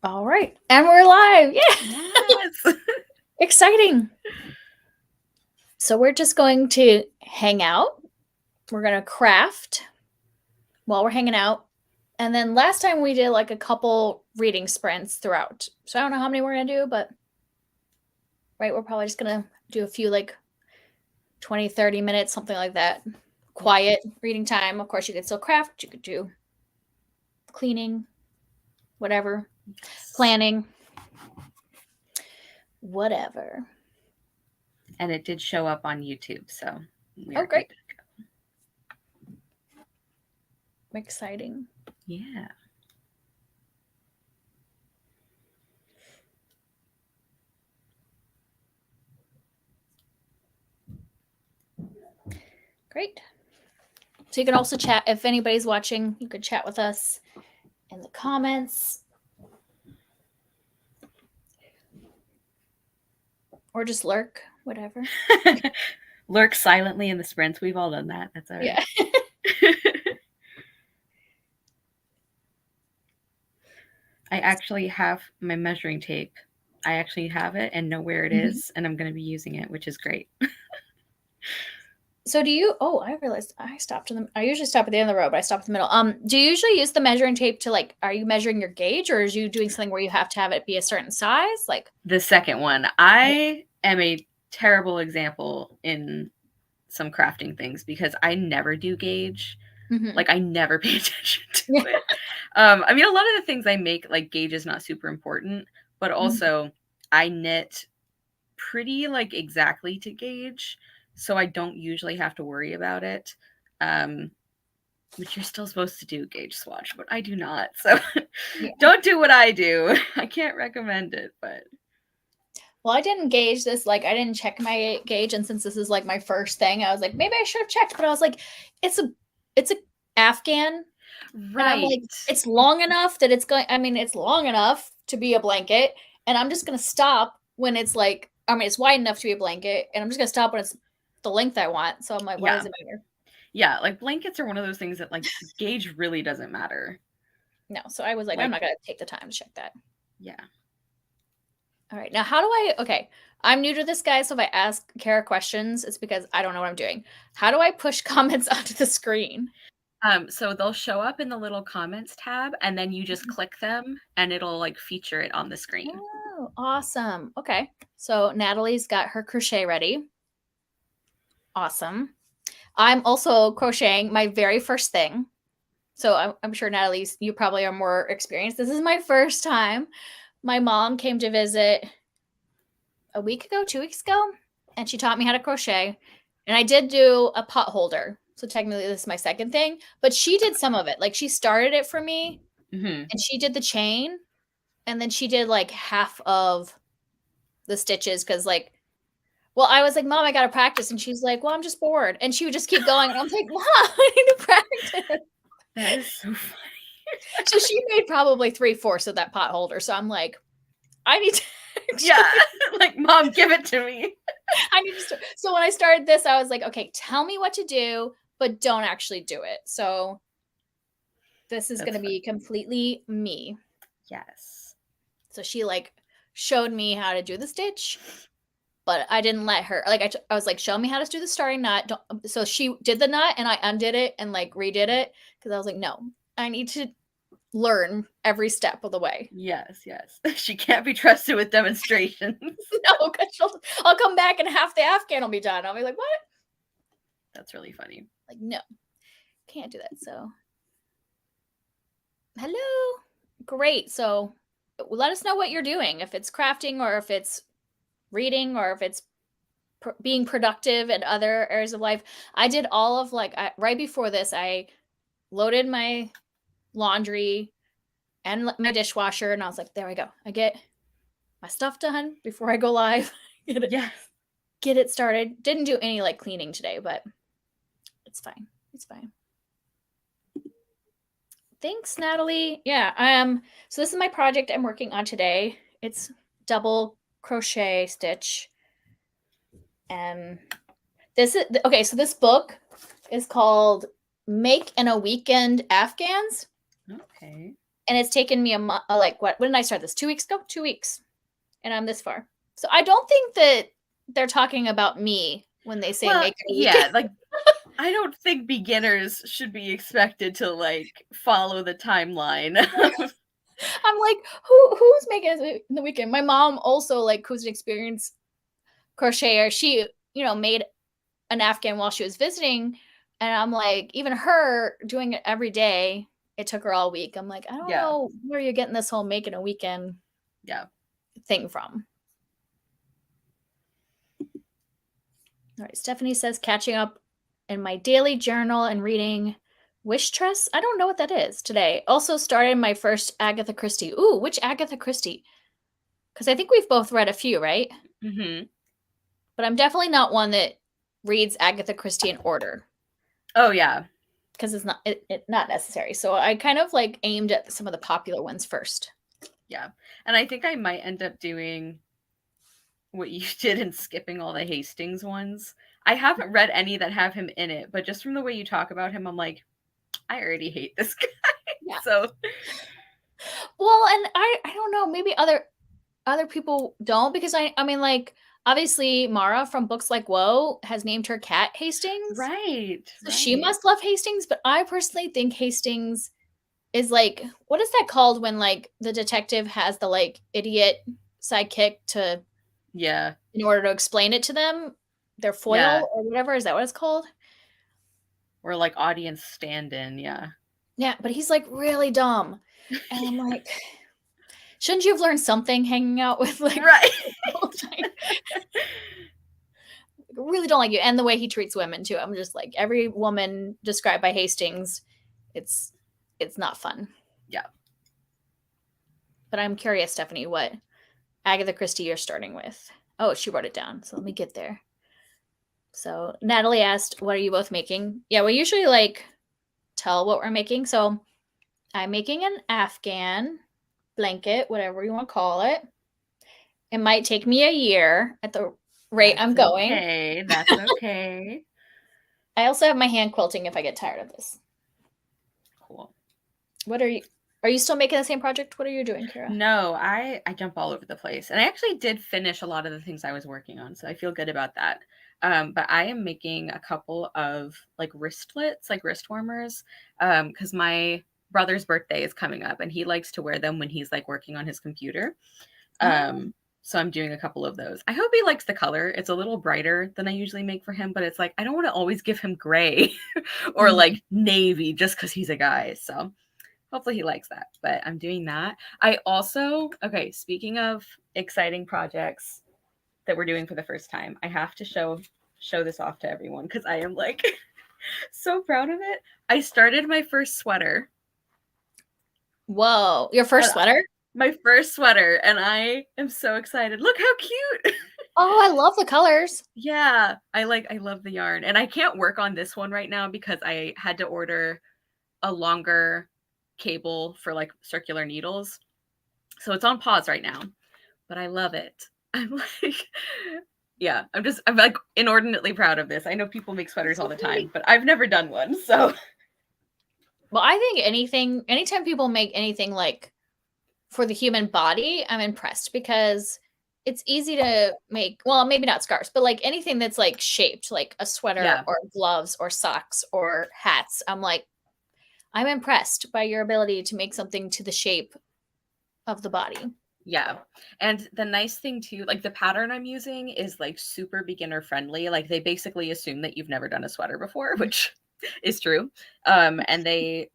All right. And we're live. Yeah. Yes. Exciting. So we're just going to hang out. We're going to craft while we're hanging out. And then last time we did like a couple reading sprints throughout. So I don't know how many we're going to do, but right, we're probably just going to do a few like 20, 30 minutes, something like that. Quiet reading time. Of course, you could still craft, you could do cleaning, whatever, planning, whatever. And it did show up on YouTube, so Oh, great. Exciting. Yeah. Great. So you can also chat if anybody's watching. You could chat with us in the comments. Or just lurk, whatever. Lurk silently in the sprints. We've all done that. That's all right. Yeah. I actually have my measuring tape. I actually have it and know where it is, and I'm going to be using it, which is great. So do you? Oh, I realized I stopped in the. I usually stop at the end of the road, but I stopped in the middle. Do you usually use the measuring tape to like? Are you measuring your gauge, or is you doing something where you have to have it be a certain size? Like the second one, I am a terrible example in some crafting things because I never do gauge. Like I never pay attention to it. I mean, a lot of the things I make, like gauge is not super important, but also I knit pretty like exactly to gauge, so I don't usually have to worry about it. Which you're still supposed to do, gauge swatch, but I do not. So don't do what I do. I can't recommend it, but. Well, I didn't gauge this. Like, I didn't check my gauge, and since this is like my first thing, I was like, maybe I should have checked. But I was like, it's a Afghan, right? And I'm like, it's long enough that it's going. I mean, it's long enough to be a blanket, and I'm just gonna stop when it's like. I mean, it's wide enough to be a blanket, and I'm just gonna stop when it's the length I want. So I'm like, what does it matter? Yeah, like blankets are one of those things that like gauge really doesn't matter. No, so I was like I'm not gonna take the time to check that. Yeah. All right, now how do I? Okay, I'm new to this, guy, so if I ask Cara questions, it's because I don't know what I'm doing. How do I push comments onto the screen? So they'll show up in the little comments tab, and then you just click them, and it'll like feature it on the screen. Oh, awesome. Okay, so Natalie's got her crochet ready. Awesome. I'm also crocheting my very first thing. So I'm sure, Natalie, you probably are more experienced. This is my first time. My mom came to visit a week ago, 2 weeks ago, and she taught me how to crochet. And I did do a pot holder. So technically this is my second thing, but she did some of it. Like she started it for me and she did the chain and then she did like half of the stitches because like, well, I was like, Mom, I got to practice. And she's like, well, I'm just bored. And she would just keep going. And I'm like, Mom, I need to practice. That is so funny. So she made probably 3/4 of that pot holder. So I'm like, I need to. Yeah, like, Mom, give it to me. I need to start. So when I started this, I was like, okay, tell me what to do, but don't actually do it. So this is going to be completely me. Yes. So she like showed me how to do the stitch, but I didn't let her. Like I was like, show me how to do the starting knot. So she did the knot and I undid it and like redid it because I was like, no, I need to learn every step of the way. Yes. She can't be trusted with demonstrations. No, because I'll come back and half the Afghan will be done. I'll be like, what? That's really funny. Like, no, can't do that. So, hello. Great. So, let us know what you're doing. If it's crafting or if it's reading or if it's being productive in other areas of life. I did all of like, right before this, I loaded my laundry and my dishwasher and I was like, there we go. I get my stuff done before I go live. Get it started. Didn't do any like cleaning today, but it's fine. It's fine. Thanks, Natalie. Yeah, so this is my project I'm working on today. It's double crochet stitch. This is okay, so this book is called Make in a Weekend Afghans. Okay. And it's taken me a month. Like, what? When did I start this? 2 weeks ago. 2 weeks, and I'm this far. So I don't think that they're talking about me when they say Well, make it a weekend. yeah, like I don't think beginners should be expected to like follow the timeline. I'm like, who's making it in the weekend? My mom also, like, who's an experienced crocheter, she, made an Afghan while she was visiting. And I'm like, even her doing it every day, it took her all week. I'm like, I don't Yeah. know where you're getting this whole making a weekend Yeah. thing from. All right. Stephanie says, catching up in my daily journal and reading Wish Tress. I don't know what that is today. Also started my first Agatha Christie. Ooh, which Agatha Christie? Because I think we've both read a few, right? Mm-hmm. But I'm definitely not one that reads Agatha Christie in order. Oh yeah. Because it's not necessary. So I kind of like aimed at some of the popular ones first. Yeah. And I think I might end up doing what you did and skipping all the Hastings ones. I haven't read any that have him in it, but just from the way you talk about him, I'm like, I already hate this guy. Yeah. So well, and I don't know, maybe other people don't, because I mean, like, obviously Mara from Books Like Whoa has named her cat Hastings. right. So she must love Hastings, but I personally think Hastings is like, what is that called when like the detective has the like idiot sidekick to Yeah. in order to explain it to them, their Yeah. foil or whatever, is that what it's called? Or like audience stand-in, yeah. Yeah, but he's like really dumb. And I'm like, shouldn't you have learned something hanging out with like Right. the whole time? Really don't like you. And the way he treats women too. I'm just like, every woman described by Hastings, it's not fun. Yeah. But I'm curious, Stephanie, what Agatha Christie you're starting with. Oh, she wrote it down. So let me get there. So Natalie asked, what are you both making? Yeah, we usually like tell what we're making. So I'm making an Afghan blanket, whatever you want to call it. It might take me a year at the rate I'm going. Okay. That's okay. I also have my hand quilting if I get tired of this. Cool. What are you still making the same project? What are you doing, Cara? No, I jump all over the place. And I actually did finish a lot of the things I was working on, so I feel good about that. But I am making a couple of like wristlets, like wrist warmers, because my brother's birthday is coming up and he likes to wear them when he's like working on his computer. So I'm doing a couple of those. I hope he likes the color. It's a little brighter than I usually make for him, but it's like I don't want to always give him gray or like navy just because he's a guy. So hopefully he likes that. But I'm doing that. I also, okay, speaking of exciting projects that we're doing for the first time, I have to show this off to everyone because I am like so proud of it. I started my first sweater. Whoa, your first sweater? My first sweater, and I am so excited. Look how cute. Oh, I love the colors. Yeah, I love the yarn. And I can't work on this one right now because I had to order a longer cable for like circular needles. So it's on pause right now. But I love it. I'm like yeah, I'm like inordinately proud of this. I know people make sweaters all the time, but I've never done one. So well, I think anytime people make anything like for the human body, I'm impressed because it's easy to make, well, maybe not scarves, but like anything that's like shaped, like a sweater or gloves or socks or hats. I'm impressed by your ability to make something to the shape of the body. Yeah. And the nice thing too, like the pattern I'm using is like super beginner friendly. Like they basically assume that you've never done a sweater before, which is true. And they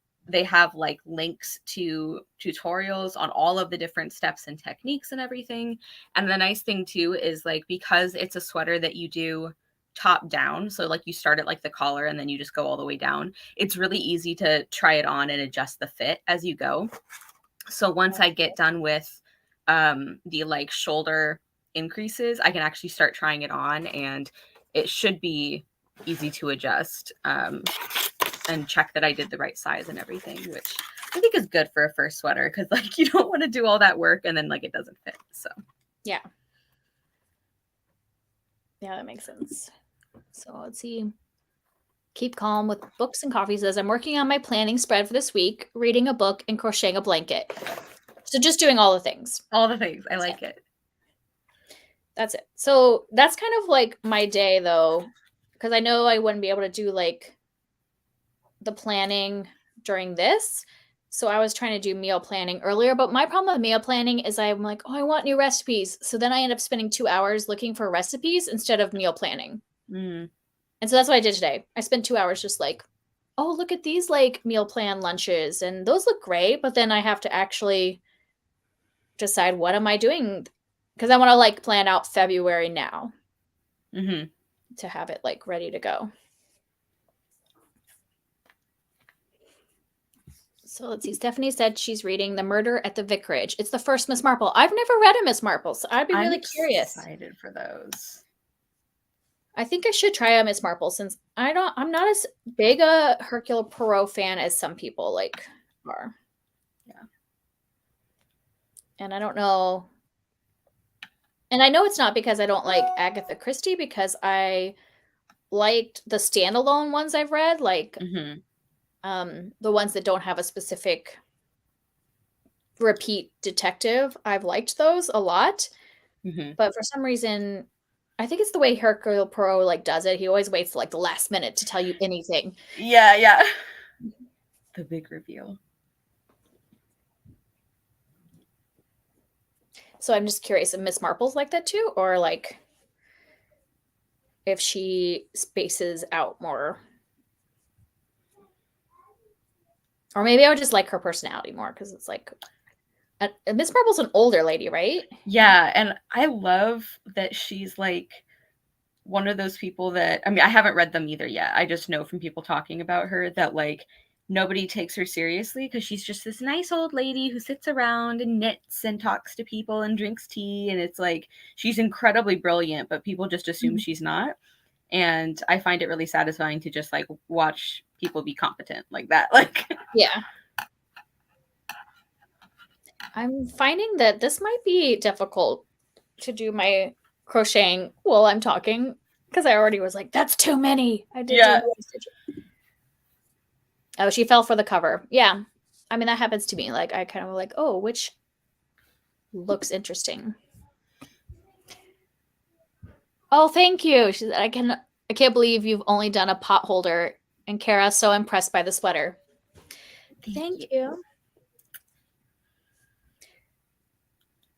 have like links to tutorials on all of the different steps and techniques and everything. And the nice thing too is like because it's a sweater that you do top down, so like you start at like the collar and then you just go all the way down, it's really easy to try it on and adjust the fit as you go. So once I get done with the like shoulder increases, I can actually start trying it on and it should be easy to adjust and check that I did the right size and everything, which I think is good for a first sweater because like you don't want to do all that work and then like it doesn't fit. So yeah, that makes sense. So let's see. Keep calm with books and coffee says, I'm working on my planning spread for this week, reading a book and crocheting a blanket. So just doing all the things. All the things. I like it. That's it. So that's kind of like my day though, because I know I wouldn't be able to do like the planning during this. So I was trying to do meal planning earlier, but my problem with meal planning is I'm like, oh, I want new recipes. So then I end up spending 2 hours looking for recipes instead of meal planning. Mm. And so that's what I did today. I spent 2 hours just like, oh, look at these like meal plan lunches and those look great, but then I have to actually decide what am I doing because I want to like plan out February now to have it like ready to go. So let's see. Stephanie said she's reading The Murder at the Vicarage. It's the first Miss Marple. I've never read a Miss Marple, so I'd be really curious. I'm excited for those. I think I should try a Miss Marple since I'm not as big a Hercule Poirot fan as some people like are. Yeah. And I don't know. And I know it's not because I don't like Agatha Christie, because I liked the standalone ones I've read, like the ones that don't have a specific repeat detective. I've liked those a lot. But for some reason, I think it's the way Hercule Poirot like does it. He always waits like the last minute to tell you anything. Yeah. The big reveal. So I'm just curious if Miss Marple's like that too, or like if she spaces out more. Or maybe I would just like her personality more because it's like Miss Marple's an older lady, right? Yeah, and I love that she's like one of those people that, I mean, I haven't read them either yet. I just know from people talking about her that like nobody takes her seriously because she's just this nice old lady who sits around and knits and talks to people and drinks tea. And it's like she's incredibly brilliant, but people just assume she's not. And I find it really satisfying to just like watch people be competent like that. Like, yeah. I'm finding that this might be difficult to do my crocheting while I'm talking because I already was like, that's too many. I did do more stitches. Oh, she fell for the cover. Yeah. I mean, that happens to me. Like, I kind of like, oh, which looks interesting. Oh, thank you. She said, I can't believe you've only done a pot holder. And Cara, so impressed by the sweater. Thank you.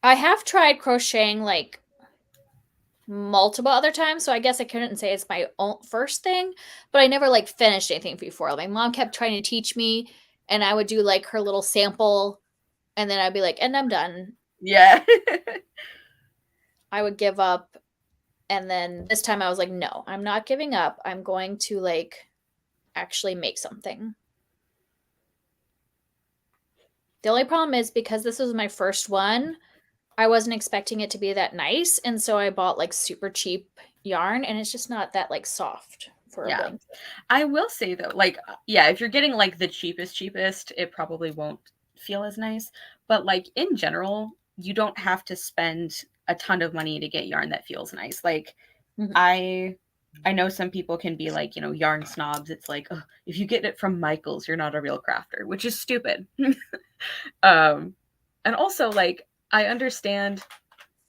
I have tried crocheting like multiple other times, so I guess I couldn't say it's my own first thing, but I never like finished anything before. My mom kept trying to teach me, and I would do like her little sample, and then I'd be like, and I'm done. Yeah. I would give up, and then this time I was like, no, I'm not giving up. I'm going to like actually make something. The only problem is because this was my first one, I wasn't expecting it to be that nice, and so I bought like super cheap yarn, and it's just not that like soft for a blanket. I will say though, like, yeah, if you're getting like the cheapest, it probably won't feel as nice. But like in general, you don't have to spend a ton of money to get yarn that feels nice. Like I know some people can be like, you know, yarn snobs. It's like, oh, if you get it from Michael's, you're not a real crafter, which is stupid. And also like I understand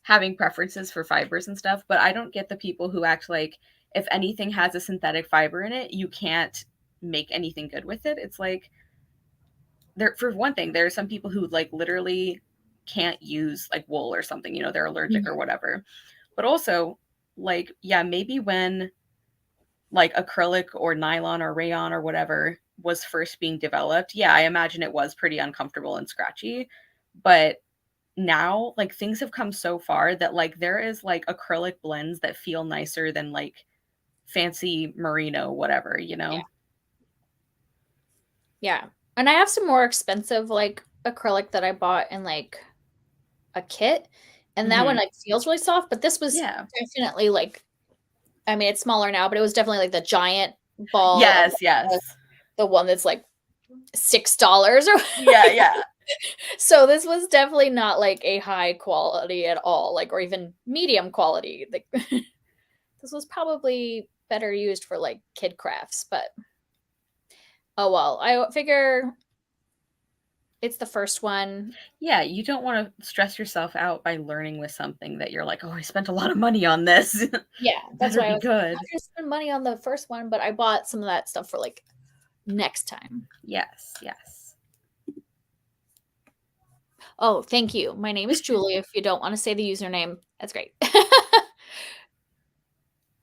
having preferences for fibers and stuff, but I don't get the people who act like if anything has a synthetic fiber in it, you can't make anything good with it. It's like there, for one thing, there are some people who like literally can't use like wool or something, you know, they're allergic or whatever. But also like, yeah, maybe when like acrylic or nylon or rayon or whatever was first being developed, yeah, I imagine it was pretty uncomfortable and scratchy. But now like things have come so far that like there is like acrylic blends that feel nicer than like fancy merino whatever, you know. Yeah. And I have some more expensive like acrylic that I bought in like a kit, and that one like feels really soft, but this was definitely like, I mean, it's smaller now, but it was definitely like the giant ball. Yes. The one that's like $6 or yeah. So this was definitely not like a high quality at all, like, or even medium quality. Like this was probably better used for like kid crafts, but oh well. I figure it's the first one. Yeah, you don't want to stress yourself out by learning with something that you're like, oh, I spent a lot of money on this. Yeah, that's Better why I be was like, I'm good. not gonna spend money on the first one, but I bought some of that stuff for like next time. Yes, yes. Oh, thank you. My name is Julie. If you don't want to say the username, that's great.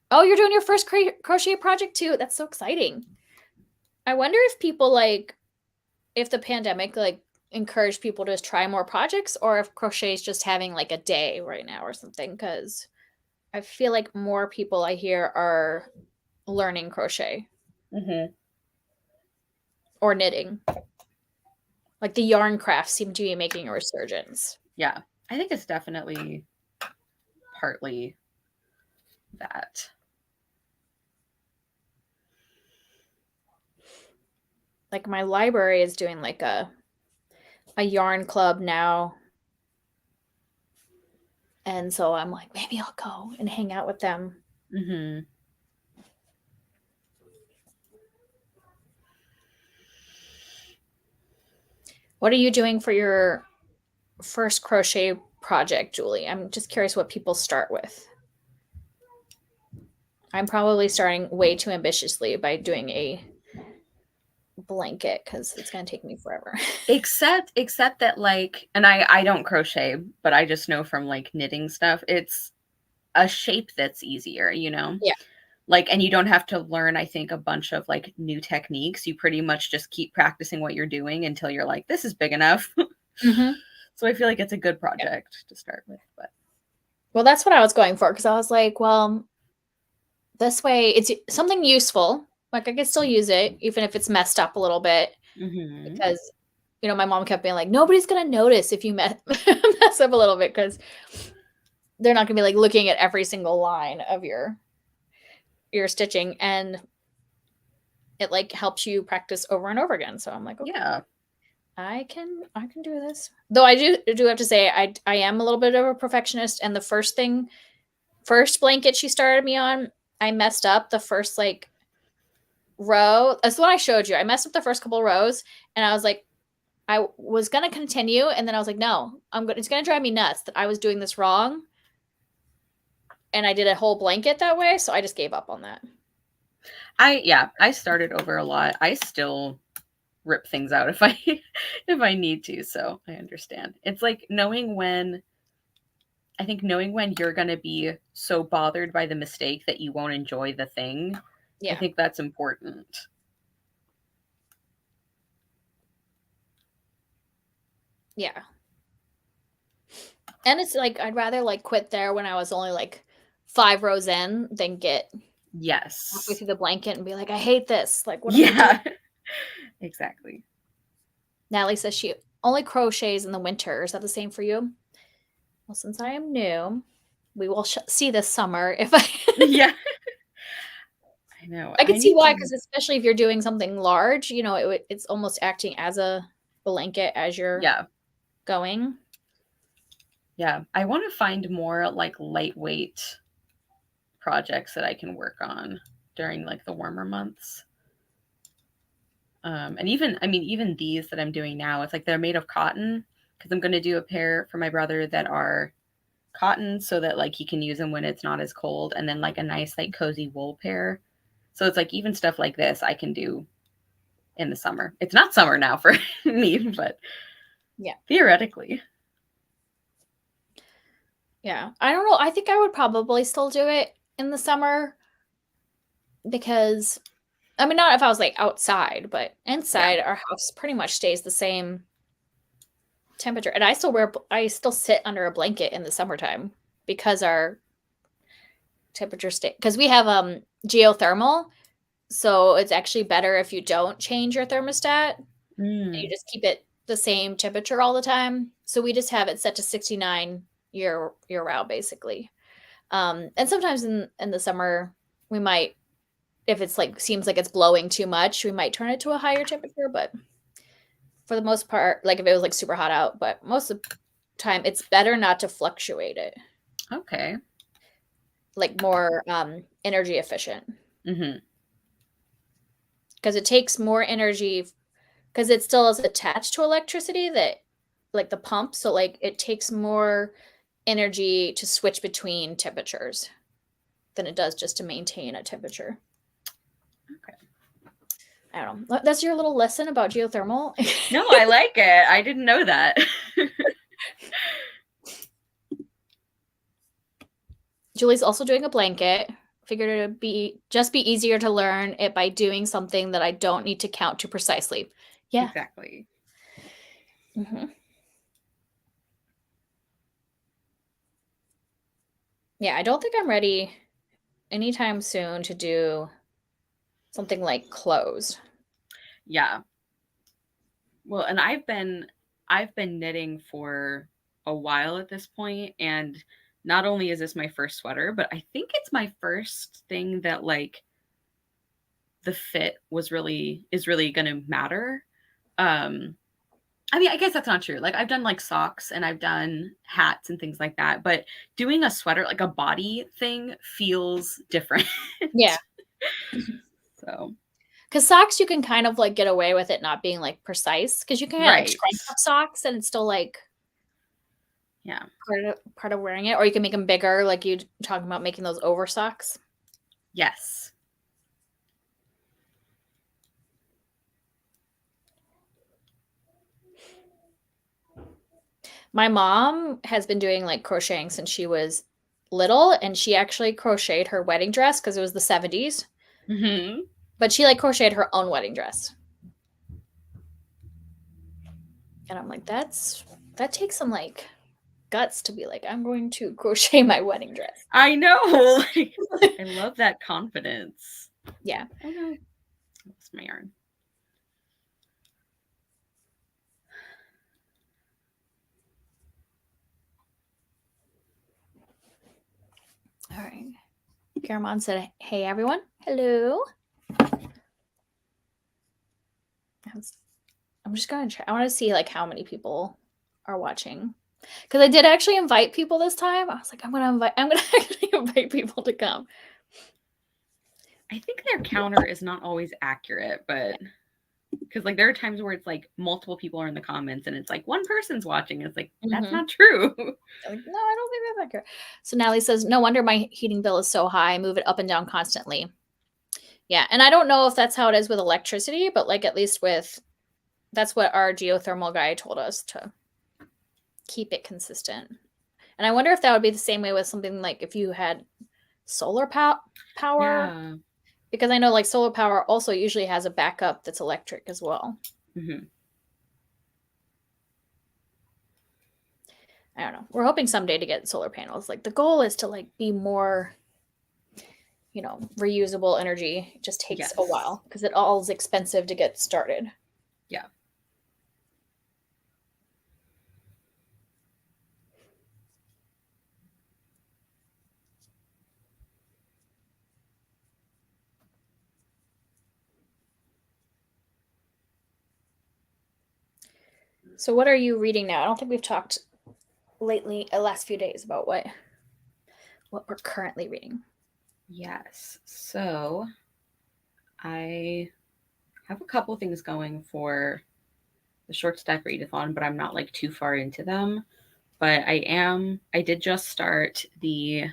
Oh, you're doing your first crochet project too. That's so exciting. I wonder if people like, if the pandemic like encouraged people to just try more projects, or if crochet is just having like a day right now or something. Because I feel like more people I hear are learning crochet Mm-hmm. or knitting. Like the yarn crafts seem to be making a resurgence. Yeah, I think it's definitely partly that. Like my library is doing like a yarn club now. And so I'm like, maybe I'll go and hang out with them. Mm-hmm. What are you doing for your first crochet project, Julie? I'm just curious what people start with. I'm probably starting way too ambitiously by doing a blanket because it's going to take me forever. Except that like, and I don't crochet, but I just know from like knitting stuff, it's a shape that's easier, you know? Yeah. Like, and you don't have to learn, I think, a bunch of like new techniques. You pretty much just keep practicing what you're doing until you're like, this is big enough. Mm-hmm. So I feel like it's a good Yeah. project to start with. But Well, that's what I was going for because I was like, well, this way it's something useful. Like I can still use it even if it's messed up a little bit mm-hmm. because my mom kept being like, nobody's gonna notice if you mess up a little bit because they're not gonna be like looking at every single line of your stitching, and it like helps you practice over and over again. So I'm like, okay, Yeah. I can do this. Though I do have to say I am a little bit of a perfectionist, and the first blanket she started me on, I messed up the first like row. That's the one I showed you. I messed up the first couple rows, and I was like, I was gonna continue, and then I was like, no, it's gonna drive me nuts that I was doing this wrong, and I did a whole blanket that way, so I just gave up on that. I started over a lot. I still rip things out if I if I need to, so I understand. It's like knowing when you're going to be so bothered by the mistake that you won't enjoy the thing. Yeah. I think that's important. Yeah. And it's like I'd rather like quit there when I was only like 5 rows in than get halfway Yes. through the blanket and be like, I hate this. Like, what am I Yeah. doing? Exactly. Natalie says she only crochets in the winter. Is that the same for you? Well, since I am new, we will see this summer if I. Yeah. I know. I can I see need why, to. because especially if you're doing something large, it's almost acting as a blanket as you're Yeah. going. Yeah. I want to find more like lightweight projects that I can work on during like the warmer months. And even these that I'm doing now, it's like they're made of cotton because I'm going to do a pair for my brother that are cotton so that like he can use them when it's not as cold, and then like a nice like cozy wool pair. So it's like even stuff like this I can do in the summer. It's not summer now for me, but Yeah. theoretically. Yeah. I don't know. I think I would probably still do it in the summer because, I mean, not if I was like outside, but inside our house pretty much stays the same temperature. And I still sit under a blanket in the summertime because our temperature because we have geothermal. So it's actually better if you don't change your thermostat. You just keep it the same temperature all the time. So we just have it set to 69 year round basically. And sometimes in the summer we might, if it's like seems like it's blowing too much, we might turn it to a higher temperature, but for the most part, like if it was like super hot out, but most of the time it's better not to fluctuate it. Okay. Like more energy efficient. Mm-hmm. Because it takes more energy, because it still is attached to electricity, that like the pump, so like it takes more energy to switch between temperatures than it does just to maintain a temperature. Okay. I don't know. That's your little lesson about geothermal. No, I like it. I didn't know that. Julie's also doing a blanket. Figured it would be easier to learn it by doing something that I don't need to count to precisely. Yeah. Exactly. Mm-hmm. Yeah, I don't think I'm ready anytime soon to do something like clothes. Yeah. Well, and I've been knitting for a while at this point, and not only is this my first sweater, but I think it's my first thing that like the fit is really going to matter. Um I mean, I guess that's not true. Like I've done like socks and I've done hats and things like that, but doing a sweater, like a body thing feels different. Yeah. So, Because socks, you can kind of like get away with it not being like precise. Because you can kind of like right. scrunch up socks and it's still like Yeah. part of wearing it. Or you can make them bigger, like you talking about making those over socks. Yes. My mom has been doing like crocheting since she was little, and she actually crocheted her wedding dress because it was the 70s. Hmm. But she like crocheted her own wedding dress. And I'm like, that takes some like guts to be like, I'm going to crochet my wedding dress. I know. Like, I love that confidence. Yeah. Oh no. That's my yarn. All right. Caramon said, hey, everyone. Hello. I'm just going to try. I want to see like how many people are watching. Because I did actually invite people this time. I was like, I'm going to actually invite people to come. I think their counter is not always accurate, but because like there are times where it's like multiple people are in the comments and it's like one person's watching. It's like that's not true. Like, no, I don't think that's accurate. So Natalie says, no wonder my heating bill is so high. I move it up and down constantly. Yeah, and I don't know if that's how it is with electricity, but like at least with that's what our geothermal guy told us, to keep it consistent. And I wonder if that would be the same way with something like if you had solar power. Yeah. Because I know like solar power also usually has a backup that's electric as well. Mm-hmm. I don't know. We're hoping someday to get solar panels. Like the goal is to like be more, reusable energy. It just takes a Yes. while because it all is expensive to get started. Yeah. So what are you reading now? I don't think we've talked lately, last few days, about what we're currently reading. Yes. So I have a couple things going for the short stack readathon, but I'm not like too far into them. But I did just start the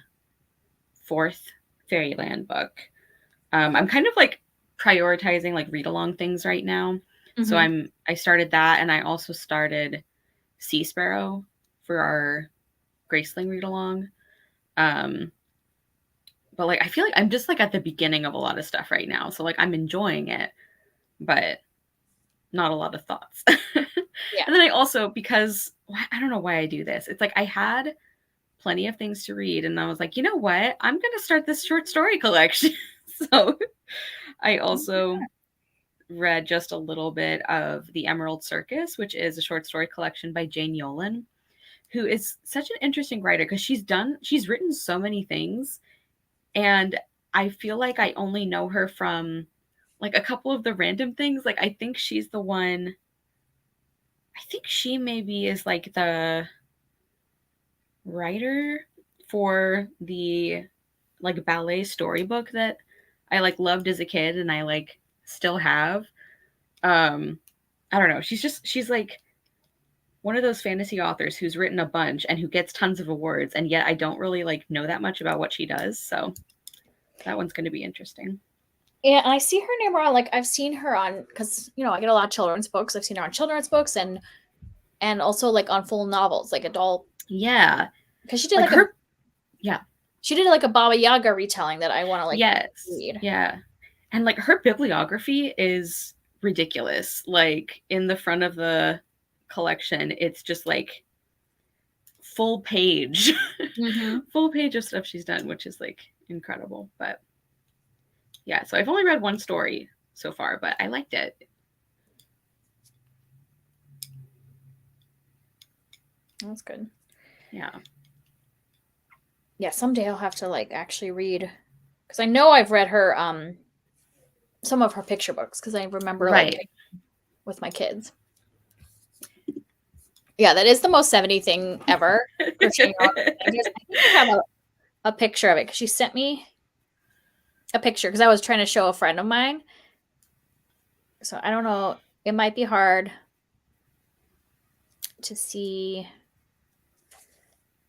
fourth Fairyland book. I'm kind of like prioritizing like read along things right now. So I started that, and I also started Sea Sparrow for our Graceling read along. But like I feel like I'm just like at the beginning of a lot of stuff right now. So like I'm enjoying it, but not a lot of thoughts. Yeah. And then I also, because I don't know why I do this. It's like I had plenty of things to read, and I was like, you know what? I'm going to start this short story collection. So I also read just a little bit of The Emerald Circus, which is a short story collection by Jane Yolen, who is such an interesting writer because she's written so many things, and I feel like I only know her from like a couple of the random things. Like I think she's the one, I think she maybe is like the writer for the like ballet storybook that I like loved as a kid and I like still have. I don't know. She's like one of those fantasy authors who's written a bunch and who gets tons of awards, and yet I don't really like know that much about what she does. So that one's going to be interesting. Yeah, and I see her name around. Like I've seen her on, because I get a lot of children's books. I've seen her on children's books and also like on full novels, like adult. Yeah, because she did like her. Yeah, she did like a Baba Yaga retelling that I want to like read. Yeah, and like her bibliography is ridiculous. Like in the front of the collection, it's just like full page, full page of stuff she's done, which is like incredible. But yeah, so I've only read one story so far, but I liked it. That's good. Yeah. Yeah, someday I'll have to like actually read, because I know I've read her some of her picture books, because I remember like with my kids. Yeah, that is the most 70 thing ever. I think I have a picture of it, because she sent me a picture because I was trying to show a friend of mine. So I don't know. It might be hard to see.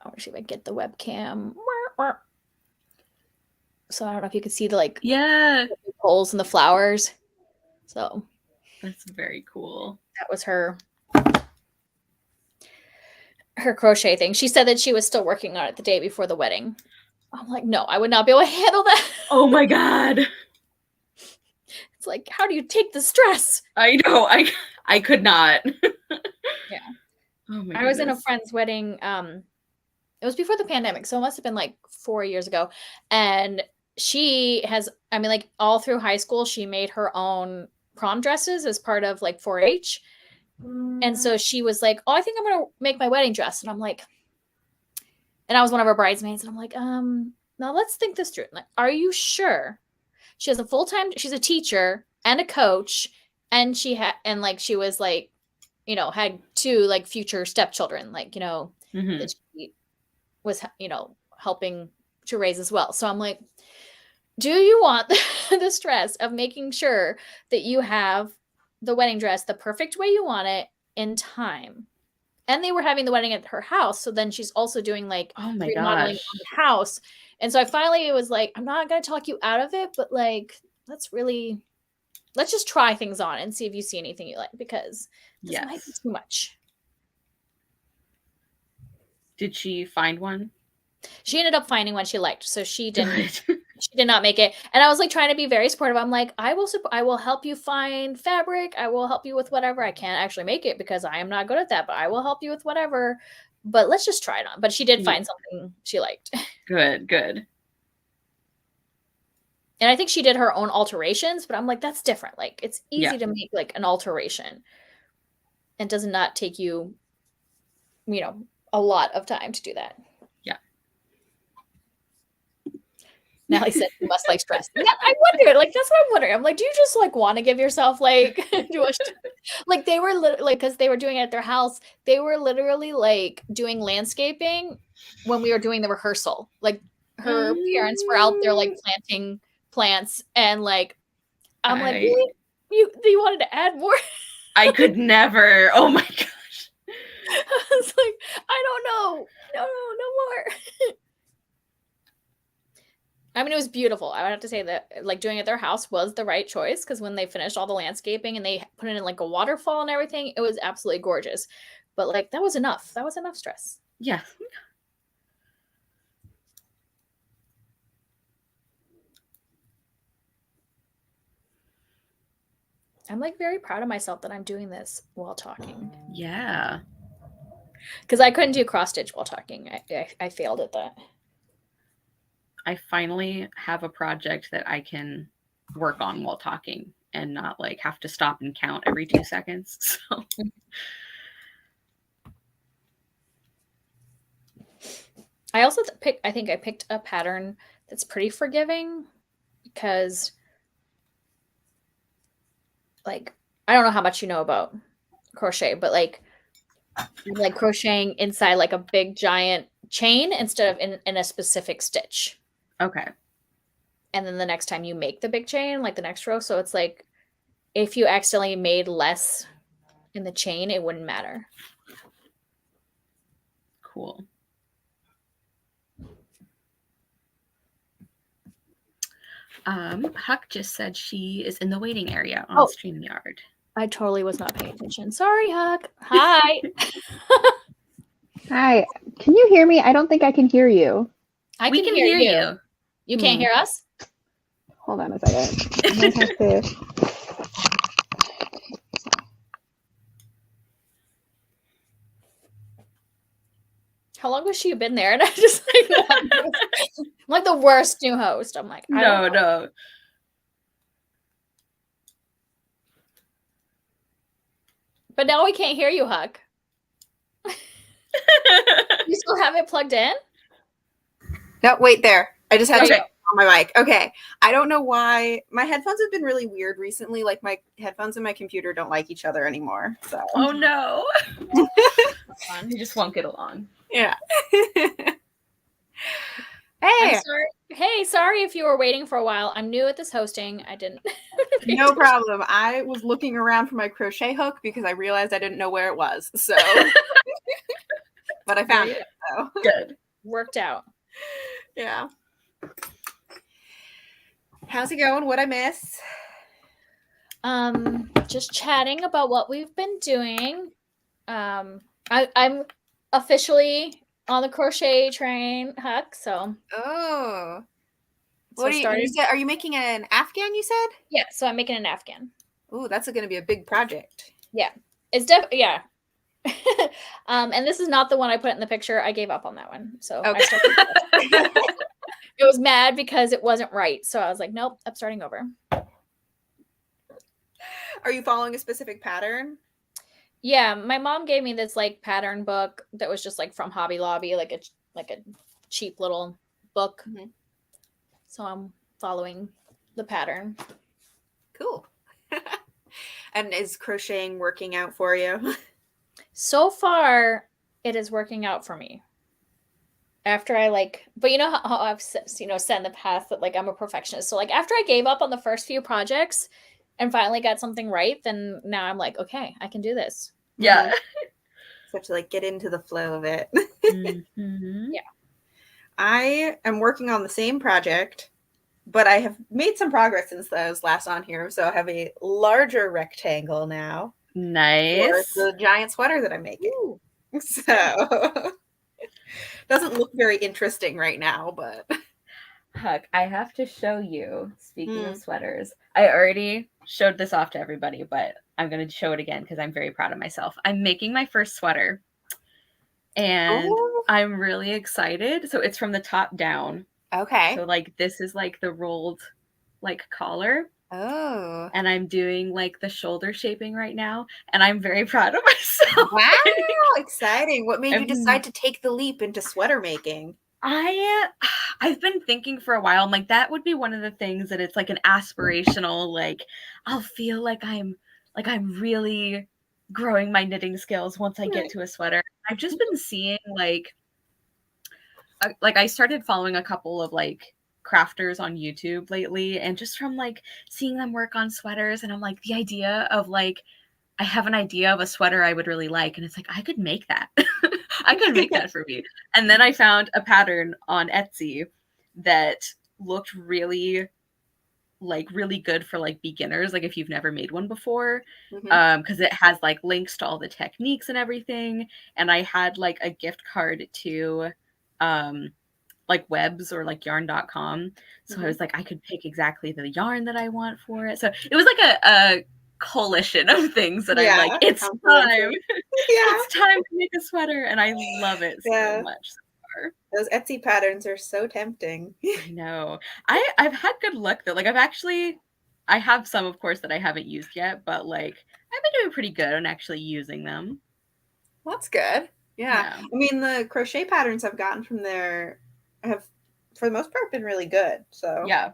I want to see if I get the webcam. So I don't know if you can see the like the holes in the flowers. So that's very cool. That was her crochet thing. She said that she was still working on it the day before the wedding. I'm like, no, I would not be able to handle that. Oh my God. It's like, how do you take the stress? I know. I could not. Yeah. Oh my I was in a friend's wedding. It was before the pandemic, so it must have been like 4 years ago. And she has, I mean, like all through high school, she made her own prom dresses as part of like 4-H. And so she was like, oh, I think I'm going to make my wedding dress. And I'm like, and I was one of her bridesmaids. And I'm like, now let's think this through. Like, are you sure? She has a full-time, she's a teacher and a coach. And she had, and like, she was like, had 2 like future stepchildren, like, that she was, helping to raise as well. So I'm like, do you want the stress of making sure that you have the wedding dress the perfect way you want it in time? And they were having the wedding at her house. So then she's also doing like remodeling on the house. And so I finally was like, I'm not going to talk you out of it, but like, let's just try things on and see if you see anything you like, because this might be too much. Did she find one? She ended up finding one she liked. So she didn't. She did not make it. And I was like trying to be very supportive. I'm like, I will help you find fabric. I will help you with whatever. I can't actually make it because I am not good at that, but I will help you with whatever. But let's just try it on. But she did find something she liked. Good. And I think she did her own alterations, but I'm like, that's different. Like, it's easy to make like an alteration. And does not take you, a lot of time to do that. Yeah. Natalie said you must like stress. Yeah, I wonder, like, that's what I'm wondering. I'm like, do you just like want to give yourself like like they were like, because they were doing it at their house, they were literally like doing landscaping when we were doing the rehearsal. Like her parents were out there like planting plants, and like I'm like, really? You wanted to add more? I could never. Oh my gosh. I was like, I don't know. No more. I mean, it was beautiful. I would have to say that like doing it at their house was the right choice, because when they finished all the landscaping and they put it in like a waterfall and everything, it was absolutely gorgeous. But like, that was enough. That was enough stress. Yeah. I'm like very proud of myself that I'm doing this while talking. Yeah. Because I couldn't do cross stitch while talking. I failed at that. I finally have a project that I can work on while talking and not like have to stop and count every 2 seconds. So I also I think I picked a pattern that's pretty forgiving, because like, I don't know how much you know about crochet, but like crocheting inside like a big giant chain instead of in a specific stitch. Okay. and then the next time you make the big chain, like the next row. So it's like if you accidentally made less in the chain, it wouldn't matter. Cool. Huck just said she is in the waiting area on StreamYard. I totally was not paying attention. Sorry, Huck. Hi. Hi. Can you hear me? I don't think I can hear you. We can hear you. You can't hear us? Hold on a second. I might have to... How long has she been there? And I just like, I'm like the worst new host. I'm like, no. But now we can't hear you, Huck. You still have it plugged in? No, wait there. I just had to on my mic. Okay. I don't know why. My headphones have been really weird recently. Like my headphones and my computer don't like each other anymore. So. Oh no. You just won't get along. Yeah. Hey. Sorry if you were waiting for a while. I'm new at this hosting. I didn't. No problem. I was looking around for my crochet hook because I realized I didn't know where it was. So, but I found it. So good. Worked out. Yeah. How's it going? What'd I miss? Just chatting about what we've been doing. I'm officially on the crochet train, Huck. So. Oh. So are you making an Afghan, you said? Yeah, so I'm making an Afghan. Ooh, that's going to be a big project. Yeah. It's definitely, yeah. And this is not the one I put in the picture. I gave up on that one. So okay. It was mad because it wasn't right. So I was like, nope, I'm starting over. Are you following a specific pattern? Yeah, my mom gave me this like pattern book that was just like from Hobby Lobby, like a cheap little book. Mm-hmm. So I'm following the pattern. Cool. And is crocheting working out for you? So far, it is working out for me. After I but you know how I've said in the past that like I'm a perfectionist. So like after I gave up on the first few projects and finally got something right, then now I'm like, okay, I can do this. Yeah. So to like get into the flow of it. Mm-hmm. Yeah. I am working on the same project, but I have made some progress since I was last on here. So I have a larger rectangle now. Nice. For the giant sweater that I'm making. Ooh. So doesn't look very interesting right now, but Huck, I have to show you, speaking of sweaters, I already showed this off to everybody, but I'm going to show it again because I'm very proud of myself. I'm making my first sweater and I'm really excited. So it's from the top down. Okay. So like this is like the rolled like collar. Oh. And I'm doing like the shoulder shaping right now. And I'm very proud of myself. Wow. Exciting. What made you decide to take the leap into sweater making? I've been thinking for a while. I'm like, that would be one of the things that it's like an aspirational, like I'll feel like I'm really growing my knitting skills once I get to a sweater. I've just been seeing like I started following a couple of like crafters on YouTube lately, and just from like seeing them work on sweaters, and I'm like, the idea of like I have an idea of a sweater I would really like, and it's like I could make that. I could make that for me. And then I found a pattern on Etsy that looked really good for like beginners, like if you've never made one before, because it has like links to all the techniques and everything. And I had like a gift card to like webs or like yarn.com. So I was like, I could pick exactly the yarn that I want for it. So it was like a coalition of things that I'm like, it's time. It's time to make a sweater. And I love it so much so far. Those Etsy patterns are so tempting. I know. I've had good luck though. Like I have some, of course, that I haven't used yet, but like I've been doing pretty good on actually using them. Well, that's good. Yeah. I mean, the crochet patterns I've gotten from there have, for the most part, been really good. So yeah.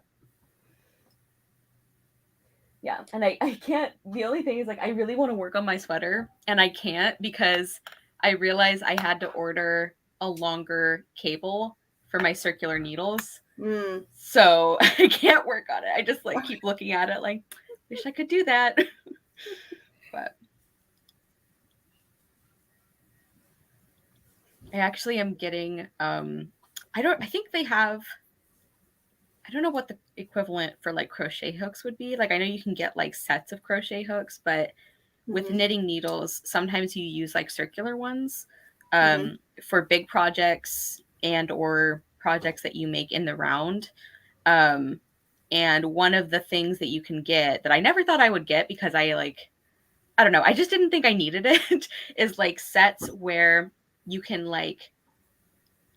And I can't, the only thing is like I really want to work on my sweater and I can't because I realized I had to order a longer cable for my circular needles. So I can't work on it. I just like keep looking at it like, wish I could do that. But I actually am getting I think they have, I don't know what the equivalent for like crochet hooks would be. Like I know you can get like sets of crochet hooks, but with knitting needles, sometimes you use like circular ones for big projects and or projects that you make in the round. And one of the things that you can get that I never thought I would get because I don't know, I just didn't think I needed it is like sets where you can like,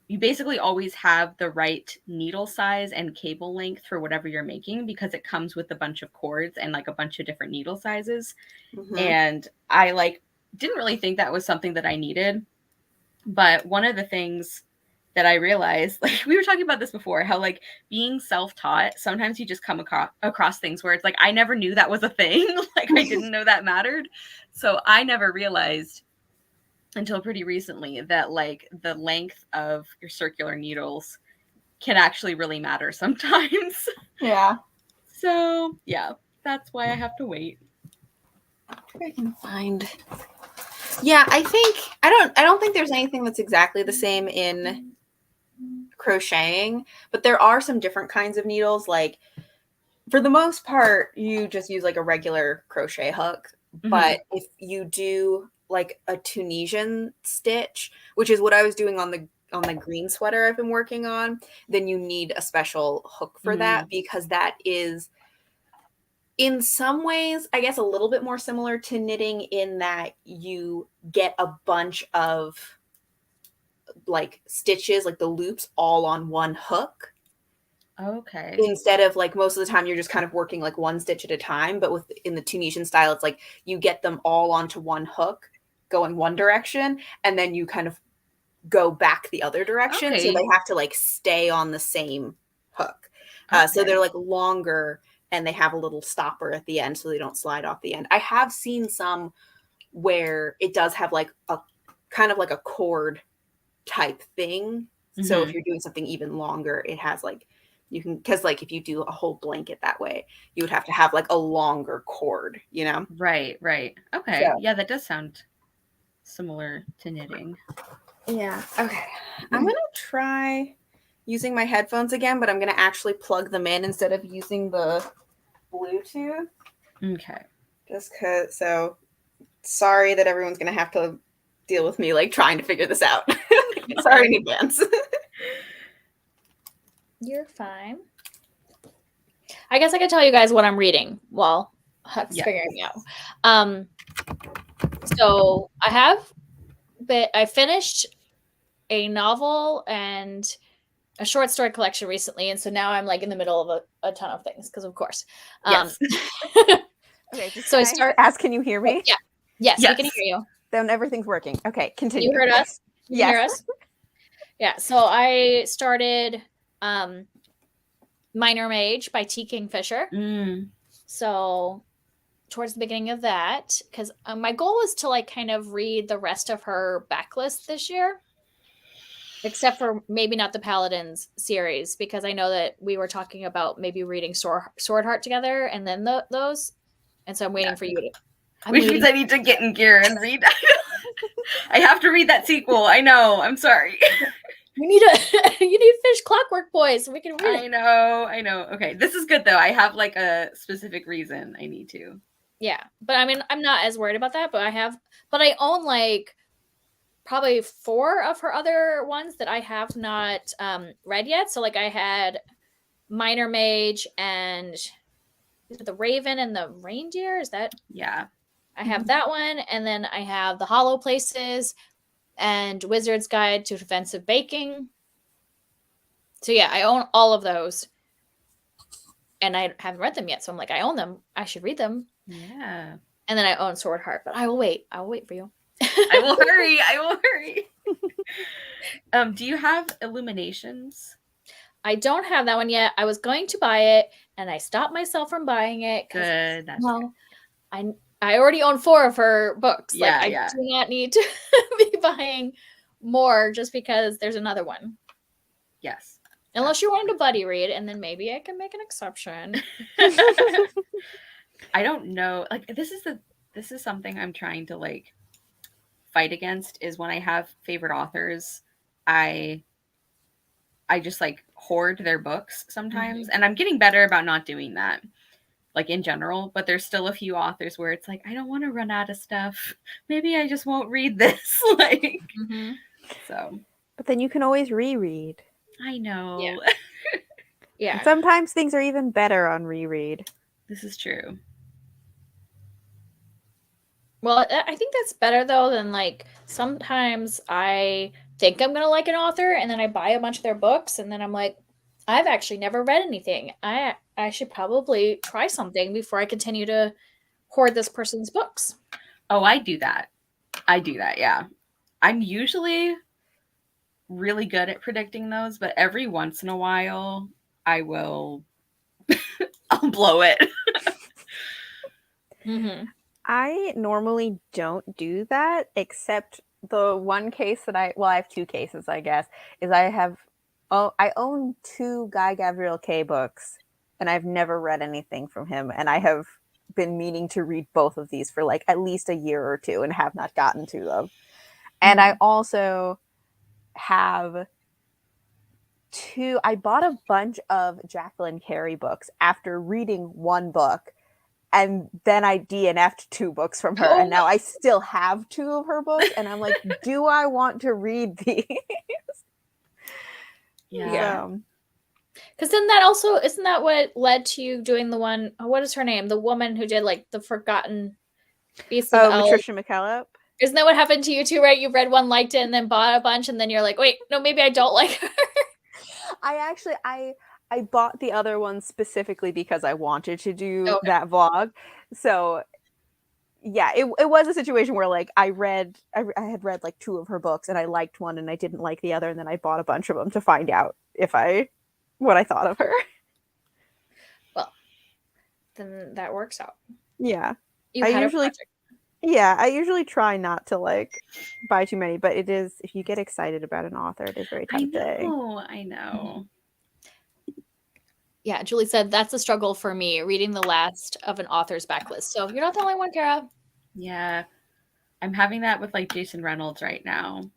you basically always have the right needle size and cable length for whatever you're making because it comes with a bunch of cords and like a bunch of different needle sizes. And I like didn't really think that was something that I needed. But one of the things that I realized, like we were talking about this before, how like being self-taught, sometimes you just come across things where it's like, I never knew that was a thing. Like I didn't know that mattered. So I never realized until pretty recently that like the length of your circular needles can actually really matter sometimes. Yeah. So yeah, that's why I have to wait. I can find. Yeah, I don't think there's anything that's exactly the same in crocheting, but there are some different kinds of needles. Like for the most part, you just use like a regular crochet hook. But if you do like a Tunisian stitch, which is what I was doing on the green sweater I've been working on, then you need a special hook for that because that is in some ways, I guess, a little bit more similar to knitting in that you get a bunch of like stitches, like the loops all on one hook. Okay. Instead of like most of the time you're just kind of working like one stitch at a time, but in the Tunisian style, it's like you get them all onto one hook going one direction and then you kind of go back the other direction. Okay. So they have to like stay on the same hook. So they're like longer and they have a little stopper at the end so they don't slide off the end. I have seen some where it does have like a kind of like a cord type thing. So if you're doing something even longer, it has like, you can, because like if you do a whole blanket that way, you would have to have like a longer cord, you know? Right. Okay. So. Yeah, that does sound similar to knitting. Yeah. Okay. I'm going to try using my headphones again, but I'm going to actually plug them in instead of using the Bluetooth. Okay. Just because, so sorry that everyone's going to have to deal with me like trying to figure this out. Sorry in advance. You're fine. I guess I could tell you guys what I'm reading while Huck's figuring me out. So I finished a novel and a short story collection recently, and so now I'm like in the middle of a ton of things because of course. Yes. Okay. So I start. Ask, can you hear me? Yeah. Yes, we can hear you. Then everything's working. Okay, continue. You heard us? Can you hear Yes. us? Yeah. So I started Minor Mage by T. Kingfisher. So towards the beginning of that, because my goal is to like kind of read the rest of her backlist this year, except for maybe not the Paladins series, because I know that we were talking about maybe reading Sword Heart together and then those, and so I'm waiting for you to. Which means I need to get in gear and read. I have to read that sequel. I know. I'm sorry. You need Fish Clockwork Boys so we can read it. I know. Okay, this is good though. I have like a specific reason I need to. Yeah, but I mean, I'm not as worried about that. But I own like probably 4 of her other ones that I have not read yet. So like I had Minor Mage and the Raven and the Reindeer. Is that? Yeah. I have that one, and then I have the Hollow Places and Wizard's Guide to Defensive Baking. So yeah, I own all of those. And I haven't read them yet. So I'm like, I own them. I should read them. Yeah. And then I own Sword Heart, but I will wait. I will wait for you. I will hurry. Do you have Illuminations? I don't have that one yet. I was going to buy it and I stopped myself from buying it. Good. That's good. I already own 4 of her books. Yeah, I do not need to be buying more just because there's another one. Yes. Unless you wanted to buddy read, and then maybe I can make an exception. I don't know. Like this is something I'm trying to like fight against, is when I have favorite authors, I just like hoard their books sometimes. And I'm getting better about not doing that, like in general, but there's still a few authors where it's like, I don't want to run out of stuff. Maybe I just won't read this. Like, so. But then you can always reread. I know. Yeah. Yeah. And sometimes things are even better on reread. This is true. Well, I think that's better though than like sometimes I think I'm gonna like an author and then I buy a bunch of their books and then I'm like, I've actually never read anything. I should probably try something before I continue to hoard this person's books. Oh, I do that. Yeah. I'm usually really good at predicting those, but every once in a while I will I'll blow it. I normally don't do that, except the one case that I have two cases, I guess, is I own 2 Guy Gavriel Kay books, and I've never read anything from him, and I have been meaning to read both of these for like at least a year or two and have not gotten to them. And I also have I bought a bunch of Jacqueline Carey books after reading one book, and then I DNF'd 2 books from her, and now I still have 2 of her books, and I'm like, do I want to read these? Yeah. Because then that also, isn't that what led to you doing the one, what is her name? The woman who did like the Forgotten Beasts of Elf. Patricia McKillop. Isn't that what happened to you too, right? You read one, liked it, and then bought a bunch, and then you're like, wait, no, maybe I don't like her. I bought the other one specifically because I wanted to do that vlog. So yeah, it was a situation where like I had read like 2 of her books and I liked one and I didn't like the other, and then I bought a bunch of them to find out what I thought of her. Well, then that works out. Yeah. I usually try not to like buy too many, but it is, if you get excited about an author, it is very tempting. I know. Yeah, Julie said that's a struggle for me, reading the last of an author's backlist. So you're not the only one, Cara. Yeah. I'm having that with like Jason Reynolds right now.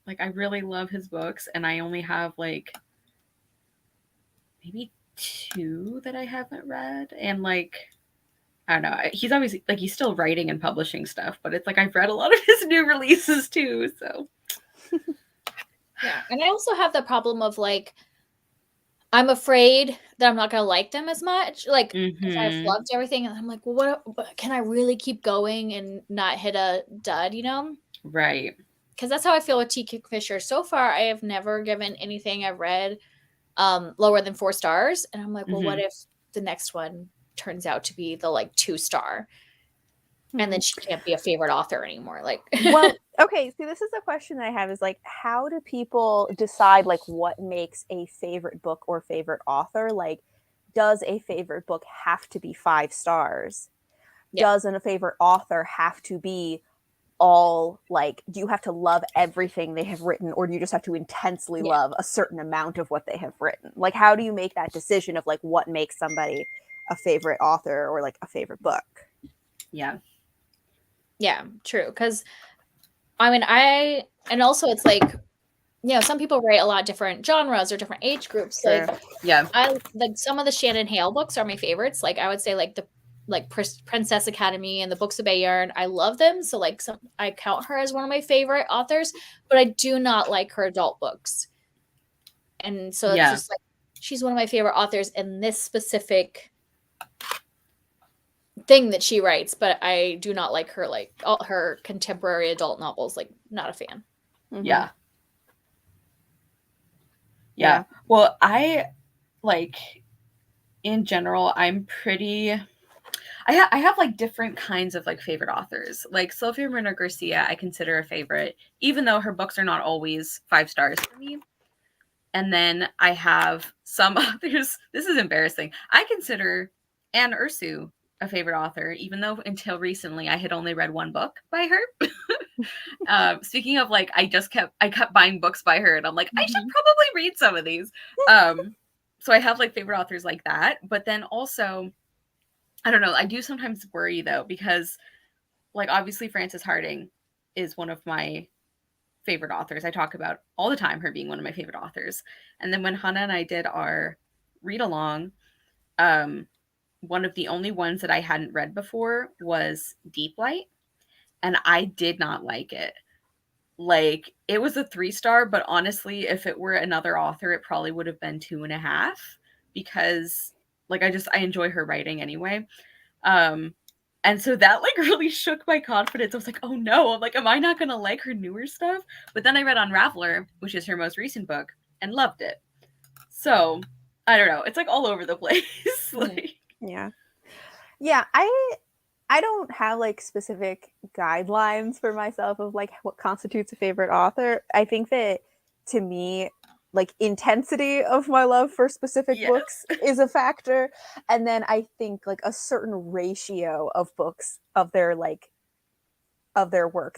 Like I really love his books, and I only have like maybe 2 that I haven't read. And like, I don't know, he's always like, he's still writing and publishing stuff, but it's like I've read a lot of his new releases too, so. Yeah, and I also have the problem of like, I'm afraid that I'm not going to like them as much. Like, if I've loved everything, and I'm like, well, what can I really keep going and not hit a dud, you know? Right. Because that's how I feel with T. Kingfisher. So far, I have never given anything I've read lower than 4 stars. And I'm like, well, what if the next one turns out to be the like 2-star? And then she can't be a favorite author anymore. Like, well, okay. So this is a question that I have, is like, how do people decide like what makes a favorite book or favorite author? Like, does a favorite book have to be 5 stars? Yeah. Does a favorite author have to be all like, do you have to love everything they have written, or do you just have to intensely love a certain amount of what they have written? Like, how do you make that decision of like what makes somebody a favorite author or like a favorite book? Yeah, true. Because I mean, and also it's like, you know, some people write a lot of different genres or different age groups. Sure. Like, I like some of the Shannon Hale books are my favorites. Like, I would say like the Princess Academy and the Books of Bayern. I love them. So like, I count her as one of my favorite authors, but I do not like her adult books. And so it's just like, she's one of my favorite authors in this specific thing that she writes, but I do not like her, like all her contemporary adult novels. Like, not a fan. Yeah. Well, I like, in general, I'm pretty, I have like different kinds of like favorite authors. Like Sylvia Renner Garcia, I consider a favorite, even though her books are not always 5 stars for me. And then I have some authors, this is embarrassing, I consider Anne Ursu a favorite author, even though until recently I had only read 1 book by her. Speaking of like, I kept buying books by her, and I'm like, I should Mhm. probably read some of these. So I have like favorite authors like that, but then also, I don't know, I do sometimes worry though, because like obviously Frances Harding is one of my favorite authors. I talk about all the time her being one of my favorite authors. And then when Hannah and I did our read along, one of the only ones that I hadn't read before was Deep Light, and I did not like it. Like, it was a 3-star, but honestly, if it were another author, it probably would have been 2.5, because like I enjoy her writing anyway. And so that like really shook my confidence. I was like, oh no, I'm like, am I not gonna like her newer stuff? But then I read Unraveler, which is her most recent book, and loved it. So I don't know. It's like all over the place. Like, Yeah. I don't have like specific guidelines for myself of like what constitutes a favorite author. I think that to me, like intensity of my love for specific yes. books is a factor. And then I think like a certain ratio of books of their work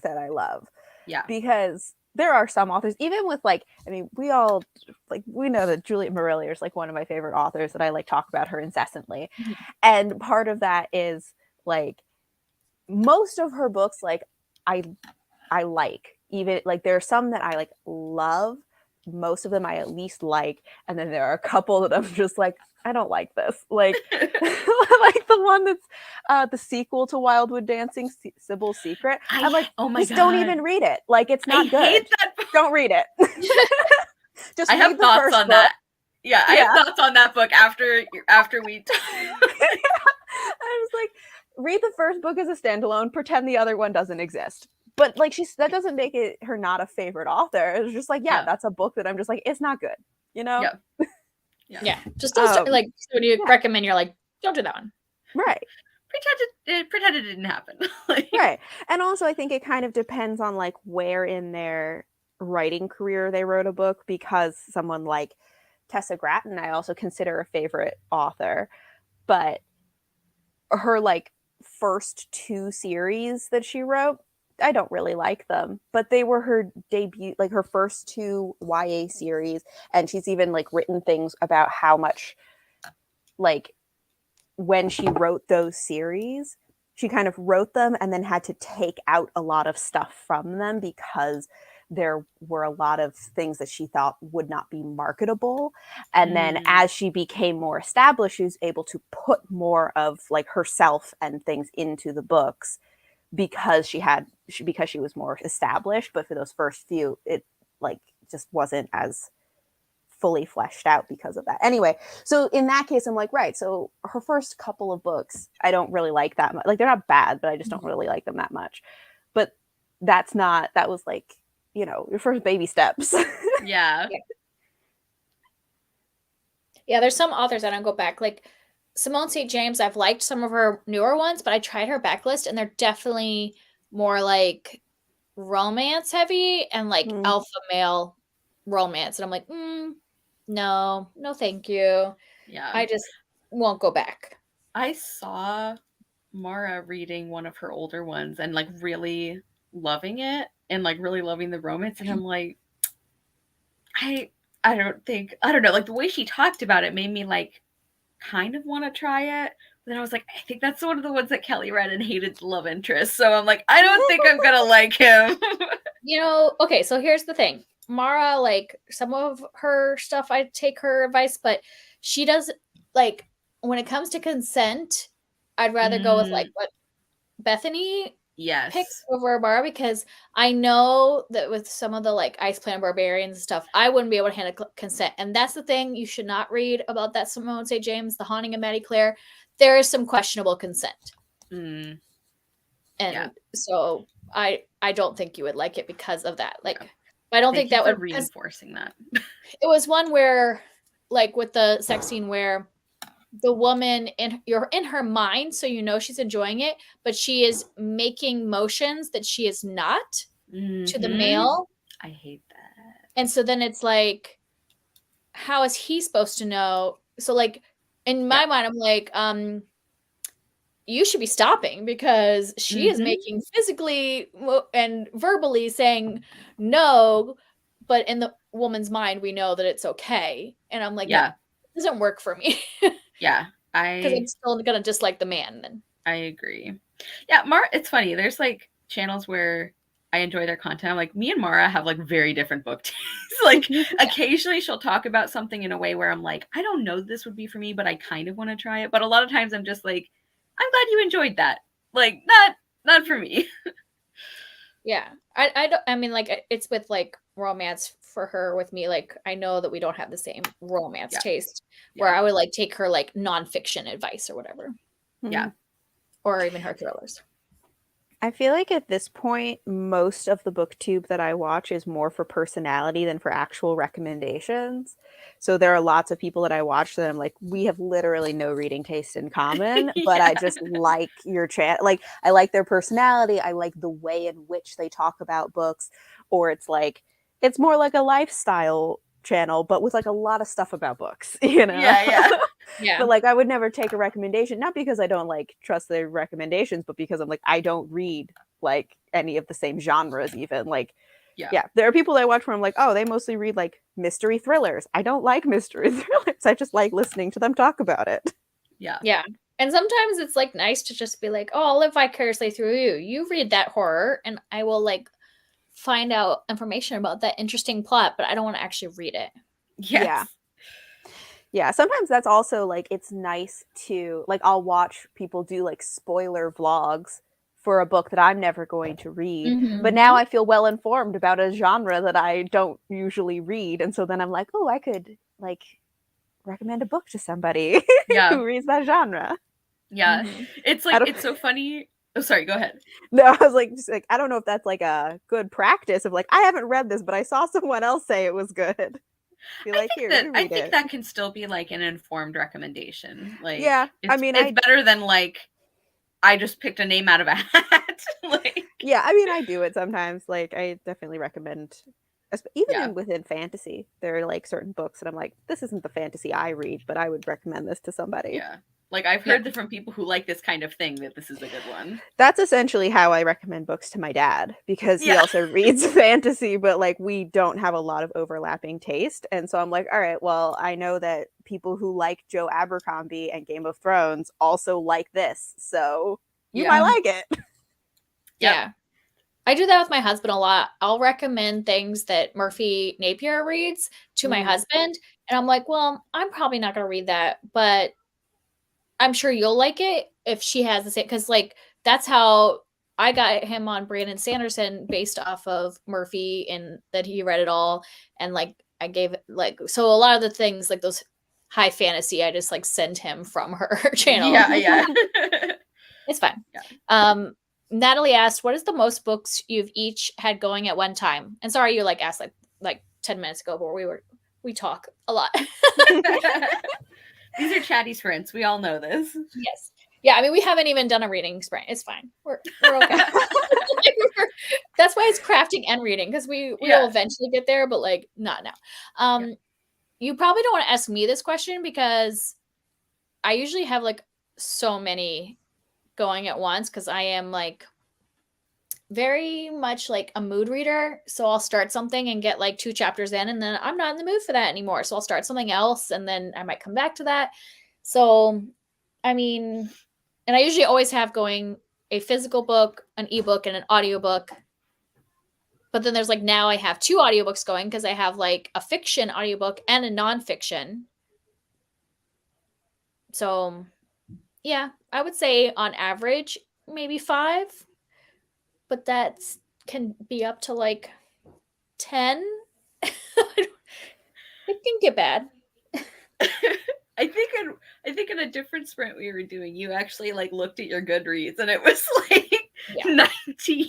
that I love. Yeah. Because there are some authors, even with like, I mean, we know that Juliet Marillier is like one of my favorite authors, that I like talk about her incessantly. Mhm. And part of that is like most of her books, like I like, even like there are some that I like love. Most of them I at least like, and then there are a couple that I'm just like, I don't like this. Like, like the one that's the sequel to Wildwood Dancing, Sybil's Secret. I'm like, oh my just God. don't even read it. Like, it's not good. Hate that book. Don't read it. Just I read have the thoughts first on book. that. Yeah, I have thoughts on that book after we I was like, read the first book as a standalone, pretend the other one doesn't exist. But like, that doesn't make it her not a favorite author. It's just like, yeah, that's a book that I'm just like, it's not good, you know? Yeah. Yeah. Just don't start, like, so when you recommend, you're like, don't do that one. Right. Pretend it didn't happen. Like, right. And also I think it kind of depends on like where in their writing career they wrote a book, because someone like Tessa Gratton I also consider a favorite author, but her like first 2 series that she wrote, I don't really like them, but they were her debut, like her first 2 YA series. And she's even like written things about how much, like, when she wrote those series, she kind of wrote them and then had to take out a lot of stuff from them because there were a lot of things that she thought would not be marketable. And then as she became more established, she was able to put more of like herself and things into the books because she was more established. But for those first few, it like just wasn't as fully fleshed out because of that. Anyway, so in that case, I'm like, right. So her first couple of books, I don't really like that much. Like, they're not bad, but I just don't really like them that much. But that was like, you know, your first baby steps. Yeah. Yeah, there's some authors I don't go back. Like Simone St. James, I've liked some of her newer ones, but I tried her backlist and they're definitely more like romance heavy and like alpha male romance. And I'm like, no, thank you. Yeah. I just won't go back. I saw Mara reading one of her older ones and like really loving it and like really loving the romance. And I'm like, I don't know. Like the way she talked about it made me like kind of want to try it. But then I was like, I think that's one of the ones that Kelly read and hated the love interest. So I'm like, I don't think I'm going to like him. You know, okay, so here's the thing. Mara, like some of her stuff, I take her advice, but she does like when it comes to consent, I'd rather go with like what Bethany picks over Mara, because I know that with some of the like Ice Planet Barbarians and stuff, I wouldn't be able to handle consent. And that's the thing you should not read about that Simone St. James, The Haunting of Maddie Clare. There is some questionable consent. And so I don't think you would like it because of that. Like, I don't think that would reinforcing that. It was one where, like, with the sex scene where the woman you're in her mind, so you know she's enjoying it, but she is making motions that she is not to the male. I hate that. And so then it's like, how is he supposed to know? So like in my mind, I'm like, you should be stopping because she is Mhm. making physically and verbally saying no, but in the woman's mind, we know that it's okay. And I'm like, no, Yeah. it doesn't work for me Yeah. because I'm still gonna dislike the man then. I agree. Yeah, it's funny. There's like channels where I enjoy their content. I'm like, me and Mara have like very different book tastes. Like occasionally she'll talk about something in a way where I'm like, I don't know this would be for me, but I kind of want to try it. But a lot of times I'm just like, I'm glad you enjoyed that. Like, not for me. Yeah. I don't, I mean, like, it's with like romance for her. With me, like, I know that we don't have the same romance Yeah. taste, where Yeah. I would like take her like nonfiction advice or whatever, Yeah. or even her thrillers. I feel like at this point, most of the booktube that I watch is more for personality than for actual recommendations. So there are lots of people that I watch that I'm like, we have literally no reading taste in common, but I just like your chat. Like, I like their personality. I like the way in which they talk about books. Or it's like, it's more like a lifestyle channel, but with like a lot of stuff about books, you know? Yeah. But like, I would never take a recommendation, not because I don't like trust their recommendations, but because I'm like, I don't read like any of the same genres even. Like, yeah, there are people that I watch where I'm like, oh, they mostly read like mystery thrillers. I don't like mystery thrillers. I just like listening to them talk about it. Yeah. And sometimes it's like nice to just be like, oh, I'll live vicariously through you. You read that horror and I will like find out information about that interesting plot, but I don't want to actually read it. Yes. Yeah, sometimes that's also like, it's nice to like, I'll watch people do like spoiler vlogs for a book that I'm never going to read, but now I feel well informed about a genre that I don't usually read, and so then I'm like, oh, I could like recommend a book to somebody who reads that genre. It's like, it's so funny. Oh, sorry, go ahead. No, I was like, just like, I don't know if that's like a good practice of like, I haven't read this, but I saw someone else say it was good. I think that can still be like an informed recommendation. Like, yeah, I mean, it's better than like, I just picked a name out of a hat. Like, yeah, I mean, I do it sometimes. Like, I definitely recommend, even within fantasy, there are like certain books that I'm like, this isn't the fantasy I read, but I would recommend this to somebody. Yeah. Like, I've heard from people who like this kind of thing that this is a good one. That's essentially how I recommend books to my dad, because he also reads fantasy, but like, we don't have a lot of overlapping taste. And so I'm like, all right, well, I know that people who like Joe Abercrombie and Game of Thrones also like this. So you might like it. Yeah. I do that with my husband a lot. I'll recommend things that Murphy Napier reads to my husband. And I'm like, well, I'm probably not going to read that, but I'm sure you'll like it if she has the same, because like that's how I got him on Brandon Sanderson, based off of Murphy and that he read it all. And like I gave like, so a lot of the things like those high fantasy, I just like send him from her channel. It's fine. Natalie asked, what is the most books you've each had going at one time? And sorry, you like asked like 10 minutes ago, but we talk a lot. These are chatty sprints. We all know this. Yes. Yeah, I mean, we haven't even done a reading sprint. It's fine. We're okay. That's why it's crafting and reading, because we'll eventually get there, but like not now. You probably don't want to ask me this question because I usually have like so many going at once, because I am like very much like a mood reader. So I'll start something and get like 2 chapters in, and then I'm not in the mood for that anymore. So I'll start something else and then I might come back to that. So, I mean, and I usually always have going a physical book, an ebook, and an audiobook. But then there's like, now I have 2 audiobooks going because I have like a fiction audiobook and a nonfiction. So yeah, I would say on average, maybe 5. But that can be up to like 10. It can get bad. I think in a different sprint we were doing, you actually like looked at your Goodreads and it was like 19.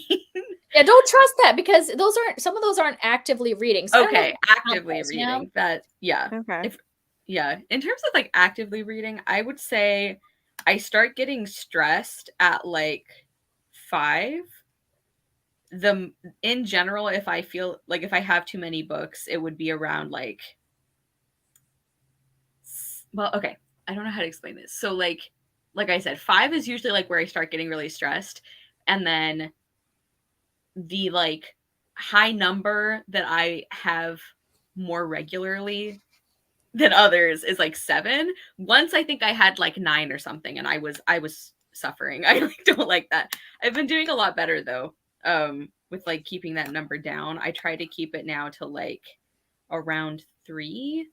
Yeah, don't trust that, because some of those aren't actively reading. So actively reading that. Yeah. Okay. In terms of like actively reading, I would say I start getting stressed at like 5. In general, if I feel like if I have too many books, it would be around like, well, okay, I don't know how to explain this. So like like I said, 5 is usually like where I start getting really stressed. And then the like high number that I have more regularly than others is like 7. Once I think I had like 9 or something, and I was suffering. I like don't like that. I've been doing a lot better though. With like keeping that number down. I try to keep it now to like around 3.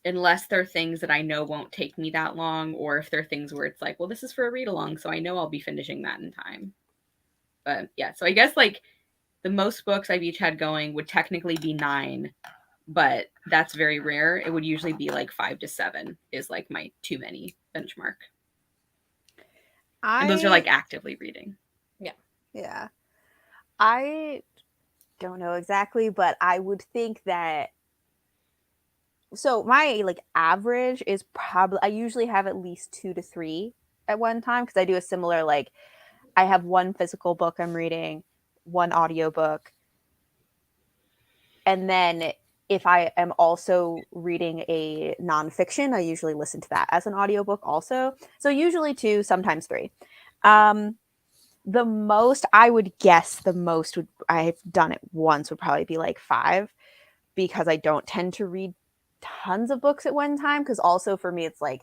Unless they're things that I know won't take me that long, or if they're things where it's like, well, this is for a read along, so I know I'll be finishing that in time. But yeah, so I guess like the most books I've each had going would technically be 9, but that's very rare. It would usually be like 5 to 7 is like my too many benchmark. And those are like actively reading. Yeah. I don't know exactly, but I would think that, so my like average is probably, I usually have at least 2 to 3 at one time, because I do a similar, like I have 1 physical book I'm reading, 1 audiobook, and then if I am also reading a nonfiction, I usually listen to that as an audiobook also. So usually 2, sometimes 3. The most, I would guess the most would, I've done it once, would probably be like 5, because I don't tend to read tons of books at one time. Because also for me, it's like,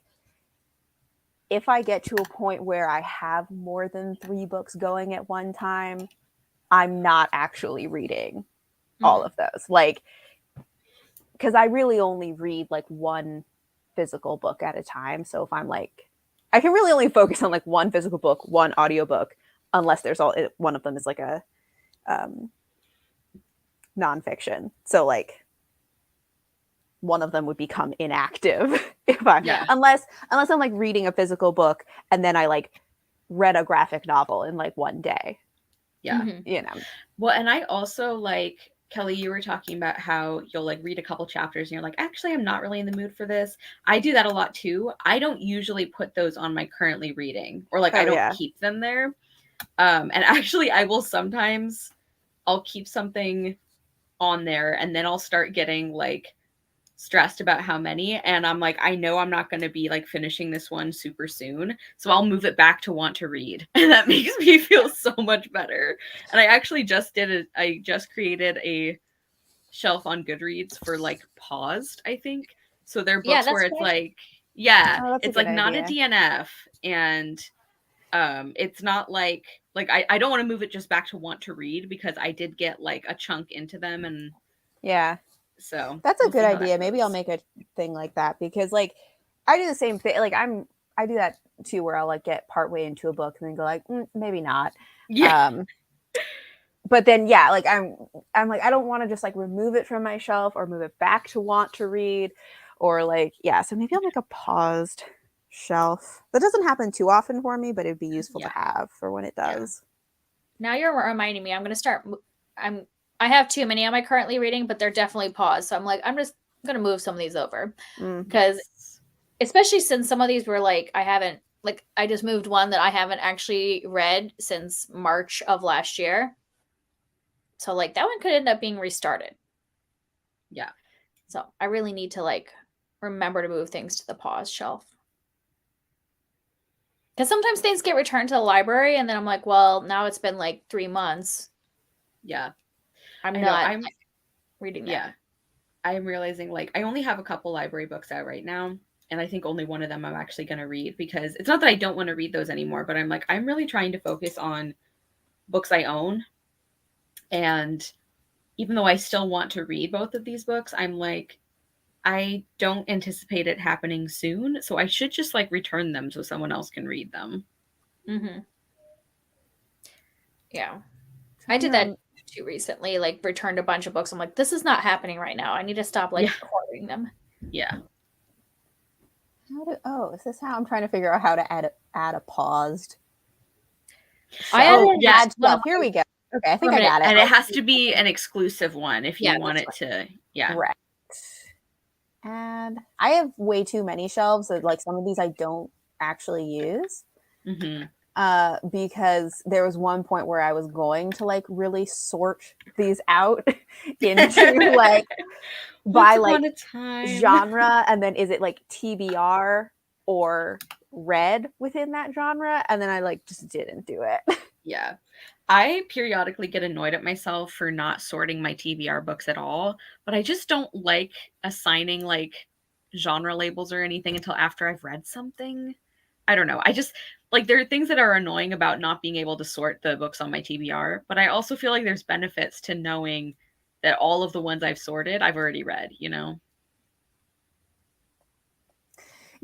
if I get to a point where I have more than 3 books going at one time, I'm not actually reading all of those. Like, because I really only read like 1 physical book at a time. So if I'm like, I can really only focus on like 1 physical book, 1 audiobook, unless there's one of them is like a nonfiction. So like one of them would become inactive if I unless I'm like reading a physical book and then I like read a graphic novel in like one day. Yeah. You know. Well, and I also like, Kelly, you were talking about how you'll like read a couple chapters and you're like, actually, I'm not really in the mood for this. I do that a lot too. I don't usually put those on my currently reading, or like I don't keep them there. And actually I will sometimes, I'll keep something on there and then I'll start getting like stressed about how many, and I'm like, I know I'm not going to be like finishing this one super soon, so I'll move it back to want to read, and that makes me feel so much better. And I actually just I just created a shelf on Goodreads for like paused, I think. So they're books where it's like, it's like not a DNF, and it's not like I don't want to move it just back to want to read, because I did get like a chunk into them, and so that's a good idea. Maybe I'll make a thing like that, because like I do the same thing. Like I do that too, where I'll like get partway into a book and then go like, maybe not. But then like I'm like, I don't want to just like remove it from my shelf or move it back to want to read, or like so maybe I'll make a paused shelf. That doesn't happen too often for me, but it'd be useful to have for when it does. Now you're reminding me. I'm going to start. I have too many on my currently reading, but they're definitely paused. So I'm like, I'm just going to move some of these over, because especially since some of these were like, I just moved one that I haven't actually read since March of last year. So like that one could end up being restarted. Yeah. So I really need to like remember to move things to the pause shelf. Because sometimes things get returned to the library and then I'm like, well, now it's been like 3 months. Yeah. I'm not reading that. Yeah. I'm realizing like I only have a couple library books out right now. And I think only one of them I'm actually going to read, because it's not that I don't want to read those anymore, but I'm like, I'm really trying to focus on books I own. And even though I still want to read both of these books, I'm like, I don't anticipate it happening soon. So I should just like return them so someone else can read them. Yeah. I did that too recently, like returned a bunch of books. I'm like, this is not happening right now. I need to stop like hoarding them. Yeah. Is this how I'm trying to figure out how to add a paused? Here we go. Okay, I think I got it. And it has to be an exclusive one if you want it to. Yeah. Right. And I have way too many shelves that like some of these I don't actually use. Because there was one point where I was going to like really sort these out into like by like genre, and then is it like TBR or read within that genre, and then I like just didn't do it. Yeah. I periodically get annoyed at myself for not sorting my TBR books at all, but I just don't like assigning like genre labels or anything until after I've read something. I don't know. I just like there are things that are annoying about not being able to sort the books on my TBR, but I also feel like there's benefits to knowing that all of the ones I've sorted, I've already read, you know?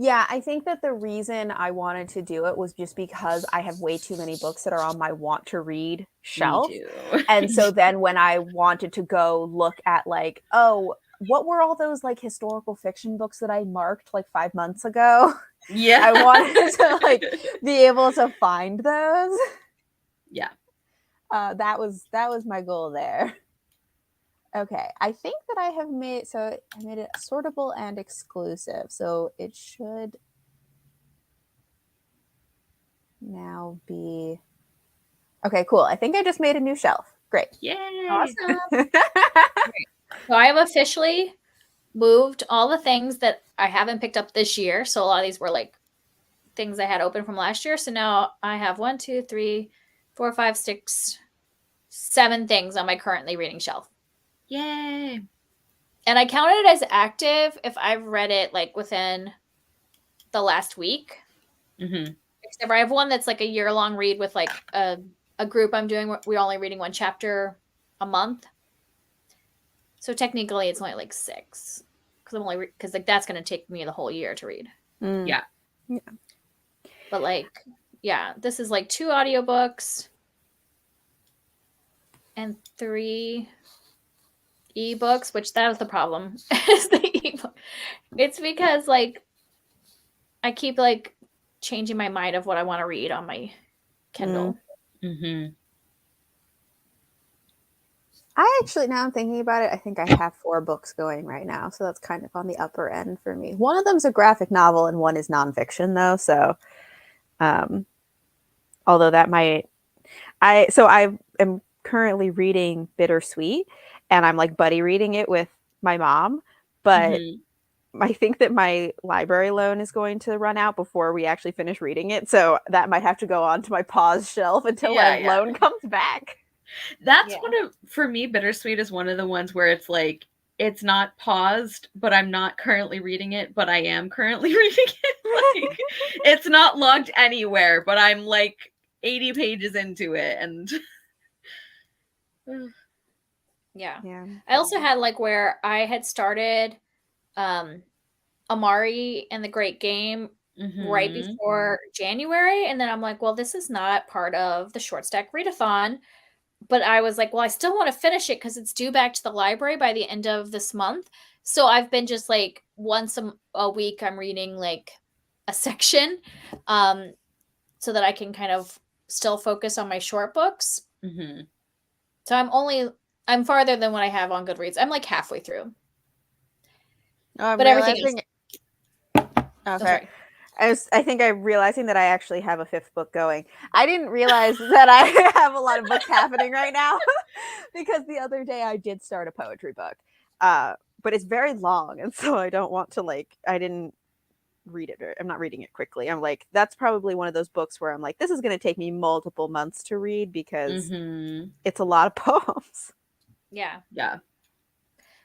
Yeah, I think that the reason I wanted to do it was just because I have way too many books that are on my want to read shelf. Me too. And so then when I wanted to go look at like, oh, what were all those like historical fiction books that I marked like 5 months ago? Yeah. I wanted to like be able to find those. Yeah. That was my goal there. Okay, I think that I have made, so I made it sortable and exclusive, so it should now be, okay, cool. I think I just made a new shelf. Great. Yay. Awesome. So I have officially moved all the things that I haven't picked up this year. So a lot of these were like things I had open from last year. So now I have 1, 2, 3, 4, 5, 6, 7 things on my currently reading shelf. Yay. And I count it as active if I've read it like within the last week. Mm-hmm. Except for I have one that's like a year-long read with like a group I'm doing. We're only reading 1 chapter a month. So technically it's only like 6. Because like that's going to take me the whole year to read. Yeah. But like, yeah, this is like 2 audiobooks and 3 ebooks, which that was the problem. Is the ebook. It's because like I keep like changing my mind of what I want to read on my Kindle. Mm-hmm. I actually, now I'm thinking about it, I think I have 4 books going right now, so that's kind of on the upper end for me. One of them's a graphic novel and one is nonfiction though, so although that might, I am currently reading Bittersweet, and I'm like buddy reading it with my mom, but I think that my library loan is going to run out before we actually finish reading it, so that might have to go on to my pause shelf until my loan comes back. That's one of, for me, Bittersweet is one of the ones where it's like, it's not paused, but I'm not currently reading it, but I am currently reading it. Like, it's not logged anywhere, but I'm like 80 pages into it, and yeah. I also had like where I had started Amari and the Great Game right before January, and then I'm like, well, this is not part of the short stack readathon. But I was like, well, I still want to finish it because it's due back to the library by the end of this month. So I've been just like once a week, I'm reading like a section so that I can kind of still focus on my short books. So I'm farther than what I have on Goodreads. I'm like halfway through. But everything is... Okay. I think I'm realizing that I actually have a 5th book going. I didn't realize that I have a lot of books happening right now because the other day I did start a poetry book, but it's very long, and so I don't want to like. I didn't read it. I'm not reading it quickly. I'm like, that's probably one of those books where I'm like, this is going to take me multiple months to read because it's a lot of poems. Yeah.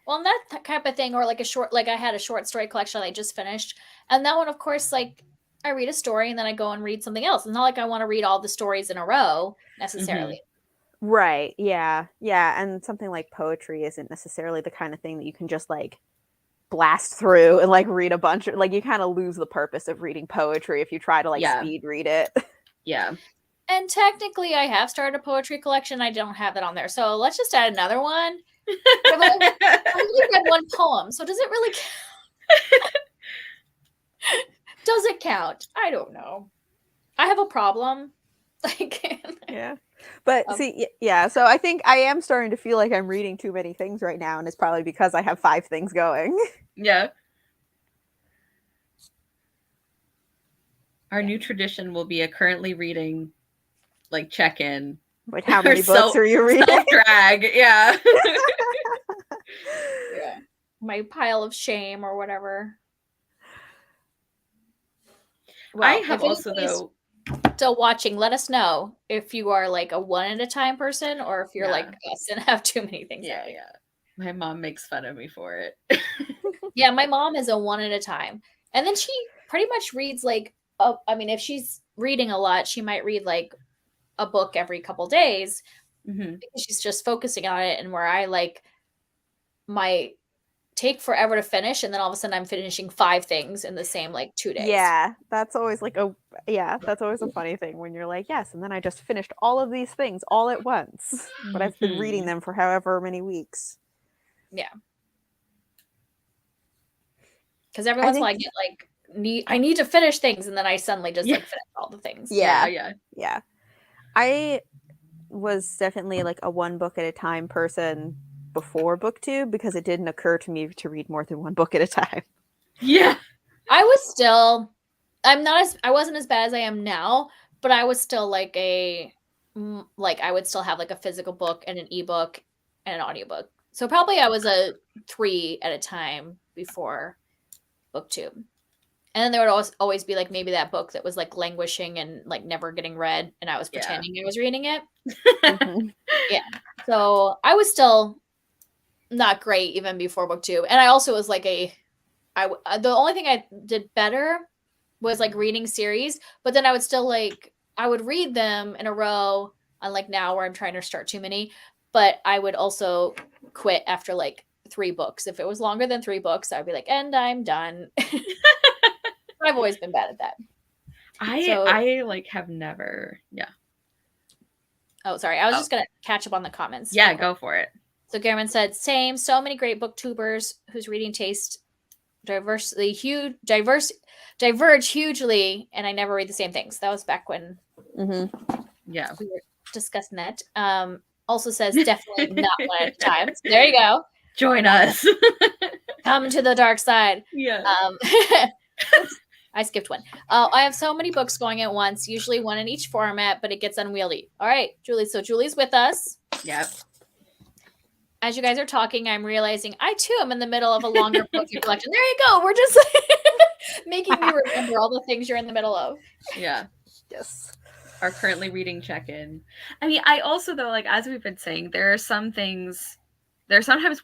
Well, and that type of thing, or like I had a short story collection I just finished, and that one, of course, like I read a story and then I go and read something else. It's not like I want to read all the stories in a row necessarily. Right. Yeah. And something like poetry isn't necessarily the kind of thing that you can just like blast through and like read a bunch of, like, you kind of lose the purpose of reading poetry if you try to like speed read it. Yeah. And technically I have started a poetry collection. I don't have it on there. So let's just add another one. I've only read 1 poem. So does it really count? Does it count? I don't know. I have a problem. Yeah. But see, yeah. So I think I am starting to feel like I'm reading too many things right now, and it's probably because I have 5 things going. Yeah. Our new tradition will be a currently reading, like, check-in. Wait, how many books are you reading? Self-drag, yeah. Yeah. My pile of shame or whatever. Well, I have also anybody's though still watching, let us know if you are like a one at a time person or if you're like us and have too many things. Yeah, yeah. My mom makes fun of me for it. Yeah, my mom is a one at a time. And then she pretty much reads like I mean, if she's reading a lot, she might read like a book every couple days because she's just focusing on it. And where I like might take forever to finish, and then all of a sudden I'm finishing 5 things in the same like 2 days. Yeah, that's always like that's always a funny thing when you're like, yes, and then I just finished all of these things all at once, but I've been reading them for however many weeks. Yeah. Because every once in a while I get like I need to finish things, and then I suddenly just like finish all the things. Yeah. I was definitely like a one book at a time person before booktube because it didn't occur to me to read more than one book at a time. Yeah. I wasn't as bad as I am now, but I was still like I would still have like a physical book and an ebook and an audiobook. So probably I was a 3 at a time before booktube. And then there would always be like maybe that book that was like languishing and like never getting read, and I was pretending I was reading it. Yeah. So I was still not great even before booktube. And I also was like the only thing I did better was like reading series, but then I would still I would read them in a row, unlike now where I'm trying to start too many, but I would also quit after like 3 books. If it was longer than 3 books, I'd be like, and I'm done. I've always been bad at that. I like have never. Yeah. Oh, sorry. I was just gonna catch up on the comments. Yeah, go for it. So Garmin said, same. So many great booktubers whose reading taste diverge hugely, and I never read the same things. That was back when yeah we were discussing that. Also says definitely not one at a time. So there you go. Join us. Come to the dark side. Yeah. I skipped one. I have so many books going at once, usually one in each format, but it gets unwieldy. All right, Julie. So Julie's with us. Yep. As you guys are talking, I'm realizing I too am in the middle of a longer book collection. There you go. We're just making you remember all the things you're in the middle of. Yeah. Yes. Are currently reading check-in. I mean, I also though, like as we've been saying, there are sometimes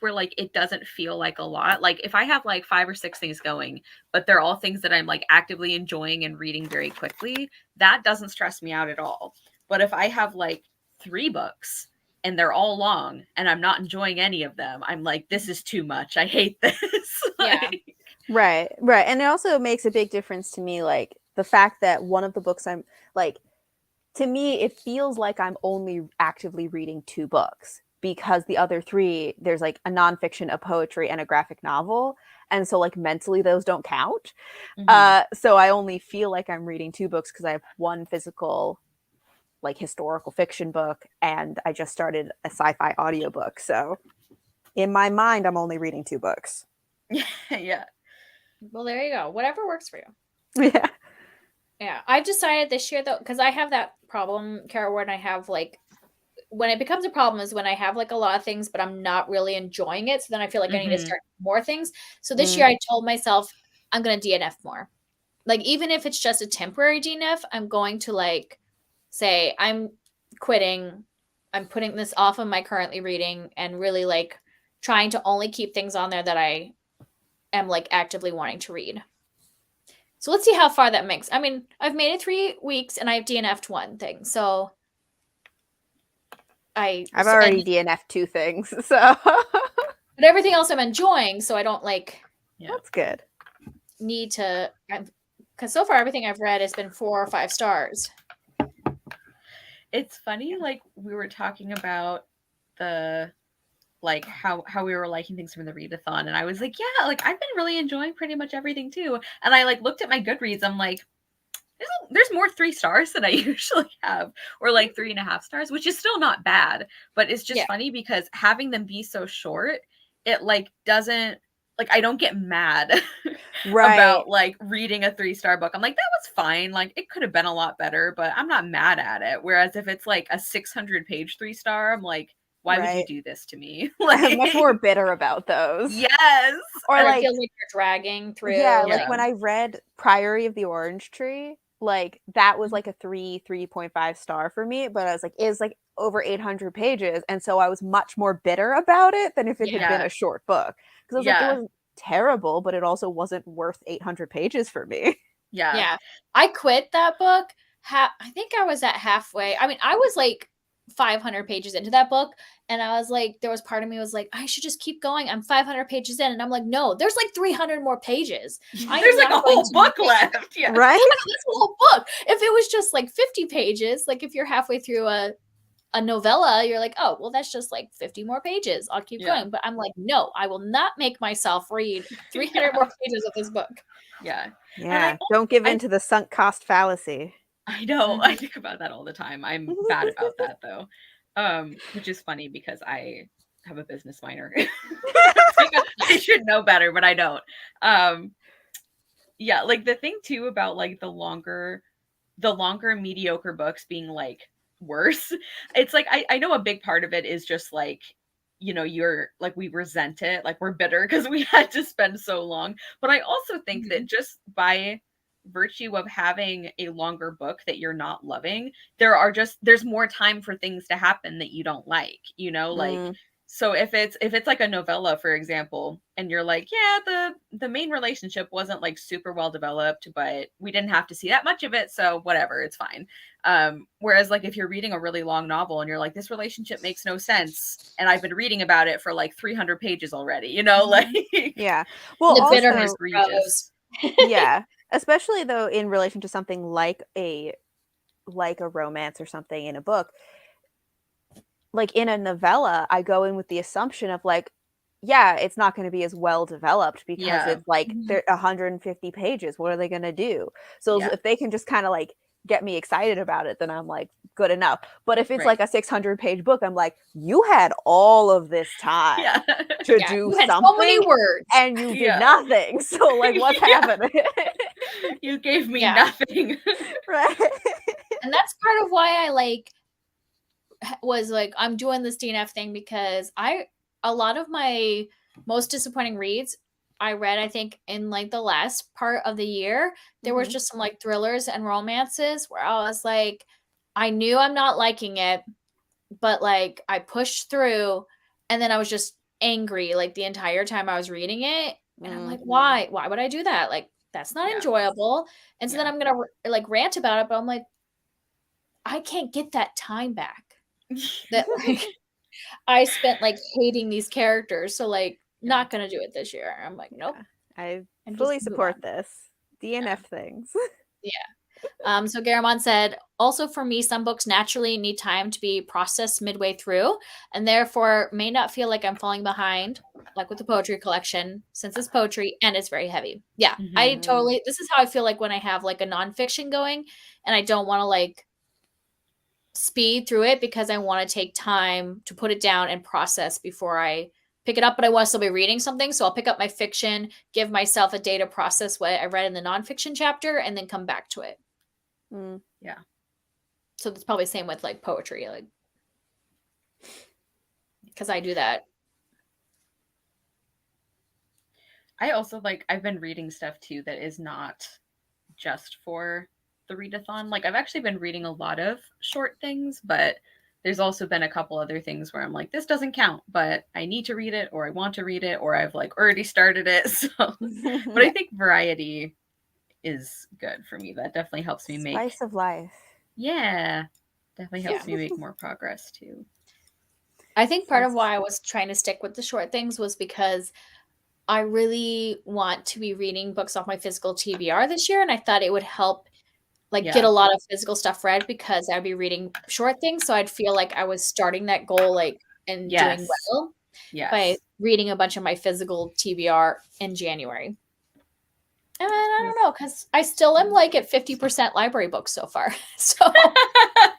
where like it doesn't feel like a lot. Like if I have like 5 or 6 things going, but they're all things that I'm like actively enjoying and reading very quickly, that doesn't stress me out at all. But if I have like 3 books and they're all long and I'm not enjoying any of them, I'm like, this is too much. I hate this. Yeah. Right. And it also makes a big difference to me, like the fact that one of the books I'm like, to me, it feels like I'm only actively reading 2 books because the other 3, there's like a nonfiction, a poetry, and a graphic novel. And so like mentally those don't count. So I only feel like I'm reading 2 books because I have 1 physical like historical fiction book, and I just started a sci-fi audiobook. So in my mind, I'm only reading 2 books. Yeah. Well, there you go. Whatever works for you. Yeah. Yeah. I've decided this year though, because I have that problem, Cara, when I have like when it becomes a problem is when I have like a lot of things, but I'm not really enjoying it. So then I feel like I need to start more things. So this year I told myself I'm going to DNF more. Like, even if it's just a temporary DNF, I'm going to like say I'm quitting. I'm putting this off of my currently reading and really like trying to only keep things on there that I am like actively wanting to read. So let's see how far that makes. I mean, I've made it 3 weeks and I've DNF'd 1 thing. So I've already DNF'd 2 things. So but everything else I'm enjoying, so I don't like that's good. Need to, because so far everything I've read has been 4 or 5 stars. It's funny, like we were talking about the like how we were liking things from the readathon, and I was like, yeah, like I've been really enjoying pretty much everything too. And I like looked at my Goodreads, I'm like, there's more 3 stars than I usually have, or like 3.5 stars, which is still not bad, but it's just funny because having them be so short, it like doesn't like I don't get mad about like reading a 3-star book. I'm like, that was fine. Like it could have been a lot better, but I'm not mad at it. Whereas if it's like a 600-page 3-star, I'm like, Why would you do this to me? Like, I'm much more bitter about those. Yes. Or Or like like, feel like you're dragging through. yeah, like when I read Priory of the Orange Tree, like that was like a 3.5 star for me, but I was like, it's like over 800 pages, and so I was much more bitter about it than if it had been a short book, because I was like, it wasn't terrible, but it also wasn't worth 800 pages for me. Yeah. I quit that book. I think I was at halfway. I mean, I was like 500 pages into that book, and I was like, there was part of me was like, I should just keep going. I'm 500 pages in, and I'm like, no, there's like 300 more pages. There's like a whole book left. Yeah. Right? That's a whole book. If it was just like 50 pages, like if you're halfway through a novella, you're like, oh, well, that's just like 50 more pages. I'll keep going. But I'm like, no, I will not make myself read 300 more pages of this book. Yeah. Yeah. Don't give in to the sunk cost fallacy. I know. I think about that all the time. I'm bad about that though. Which is funny because I have a business minor. I should know better, but I don't. Yeah, like the thing too about like the longer mediocre books being like worse. It's like I know a big part of it is just like, you know, you're like, we resent it, like we're bitter because we had to spend so long. But I also think that just by virtue of having a longer book that you're not loving, there's more time for things to happen that you don't like, you know, like so if it's like a novella, for example, and you're like, yeah, the main relationship wasn't like super well developed, but we didn't have to see that much of it, so whatever, it's fine. Whereas like if you're reading a really long novel and you're like, this relationship makes no sense, and I've been reading about it for like 300 pages already, you know, like yeah. Well, the also, bitterness grows. Yeah, especially though in relation to something like a romance or something in a book. Like in a novella, I go in with the assumption of like, yeah, it's not going to be as well developed because it's like they're 150 pages. What are they going to do? So if they can just kind of like get me excited about it, then I'm like, good enough. But if it's like a 600-page book, I'm like, you had all of this time to do something, so many words, and you did nothing. So like, what's happening? You gave me nothing. Right. And that's part of why I like was like, I'm doing this DNF thing, because a lot of my most disappointing reads I read, I think in like the last part of the year, there was just some like thrillers and romances where I was like, I knew I'm not liking it, but like I pushed through, and then I was just angry like the entire time I was reading it. And I'm like, why would I do that? Like, that's not enjoyable. And so then I'm going to like rant about it, but I'm like, I can't get that time back. That like I spent like hating these characters, so like not gonna do it this year. I'm like, nope. I fully support this. DNF things. So Garamond said, also for me, some books naturally need time to be processed midway through, and therefore may not feel like I'm falling behind, like with the poetry collection, since it's poetry and it's very heavy. Yeah, I totally, this is how I feel like when I have like a nonfiction going and I don't want to like speed through it because I want to take time to put it down and process before I pick it up, but I want to still be reading something. So I'll pick up my fiction, give myself a day to process what I read in the nonfiction chapter, and then come back to it. Yeah. So that's probably the same with like poetry, like, because I do that. I also like, I've been reading stuff too that is not just for the readathon. Like I've actually been reading a lot of short things, but there's also been a couple other things where I'm like, this doesn't count, but I need to read it, or I want to read it, or I've like already started it. So, but I think variety is good for me. That definitely helps me make spice of life. Yeah, definitely helps me make more progress too. I think part of why I was trying to stick with the short things was because I really want to be reading books off my physical TBR this year, and I thought it would help like get a lot of physical stuff read because I'd be reading short things, so I'd feel like I was starting that goal like and doing well by reading a bunch of my physical TBR in January. And I don't know, because I still am like at 50% library books so far. So I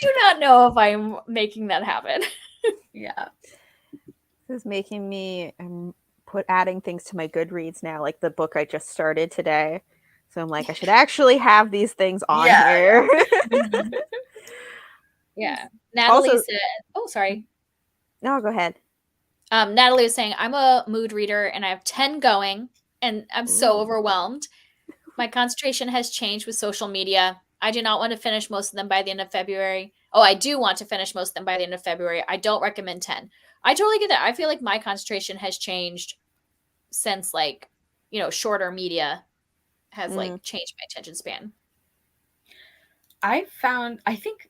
do not know if I'm making that happen. Yeah. This is making me adding things to my Goodreads now, like the book I just started today. So I'm like, I should actually have these things on here. Yeah. Natalie said, oh, sorry. No, go ahead. Natalie was saying, I'm a mood reader and I have 10 going and I'm so Ooh. overwhelmed. My concentration has changed with social media. I do not want to finish most of them by the end of February. Oh, I do want to finish most of them by the end of February. I don't recommend 10. I totally get that. I feel like my concentration has changed since, like, you know, shorter media has like changed my attention span. I think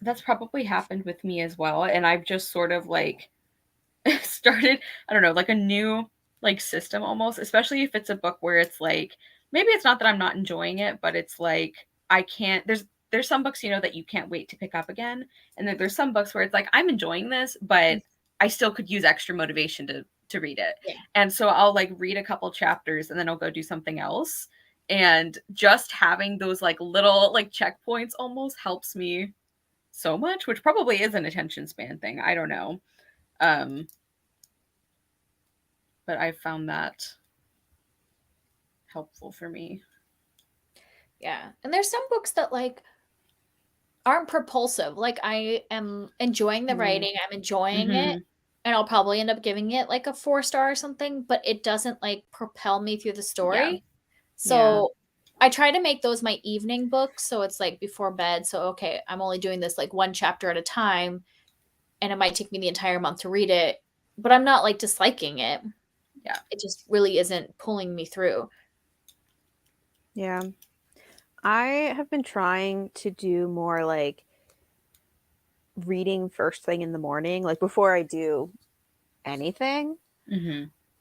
that's probably happened with me as well. And I've just sort of like started, I don't know, like a new like system almost, especially if it's a book where it's like, maybe it's not that I'm not enjoying it, but it's like, I can't, there's some books, you know, that you can't wait to pick up again. And then there's some books where it's like, I'm enjoying this, but I still could use extra motivation to read it. Yeah. And so I'll like read a couple chapters and then I'll go do something else. And just having those like little like checkpoints almost helps me so much, which probably is an attention span thing. I don't know. But I found that helpful for me. Yeah. And there's some books that like aren't propulsive. Like I am enjoying the writing, I'm enjoying it, and I'll probably end up giving it like a 4-star or something, but it doesn't like propel me through the story. Yeah. So I try to make those my evening books. So it's like before bed. So, okay, I'm only doing this like one chapter at a time and it might take me the entire month to read it, but I'm not like disliking it. Yeah. It just really isn't pulling me through. Yeah. I have been trying to do more like reading first thing in the morning, like before I do anything,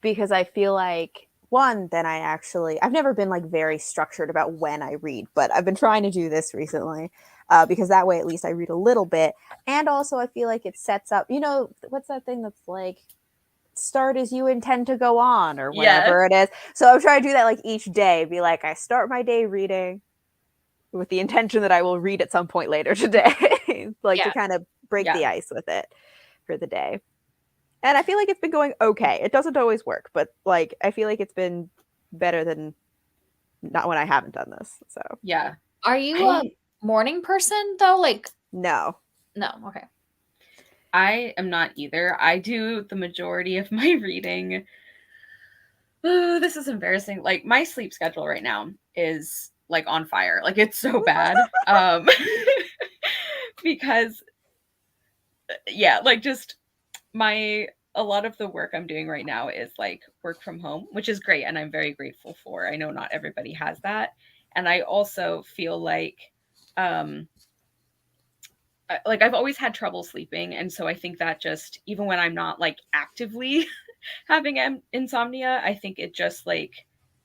because I feel like one, then I've never been like very structured about when I read, but I've been trying to do this recently because that way at least I read a little bit. And also I feel like it sets up, you know, what's that thing that's like start as you intend to go on or whatever it is. So I'm trying to do that like each day, be like, I start my day reading with the intention that I will read at some point later today, like to kind of break the ice with it for the day. And I feel like it's been going okay. It doesn't always work, but like I feel like it's been better than not when I haven't done this. So yeah. Are you a morning person though? Like no. Okay. I am not either. I do the majority of my reading. Oh, this is embarrassing. Like my sleep schedule right now is like on fire. Like it's so bad. Because like just a lot of the work I'm doing right now is like work from home, which is great and I'm very grateful for. I know not everybody has that. And I also feel like I've always had trouble sleeping, and so I think that just even when I'm not like actively having insomnia, I think it just like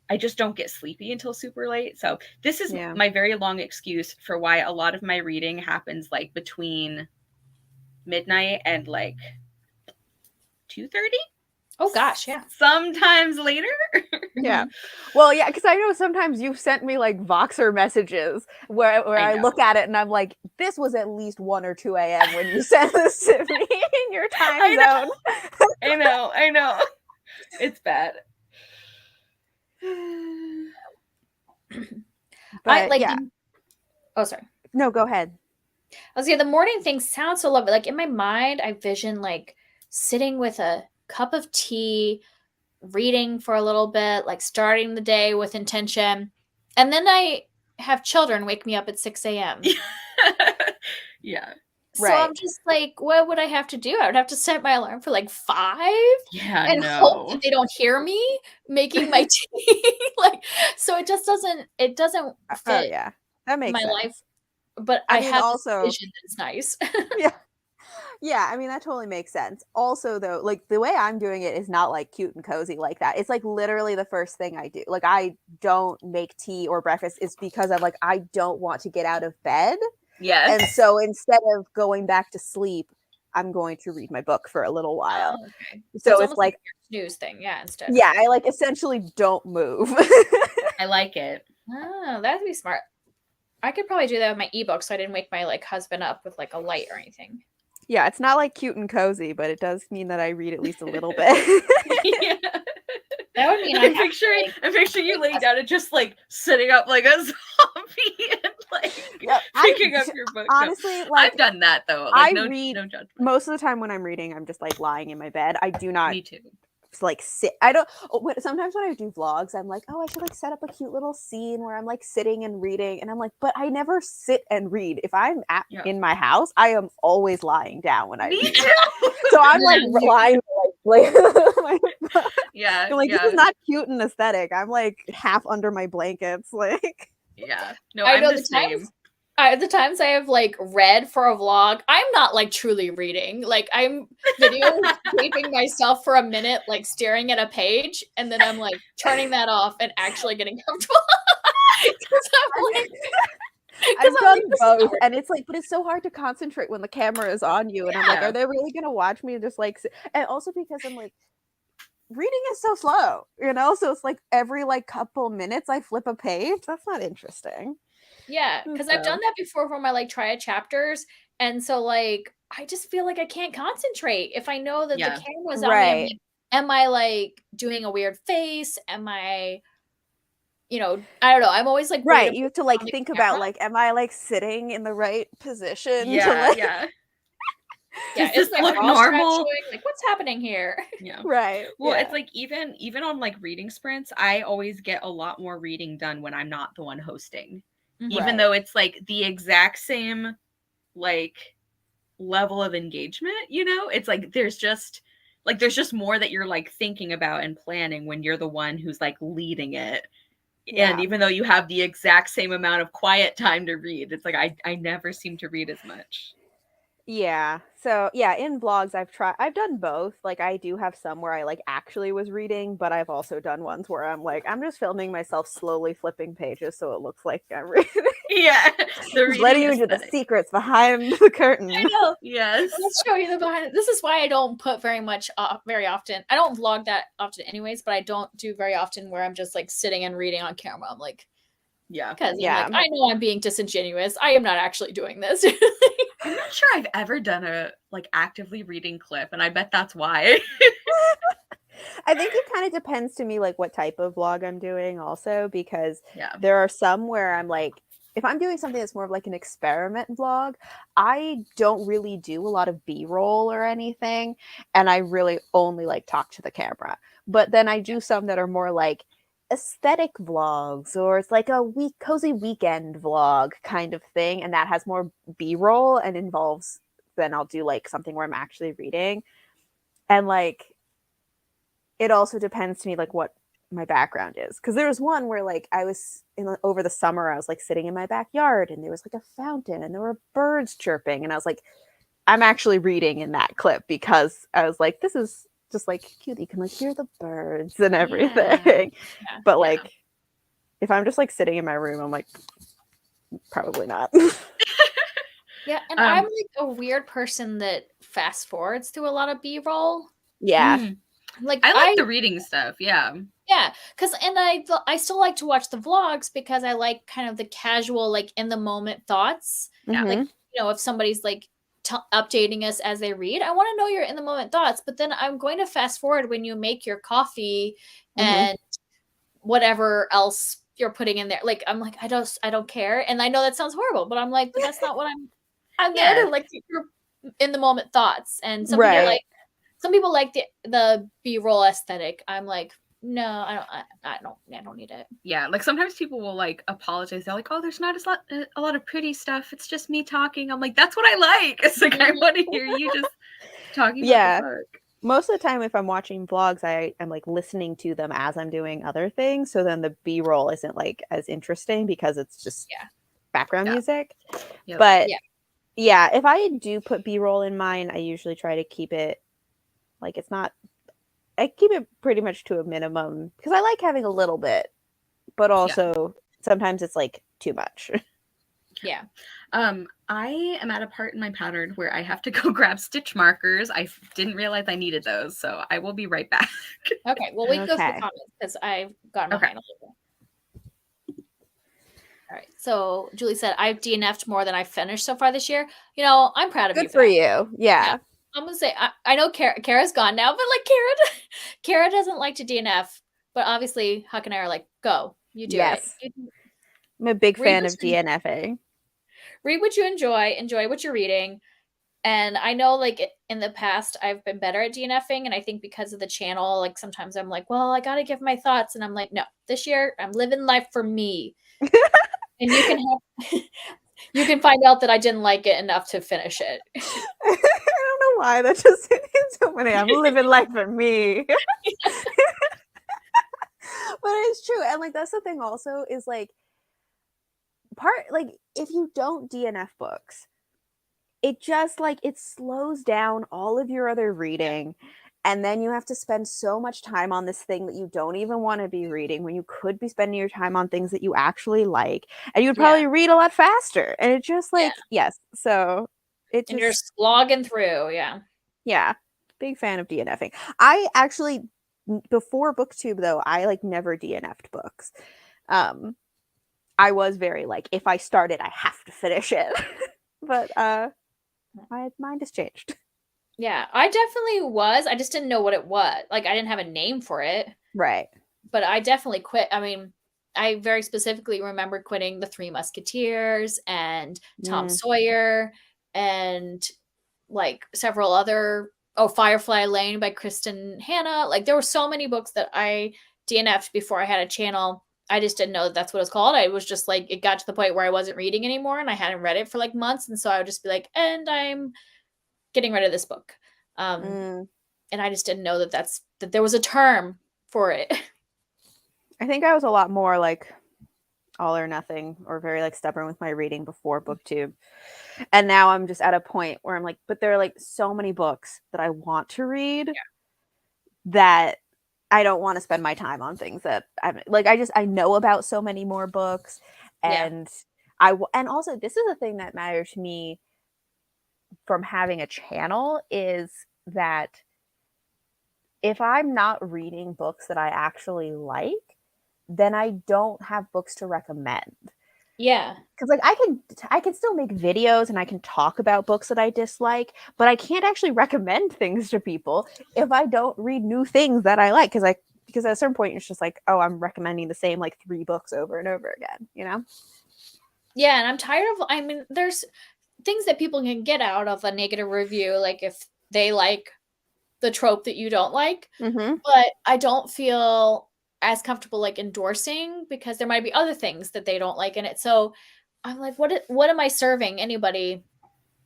I just don't get sleepy until super late. So this is my very long excuse for why a lot of my reading happens like between midnight and like 2:30. Oh gosh, yeah. Sometimes later. Yeah. Well, yeah, because I know sometimes you've sent me like Voxer messages where I look at it and I'm like, this was at least 1 or 2 a.m. when you sent this to me in your time zone. I know. It's bad. But oh, sorry. No, go ahead. I was the morning thing sounds so lovely. Like in my mind, I vision like sitting with a cup of tea, reading for a little bit, like starting the day with intention. And then I have children wake me up at 6 a.m. Yeah. So I'm just like, what would I have to do? I would have to set my alarm for like 5. Yeah, and hope that they don't hear me making my tea. Like, so it just doesn't fit that makes my sense. life. But I have also this vision that's nice. Yeah, I mean, that totally makes sense. Also, though, like the way I'm doing it is not like cute and cozy like that. It's like literally the first thing I do. Like I don't make tea or breakfast. It's because I'm like, I don't want to get out of bed. Yes. And so instead of going back to sleep, I'm going to read my book for a little while. Okay. So it's like your snooze thing. Yeah, instead. Yeah, I like essentially don't move. I like it. Oh, that'd be smart. I could probably do that with my ebook so I didn't wake my like husband up with like a light or anything. Yeah, it's not like cute and cozy, but it does mean that I read at least a little bit. Yeah. That would mean I'm picturing you laying down and just like sitting up like a zombie and like picking up your book. Honestly, no. like I've done that though. Like I read no judgment. most of the time when I'm reading, I'm just like lying in my bed. I do not Me too. like sit. I don't. Sometimes when I do vlogs, I'm like, oh, I should like set up a cute little scene where I'm like sitting and reading, and I'm like, but I never sit and read. If I'm in my house, I am always lying down when I read. So I'm like lying like yeah. like this is not cute and aesthetic. I'm like half under my blankets, like. Yeah. No, I I'm know the same. The times I have like read for a vlog, I'm not like truly reading. Like I'm videotaping myself for a minute, like staring at a page, and then I'm like turning that off and actually getting comfortable. I've done both, and it's like, but it's so hard to concentrate when the camera is on you, and I'm like, are they really gonna watch me just like? And also because I'm like, reading is so slow, you know. So it's like every like couple minutes I flip a page. That's not interesting. Yeah, because I've done that before for my like triad chapters, and so like I just feel like I can't concentrate if I know that the camera's on me. Like, am I like doing a weird face? Am I, I don't know. I'm always like you have to like think about like, am I like sitting in the right position? Yeah, to, like... yeah. Yeah, does this look normal? Like, what's happening here? Yeah. Right. Well, it's like even on like reading sprints, I always get a lot more reading done when I'm not the one hosting. Even though it's like the exact same like level of engagement, it's like there's just more that you're like thinking about and planning when you're the one who's like leading it. And even though you have the exact same amount of quiet time to read, it's like I never seem to read as much. Yeah. So yeah, in vlogs I've done both. Like I do have some where I like actually was reading, but I've also done ones where I'm like, I'm just filming myself slowly flipping pages so it looks like I'm reading. Yeah. Just letting you into the secrets behind the curtain. I know. Yes. Let's show you the behind. This is why I don't put very often. I don't vlog that often anyways, but I don't do very often where I'm just like sitting and reading on camera. I'm like, because like, I know I'm being disingenuous. I am not actually doing this. I'm not sure I've ever done a like actively reading clip, and I bet that's why. I think it kind of depends to me like what type of vlog I'm doing also, because there are some where I'm like, if I'm doing something that's more of like an experiment vlog, I don't really do a lot of B-roll or anything, and I really only like talk to the camera. But then I do some that are more like aesthetic vlogs, or it's like a cozy weekend vlog kind of thing, and that has more B-roll and involves, then I'll do like something where I'm actually reading. And like it also depends to me like what my background is, because there was one where like I was over the summer I was like sitting in my backyard and there was like a fountain and there were birds chirping, and I was like, I'm actually reading in that clip because I was like, this is just like cute, you can like hear the birds and everything. But like if I'm just like sitting in my room, I'm like, probably not. Yeah, and I'm like a weird person that fast forwards through a lot of B-roll. Like I like the reading stuff. Yeah, because I still like to watch the vlogs because I like kind of the casual, like in the moment thoughts. Like, if somebody's like updating us as they read, I want to know your in the moment thoughts. But then I'm going to fast forward when you make your coffee and whatever else you're putting in there. Like I'm like, I don't care, and I know that sounds horrible, but I'm like, but that's not what I'm there to like your in the moment thoughts. And some people like the B-roll aesthetic. I'm like, no, I don't need it. Yeah, like sometimes people will like apologize. They're like, oh, there's not a lot of pretty stuff. It's just me talking. I'm like, that's what I like. It's like I want to hear you just talking about the book. Most of the time if I'm watching vlogs, I'm like listening to them as I'm doing other things. So then the B-roll isn't like as interesting because it's just background music. But if I do put B-roll in mine, I usually try to keep it like it's not, I keep it pretty much to a minimum because I like having a little bit, but also sometimes it's like too much. I am at a part in my pattern where I have to go grab stitch markers. I didn't realize I needed those, so I will be right back. Okay, well, we can go through the comments because I've gotten behind a little bit. All right, so Julie said, I've DNF'd more than I finished so far this year. I'm proud of you. Good for you. Yeah. I'm going to say, I know Cara's gone now, but like Cara doesn't like to DNF, but obviously Huck and I are like, go, you do it. I'm a big fan of DNFing. read what you enjoy what you're reading. And I know, like, in the past, I've been better at DNFing, and I think because of the channel, like, sometimes I'm like, well, I gotta give my thoughts, and I'm like, no, this year, I'm living life for me. And you can find out that I didn't like it enough to finish it. I don't know why that just is so funny. I'm living life for me. But it's true. And like that's the thing also is like if you don't DNF books, it just like it slows down all of your other reading. And then you have to spend so much time on this thing that you don't even want to be reading when you could be spending your time on things that you actually like. And you'd probably read a lot faster. And it's just like, yes. So it just. And you're slogging through. Yeah. Yeah. Big fan of DNFing. I actually, before BookTube though, I like never DNF'd books. I was very like, if I start it, I have to finish it. But my mind has changed. Yeah, I definitely was. I just didn't know what it was. Like, I didn't have a name for it. Right. But I definitely quit. I mean, I very specifically remember quitting The Three Musketeers and Tom Sawyer and like several other. Oh, Firefly Lane by Kristen Hanna. Like, there were so many books that I DNF'd before I had a channel. I just didn't know that that's what it's called. I was just like, it got to the point where I wasn't reading anymore and I hadn't read it for like months. And so I would just be like, and I'm getting rid of this book. And I just didn't know that there was a term for it. I think I was a lot more like all or nothing or very like stubborn with my reading before BookTube. And now I'm just at a point where I'm like, but there are like so many books that I want to read that I don't want to spend my time on things that I'm like, I know about so many more books. And and also this is a thing that matters to me from having a channel is that if I'm not reading books that I actually like, then I don't have books to recommend. Yeah. Because like I can still make videos and I can talk about books that I dislike, but I can't actually recommend things to people if I don't read new things that I like. Because at a certain point it's just like, oh, I'm recommending the same like 3 books over and over again, you know? Yeah, and I'm tired of, I mean, there's things that people can get out of a negative review, like if they like the trope that you don't like, but I don't feel as comfortable like endorsing because there might be other things that they don't like in it. So I'm like, what am I serving anybody?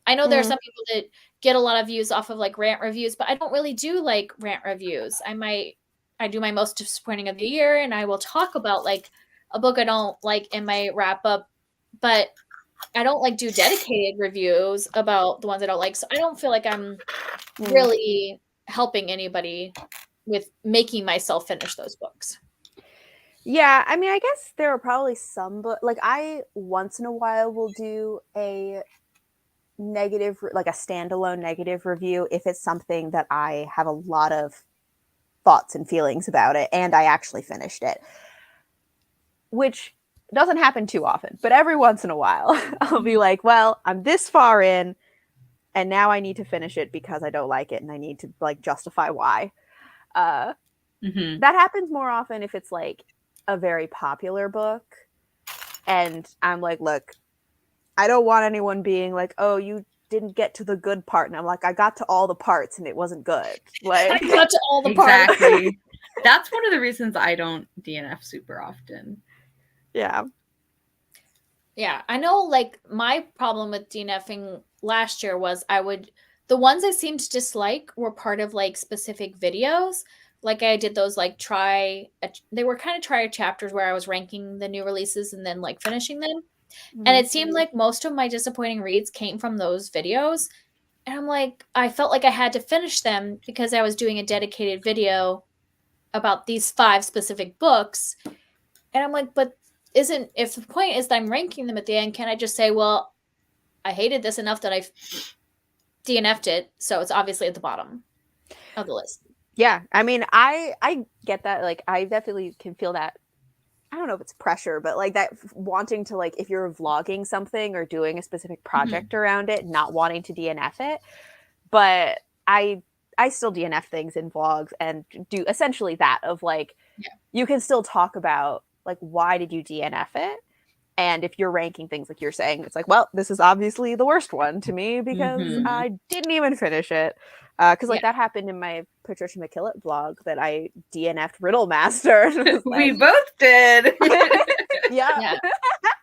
I know there are some people that get a lot of views off of like rant reviews, but I don't really do like rant reviews. I do my most disappointing of the year and I will talk about like a book I don't like in my wrap up, but I don't like do dedicated reviews about the ones I don't like. So I don't feel like I'm really helping anybody with making myself finish those books. Yeah, I mean, I guess there are probably some, but like I once in a while will do a negative, like a standalone negative review if it's something that I have a lot of thoughts and feelings about it and I actually finished it, which doesn't happen too often, but every once in a while I'll be like, well, I'm this far in and now I need to finish it because I don't like it and I need to like justify why. That happens more often if it's like a very popular book and I'm like, look, I don't want anyone being like, oh, you didn't get to the good part. And I'm like, I got to all the parts and it wasn't good. Like, I got to all the parts. Exactly. That's one of the reasons I don't DNF super often. Yeah. Yeah. I know like my problem with DNFing last year was the ones I seemed to dislike were part of like specific videos. Like I did those like they were kind of try chapters where I was ranking the new releases and then like finishing them. And it seemed like most of my disappointing reads came from those videos. And I'm like, I felt like I had to finish them because I was doing a dedicated video about these 5 specific books. And I'm like, but if the point is that I'm ranking them at the end, can I just say, well, I hated this enough that I DNF'd it, so it's obviously at the bottom of the list. Yeah, I mean, I get that. Like, I definitely can feel that. I don't know if it's pressure, but like that wanting to like if you're vlogging something or doing a specific project around it, not wanting to DNF it. But I still DNF things in vlogs and do essentially that of like you can still talk about like why did you DNF it, And if you're ranking things like you're saying, it's like, well, this is obviously the worst one to me because Mhm. I didn't even finish it. Because like that happened in my Patricia McKillop blog that I DNF'd Riddle Master. We both did. Yeah.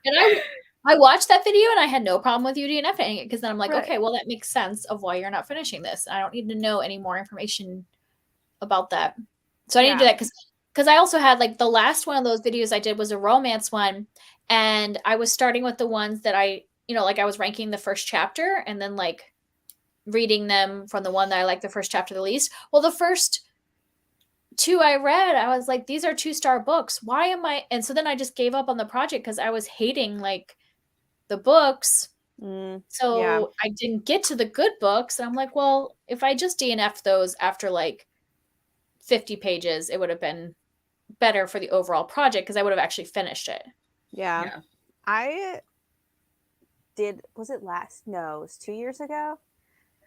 And I watched that video and I had no problem with you DNFing it because then I'm like, Right. okay, well that makes sense of why you're not finishing this. I don't need to know any more information about that. So I didn't do that because I also had like the last one of those videos I did was a romance one, and I was starting with the ones that I, like I was ranking the first chapter and then like reading them from the one that I like the first chapter the least. Well, the first two I read, I was like, these are 2-star books. Why am I? And so then I just gave up on the project because I was hating like the books. So I didn't get to the good books. And I'm like, well, if I just DNF'd those after like 50 pages, it would have been better for the overall project because I would have actually finished it. Yeah. I did, was it 2 years ago?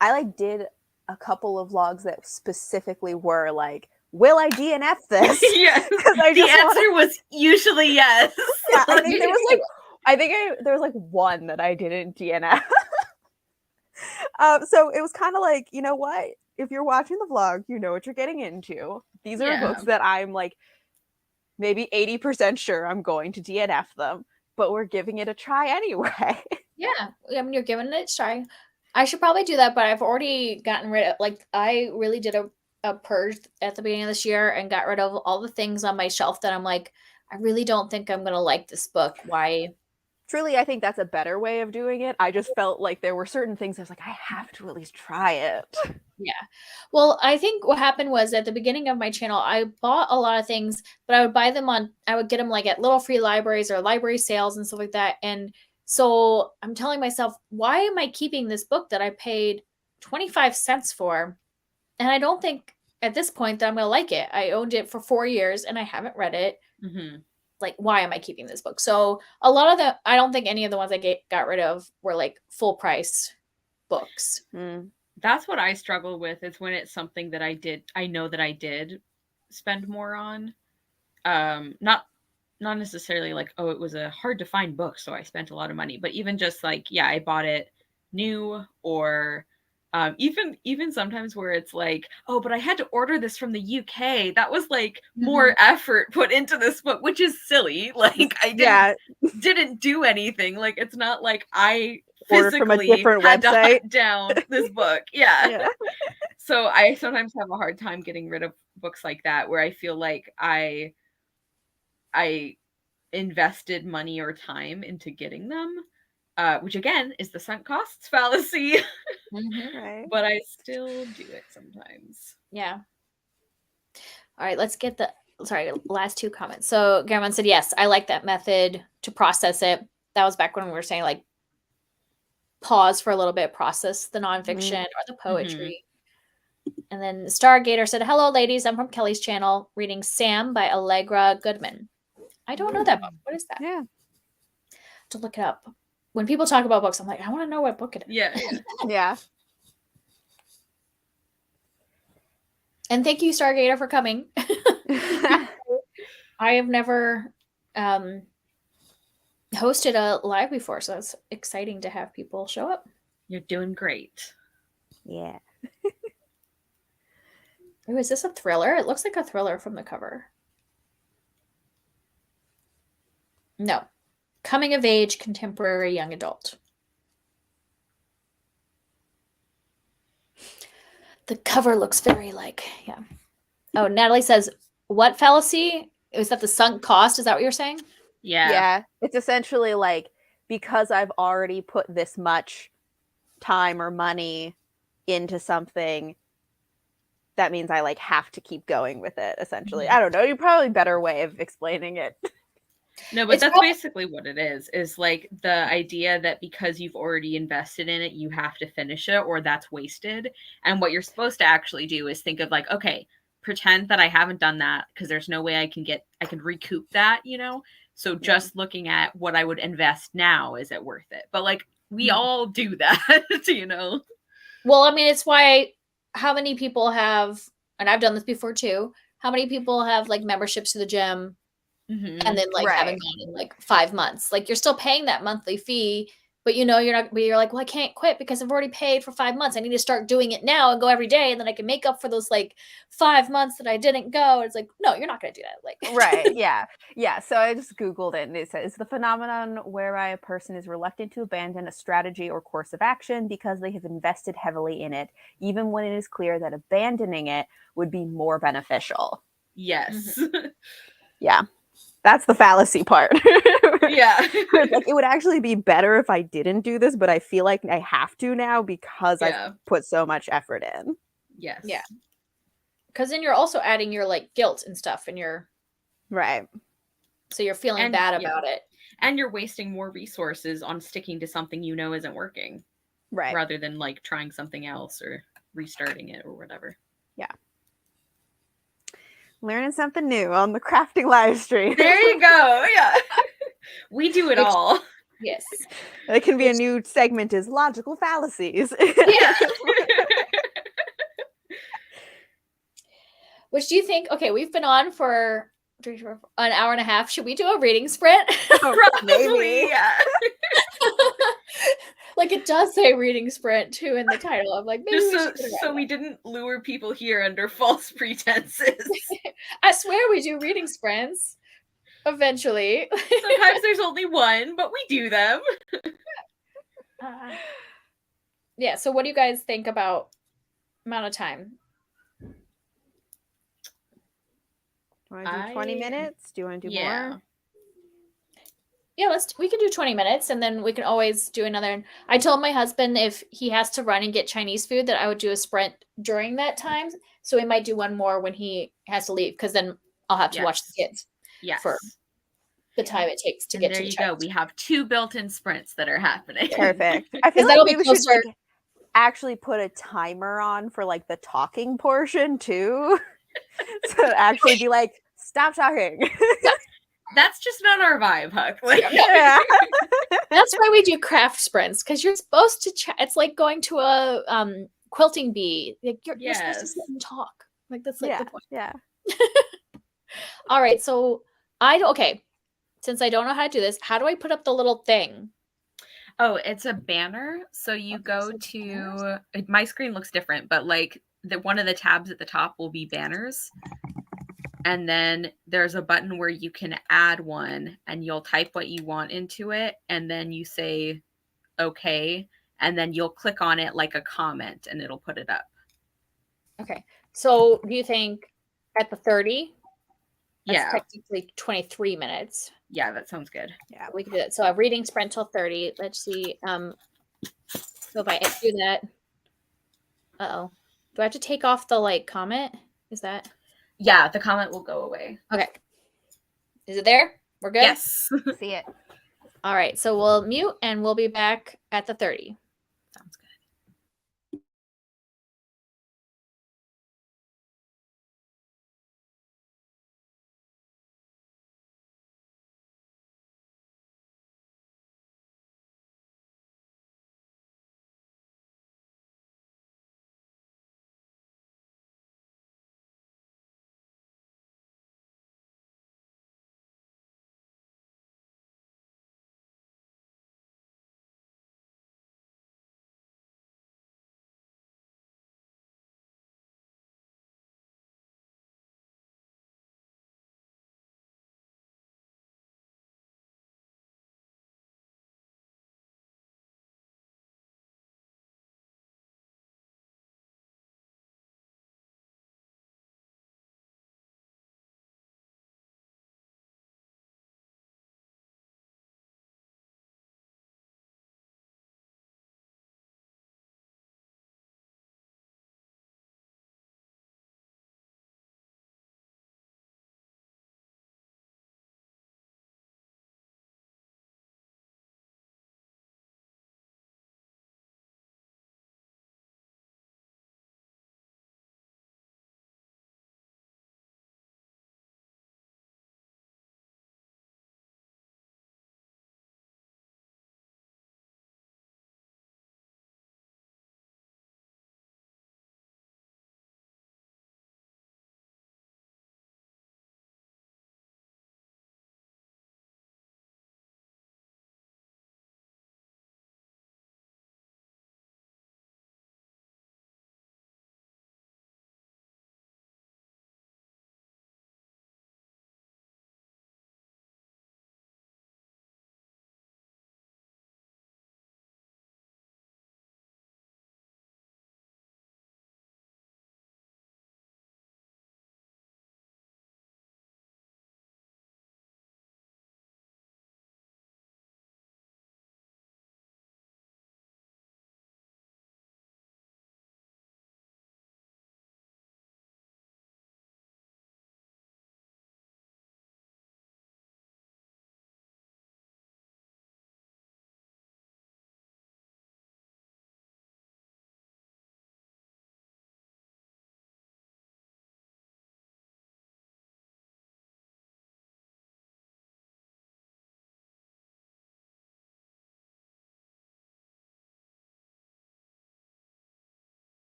I like did a couple of vlogs that specifically were like, will I DNF this? Yeah. The answer was usually yes. Yeah, I think there was like one that I didn't DNF. So it was kind of like, you know what? If you're watching the vlog, you know what you're getting into. These are books that I'm like maybe 80% sure I'm going to DNF them, but we're giving it a try anyway. Yeah, I mean, you're giving it a try. I should probably do that, but I've already gotten rid of, like, I really did a purge at the beginning of this year and got rid of all the things on my shelf that I'm like, I really don't think I'm going to like this book. Why? Truly, I think that's a better way of doing it. I just felt like there were certain things I was like, I have to at least try it. Yeah. Well, I think what happened was at the beginning of my channel, I bought a lot of things, but I would get them like at little free libraries or library sales and stuff like that. And so I'm telling myself, why am I keeping this book that I paid 25 cents for? And I don't think at this point that I'm going to like it. I owned it for 4 years and I haven't read it. Mm-hmm. Like, why am I keeping this book? So a lot of I don't think any of the ones I got rid of were like full price books. That's what I struggle with, is when it's something that I know that I did spend more on. Not necessarily like, oh, it was a hard to find book, so I spent a lot of money, but even just like, yeah, I bought it new, or even sometimes where it's like, oh, but I had to order this from the UK. That was like more effort put into this book, which is silly. Like I didn't do anything. Like it's not like I physically from a different had website. to hunt down this book. Yeah. So I sometimes have a hard time getting rid of books like that, where I feel like I invested money or time into getting them, which again is the sunk costs fallacy. Right. But I still do it sometimes. Yeah. All right, let's get the last two comments. So Garamond said, yes, I like that method to process it. That was back when we were saying like pause for a little bit, process the nonfiction or the poetry. And then Stargator said, hello, ladies. I'm from Kelly's channel reading Sam by Allegra Goodman. I don't know that book. What is that? Yeah. To look it up. When people talk about books, I'm like, I want to know what book it is. Yeah. Yeah. And thank you, Stargator, for coming. I have never hosted a live before, so it's exciting to have people show up. You're doing great. Yeah. Ooh, is this a thriller? It looks like a thriller from the cover. No. Coming of age, contemporary young adult. The cover looks very like, yeah. Oh, Natalie says, what fallacy? Is that the sunk cost? Is that what you're saying? Yeah. Yeah. It's essentially like, because I've already put this much time or money into something, that means I like have to keep going with it, essentially. I don't know. You're probably a better way of explaining it. No, but that's basically what it is like the idea that because you've already invested in it, you have to finish it, or that's wasted. And what you're supposed to actually do is think of like, okay, pretend that I haven't done that because there's no way I can recoup that, So just looking at what I would invest now, is it worth it? But like we all do that, Well, I mean, it's why how many people have, and I've done this before too, how many people have like memberships to the gym and then like haven't gone in like 5 months. Like you're still paying that monthly fee, but you know you're not. But you're like, well, I can't quit because I've already paid for 5 months. I need to start doing it now and go every day, and then I can make up for those like 5 months that I didn't go. It's like, no, you're not going to do that. Like, Right. Yeah. Yeah. So I just Googled it and it says the phenomenon whereby a person is reluctant to abandon a strategy or course of action because they have invested heavily in it, even when it is clear that abandoning it would be more beneficial. Yes. Yeah. That's the fallacy part. Yeah. Like, it would actually be better if I didn't do this, but I feel like I have to now because I've put so much effort in. Yes. Yeah. Because then you're also adding your like guilt and stuff and your right. So you're feeling bad about it. And you're wasting more resources on sticking to something you know isn't working. Right. Rather than like trying something else or restarting it or whatever. Yeah. Learning something new on the crafting live stream. There you go. Yeah. We do it all. Yes. It can be a new segment is logical fallacies. Yeah. Which do you think? Okay, we've been on for an hour and a half. Should we do a reading sprint? Probably, yeah. Like it does say reading sprint too in the title. I'm like, maybe so we didn't lure people here under false pretenses. I swear we do reading sprints. Eventually. Sometimes there's only one, but we do them. Yeah, so what do you guys think about amount of time? Do you want to do 20 minutes? Do you want to do more? Yeah, we can do 20 minutes and then we can always do another. I told my husband if he has to run and get Chinese food that I would do a sprint during that time. So we might do one more when he has to leave because then I'll have to watch the kids for the time it takes to get to the There you go. We have 2 built-in sprints that are happening. Perfect. I feel like maybe we should like actually put a timer on for like the talking portion too. To actually be like, stop talking. That's just not our vibe, Huck. Like, That's why we do craft sprints because you're supposed to. It's like going to a quilting bee. Like you're supposed to sit and talk. Like that's like the point. Yeah. All right. So since I don't know how to do this, how do I put up the little thing? Oh, it's a banner. So you go to my screen looks different, but like one of the tabs at the top will be banners. And then there's a button where you can add one and you'll type what you want into it. And then you say, okay. And then you'll click on it like a comment and it'll put it up. Okay. So do you think at the 30? That's technically 23 minutes. Yeah, that sounds good. Yeah, we can do that. So a reading sprint till 30. Let's see. So if I do that. Uh-oh. Do I have to take off the like comment? Is that? Yeah, the comment will go away. Okay. Is it there? We're good? Yes. See it. All right. So we'll mute and we'll be back at the 30.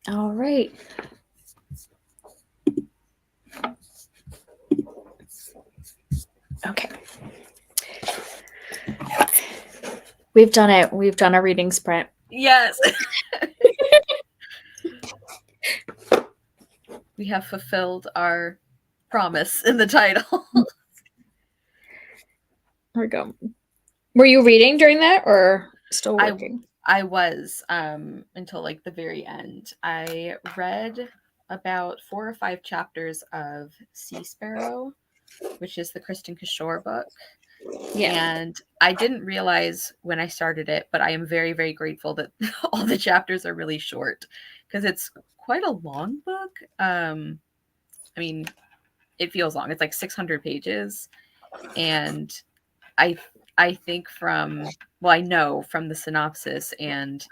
All right. Okay. We've done it. We've done a reading sprint. Yes. We have fulfilled our promise in the title. There we go. Were you reading during that or still working? I was until like the very end. I read about 4 or 5 chapters of Sea Sparrow, which is the Kristen Kishore book. Yeah. And I didn't realize when I started it, but I am very, very grateful that all the chapters are really short because it's quite a long book. I mean, it feels long. It's like 600 pages. And I think I know from the synopsis, and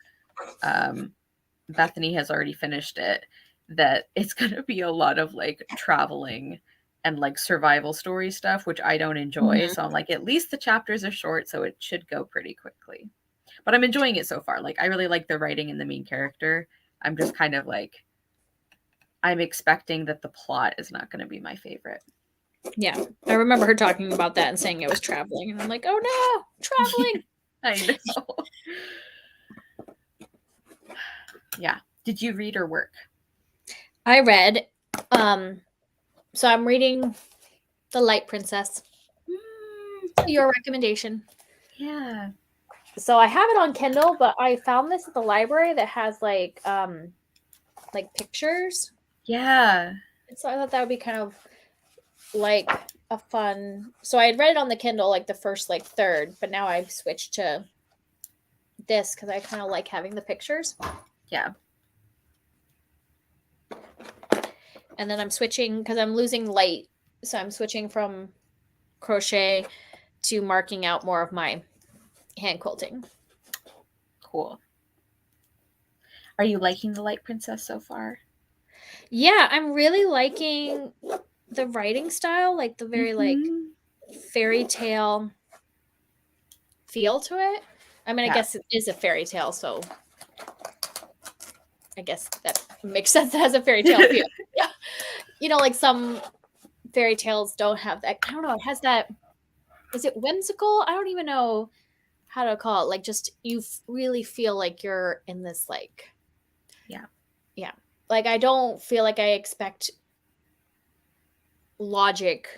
Bethany has already finished it, that it's going to be a lot of like traveling and like survival story stuff, which I don't enjoy. Mhm. So I'm like, at least the chapters are short, so it should go pretty quickly. But I'm enjoying it so far. Like, I really like the writing and the main character. I'm just kind of like, I'm expecting that the plot is not going to be my favorite. Yeah. I remember her talking about that and saying it was traveling. And I'm like, oh no, traveling. I know. Yeah. Did you read or work? I read. So I'm reading The Light Princess. Your recommendation. Yeah. So I have it on Kindle, but I found this at the library that has like pictures. Yeah. And so I thought that would be kind of like a fun. So I had read it on the Kindle like the first like third, but now I've switched to this because I kind of like having the pictures. Yeah. And then I'm switching because I'm losing light, so I'm switching from crochet to marking out more of my hand quilting. Cool. Are you liking The Light Princess so far? Yeah, I'm really liking the writing style, like the very like fairy tale feel to it. I mean, Yeah. I guess it is a fairy tale, so I guess that makes sense. It has a fairy tale feel. Yeah. You know, like some fairy tales don't have that. I don't know. It has that. Is it whimsical? I don't even know how to call it. Like, just you really feel like you're in this, like, Yeah. Like, I don't feel like I expect logic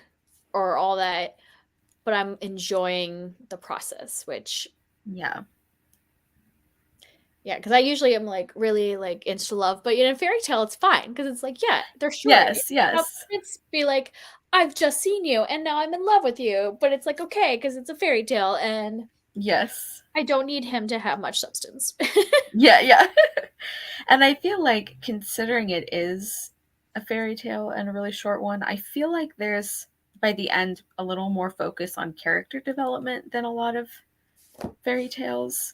or all that, but I'm enjoying the process, which, Yeah. yeah, because I usually am like really like insta love, but in a fairy tale, it's fine because it's like, yeah, they're short. Yes, yes. It's be like, I've just seen you and now I'm in love with you, but it's like, okay, because it's a fairy tale and Yes. I don't need him to have much substance. Yeah, yeah. And I feel like, considering it is a fairy tale and a really short one, I feel like there's, by the end, a little more focus on character development than a lot of fairy tales,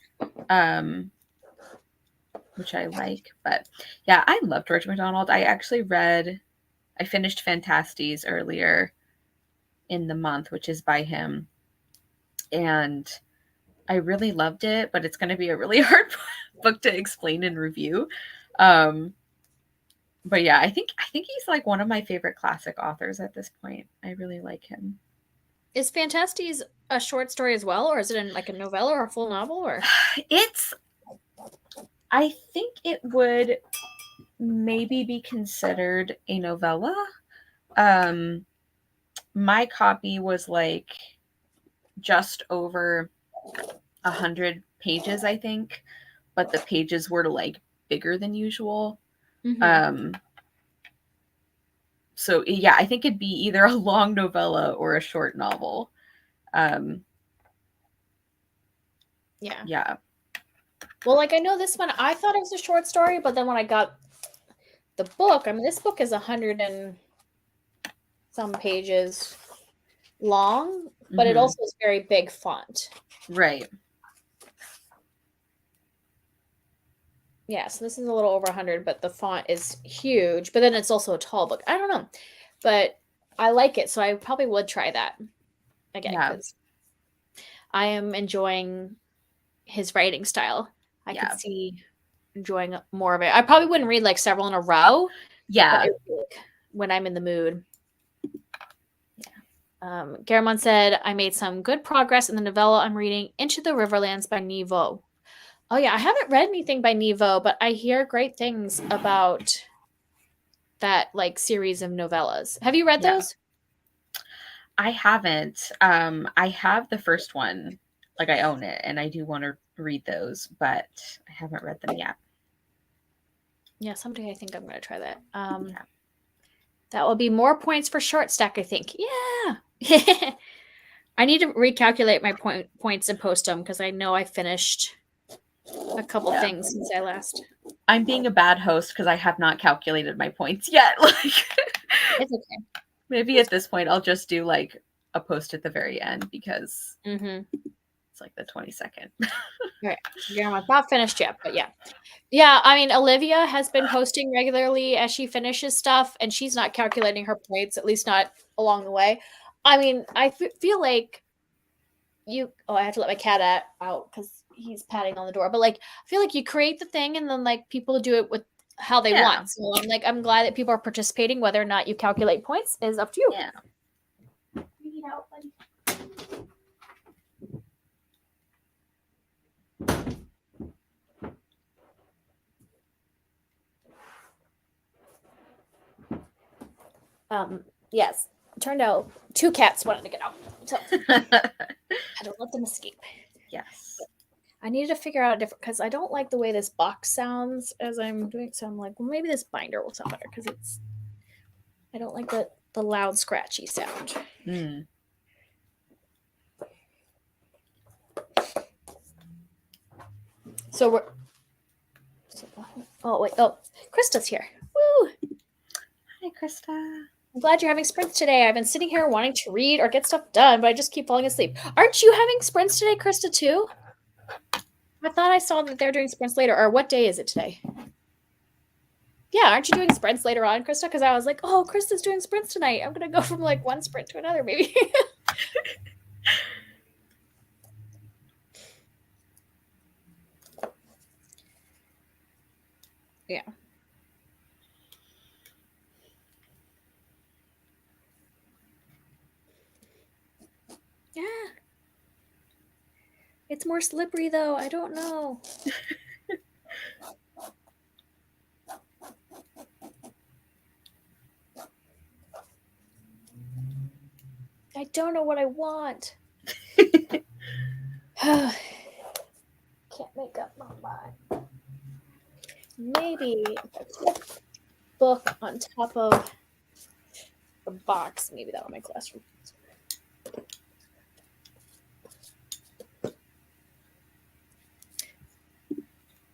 which I like. But yeah, I love George MacDonald. I finished Fantastes earlier in the month, which is by him. And I really loved it, but it's going to be a really hard book to explain and review. But yeah, I think he's like one of my favorite classic authors at this point. I really like him. Is Fantastes a short story as well, or is it in like a novella or a full novel? Or I think it would maybe be considered a novella. My copy was like just over 100 pages, I think, but the pages were like bigger than usual. So yeah, I think it'd be either a long novella or a short novel. Yeah. Well, like I know this one, I thought it was a short story, but then when I got the book, I mean, this book is 100 and some pages long, but it also is very big font. Right. Yeah, so this is a little over 100, but the font is huge. But then it's also a tall book. I don't know, but I like it, so I probably would try that again because I am enjoying his writing style. I could see enjoying more of it. I probably wouldn't read like several in a row. Yeah. But it would be, like, when I'm in the mood. Garamond said, I made some good progress in the novella I'm reading, Into the Riverlands by Nevo. Oh, yeah. I haven't read anything by Nevo, but I hear great things about that like series of novellas. Have you read those? I haven't. I have the first one. Like, I own it, and I do want to read those, but I haven't read them yet. Yeah, someday I think I'm going to try that. That will be more points for short stack, I think. Yeah. I need to recalculate my points and post them because I know I finished a couple things since I last. I'm being a bad host because I have not calculated my points yet. Like, it's okay. Maybe at this point I'll just do like a post at the very end because it's like the 22nd. Right. Yeah, I'm not finished yet, but yeah. Yeah, I mean, Olivia has been posting regularly as she finishes stuff, and she's not calculating her points, at least not along the way. I mean, I feel like I have to let my cat out because he's patting on the door. But like, I feel like you create the thing, and then like people do it with how they want. So I'm glad that people are participating. Whether or not you calculate points is up to you. Yeah. Read it out, buddy. Yes. It turned out 2 cats wanted to get out. So I had to let them escape. Yes. I needed to figure out a different because I don't like the way this box sounds as I'm doing. So I'm like, well, maybe this binder will sound better because I don't like the loud scratchy sound. So Krista's here. Woo! Hi, Krista. I'm glad you're having sprints today. I've been sitting here wanting to read or get stuff done, but I just keep falling asleep. Aren't you having sprints today, Krista, too? I thought I saw that they're doing sprints later. Or what day is it today? Yeah, aren't you doing sprints later on, Krista? Because I was like, oh, Krista's doing sprints tonight. I'm going to go from like one sprint to another, maybe. Yeah. Yeah. It's more slippery, though. I don't know. I don't know what I want. Can't make up my mind. Maybe book on top of the box. Maybe that'll make less room.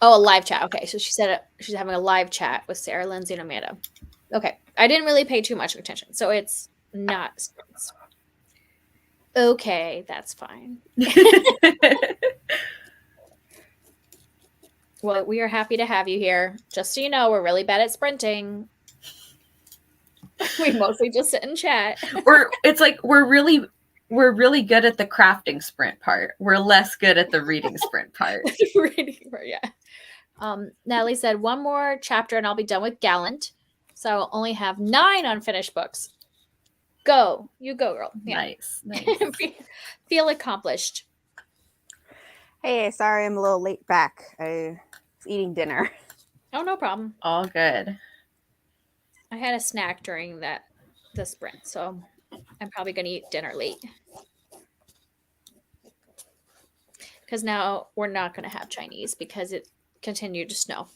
Oh, a live chat. Okay, so she said she's having a live chat with Sarah, Lindsay, and Amanda. Okay, I didn't really pay too much attention, so it's not sprints. Okay, that's fine. Well, we are happy to have you here. Just so you know, we're really bad at sprinting. We mostly just sit and chat. It's like we're really good at the crafting sprint part. We're less good at the reading sprint part. Reading part, yeah. Natalie said 1 more chapter and I'll be done with Gallant. So I'll only have 9 unfinished books. Go. You go, girl. Yeah. Nice. Feel accomplished. Hey, sorry I'm a little late back. I was eating dinner. Oh, no problem. All good. I had a snack during the sprint, so I'm probably going to eat dinner late. Because now we're not going to have Chinese because it continued to snow.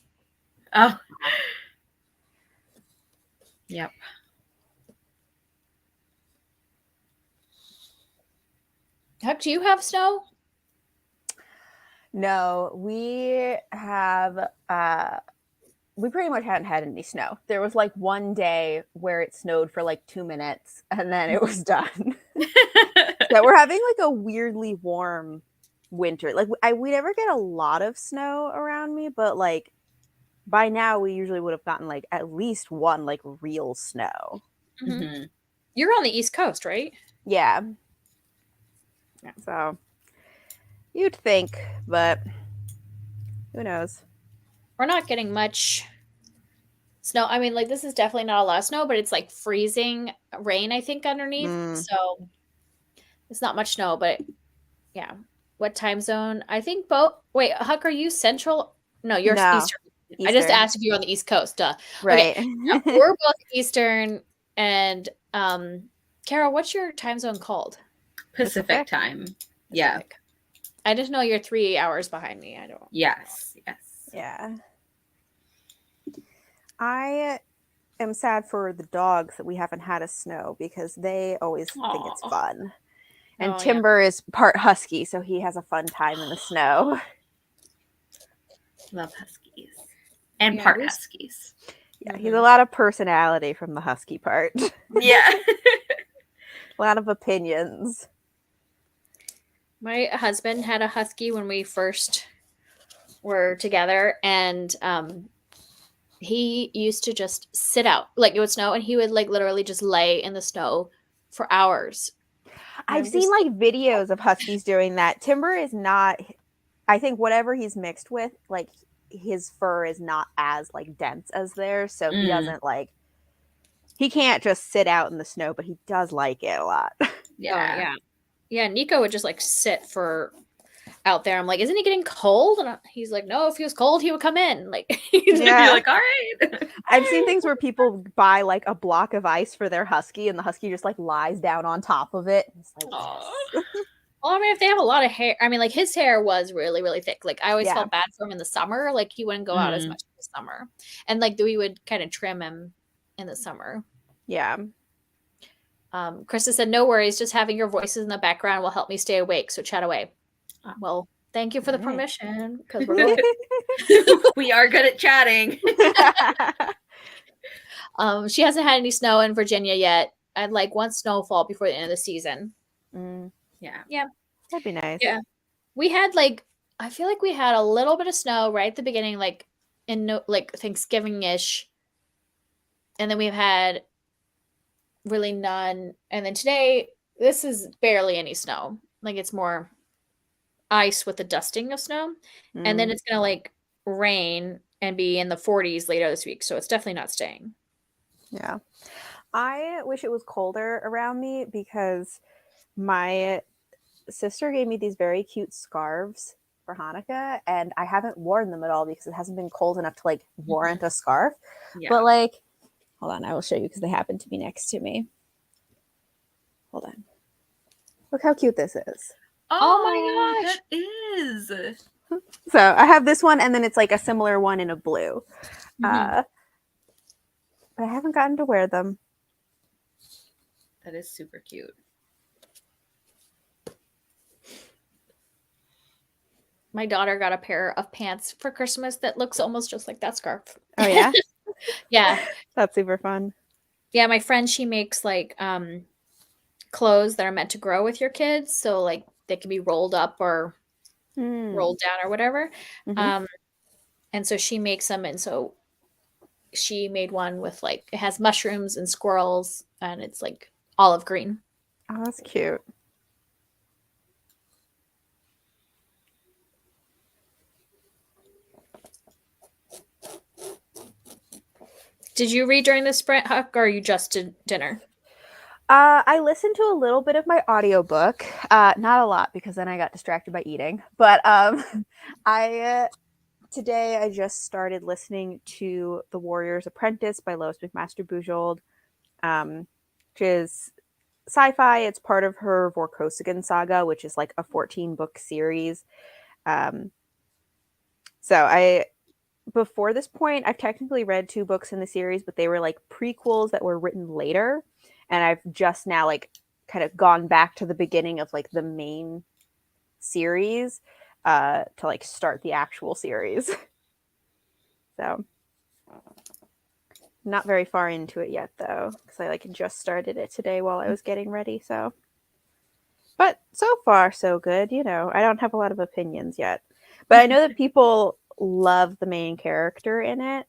Oh. Yep. Huck, do you have snow? No, we have we pretty much hadn't had any snow. There was like one day where it snowed for like 2 minutes and then it was done. So we're having like a weirdly warm winter. Like we never get a lot of snow around me, but like by now we usually would have gotten like at least one like real snow. Mm-hmm. You're on the East Coast, right? Yeah. So you'd think, but who knows? we're not getting much snow. I mean, like, this is definitely not a lot of snow, but it's like freezing rain, I think, underneath. So it's not much snow, but yeah. What time zone? I think both. Wait, Huck, are you central? No, you're No, Eastern. I just Eastern. asked if you're on the East Coast. Duh. Right. Okay. Yeah, we're both Eastern. And Cara, what's your time zone called? Pacific time. Yeah. Pacific. I just know you're 3 hours behind me. I don't. Yes. Yeah. I am sad for the dogs that we haven't had a snow because they always think it's Aw. fun. And Oh, Timber is part husky, so he has a fun time in the snow. Love huskies. And Yeah, part we- huskies. Yeah, he's a lot of personality from the husky part. Yeah. A lot of opinions. My husband had a husky when we first were together, and he used to just sit out, like it would snow, and he would like literally just lay in the snow for hours. I've seen like videos of huskies doing that. Timber is not, I think whatever he's mixed with, like his fur is not as like dense as theirs, so he doesn't like, he can't just sit out in the snow, but he does like it a lot. Yeah. Yeah, Nico would just like sit for out there. I'm like, isn't he getting cold? And he's like, no, if he was cold, he would come in. Like, You're like, all right. I've seen things where people buy like a block of ice for their husky, and the husky just like lies down on top of it. It's like, yes. Well, I mean, if they have a lot of hair, I mean, like his hair was really, really thick. Like I always felt bad for him in the summer. Like he wouldn't go out as much in the summer, and like we would kind of trim him in the summer. Yeah. Krista said, "No worries, just having your voices in the background will help me stay awake. So chat away." Well, thank you for the permission, because we're we are good at chatting. She hasn't had any snow in Virginia yet. I'd like one snowfall before the end of the season. Yeah, that'd be nice. Yeah, we had like, I feel like we had a little bit of snow right at the beginning, like in like Thanksgiving-ish, and then we've had really none. And then today, this is barely any snow. Like it's more ice with the dusting of snow, and then it's gonna like rain and be in the 40s later this week. So it's definitely not staying. Yeah, I wish it was colder around me because my sister gave me these very cute scarves for Hanukkah, and I haven't worn them at all because it hasn't been cold enough to like warrant a scarf. But like, hold on, I will show you because they happen to be next to me. Hold on. Look how cute this is. Oh my gosh. That is. So I have this one, and then it's like a similar one in a blue. But I haven't gotten to wear them. That is super cute. My daughter got a pair of pants for Christmas that looks almost just like that scarf. Oh yeah? Yeah. That's super fun. Yeah, my friend, she makes like clothes that are meant to grow with your kids. So like they can be rolled up or rolled down or whatever. And so she makes them, and so she made one with like, it has mushrooms and squirrels, and it's like olive green. Oh, that's cute. Did you read during the sprint, Huck, or you just did dinner? I listened to a little bit of my audiobook. Not a lot because then I got distracted by eating. But today I just started listening to The Warrior's Apprentice by Lois McMaster Bujold, which is sci-fi. It's part of her Vorkosigan saga, which is like a 14-book series. Before this point, I've technically read 2 books in the series, but they were like prequels that were written later. And I've just now like kind of gone back to the beginning of like the main series to like start the actual series. So not very far into it yet though, because I like just started it today while I was getting ready. So, but so far so good. You know, I don't have a lot of opinions yet, but I know that people love the main character in it.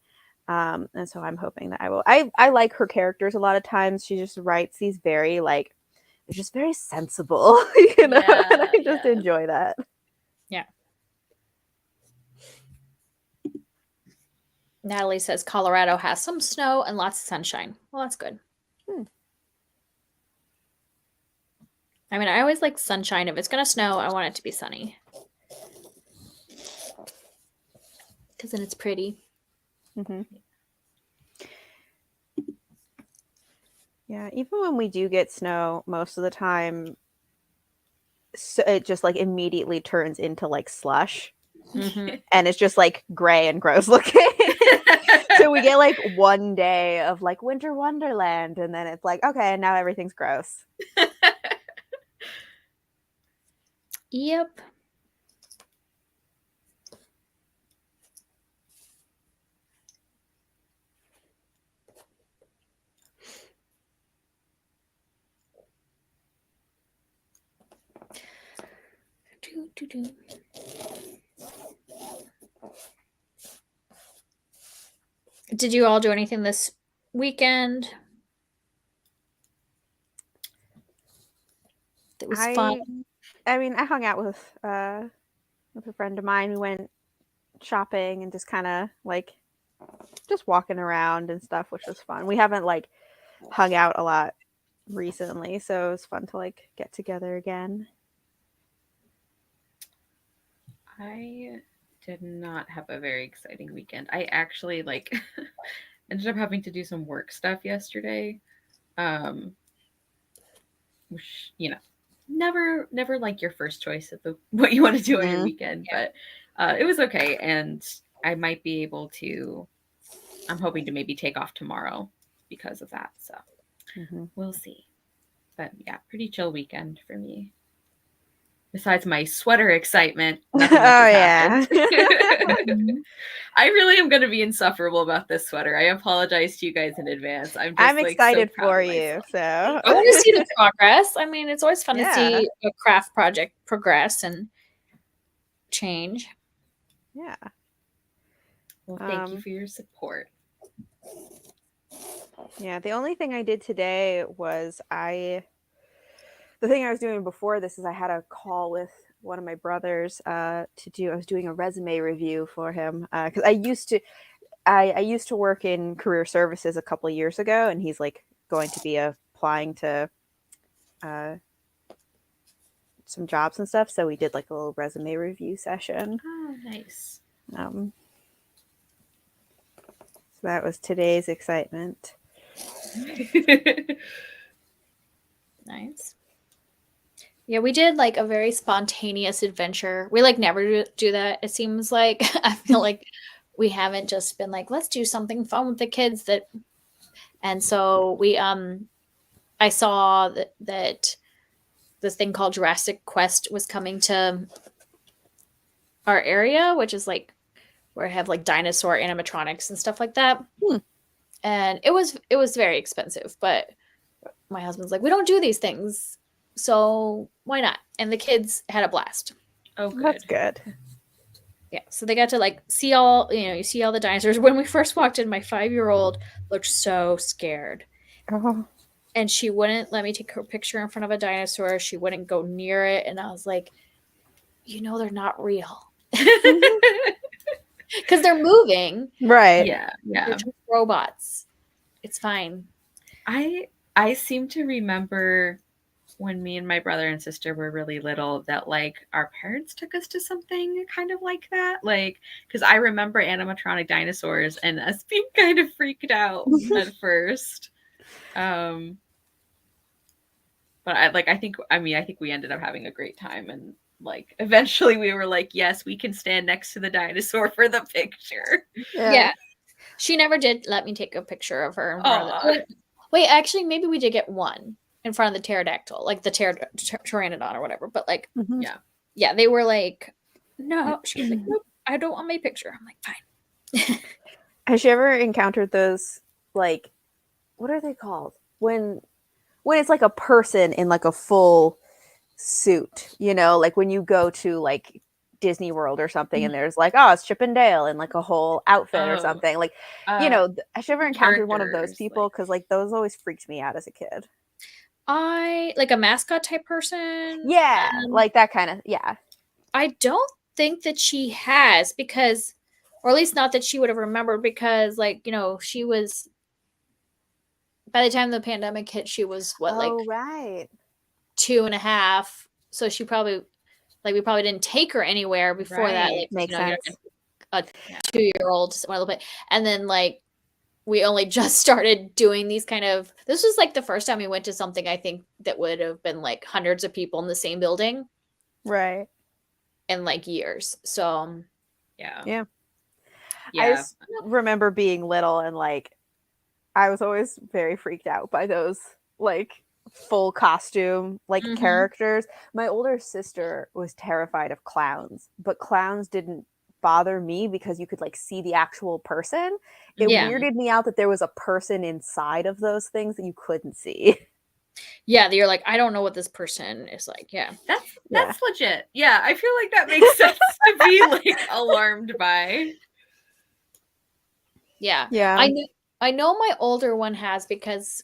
And so I'm hoping that I will. I like her characters a lot of times. She just writes these very like, they're just very sensible, you know, and I just enjoy that. Yeah. Natalie says Colorado has some snow and lots of sunshine. Well, that's good. I mean, I always like sunshine. If it's going to snow, I want it to be sunny. Because then it's pretty. Mm-hmm. Yeah, even when we do get snow, most of the time, so it just like immediately turns into like slush. Mm-hmm. And it's just like gray and gross looking. So we get like one day of like winter wonderland, and then it's like, okay, now everything's gross. Yep. Did you all do anything this weekend that was fun? I mean, I hung out with a friend of mine. We went shopping and just kind of like just walking around and stuff, which was fun. We haven't like hung out a lot recently, so it was fun to like get together again. I did not have a very exciting weekend. I actually like ended up having to do some work stuff yesterday. Which, you know, never like your first choice of what you want to do on your weekend, but it was okay, and I might be able to. I'm hoping to maybe take off tomorrow because of that, so we'll see. But yeah, pretty chill weekend for me. Besides my sweater excitement, nothing else has happened. I really am going to be insufferable about this sweater. I apologize to you guys in advance. I'm excited so for you. So I want to see the progress. I mean, it's always fun to see a craft project progress and change. Yeah. Well, thank you for your support. Yeah, the only thing I did today was the thing I was doing before this is I had a call with one of my brothers I was doing a resume review for him because I used to work in career services a couple of years ago, and he's like going to be applying to some jobs and stuff, so we did like a little resume review session. Oh, nice. So that was today's excitement. Nice. Yeah, we did like a very spontaneous adventure. We like never do that. It seems like I feel like we haven't just been like, let's do something fun with the kids and so we I saw that this thing called Jurassic Quest was coming to our area, which is like where I have like dinosaur animatronics and stuff like that. And it was very expensive, but my husband's like, we don't do these things, so why not? And the kids had a blast. Oh, good. That's good. Yeah, so they got to like see all, you see all the dinosaurs. When we first walked in, my 5-year-old looked so scared. Oh. And she wouldn't let me take her picture in front of a dinosaur. She wouldn't go near it. And I was like, they're not real. Because they're moving. Right. Yeah. They're just robots. It's fine. I seem to remember when me and my brother and sister were really little that like our parents took us to something kind of like that, like because I remember animatronic dinosaurs and us being kind of freaked out at first. But I think we ended up having a great time, and like eventually we were like, yes, we can stand next to the dinosaur for the picture. Yeah. She never did let me take a picture of her in front of the wait, actually maybe we did get one in front of the pterodactyl, like the pteranodon or whatever, but like yeah, they were like, no. She was like, nope, I don't want my picture. I'm like, fine. Has she ever encountered those, like, what are they called? When it's like a person in like a full suit, like when you go to like Disney World or something and there's like, oh, it's Chip and Dale in like a whole outfit or something. Like, has she ever encountered one of those people? Because like those always freaked me out as a kid. I like a mascot type person. Yeah, like that kind of, yeah. I don't think that she has or at least not that she would have remembered, because like, you know, she was, by the time the pandemic hit, she was what, like right. 2.5. So she probably, like, we probably didn't take her anywhere before that. Right. Like, Makes you know, sense. a 2-year-old a little bit. And then like we only just started doing these kind of, this was like the first time we went to something, I think, that would have been like hundreds of people in the same building Right. in like years. So Yeah. Yeah. I Yeah. just remember being little and like I was always very freaked out by those like full costume like Mhm. characters. My older sister was terrified of clowns, but clowns didn't bother me because you could like see the actual person. It Yeah. weirded me out that there was a person inside of those things that you couldn't see. Yeah, you're like, I don't know what this person is like. Yeah. That's legit. Yeah, I feel like that makes sense to be like alarmed by. Yeah. Yeah. I know my older one has, because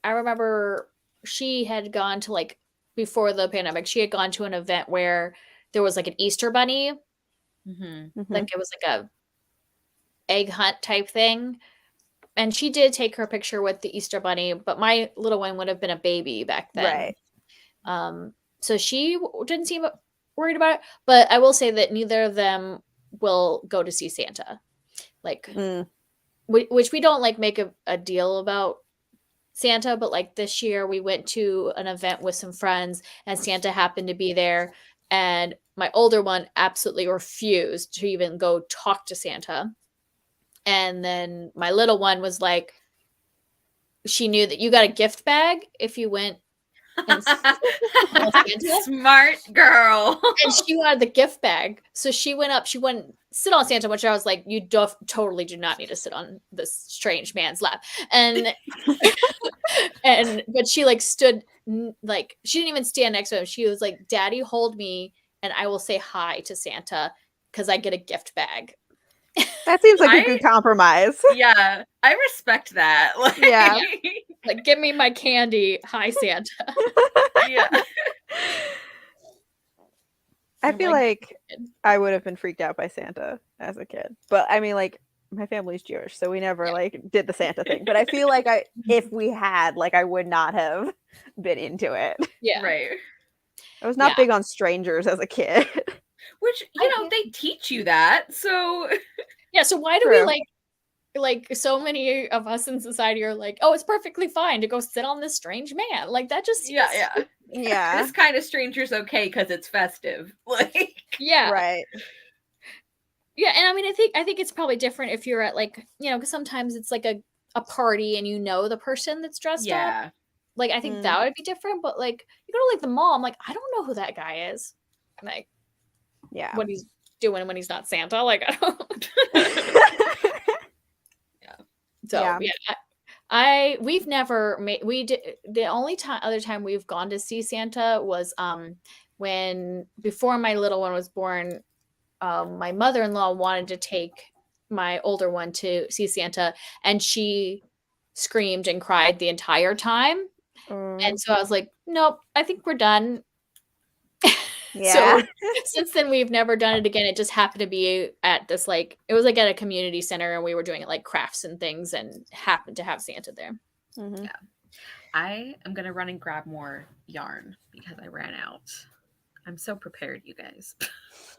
I remember she had gone to, like, before the pandemic, she had gone to an event where there was like an Easter bunny, Mm-hmm. like it was like a egg hunt type thing. And she did take her picture with the Easter bunny, but my little one would have been a baby back then. Right. So she didn't seem worried about it, but I will say that neither of them will go to see Santa. Like, Mm. which we don't like make a deal about Santa, but like this year we went to an event with some friends and Santa happened to be there, and my older one absolutely refused to even go talk to Santa. And then my little one was like, she knew that you got a gift bag if you went and saw Santa. Smart girl. And she wanted the gift bag. So she went up, she wouldn't sit on Santa, which I was like, you totally do not need to sit on this strange man's lap. And but she like stood, like she didn't even stand next to him. She was like, Daddy, hold me and I will say hi to Santa because I get a gift bag. That seems like a good compromise. Yeah, I respect that. Like, Yeah. Like, give me my candy. Hi, Santa. Yeah. I feel like I would have been freaked out by Santa as a kid. But I mean, like, my family's Jewish, so we never like did the Santa thing. But I feel like if we had, like, I would not have been into it. Yeah. Right. I was not big on strangers as a kid. Which, you know, they teach you that. So yeah, so why do we like so many of us in society are like, oh, it's perfectly fine to go sit on this strange man. Like that just seems yeah. This kind of stranger's okay because it's festive. Like yeah. Right. Yeah, and I mean I think it's probably different if you're at like, you know, because sometimes it's like a party and you know the person that's dressed up. Like I think that would be different, but like you go to like the mall, I'm like, I don't know who that guy is. Like what he's doing when he's not Santa. Like I don't So we've never made, we did, the only other time we've gone to see Santa was when before my little one was born, my mother-in-law wanted to take my older one to see Santa, and she screamed and cried the entire time. And so I was like, nope, I think we're done. So since then we've never done it again. It just happened to be at this, like, it was like at a community center and we were doing it like crafts and things and happened to have Santa there. Yeah. I am gonna run and grab more yarn because I ran out. I'm so prepared, you guys.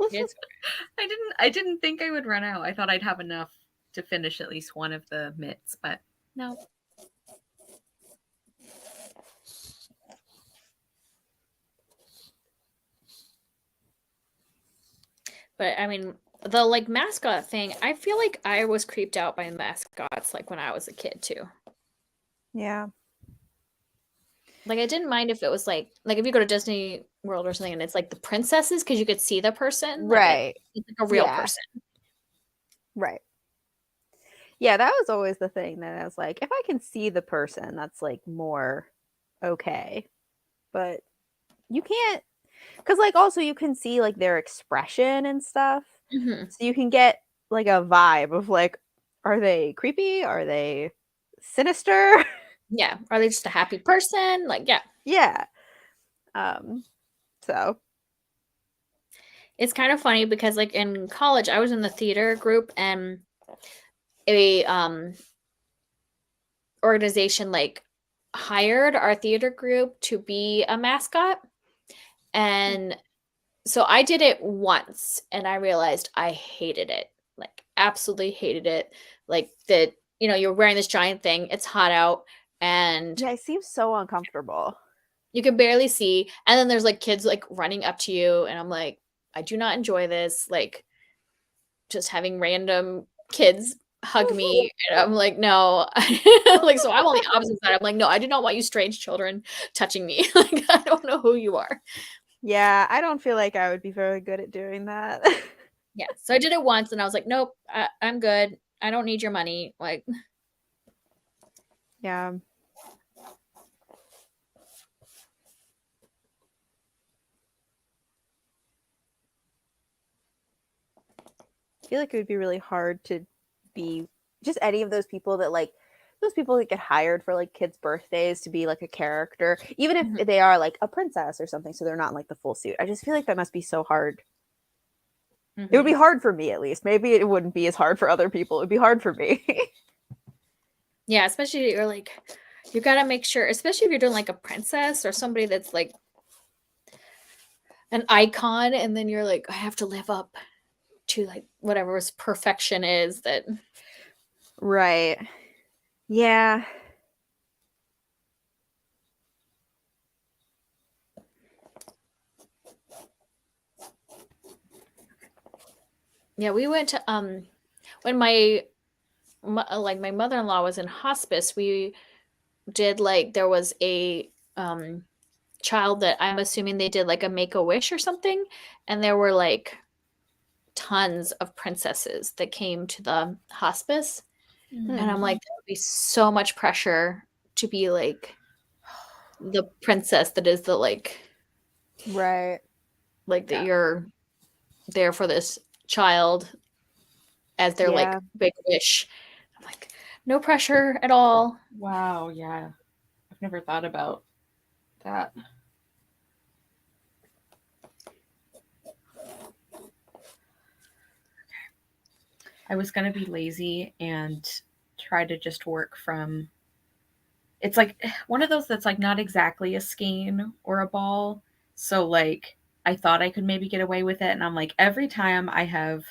I didn't think I would run out. I thought I'd have enough to finish at least one of the mitts, but no. But I mean, the like mascot thing, I feel like I was creeped out by mascots like when I was a kid too. Yeah. Like I didn't mind if it was like if you go to Disney World or something and it's like the princesses because you could see the person. Right. It's like a real person. Right. Yeah, that was always the thing that I was like, if I can see the person, that's like more okay. But you can't, because like also you can see like their expression and stuff. Mm-hmm. So you can get like a vibe of like, are they creepy? Are they sinister? Yeah. Are they just a happy person? Like, yeah. Yeah. So. It's kind of funny because like in college I was in the theater group, and a organization like hired our theater group to be a mascot. And so I did it once and I realized I hated it. Like absolutely hated it. Like that, you're wearing this giant thing, it's hot out, and Yeah, it seems so uncomfortable. you can barely see. And then there's like kids like running up to you, and I'm like, I do not enjoy this. Like just having random kids hug me, and I'm like, no. Like, so I'm on the opposite side. I'm like, no, I do not want you strange children touching me. Like, I don't know who you are. Yeah, I don't feel like I would be very good at doing that. Yeah, so I did it once and I was like, nope, I'm good, I don't need your money. Like, yeah. I feel like it would be really hard to be just any of those people that like those people that get hired for like kids' birthdays to be like a character, even if they are like a princess or something, so they're not in, like the full suit. I just feel like that must be so hard. It would be hard for me, at least. Maybe it wouldn't be as hard for other people. It would be hard for me. Yeah, especially you're like, you gotta make sure, especially if you're doing like a princess or somebody that's like an icon, and then you're like, I have to live up to like whatever perfection is that. Right. Yeah. Yeah, we went to when my mother-in-law was in hospice, we did like, there was a child that I'm assuming they did like a Make-A-Wish or something, and there were like tons of princesses that came to the hospice. And I'm like, that would be so much pressure to be like the princess that is the like Right. that you're there for this child as their like big wish. I'm like, no pressure at all. Wow, yeah. I've never thought about that. I was going to be lazy and try to just work from. It's like one of those that's like not exactly a skein or a ball. So like I thought I could maybe get away with it, and I'm like, every time I have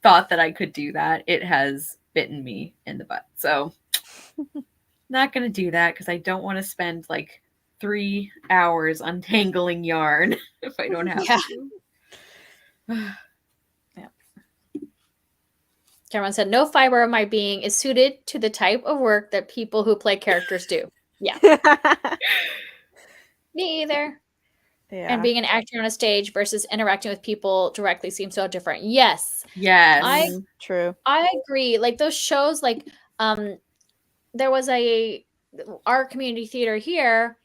thought that I could do that, it has bitten me in the butt. So not going to do that because I don't want to spend like 3 hours untangling yarn if I don't have to. Yeah. Cameron said, no fiber of my being is suited to the type of work that people who play characters do. Yeah. Me either. Yeah. And being an actor on a stage versus interacting with people directly seems so different. Yes. Yes. True. I agree. Like those shows, like there was our community theater here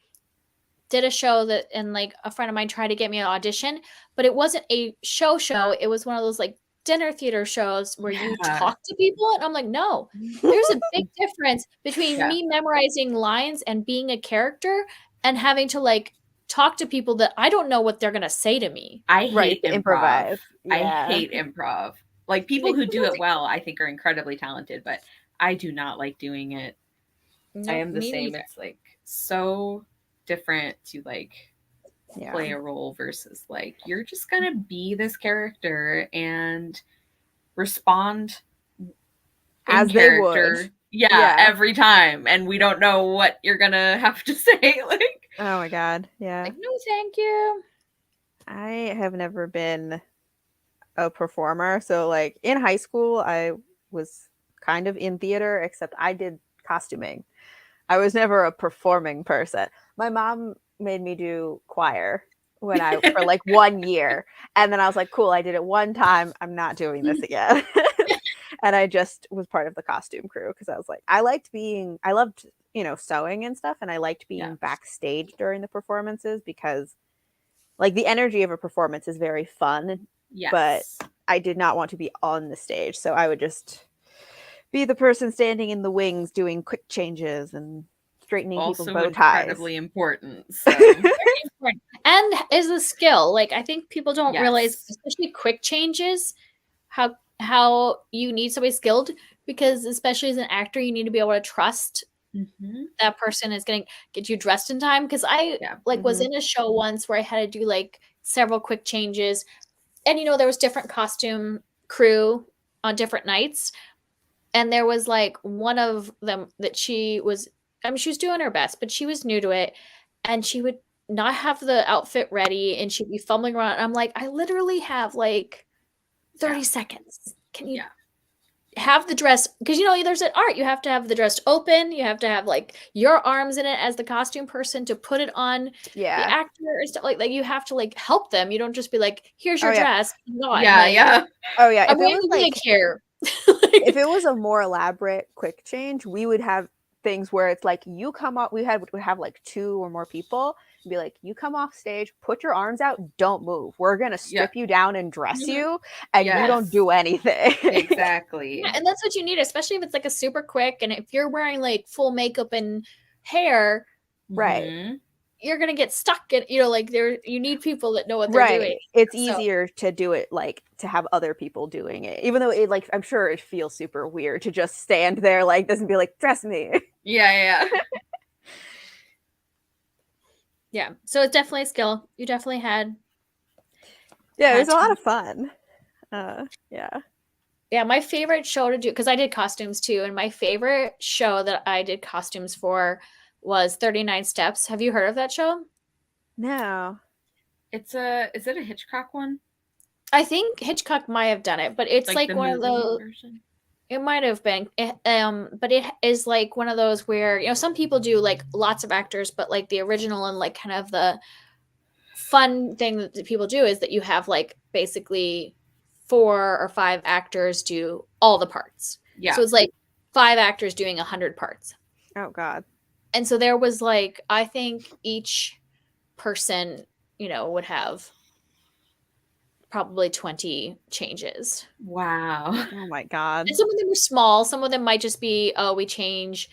did a show that, and like a friend of mine tried to get me an audition, but it wasn't a show. It was one of those like dinner theater shows where you talk to people, and I'm like, no, there's a big difference between me memorizing lines and being a character and having to like talk to people that I don't know what they're gonna say to me. I hate improv. Yeah. I hate improv. Like people who do it well, I think are incredibly talented, but I do not like doing it. Nope, I am the same. Either. It's like so different to like play a role versus like you're just gonna be this character and respond as they would. Yeah, every time, and we don't know what you're gonna have to say. Like, oh my god, yeah. Like, no, thank you. I have never been a performer, so like in high school, I was kind of in theater, except I did costuming. I was never a performing person. My mom made me do choir for like 1 year. And then I was like, cool, I did it one time. I'm not doing this again. And I just was part of the costume crew because I was like, I loved, sewing and stuff. And I liked being backstage during the performances because like the energy of a performance is very fun. Yes. But I did not want to be on the stage. So I would just be the person standing in the wings doing quick changes and straightening people's bow ties. Incredibly important. So. Very important. and is a skill. Like I think people don't realize, Yes. especially quick changes, how you need somebody skilled, because especially as an actor, you need to be able to trust that person is going to get you dressed in time. Because I was in a show once where I had to do like several quick changes, and there was different costume crew on different nights, and there was like one of them that she was doing her best, but she was new to it, and she would not have the outfit ready, and she'd be fumbling around, and I'm like, I literally have like 30 seconds. Can you have the dress? Because there's an art. You have to have the dress open. You have to have like your arms in it as the costume person to put it on the actor and stuff like that. You have to like help them. You don't just be like, here's your dress. Oh yeah. I'm going to like here. If it was a more elaborate quick change, we would have things where it's like you come up. We would have like 2 or more people. Be like, you come off stage, put your arms out, don't move. We're gonna strip you down and dress you, and you don't do anything. Exactly. And that's what you need, especially if it's like a super quick, and if you're wearing like full makeup and hair, right? You're gonna get stuck in, like you need people that know what they're doing. It's easier to do it, like to have other people doing it, even though it like I'm sure it feels super weird to just stand there like this and be like, dress me. Yeah. Yeah, so it's definitely a skill. You definitely had. Yeah, it was a lot of fun. Yeah, my favorite show to do, because I did costumes too, and my favorite show that I did costumes for was 39 Steps. Have you heard of that show? No. Is it a Hitchcock one? I think Hitchcock might have done it, but it's like one of those. Version? It might have been, but it is like one of those where some people do like lots of actors, but like the original and like kind of the fun thing that people do is that you have like basically 4 or 5 actors do all the parts. Yeah. So it's like 5 actors doing 100 parts. Oh God. And so there was like, I think each person, would have probably 20 changes. Wow. Oh my God. And some of them are small. Some of them might just be, we change,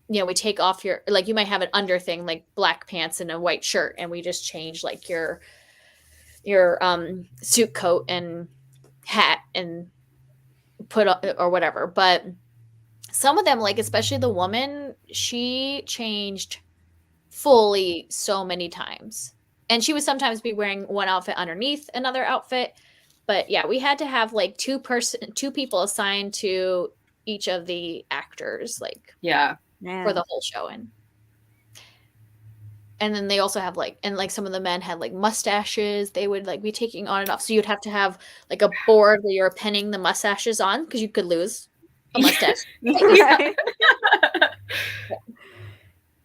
we take off your, like you might have an under thing, like black pants and a white shirt. And we just change like your suit coat and hat and put on, or whatever. But some of them, like especially the woman, she changed fully so many times. And she would sometimes be wearing one outfit underneath another outfit. But yeah, we had to have like 2 people assigned to each of the actors, like for the whole show. And then they also have like, and like some of the men had like mustaches. They would like be taking on and off. So you'd have to have like a board where you're pinning the mustaches on, because you could lose a mustache.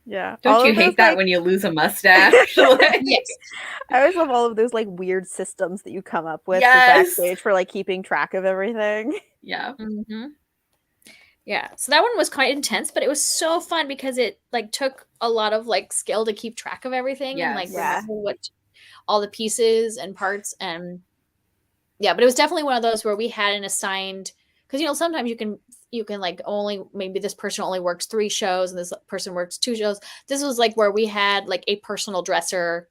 Yeah. Don't you hate that when you lose a mustache? Yes. I always love all of those like weird systems that you come up with for backstage for like keeping track of everything. Yeah. Mm-hmm. Yeah. So that one was quite intense, but it was so fun because it like took a lot of like skill to keep track of everything and like remember what all the pieces and parts. And but it was definitely one of those where we had an assigned, because sometimes you can like only, maybe this person only works 3 shows and this person works 2 shows. This was like where we had like a personal dresser,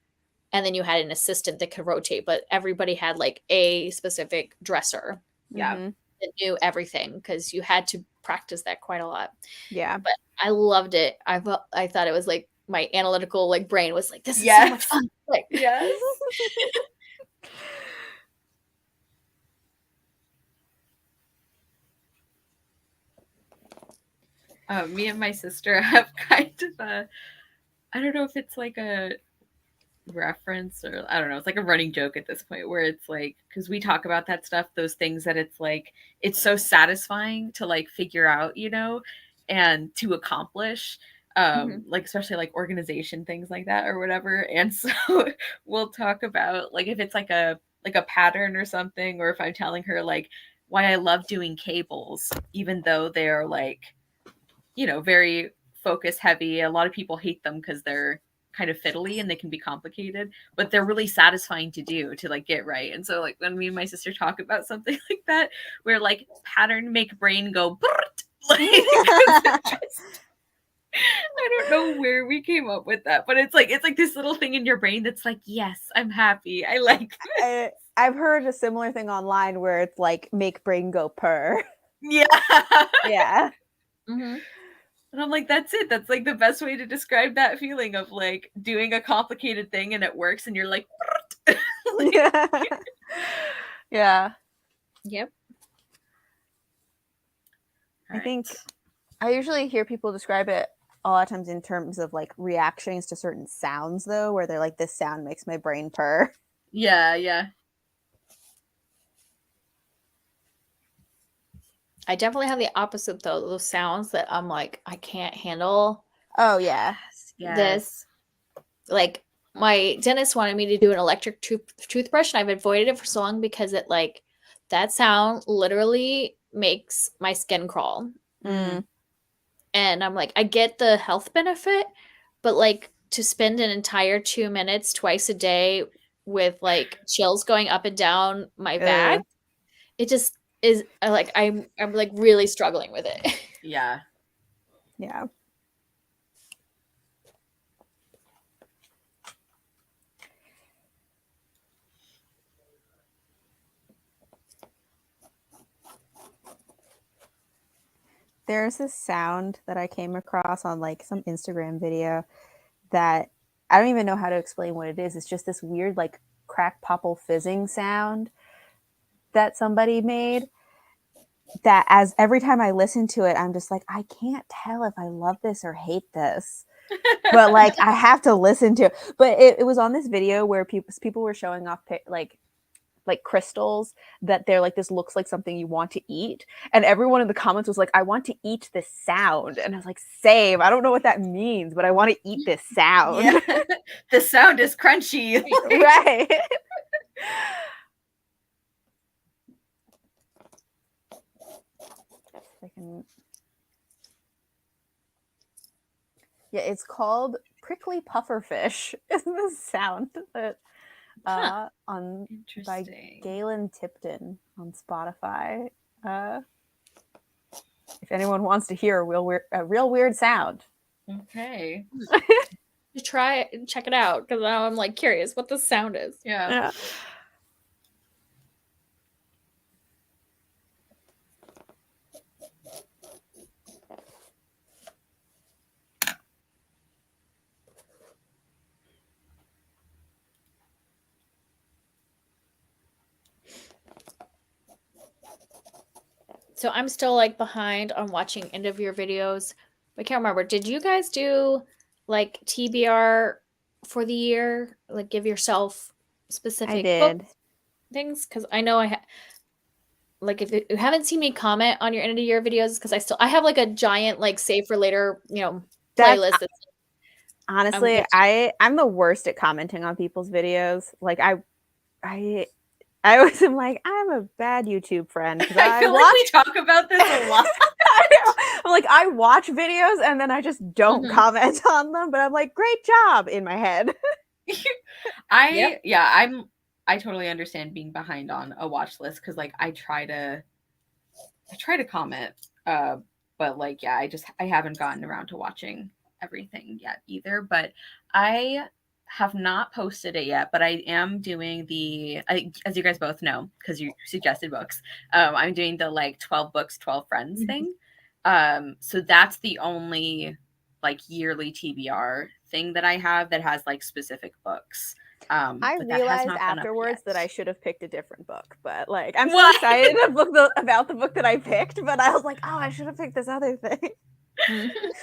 and then you had an assistant that could rotate, but everybody had like a specific dresser. Yeah. That knew everything, because you had to practice that quite a lot. Yeah. But I loved it. I thought it was like my analytical like brain was like, this is so much fun. Like, yes. Me and my sister have kind of a, I don't know if it's like a reference or I don't know, it's like a running joke at this point where it's like, because we talk about that stuff, those things that it's like, it's so satisfying to like figure out, and to accomplish, like especially like organization things like that or whatever. And so we'll talk about like if it's like a pattern or something, or if I'm telling her like why I love doing cables, even though they're like, very focus heavy. A lot of people hate them because they're kind of fiddly and they can be complicated, but they're really satisfying to do, to like get right. And so like when me and my sister talk about something like that, where like pattern make brain go like, I don't know where we came up with that, but it's like this little thing in your brain that's like, yes, I'm happy. I like this. I've heard a similar thing online where it's like make brain go purr. Yeah. Yeah. Mm-hmm. And I'm like, that's it. That's like the best way to describe that feeling of like doing a complicated thing and it works and you're like, Yeah. Yeah. Yep. I think I usually hear people describe it a lot of times in terms of like reactions to certain sounds, though, where they're like, this sound makes my brain purr. Yeah. I definitely have the opposite though. Those sounds that I'm like, I can't handle Oh, yeah. this. Like my dentist wanted me to do an electric toothbrush, and I've avoided it for so long because it like that sound literally makes my skin crawl. Mm. And I'm like, I get the health benefit, but like to spend an entire 2 minutes twice a day with like chills going up and down my back, it just is like I'm like really struggling with it. Yeah. Yeah. There's this sound that I came across on like some Instagram video that I don't even know how to explain what it is. It's just this weird like crack popple fizzing sound that somebody made that as every time I listen to it, I'm just like, I can't tell if I love this or hate this. But like I have to listen to it. But it was on this video where people were showing off like crystals that they're like, this looks like something you want to eat, and everyone in the comments was like, I want to eat this sound, and I was like, same. I don't know what that means, but I want to eat this sound. Yeah. The sound is crunchy. Right. Yeah, it's called prickly pufferfish. Isn't this sound that on by Galen Tipton on Spotify? If anyone wants to hear a real weird sound. Okay. You try it and check it out, because now I'm like curious what the sound is. Yeah. So I'm still like behind on watching end of year videos. I can't remember. Did you guys do like TBR for the year? Like give yourself specific book things? Because I know like if you haven't seen me comment on your end of year videos, because I have like a giant like save for later, playlist. Honestly, I'm the worst at commenting on people's videos. Like I always am like, I'm a bad YouTube friend. I feel like we talk about this a lot. I'm like, I watch videos and then I just don't comment on them, but I'm like, great job in my head. I totally understand being behind on a watch list, because like I try to comment, but like I haven't gotten around to watching everything yet either. But I have not posted it yet, but I am doing as you guys both know, because you suggested books, I'm doing the like 12 books 12 friends thing. So that's the only like yearly TBR thing that I have that has like specific books. I realized afterwards that I should have picked a different book, but like I'm so excited about the book that I picked, but I was like, oh, I should have picked this other thing.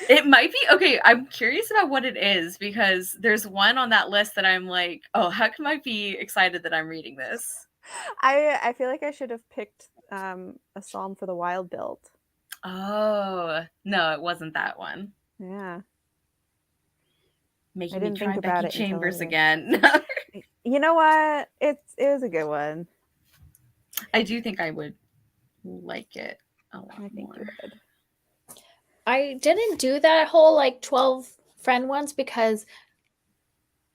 It might be okay. I'm curious about what it is, because there's one on that list that I'm like, oh, Huck might be excited that I'm reading this. I feel like I should have picked a Psalm for the Wild Build. Oh no, it wasn't that one. Yeah, making me try Becky Chambers again. You know what? It was a good one. I do think I would like it a lot more. You would. I didn't do that whole like 12 friend ones because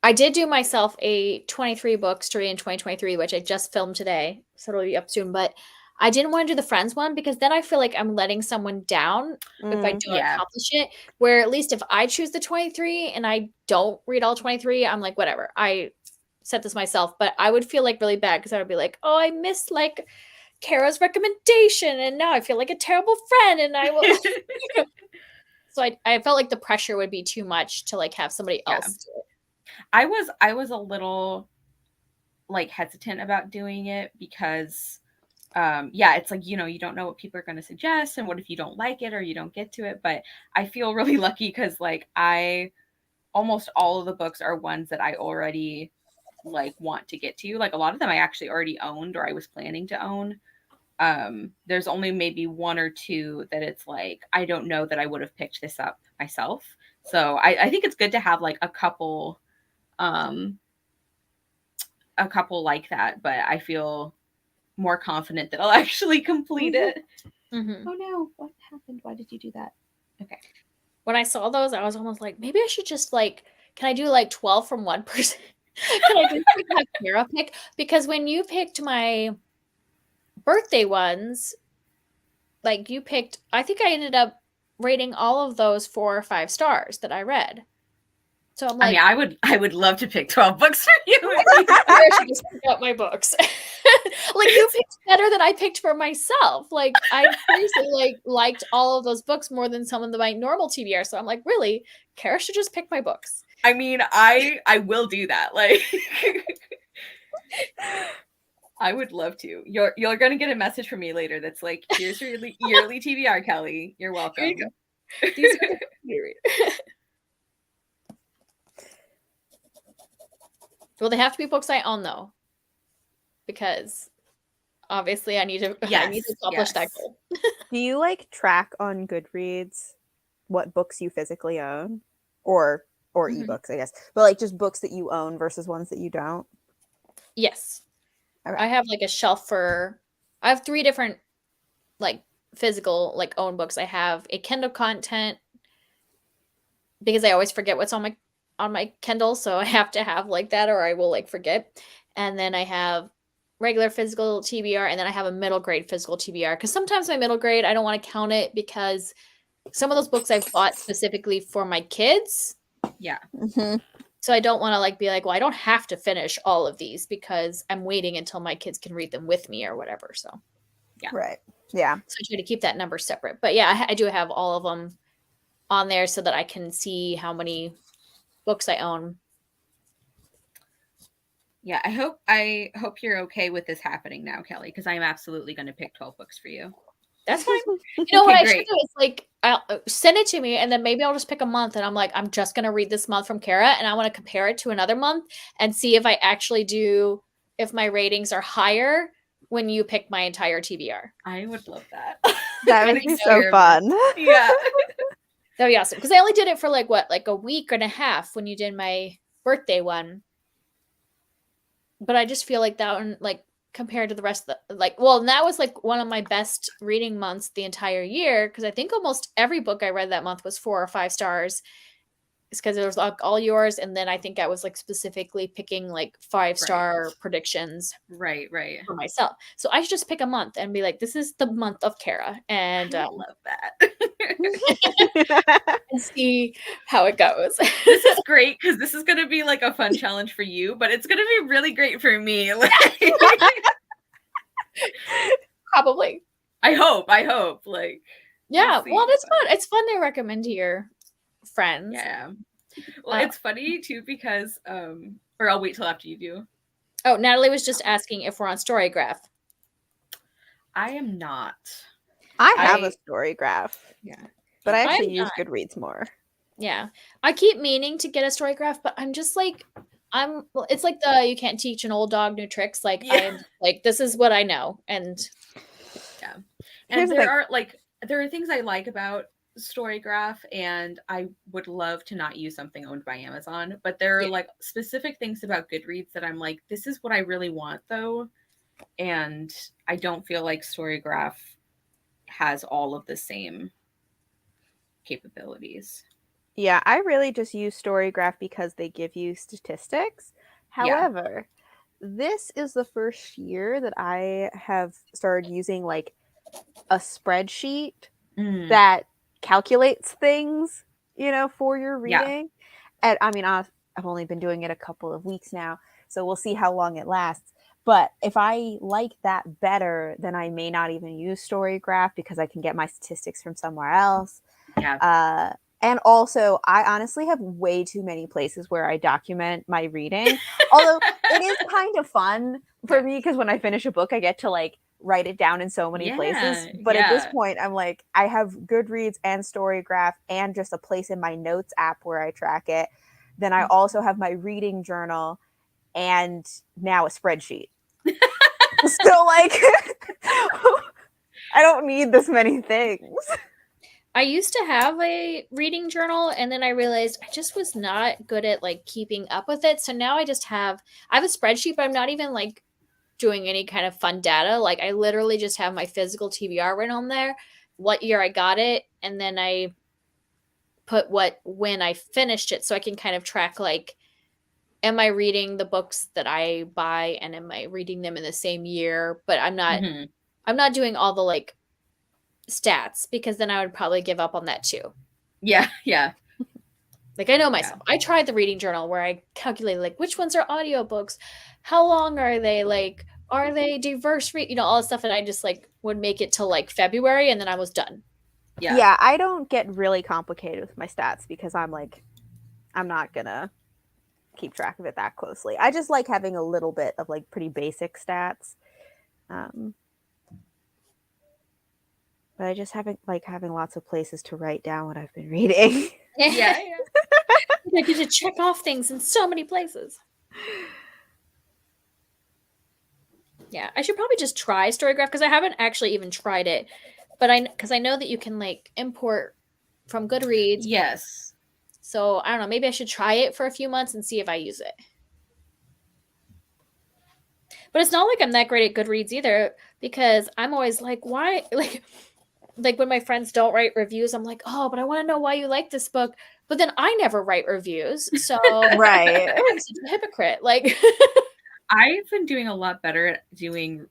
I did do myself a 23 book story in 2023, which I just filmed today, so it'll be up soon. But I didn't want to do the Friends one because then I feel like I'm letting someone down if I don't Yeah. accomplish it. Where at least if I choose the 23 and I don't read all 23, I'm like, whatever. I set this myself, but I would feel like really bad because I would be like, oh, I missed like Cara's recommendation and now I feel like a terrible friend and I will. So I felt like the pressure would be too much to like have somebody else do it. I was a little like hesitant about doing it because it's like, you don't know what people are going to suggest and what if you don't like it or you don't get to it. But I feel really lucky because like almost all of the books are ones that I already like want to get to. Like a lot of them I actually already owned or I was planning to own. There's only maybe one or two that it's like I don't know that I would have picked this up myself. So I think it's good to have like a couple like that, but I feel more confident that I'll actually complete it. Mm-hmm. Oh no, what happened? Why did you do that? Okay. When I saw those, I was almost like, maybe I should just like, can I do like 12 from one person? Can I just pick my Cara pick? Because when you picked my birthday ones, like you picked, I think I ended up rating all of those 4 or 5 stars that I read. So I'm like, I mean, I would love to pick 12 books for you. I should just pick up my books. Like you picked better than I picked for myself. Like I seriously like liked all of those books more than some of my normal TBR. So I'm like, really, Cara should just pick my books. I mean, I will do that. Like I would love to. You're gonna get a message from me later that's like, here's your yearly TBR, Kelly. You're welcome. Here you go. These are the you read. Well, they have to be books I own though, because obviously I need to accomplish that goal. Do you like track on Goodreads what books you physically own, or ebooks, I guess, but like just books that you own versus ones that you don't? Yes, Okay. I have like a shelf I have 3 different like physical like own books. I have a Kindle content because I always forget what's on my Kindle, so I have to have like that or I will like forget. And then I have regular physical TBR and then I have a middle grade physical TBR because sometimes my middle grade I don't want to count it because some of those books I've bought specifically for my kids. Yeah. Mm-hmm. So I don't want to like be like, well, I don't have to finish all of these because I'm waiting until my kids can read them with me or whatever. So yeah. Right. Yeah. So I try to keep that number separate. But yeah, I do have all of them on there so that I can see how many books I own. Yeah, I hope you're okay with this happening now, Kelly, because I'm absolutely going to pick 12 books for you. That's fine. You know what I should great. do is like I'll send it to me and then maybe I'll just pick a month and I'm like, I'm just going to read this month from Cara and I want to compare it to another month and see if I actually do, if my ratings are higher when you pick my entire TBR. I would love that. That would be so fun. Yeah. That'd be awesome. Because I only did it for like what, like a week and a half when you did my birthday one. But I just feel like that one, like compared to the rest of the, like, well, and that was like one of my best reading months the entire year. Because I think almost every book I read that month was 4 or 5 stars. It's because it was like all yours. And then I think I was like specifically picking like 5-star predictions. Right. For myself. So I should just pick a month and be like, this is the month of Cara. And I love that. and see how it goes. This is great because this is going to be like a fun challenge for you, but it's going to be really great for me. Probably. I hope. Like, yeah, well, that's fun. It's fun to recommend to your friends. Yeah. Well, it's funny too because or I'll wait till after you do. Oh, Natalie was just asking if we're on Storygraph. I am not. I have a Storygraph. Yeah. But I actually use Goodreads more. Yeah. I keep meaning to get a Storygraph, but I'm just like it's like you can't teach an old dog new tricks. Like I'm like, this is what I know. And yeah. And there are things I like about Storygraph, and I would love to not use something owned by Amazon, but there are like specific things about Goodreads that I'm like, this is what I really want though, and I don't feel like Storygraph has all of the same capabilities. Yeah, I really just use Storygraph because they give you statistics. However, this is the first year that I have started using like a spreadsheet that calculates things, for your reading. And I mean, I've only been doing it a couple of weeks now, so we'll see how long it lasts. But if I like that better, then I may not even use Storygraph because I can get my statistics from somewhere else. Yeah. And also, I honestly have way too many places where I document my reading. Although it is kind of fun for me because when I finish a book, I get to like write it down in so many places. But at this point, I'm like, I have Goodreads and Storygraph and just a place in my notes app where I track it. Then I also have my reading journal and now a spreadsheet. So like, I don't need this many things. I used to have a reading journal, and then I realized I just was not good at like keeping up with it. So now I have a spreadsheet, but I'm not even like doing any kind of fun data. Like I literally just have my physical TBR written on there, what year I got it, and then I put when I finished it, so I can kind of track like, am I reading the books that I buy, and am I reading them in the same year? But I'm not doing all the like stats because then I would probably give up on that too. Yeah. Like I know myself. I tried the reading journal where I calculated like which ones are audiobooks, how long are they, like are they diverse all this stuff, and I just like would make it till like February and then I was done. Yeah, I don't get really complicated with my stats because I'm not gonna keep track of it that closely. I just like having a little bit of like pretty basic stats. But I just haven't like having lots of places to write down what I've been reading. Yeah. I get to check off things in so many places. Yeah, I should probably just try Storygraph because I haven't actually even tried it. But because I know that you can like import from Goodreads. Yes. So I don't know, maybe I should try it for a few months and see if I use it. But it's not like I'm that great at Goodreads either, because I'm always like, why like when my friends don't write reviews, I'm like, oh, but I want to know why you like this book. But then I never write reviews. So right. I'm such a hypocrite. Like I've been doing a lot better at doing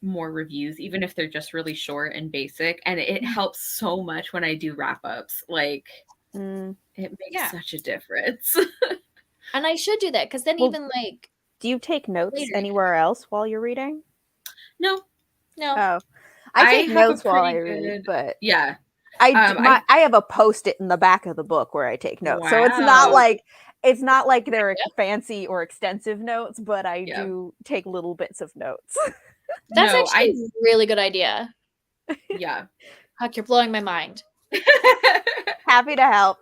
more reviews, even if they're just really short and basic. And it helps so much when I do wrap-ups. Like it makes such a difference. And I should do that because then even like, do you take notes anywhere else while you're reading? No. Oh, I take notes while I read, but yeah, I have a Post-it in the back of the book where I take notes. Wow. So it's not like they're fancy or extensive notes, but I do take little bits of notes. That's actually a really good idea. Yeah. Huck, you're blowing my mind. Happy to help.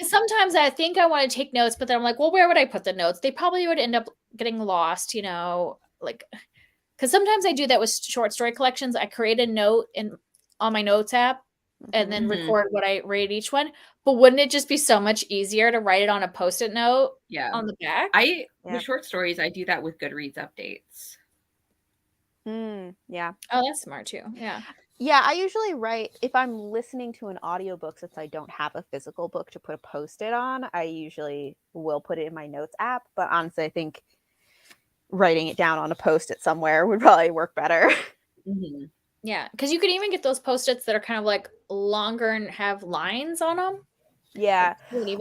Sometimes I think I want to take notes, but then I'm like, well, where would I put the notes? They probably would end up getting lost, like, because sometimes I do that with short story collections. I create a note on my notes app and then record what I rate each one. But wouldn't it just be so much easier to write it on a Post-it note on the back? With short stories, I do that with Goodreads updates. Yeah. Oh, that's smart too. Yeah. Yeah, I usually write, if I'm listening to an audiobook, since I don't have a physical book to put a Post-it on, I usually will put it in my notes app. But honestly, I think writing it down on a Post-it somewhere would probably work better. Yeah, because you could even get those Post-its that are kind of like longer and have lines on them. Yeah.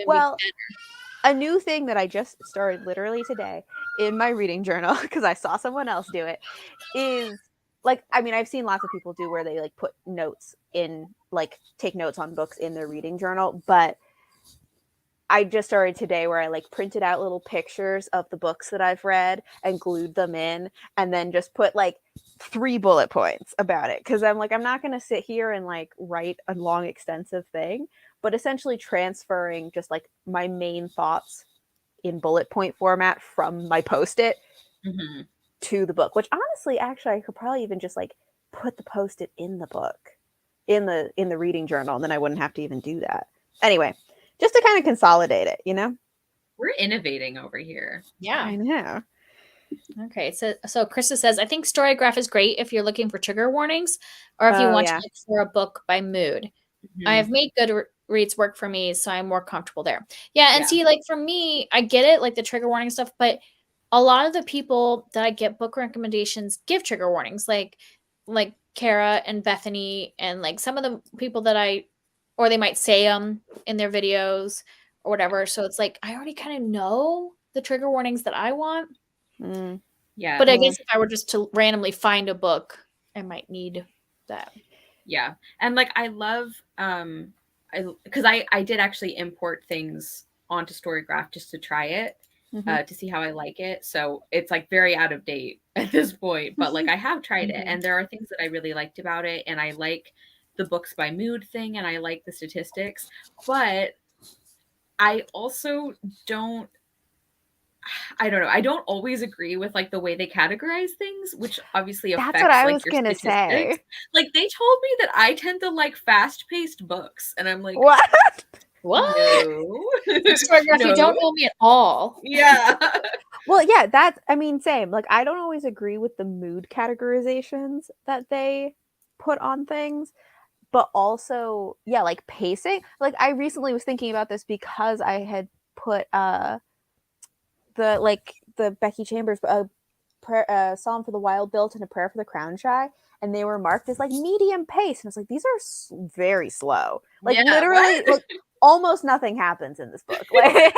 Well, a new thing that I just started literally today in my reading journal, because I saw someone else do it, is like, I mean, I've seen lots of people do where they like put notes in, like take notes on books in their reading journal, but I just started today where I like printed out little pictures of the books that I've read and glued them in, and then just put like 3 bullet points about it. Cause I'm like, I'm not going to sit here and like write a long extensive thing, but essentially transferring just like my main thoughts in bullet point format from my Post-it to the book, which honestly, actually, I could probably even just like put the Post-it in the book, in the reading journal, and then I wouldn't have to even do that. Anyway, just to kind of consolidate it, We're innovating over here. Yeah, I know. Okay, so Krista says, I think Storygraph is great if you're looking for trigger warnings or if you want to look for a book by mood. I have made Goodreads work for me, so I'm more comfortable there. Yeah, and see, like for me, I get it, like the trigger warning stuff, but a lot of the people that I get book recommendations give trigger warnings, like Cara and Bethany, and like some of the people that or they might say them in their videos or whatever. So it's like I already kind of know the trigger warnings that I want. Yeah. But I guess if I were just to randomly find a book, I might need that. Yeah. And like I love because I did actually import things onto Storygraph just to try it. To see how I like it. So it's like very out of date at this point, but like I have tried it, and there are things that I really liked about it, and I like the books by mood thing, and I like the statistics, but I also don't know. I don't always agree with like the way they categorize things, which obviously That's affects what I like was your gonna statistics. say. Like they told me that I tend to like fast-paced books, and I'm like, What? What? No. Storygraph, you don't know me at all. Yeah. Well, yeah, that's, I mean, same. Like, I don't always agree with the mood categorizations that they put on things, but also, yeah, like pacing. Like, I recently was thinking about this because I had put the Becky Chambers Psalm for the Wild Built and a Prayer for the Crown Shy, and they were marked as like medium pace, and it's like these are very slow. Like literally, like almost nothing happens in this book. Like,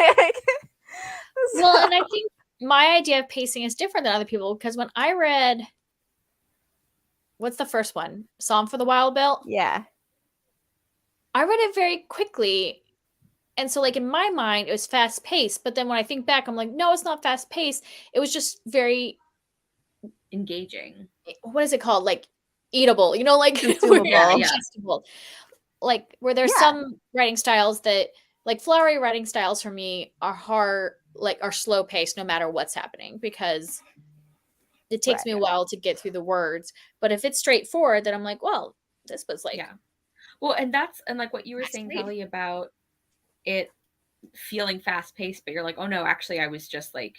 well, and I think my idea of pacing is different than other people, because when I read, what's the first one? Psalm for the Wild Built? Yeah. I read it very quickly. And so, like, in my mind, it was fast paced. But then when I think back, I'm like, no, it's not fast paced. It was just very engaging. What is it called? Like, eatable, you know, like consumable. Digestible. Like, where there's some writing styles that, like, flowery writing styles for me are hard, like, are slow paced no matter what's happening, because it takes me a while to get through the words. But if it's straightforward, then I'm like, well, this was like, well, and like what you were saying, Kelly, about it feeling fast paced, but you're like, oh no, actually I was just like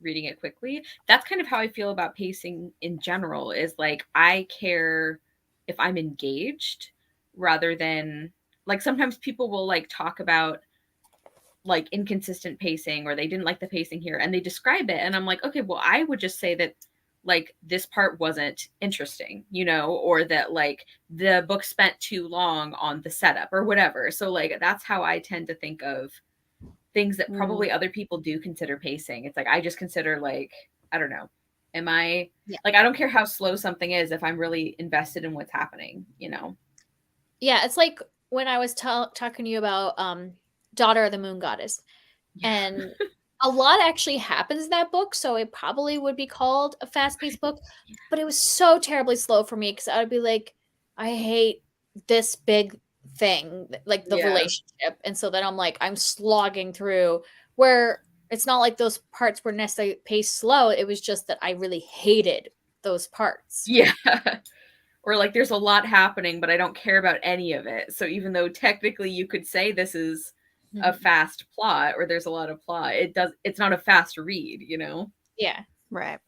reading it quickly. That's kind of how I feel about pacing in general, is like I care if I'm engaged rather than, like, sometimes people will like talk about like inconsistent pacing, or they didn't like the pacing here, and they describe it, and I'm like, okay, well, I would just say that like this part wasn't interesting, you know, or that like the book spent too long on the setup or whatever. So like that's how I tend to think of things that probably other people do consider pacing. It's like I just consider, like, I don't know, am I like, I don't care how slow something is if I'm really invested in what's happening, you know. Yeah, it's like when I was talking to you about Daughter of the Moon Goddess, and a lot actually happens in that book, so it probably would be called a fast-paced book, but it was so terribly slow for me, because I would be like, I hate this big thing, like the relationship, and so then I'm like, I'm slogging through, where it's not like those parts were necessarily paced slow, it was just that I really hated those parts. Yeah. Or like there's a lot happening, but I don't care about any of it. So even though technically you could say this is a fast plot, or there's a lot of plot, it's not a fast read, you know? Yeah. Right.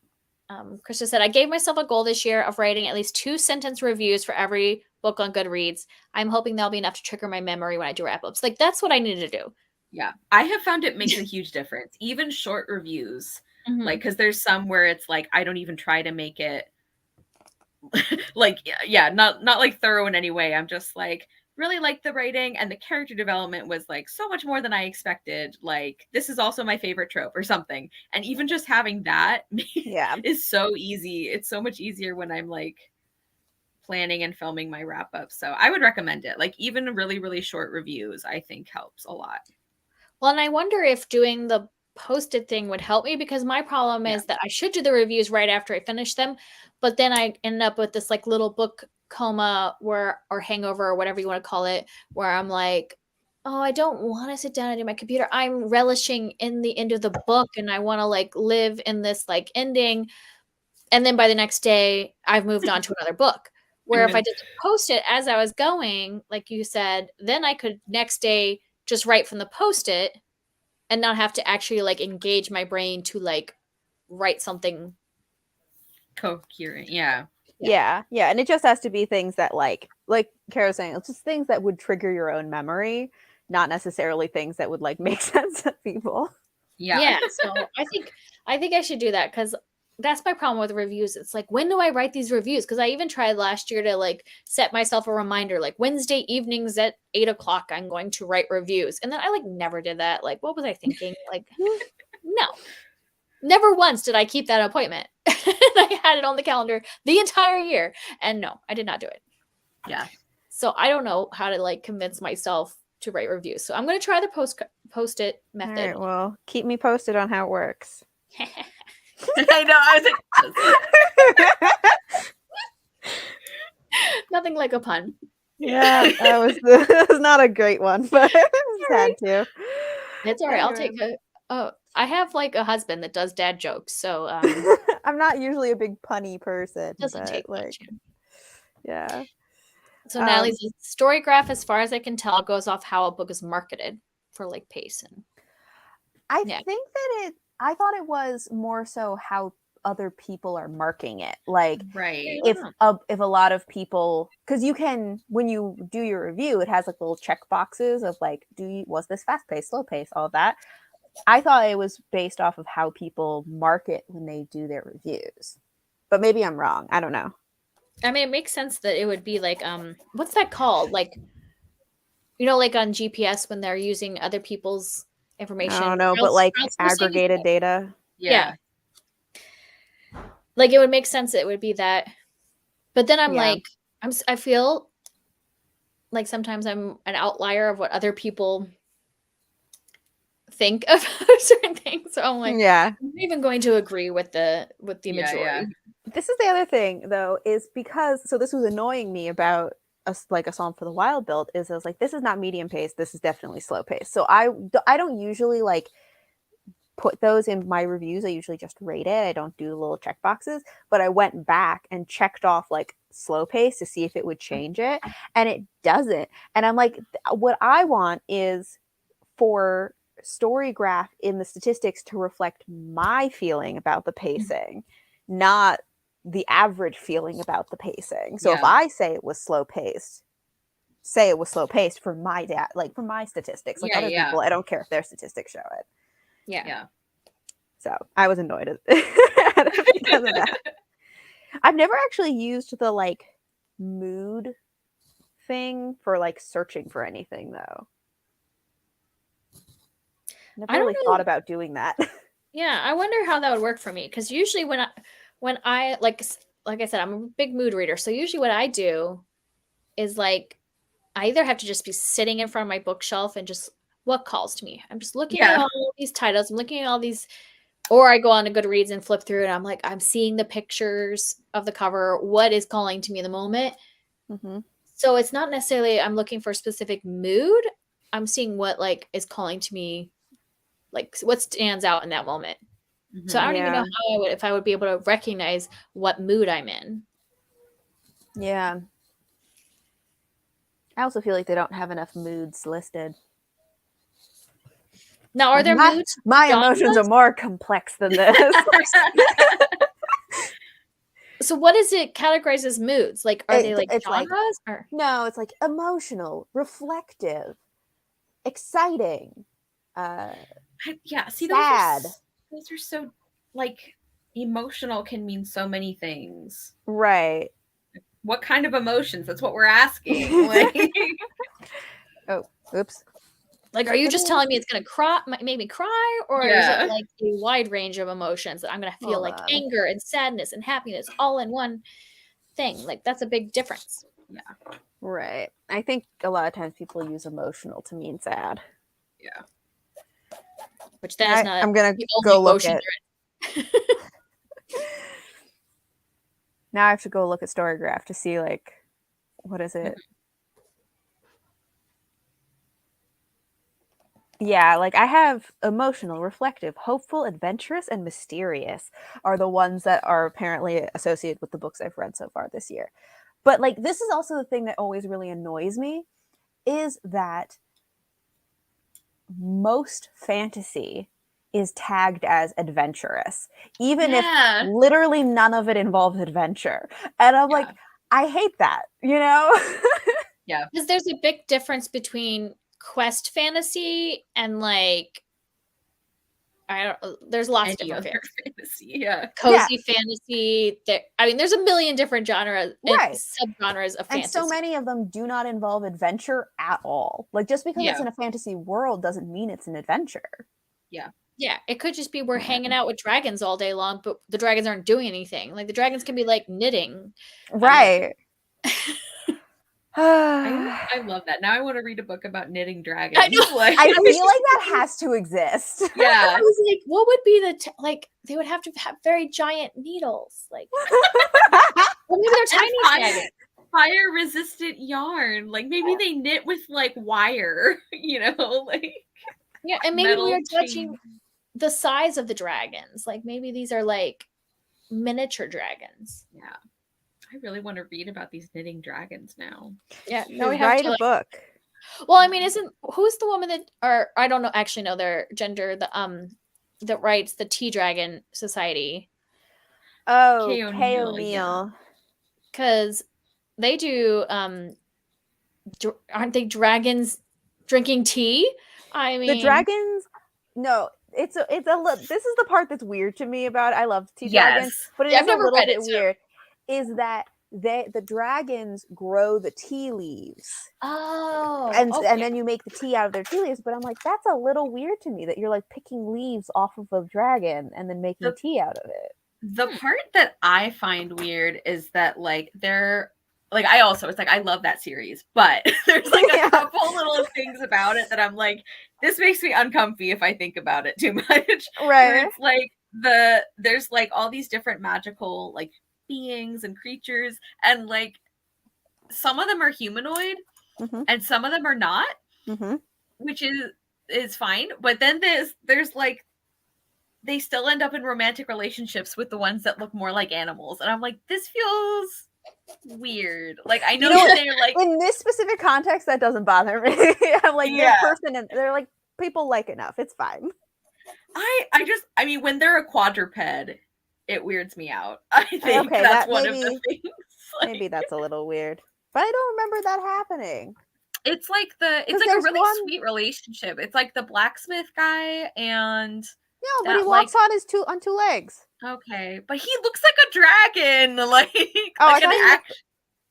Krista said, I gave myself a goal this year of writing at least 2-sentence reviews for every book on Goodreads. I'm hoping that'll be enough to trigger my memory when I do wrap-ups. Like, that's what I need to do. Yeah. I have found it makes a huge difference. Even short reviews, like, because there's some where it's like, I don't even try to make it like, not like thorough in any way. I'm just like, really like the writing, and the character development was like so much more than I expected. Like, this is also my favorite trope or something. And even just having that is so easy. It's so much easier when I'm like planning and filming my wrap up. So I would recommend it. Like, even really, really short reviews, I think helps a lot. Well, and I wonder if doing the posted thing would help me, because my problem is that I should do the reviews right after I finish them, but then I end up with this like little book coma or hangover, or whatever you want to call it, where I'm like, oh, I don't want to sit down and do my computer. I'm relishing in the end of the book, and I want to like live in this like ending. And then by the next day, I've moved on to another book. Where if I just post it as I was going, like you said, then I could next day just write from the post-it and not have to actually like engage my brain to like write something coherent. Yeah. And it just has to be things that like Cara was saying, it's just things that would trigger your own memory, not necessarily things that would like make sense to people. Yeah. So I think I should do that, because that's my problem with reviews. It's like, when do I write these reviews? Because I even tried last year to like set myself a reminder, like Wednesday evenings at 8 o'clock, I'm going to write reviews. And then I like never did that. Like, what was I thinking? Like, no, never once did I keep that appointment. I had it on the calendar the entire year. And no, I did not do it. Yeah. So I don't know how to like convince myself to write reviews. So I'm going to try the post-it All method. right, well, keep me posted on how it works. I know. I was like, Nothing like a pun. Yeah, that was not a great one, but I just had to. It's all right. I'll take Anyway. it. Oh, I have like a husband that does dad jokes, so I'm not usually a big punny person, doesn't but take like, much. yeah. So Natalie's story graph, as far as I can tell, goes off how a book is marketed for like pace. And I yeah. think that I thought it was more so how other people are marking it. Like, right. if a lot of people, because you can, when you do your review, it has like little check boxes of like, was this fast paced, slow pace, all of that. I thought it was based off of how people market when they do their reviews, but maybe I'm wrong. I don't know. I mean, it makes sense that it would be like, what's that called? Like, you know, like on GPS when they're using other people's information. I don't know, but like aggregated data. Yeah. Like, it would make sense it would be that. But then I'm like, I feel like sometimes I'm an outlier of what other people think of certain things. So I'm like, I'm not even going to agree with the majority. Yeah. This is the other thing though, is because, so this was annoying me about a Psalm for the Wild build, is I was like, this is not medium pace, this is definitely slow pace. So I don't usually like put those in my reviews. I usually just rate it. I don't do the little check boxes, but I went back and checked off like slow pace to see if it would change it, and it doesn't. And I'm like, what I want is for story graph in the statistics to reflect my feeling about the pacing, not the average feeling about the pacing. So if I say it was slow paced, say it was slow paced for my like for my statistics. Like other people, I don't care if their statistics show it. Yeah. So I was annoyed because of that. I've never actually used the like mood thing for like searching for anything though. Never really thought about doing that. Yeah, I wonder how that would work for me, because usually when I like I said, I'm a big mood reader, so usually what I do is like I either have to just be sitting in front of my bookshelf and just what calls to me. I'm just looking at all these titles, I'm looking at all these, or I go on to Goodreads and flip through, and I'm like, I'm seeing the pictures of the cover, what is calling to me in the moment. Mm-hmm. So it's not necessarily I'm looking for a specific mood. I'm seeing what like is calling to me, like what stands out in that moment. Mm-hmm. So I don't even know how if I would be able to recognize what mood I'm in. Yeah. I also feel like they don't have enough moods listed. Now, are there moods? My emotions are more complex than this. So what is it categorized as moods? Like, are they like genres? Or? No, it's like emotional, reflective, exciting, see, sad. Those are so, like, emotional can mean so many things. Right. What kind of emotions? That's what we're asking. Like, oh, oops. Like, are you just telling me it's going to make me cry? Or is it like a wide range of emotions that I'm going to feel like anger and sadness and happiness all in one thing? Like, that's a big difference. Yeah. Right. I think a lot of times people use emotional to mean sad. Yeah. Which that is not. I'm going to go look at. Now I have to go look at Storygraph to see, like, what is it? Yeah, like I have emotional, reflective, hopeful, adventurous, and mysterious are the ones that are apparently associated with the books I've read so far this year. But like, this is also the thing that always really annoys me, is that most fantasy is tagged as adventurous, even if literally none of it involves adventure. And I'm like, I hate that, you know? Yeah. Because there's a big difference between quest fantasy and like there's lots of Any different other fantasy, yeah. cozy fantasy. There's a million different genres and Right. subgenres of fantasy. And so many of them do not involve adventure at all. Like, just because it's in a fantasy world doesn't mean it's an adventure. Yeah. Yeah, it could just be we're hanging out with dragons all day long, but the dragons aren't doing anything. Like, the dragons can be like knitting. Right. I love that. Now I want to read a book about knitting dragons. I know. I feel like that has to exist. Yeah. I was like, what would be like, they would have to have very giant needles. Like, well, maybe they're tiny dragons. Fire resistant yarn. Like, maybe they knit with like wire, like. Yeah, and maybe we are judging the size of the dragons. Like, maybe these are like miniature dragons. Yeah. I really want to read about these knitting dragons now. Yeah, no, we write a book. Well, I mean, who's the woman that, or I don't know, actually know their gender, that writes the Tea Dragon Society? Oh, Kay O'Neill. Because they do, aren't they dragons drinking tea? I mean, the dragons. No, it's a. This is the part that's weird to me about it. I love tea dragons, but it is a little bit weird. Is that the dragons grow the tea leaves? Oh, and then you make the tea out of their tea leaves. But I'm like, that's a little weird to me that you're like picking leaves off of a dragon and then making tea out of it. The part that I find weird is that like they're like, it's like I love that series, but there's like a couple little things about it that I'm like, this makes me uncomfy if I think about it too much. Right. Where it's like there's like all these different magical like beings and creatures, and like some of them are humanoid and some of them are not, which is fine. But then there's like they still end up in romantic relationships with the ones that look more like animals, and I'm like, this feels weird. Like, I know they're like, in this specific context that doesn't bother me. I'm like, they're person and they're like people like enough, it's fine. I mean, when they're a quadruped, it weirds me out. I think that's one of the things. Like, maybe that's a little weird, but I don't remember that happening. It's like a really sweet relationship. It's like the blacksmith guy and but he walks on two legs. Okay, but he looks like a dragon. Like,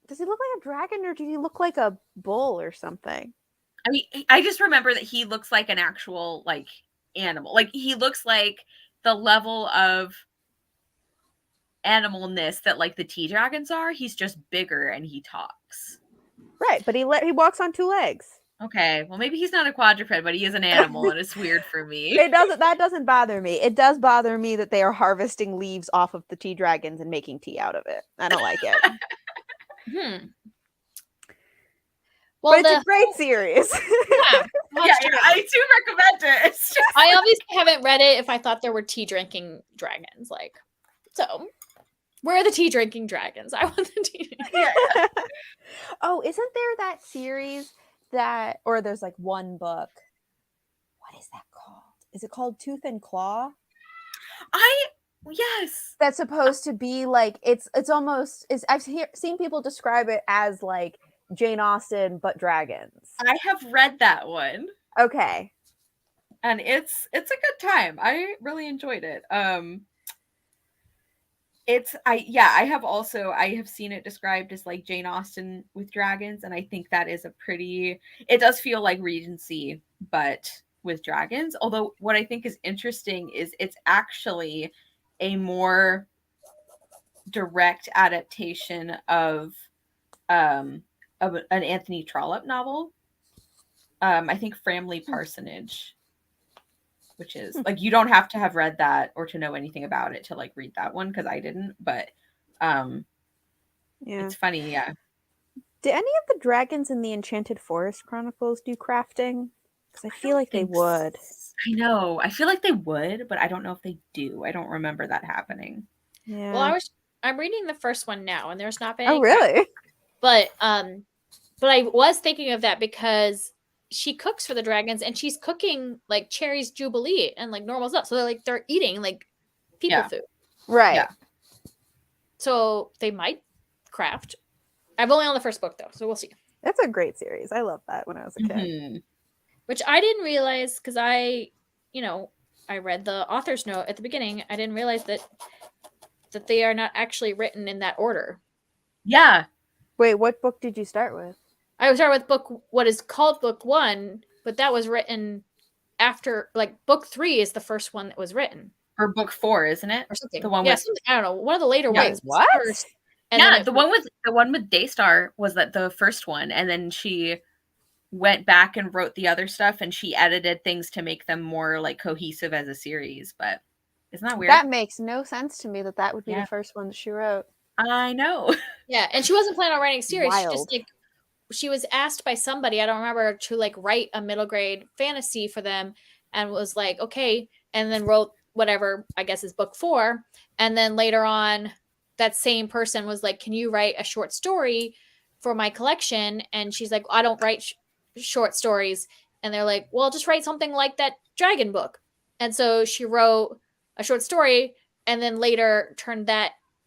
does he look like a dragon or does he look like a bull or something? I mean, I just remember that he looks like an actual like animal. Like, he looks like the level of animalness that like the tea dragons are. He's just bigger and he talks. Right, but he walks on two legs. Okay, well, maybe he's not a quadruped, but he is an animal, and it's weird for me. That doesn't bother me. It does bother me that they are harvesting leaves off of the tea dragons and making tea out of it. I don't like it. Well, but it's a great series. I do recommend it. I obviously haven't read it if I thought there were tea drinking dragons. Like, so where are the tea drinking dragons? I want the tea. Oh, isn't there that series? Or there's like one book. What is that called? Is it called Tooth and Claw? Yes. That's supposed to be like it's almost is. I've seen people describe it as like Jane Austen but dragons. I have read that one. Okay. And it's a good time. I really enjoyed it. I have seen it described as like Jane Austen with dragons, and I think that is it does feel like Regency but with dragons. Although what I think is interesting is it's actually a more direct adaptation of an Anthony Trollope novel. I think Framley Parsonage, which is like, you don't have to have read that or to know anything about it to like read that one, because I didn't, but it's funny. Did any of the dragons in the Enchanted Forest Chronicles do crafting? Because I feel like they would. I know, I feel like they would, but I don't know if they do. I don't remember that happening. Yeah. Well, I'm reading the first one now, and there's not been any really? But I was thinking of that because she cooks for the dragons, and she's cooking like Cherry's Jubilee and like normal stuff. So they're eating like people food. Right. Yeah. So they might craft. I've only on the first book though, so we'll see. That's a great series. I loved that when I was a kid. Which I didn't realize because I, I read the author's note at the beginning. I didn't realize that they are not actually written in that order. Yeah. Wait, what book did you start with? I started with what is called book 1, but that was written after, like, book 3 is the first one that was written. Or book 4, isn't it? Or something. The one yeah, with I don't know. One of the later Wait, ones. what? First, and yeah, then the one with Daystar was that the first one, and then she went back and wrote the other stuff, and she edited things to make them more like cohesive as a series. But isn't that weird? That makes no sense to me that would be the first one that she wrote. I know. Yeah, and she wasn't planning on writing a series. Wild. She just, like, she was asked by somebody, I don't remember, to, like, write a middle grade fantasy for them, and was like, okay, and then wrote whatever I guess is book 4, and then later on that same person was like, can you write a short story for my collection? And she's like, I don't write short stories. And they're like, well, just write something like that dragon book. And so she wrote a short story, and then later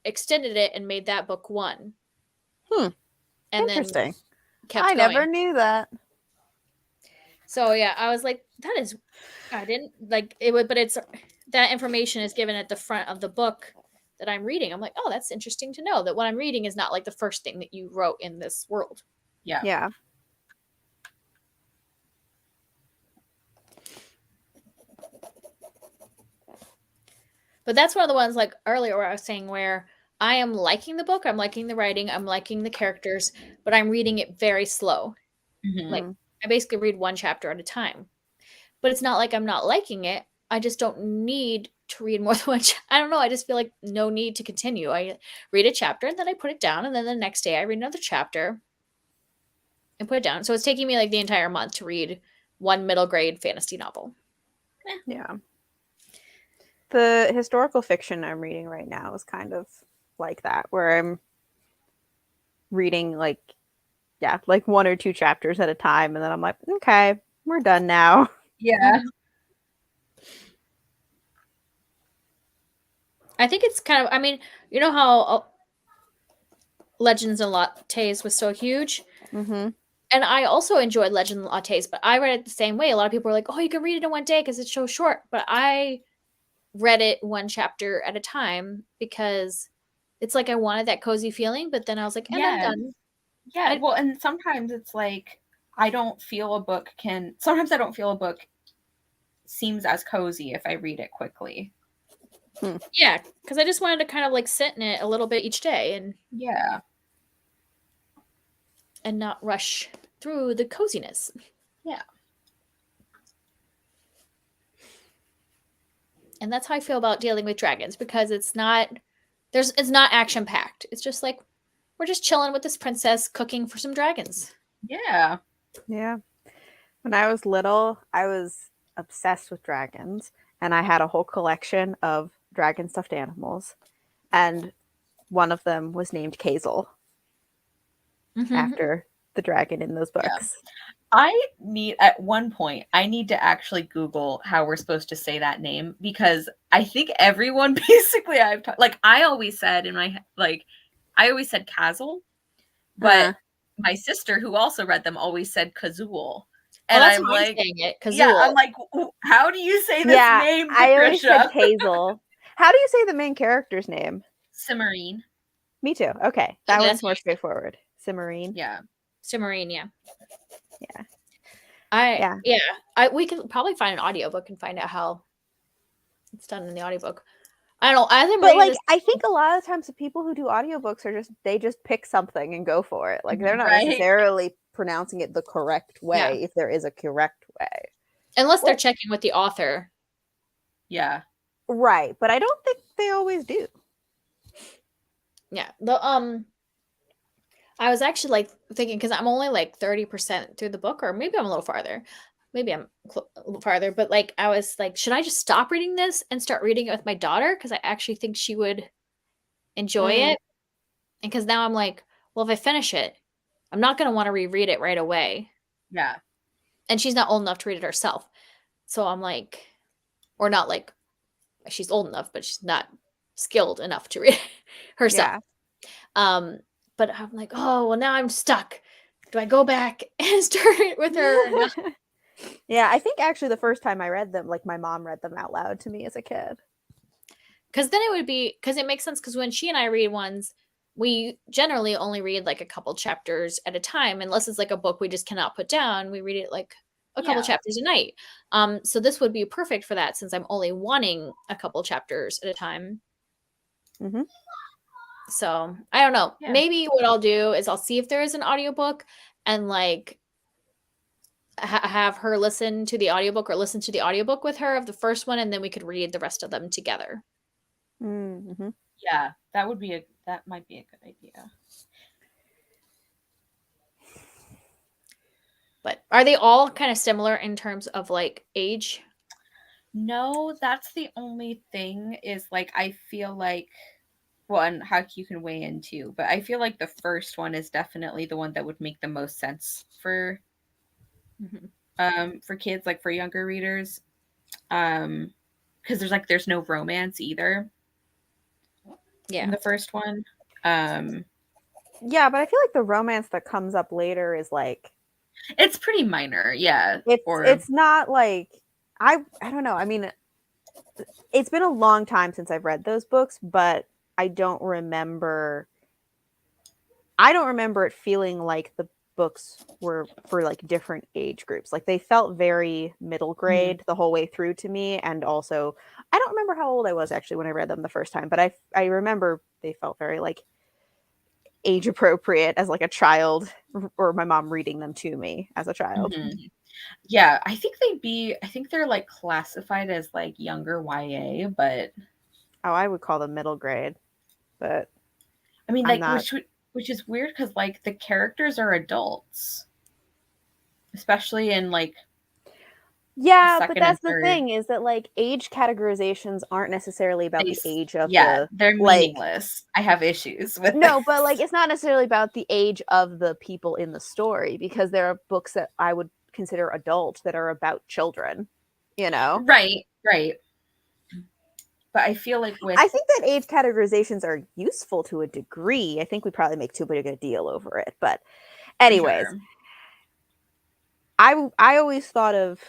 extended it and made that book 1. And Interesting. Then kept I going. never knew that. So yeah, I was like, that is, I didn't like it would, but it's, that information is given at the front of the book that I'm reading. I'm like, oh, that's interesting to know that what I'm reading is not like the first thing that you wrote in this world. Yeah. Yeah. But that's one of the ones, like earlier where I was saying, where I am liking the book, I'm liking the writing, I'm liking the characters, but I'm reading it very slow. Mm-hmm. Like, I basically read one chapter at a time. But it's not like I'm not liking it. I just don't need to read more than one I don't know. I just feel like no need to continue. I read a chapter and then I put it down, and then the next day I read another chapter and put it down. So it's taking me like the entire month to read one middle grade fantasy novel. Yeah. The historical fiction I'm reading right now is kind of like that, where I'm reading like 1 or 2 chapters at a time, and then I'm like, okay, we're done now. Yeah. I think it's kind of, I mean, you know how Legends and Lattes was so huge? Mm-hmm. And I also enjoyed Legends and Lattes, but I read it the same way. A lot of people are like, oh, you can read it in one day because it's so short. But I read it one chapter at a time because it's like I wanted that cozy feeling, but then I was like, and I'm done. Yeah, well, and sometimes it's like sometimes I don't feel a book seems as cozy if I read it quickly. Yeah, because I just wanted to kind of like sit in it a little bit each day and not rush through the coziness. Yeah. And that's how I feel about dealing with dragons, because it's not action packed. It's just like we're just chilling with this princess cooking for some dragons. Yeah. Yeah. When I was little, I was obsessed with dragons, and I had a whole collection of dragon stuffed animals, and one of them was named Kazel after the dragon in those books. Yeah. At one point, I need to actually Google how we're supposed to say that name, because I think everyone basically I always said Kazel, but my sister, who also read them, always said Kazul. And that's I'm how like, saying it, Kazul. Yeah, I'm like, how do you say this name, Patricia? I always said Kazel. How do you say the main character's name? Cimarine. Me too. Okay, that one's more straightforward. Cimarine. Yeah. Cimarine, yeah. Yeah. We can probably find an audiobook and find out how it's done in the audiobook. I don't know. But I think a lot of times the people who do audiobooks are just pick something and go for it. Like, they're not necessarily pronouncing it the correct way, if there is a correct way. Unless they're checking with the author. Yeah. Right, but I don't think they always do. Yeah. I was actually like thinking, because I'm only like 30% through the book, or maybe I'm a little farther. Maybe I'm a little farther, but like I was like, should I just stop reading this and start reading it with my daughter? Because I actually think she would enjoy it. And because now I'm like, well, if I finish it, I'm not going to want to reread it right away. Yeah. And she's not old enough to read it herself. So I'm like, or not like, she's old enough, but she's not skilled enough to read it herself. Yeah. But I'm like, oh, well, now I'm stuck. Do I go back and start it with her? Yeah, I think actually the first time I read them, like my mom read them out loud to me as a kid. Because then it would be, because it makes sense, because when she and I read ones, we generally only read like a couple chapters at a time, unless it's like a book we just cannot put down. We read it like a couple chapters a night. So this would be perfect for that, since I'm only wanting a couple chapters at a time. Mm-hmm. So I don't know. Yeah. Maybe what I'll do is I'll see if there is an audiobook and like have her listen to the audiobook, or listen to the audiobook with her of the first one, and then we could read the rest of them together. Mm-hmm. Yeah, that might be a good idea. But are they all kind of similar in terms of like age? No, that's the only thing, is like I feel like, well, and Huck, you can weigh in too, but I feel like the first one is definitely the one that would make the most sense for for kids, like for younger readers. Because there's no romance either. Yeah. In the first one. Yeah, but I feel like the romance that comes up later is like, it's pretty minor, yeah. It's not like, I don't know. I mean, it's been a long time since I've read those books, but I don't remember it feeling like the books were for like different age groups. Like they felt very middle grade the whole way through to me, and also I don't remember how old I was actually when I read them the first time, but I remember they felt very like age appropriate as like a child, or my mom reading them to me as a child. Yeah, I think they're like classified as like younger YA, but I would call them middle grade, but I mean, like, which is weird, because like the characters are adults, especially in like, yeah, but that's the thing, is that like age categorizations aren't necessarily about the age of they're meaningless. I have issues with no, but like it's not necessarily about the age of the people in the story, because there are books that I would consider adult that are about children, you know? Right. But I feel like I think that age categorizations are useful to a degree. I think we probably make too big a deal over it. But anyways, sure. I always thought of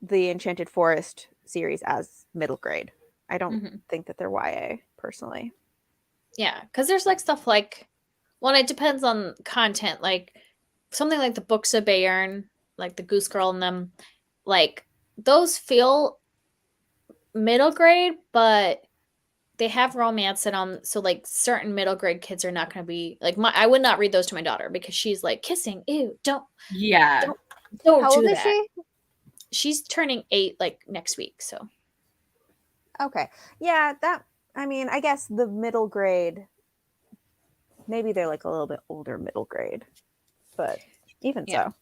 the Enchanted Forest series as middle grade. I don't think that they're YA, personally. Yeah, because there's like stuff like, well, it depends on content. Like something like the Books of Bayern, like the Goose Girl and them, like those feel middle grade, but they have romance in them. So like certain middle grade kids are not going to be like, I would not read those to my daughter, because she's like kissing. Ew, don't. Yeah. Don't How do old that. is she? She's turning 8 like next week. So. Okay. Yeah, I mean, I guess the middle grade, maybe they're like a little bit older middle grade, but even so.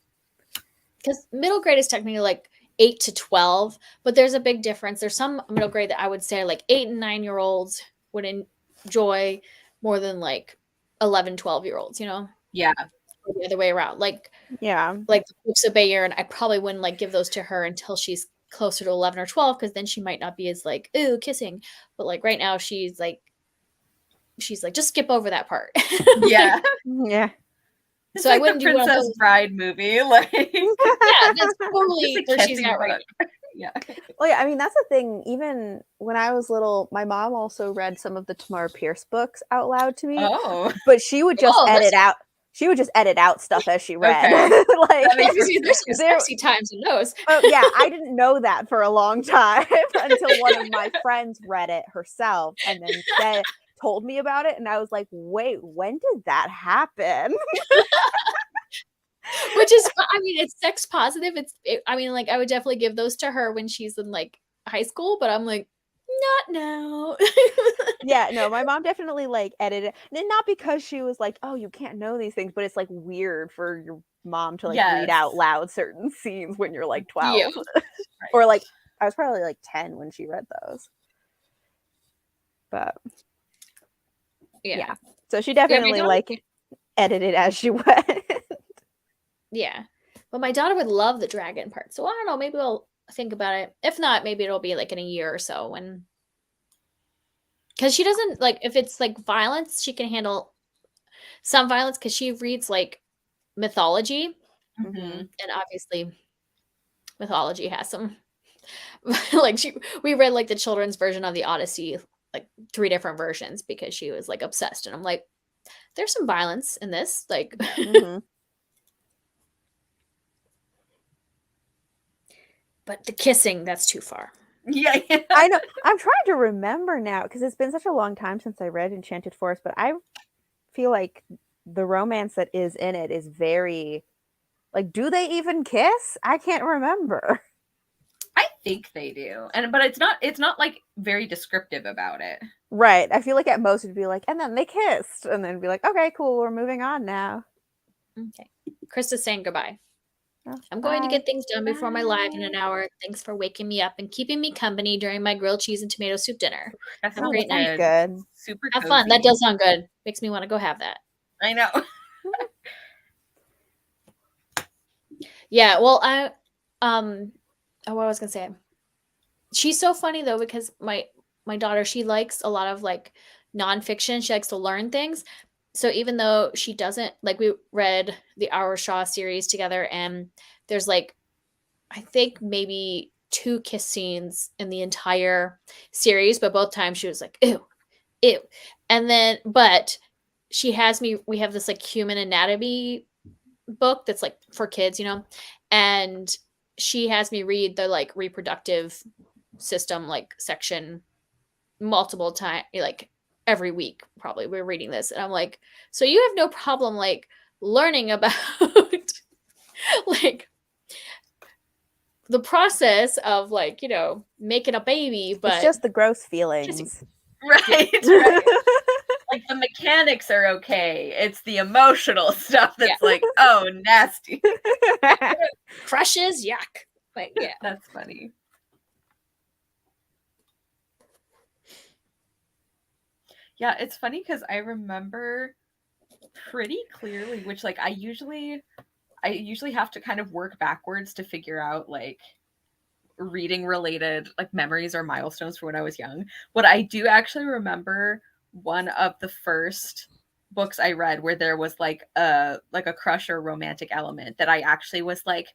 Because middle grade is technically like 8 to 12, but there's a big difference. There's some middle grade that I would say like 8 and 9-year-olds would enjoy more than like 11, 12-year-olds, you know? Yeah. Or the other way around. Like, yeah. Like the Books of Bayern, I probably wouldn't like give those to her until she's closer to 11 or 12, because then she might not be as like, ooh, kissing. But like right now she's like, just skip over that part. Yeah. Yeah. It's so like I wouldn't the do Princess Bride movie, like yeah, that's totally where she's at right now. Yeah. Well, yeah, I mean, that's the thing. Even when I was little, my mom also read some of the Tamara Pierce books out loud to me. Oh. But she would just edit out. She would just edit out stuff as she read. Okay. Like, there's some sexy times in those. Oh yeah, I didn't know that for a long time until one of my friends read it herself and then told me about it, and I was like, wait, when did that happen? Which is, I mean, it's sex positive. I mean, like, I would definitely give those to her when she's in like high school, but I'm like, not now. Yeah, no, my mom definitely like edited it. And not because she was like, oh, you can't know these things, but it's like weird for your mom to like read out loud certain scenes when you're like 12. Yeah. Right. Or like, I was probably like 10 when she read those. But yeah. So she definitely like edited as she went. Yeah. But my daughter would love the dragon part. So I don't know, maybe we'll think about it. If not, maybe it'll be like in a year or so when, because she doesn't like, if it's like violence, she can handle some violence because she reads like mythology. Mm-hmm. And obviously mythology has some like we read like the children's version of the Odyssey, like 3 different versions because she was like obsessed, and I'm like, there's some violence in this, like but the kissing, that's too far. Yeah. I know. I'm trying to remember now because it's been such a long time since I read Enchanted Forest, but I feel like the romance that is in it is very like, do they even kiss? I can't remember. I think they do. But it's not like very descriptive about it. Right. I feel like at most it'd be like, and then they kissed, and then be like, okay, cool, we're moving on now. Okay. Krista's saying goodbye. Oh, I'm going to bye. get things done before my live in an hour. Thanks for waking me up and keeping me company during my grilled cheese and tomato soup dinner. That Have a sounds great night. Good. Super Have cozy. fun. That does sound good. Makes me want to go have that. I know. Yeah, well, what I was gonna say. She's so funny though, because my daughter, she likes a lot of like nonfiction. She likes to learn things. So even though she doesn't like, we read the Our Shaw series together, and there's like, I think maybe 2 kiss scenes in the entire series, but both times she was like, ew, ew. And then, but we have this like human anatomy book that's like for kids, and she has me read the like reproductive system like section multiple times, like every week probably we're reading this, and I'm like, so you have no problem like learning about like the process of like making a baby, but it's just the gross feelings. Right. Like the mechanics are okay, it's the emotional stuff that's like, oh, nasty. Crushes, yuck. Like, yeah. That's funny. Yeah, it's funny because I remember pretty clearly, which like I usually have to kind of work backwards to figure out like reading related like memories or milestones for when I was young. But I do actually remember one of the first books I read where there was like a crush or romantic element that I actually was like,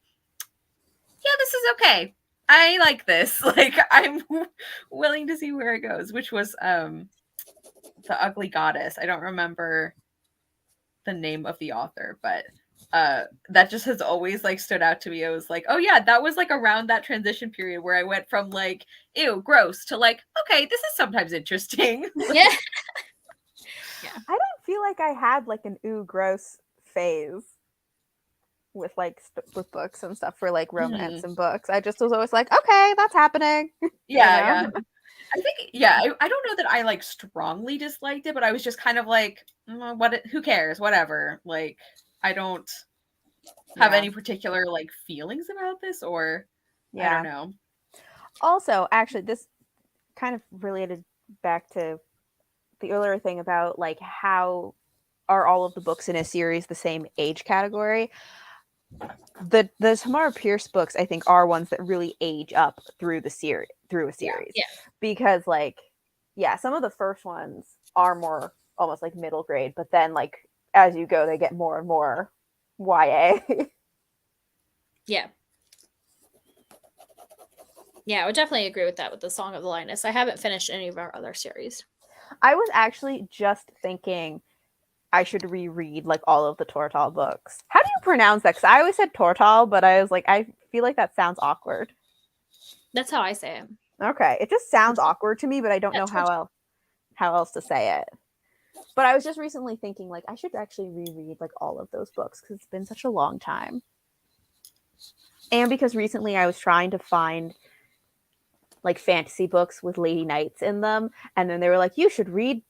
yeah, this is okay. I like this. Like I'm willing to see where it goes, which was The Ugly Goddess. I don't remember the name of the author, but that just has always like stood out to me. I was like, oh yeah, that was like around that transition period where I went from like, ew, gross, to like, okay, this is sometimes interesting. Yeah. I don't feel like I had like an ooh gross phase with like with books and stuff for like romance and books. I just was always like, okay, that's happening. Yeah. I think, I don't know that I like strongly disliked it, but I was just kind of like, who cares? Whatever. Like, I don't have any particular like feelings about this, or I don't know. Also, actually, this kind of related back to the earlier thing about like how are all of the books in a series the same age category. The Tamara Pierce books, I think, are ones that really age up through a series. Yeah. Because like, some of the first ones are more almost like middle grade, but then like as you go, they get more and more YA. Yeah, I would definitely agree with that with the Song of the Lioness. I haven't finished any of our other series. I was actually just thinking I should reread like all of the Tortall books. How do you pronounce that? Because I always said Tortall, but I was like, I feel like that sounds awkward. That's how I say it. Okay, it just sounds awkward to me, but I don't know how else to say it. But I was just recently thinking like I should actually reread like all of those books because it's been such a long time. And because recently I was trying to find like fantasy books with lady knights in them, and then they were like, you should read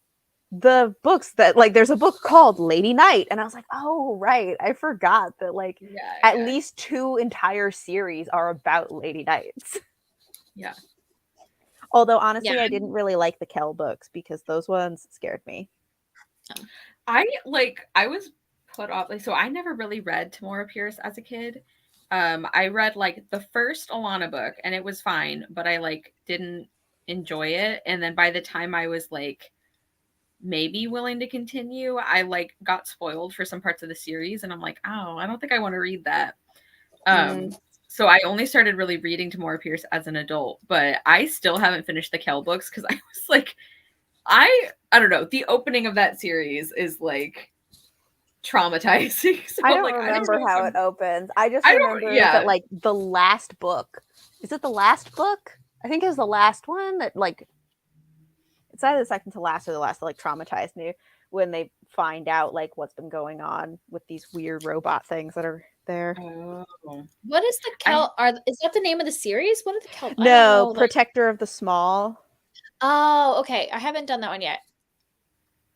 the books that like there's a book called Lady Knight, and I was like, oh right, I forgot that like at least 2 entire series are about lady knights. Yeah. Although honestly, I didn't really like the Kell books because those ones scared me. I was put off, like, so I never really read Tamora Pierce as a kid. I read like the first Alana book and it was fine, but I like didn't enjoy it. And then by the time I was like maybe willing to continue, I like got spoiled for some parts of the series and I'm like, oh, I don't think I want to read that. So I only started really reading Tamora Pierce as an adult, but I still haven't finished the Kel books because I was like, I don't know. The opening of that series is like traumatizing. So I don't like, remember I don't know how if it opens. I just I don't- remember yeah. that like the last book. Is it the last book? I think it was the last one that like it's either the second to last or the last that like traumatized me when they find out like what's been going on with these weird robot things that are there. Oh. What is the Kel? Is that the name of the series? What are the Kel? I No, don't know, Protector of the Small. Oh, okay. I haven't done that one yet.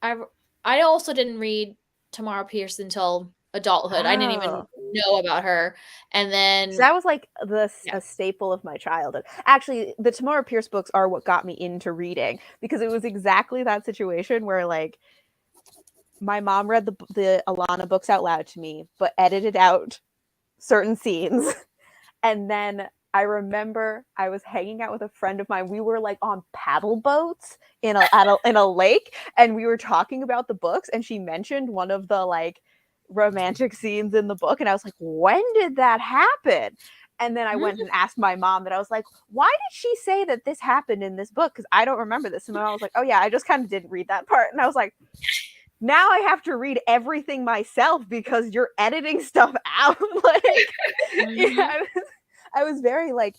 I also didn't read Tamara Pierce until adulthood. I didn't even know about her. And then so that was like a staple of my childhood. Actually, the Tamara Pierce books are what got me into reading because it was exactly that situation where like my mom read the Alana books out loud to me, but edited out certain scenes. And then I remember I was hanging out with a friend of mine. We were like on paddle boats in a lake, and we were talking about the books. And she mentioned one of the like romantic scenes in the book, and I was like, "When did that happen?" And then I went and asked my mom that. I was like, "Why did she say that this happened in this book? Because I don't remember this." And my mom was like, "Oh yeah, I just kind of didn't read that part." And I was like, now I have to read everything myself because you're editing stuff out. Like, yeah, I was very like,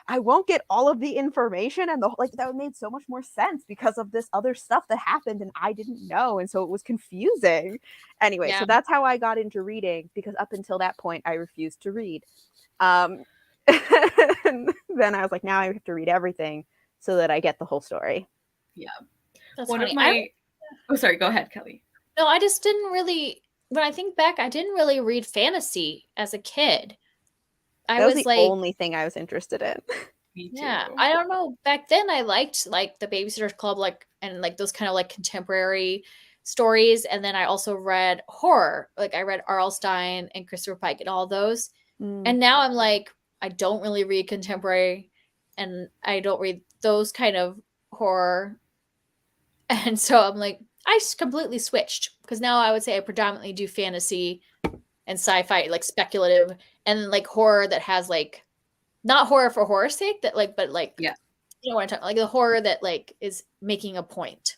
I won't get all of the information, and like that made so much more sense because of this other stuff that happened and I didn't know, and so it was confusing. Anyway, so that's how I got into reading because up until that point I refused to read. And then I was like, now I have to read everything so that I get the whole story. Yeah, that's one funny. of my. Oh, sorry. Go ahead, Kelly. No, I just didn't really. When I think back, I didn't really read fantasy as a kid. That was the only thing I was interested in. Me too. Yeah, I don't know. Back then, I liked like the Babysitter's Club, like and like those kind of like contemporary stories. And then I also read horror. Like I read R.L. Stine and Christopher Pike and all those. And now I'm like, I don't really read contemporary, and I don't read those kind of horror. And so I'm like, I completely switched because now I would say I predominantly do fantasy and sci-fi, like speculative, and like horror that has like not horror for horror's sake, that like, but like, yeah, you know what I'm talking, like the horror that like is making a point.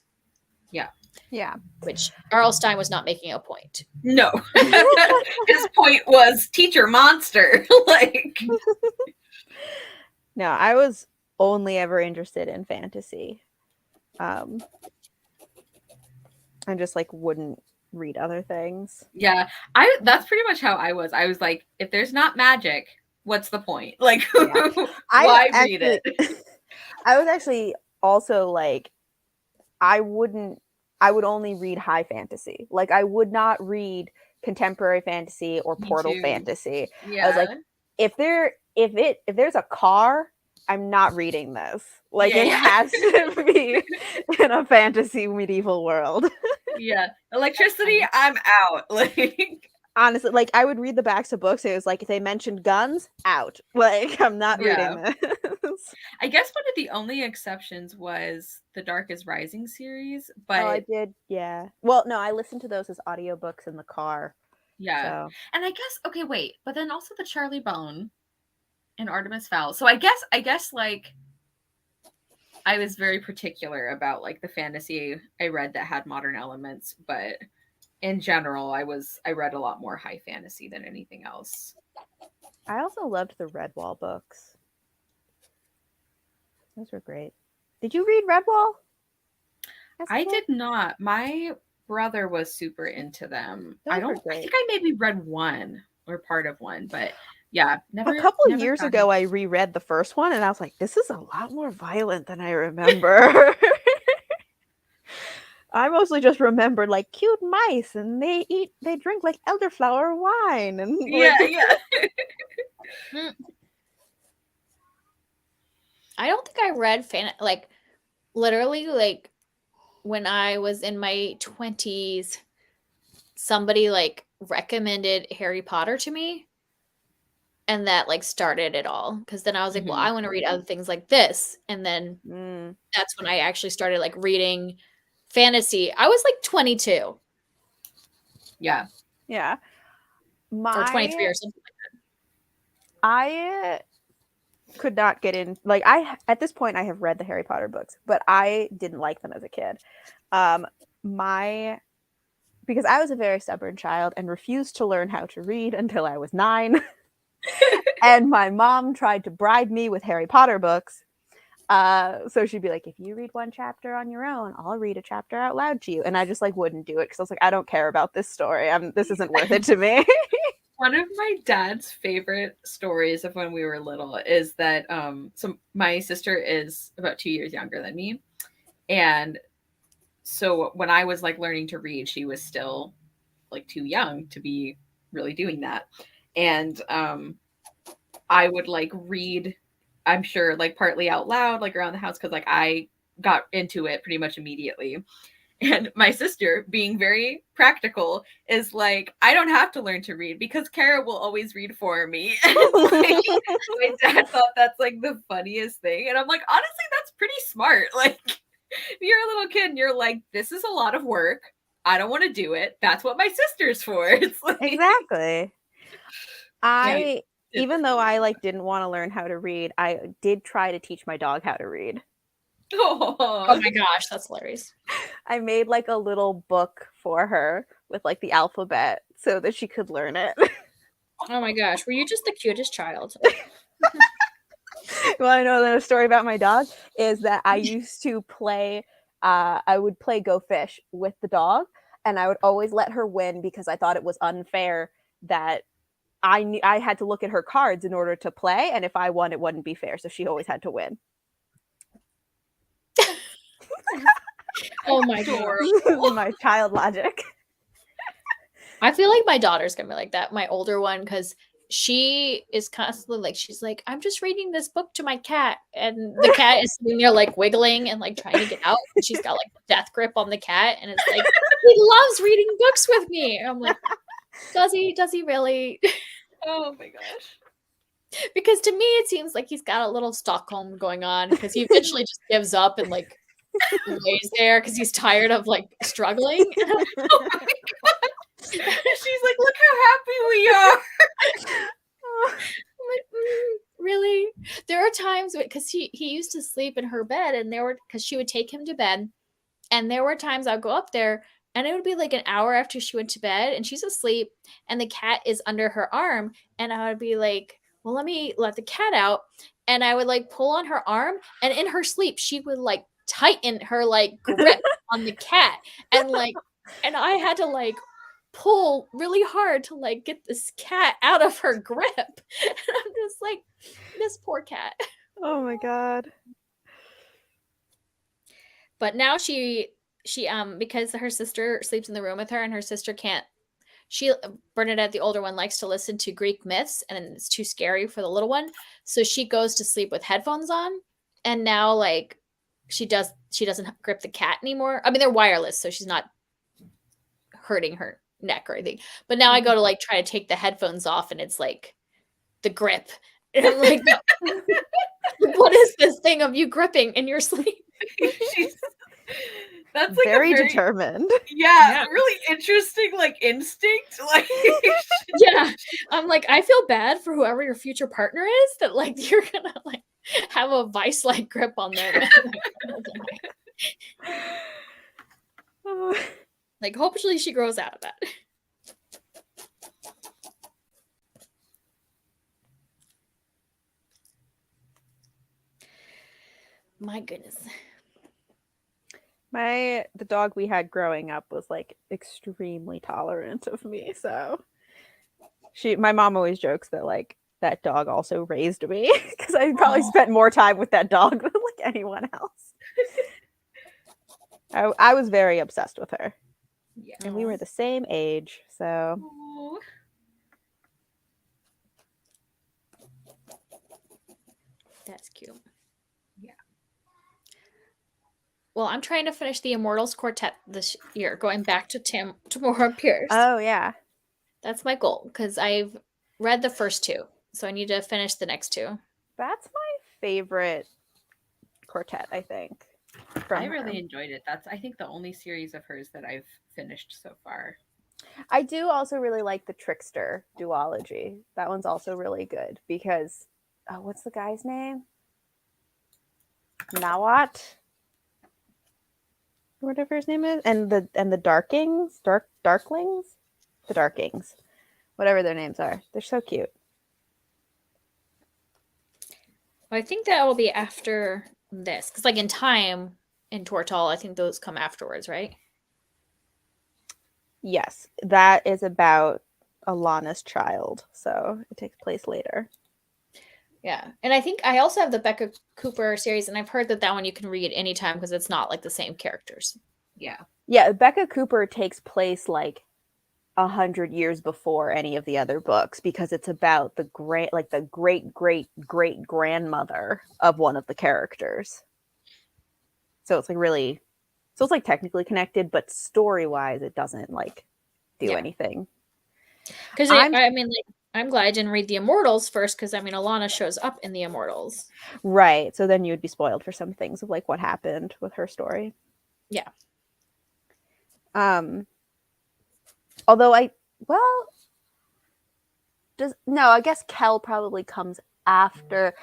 Yeah. Which R.L. Stine was not making a point. No, his point was teacher monster. Like, no, I was only ever interested in fantasy. I just like wouldn't read other things. Yeah, that's pretty much how I was. I was like, if there's not magic, what's the point? Like, why read it? I was actually also like, I would only read high fantasy. Like I would not read contemporary fantasy or portal fantasy. Yeah. I was like, if there's a car, I'm not reading this. Like it has to be in a fantasy medieval world. Yeah. Electricity, I'm out. Like honestly, like I would read the backs of books. It was like if they mentioned guns, out. Like I'm not reading this. I guess one of the only exceptions was the Dark is Rising series, but I did, yeah. Well, no, I listened to those as audiobooks in the car. Yeah. So. And I guess okay, wait, but then also the Charlie Bone and Artemis Fowl. So I guess like I was very particular about like the fantasy I read that had modern elements, but in general, I read a lot more high fantasy than anything else. I also loved the Redwall books. Those were great. Did you read Redwall? I did not. My brother was super into them. I think I maybe read one or part of one, but yeah, never. A couple of years ago, I reread the first one, and I was like, "This is a lot more violent than I remember." I mostly just remembered like cute mice, and they drink like elderflower wine, and yeah. I don't think I read like literally like when I was in my 20s, somebody like recommended Harry Potter to me. And that like started it all. Because then I was like, well, I want to read other things like this. And then that's when I actually started like reading fantasy. I was like 22. Yeah. Yeah. Or 23 or something like I could not get in. Like, at this point, I have read the Harry Potter books, but I didn't like them as a kid. Because I was a very stubborn child and refused to learn how to read until I was 9. And my mom tried to bribe me with Harry Potter books. So she'd be like, if you read one chapter on your own, I'll read a chapter out loud to you. And I just like wouldn't do it because I was like, I don't care about this story. This isn't worth it to me. One of my dad's favorite stories of when we were little is that so my sister is about 2 years younger than me. And so when I was like learning to read, she was still like too young to be really doing that. And I would like read, I'm sure, like partly out loud, like around the house, because like I got into it pretty much immediately. And my sister, being very practical, is like, I don't have to learn to read because Cara will always read for me. And like, my dad thought that's like the funniest thing. And I'm like, honestly, that's pretty smart. Like, you're a little kid and you're like, this is a lot of work. I don't want to do it. That's what my sister's for. It's like, Exactly. Even though I like didn't want to learn how to read, I did try to teach my dog how to read. Oh my gosh, that's hilarious. I made like a little book for her with like the alphabet so that she could learn it. Oh my gosh, were you just the cutest child? You want to know the story about my dog? Is that I used to play, I would play Go Fish with the dog, and I would always let her win because I thought it was unfair that I had to look at her cards in order to play, and if I won, it wouldn't be fair. So she always had to win. Oh my god. My child logic. I feel like my daughter's gonna be like that, my older one, because she is constantly like, she's like, I'm just reading this book to my cat, and the cat is sitting there like wiggling and like trying to get out, and she's got like death grip on the cat, and it's like, he loves reading books with me. And I'm like, does he really? Oh my gosh. Because to me it seems like he's got a little Stockholm going on, because he eventually just gives up and like lays there because he's tired of like struggling. Oh my god. She's like, look how happy we are. I'm like, really? There are times because he used to sleep in her bed, and because she would take him to bed, and there were times I'd go up there, and it would be like an hour after she went to bed, and she's asleep, and the cat is under her arm, and I would be like, well, let me let the cat out, and I would like pull on her arm, and in her sleep she would like tighten her like grip on the cat, and I had to like pull really hard to like get this cat out of her grip. And I'm just like, this poor cat. Oh my god. But now she because her sister sleeps in the room with her, and her sister can't, Bernadette, the older one, likes to listen to Greek myths, and it's too scary for the little one, so she goes to sleep with headphones on. And now like she doesn't grip the cat anymore. I mean, they're wireless, so she's not hurting her neck or anything. But now I go to like try to take the headphones off, and it's like the grip. And I'm like, what is this thing of you gripping in your sleep? That's like very determined. Yeah, really interesting like instinct. Like yeah. I'm like, I feel bad for whoever your future partner is, that like you're gonna like have a vice-like grip on them. Like, hopefully she grows out of that. My goodness. The dog we had growing up was like extremely tolerant of me, so my mom always jokes that like that dog also raised me, because I probably spent more time with that dog than like anyone else. I was very obsessed with her. Yeah. And we were the same age, so. Aww. That's cute. Yeah. Well, I'm trying to finish the Immortals Quartet this year, going back to Tamora Pierce. Oh, yeah. That's my goal, because I've read the first 2, so I need to finish the next 2. That's my favorite quartet, I think. I really enjoyed it. That's, I think, the only series of hers that I've finished so far. I do also really like the Trickster duology. That one's also really good because what's the guy's name? Nawat, whatever his name is, and the Darklings, the Darkings, whatever their names are. They're so cute. I think that will be after this, because like in time in Tortal, I think those come afterwards, right? Yes, that is about Alana's child, so it takes place later. Yeah, and I think I also have the Becca Cooper series, and I've heard that one you can read anytime because it's not like the same characters. Yeah, Becca Cooper takes place like 100 years before any of the other books because it's about the great great grandmother of one of the characters. So it's like really, so it's like technically connected, but story wise, it doesn't like do anything. Because I mean, like, I'm glad I didn't read the Immortals first because I mean, Alana shows up in the Immortals, right? So then you would be spoiled for some things of like what happened with her story. Yeah. Although I guess Kel probably comes after.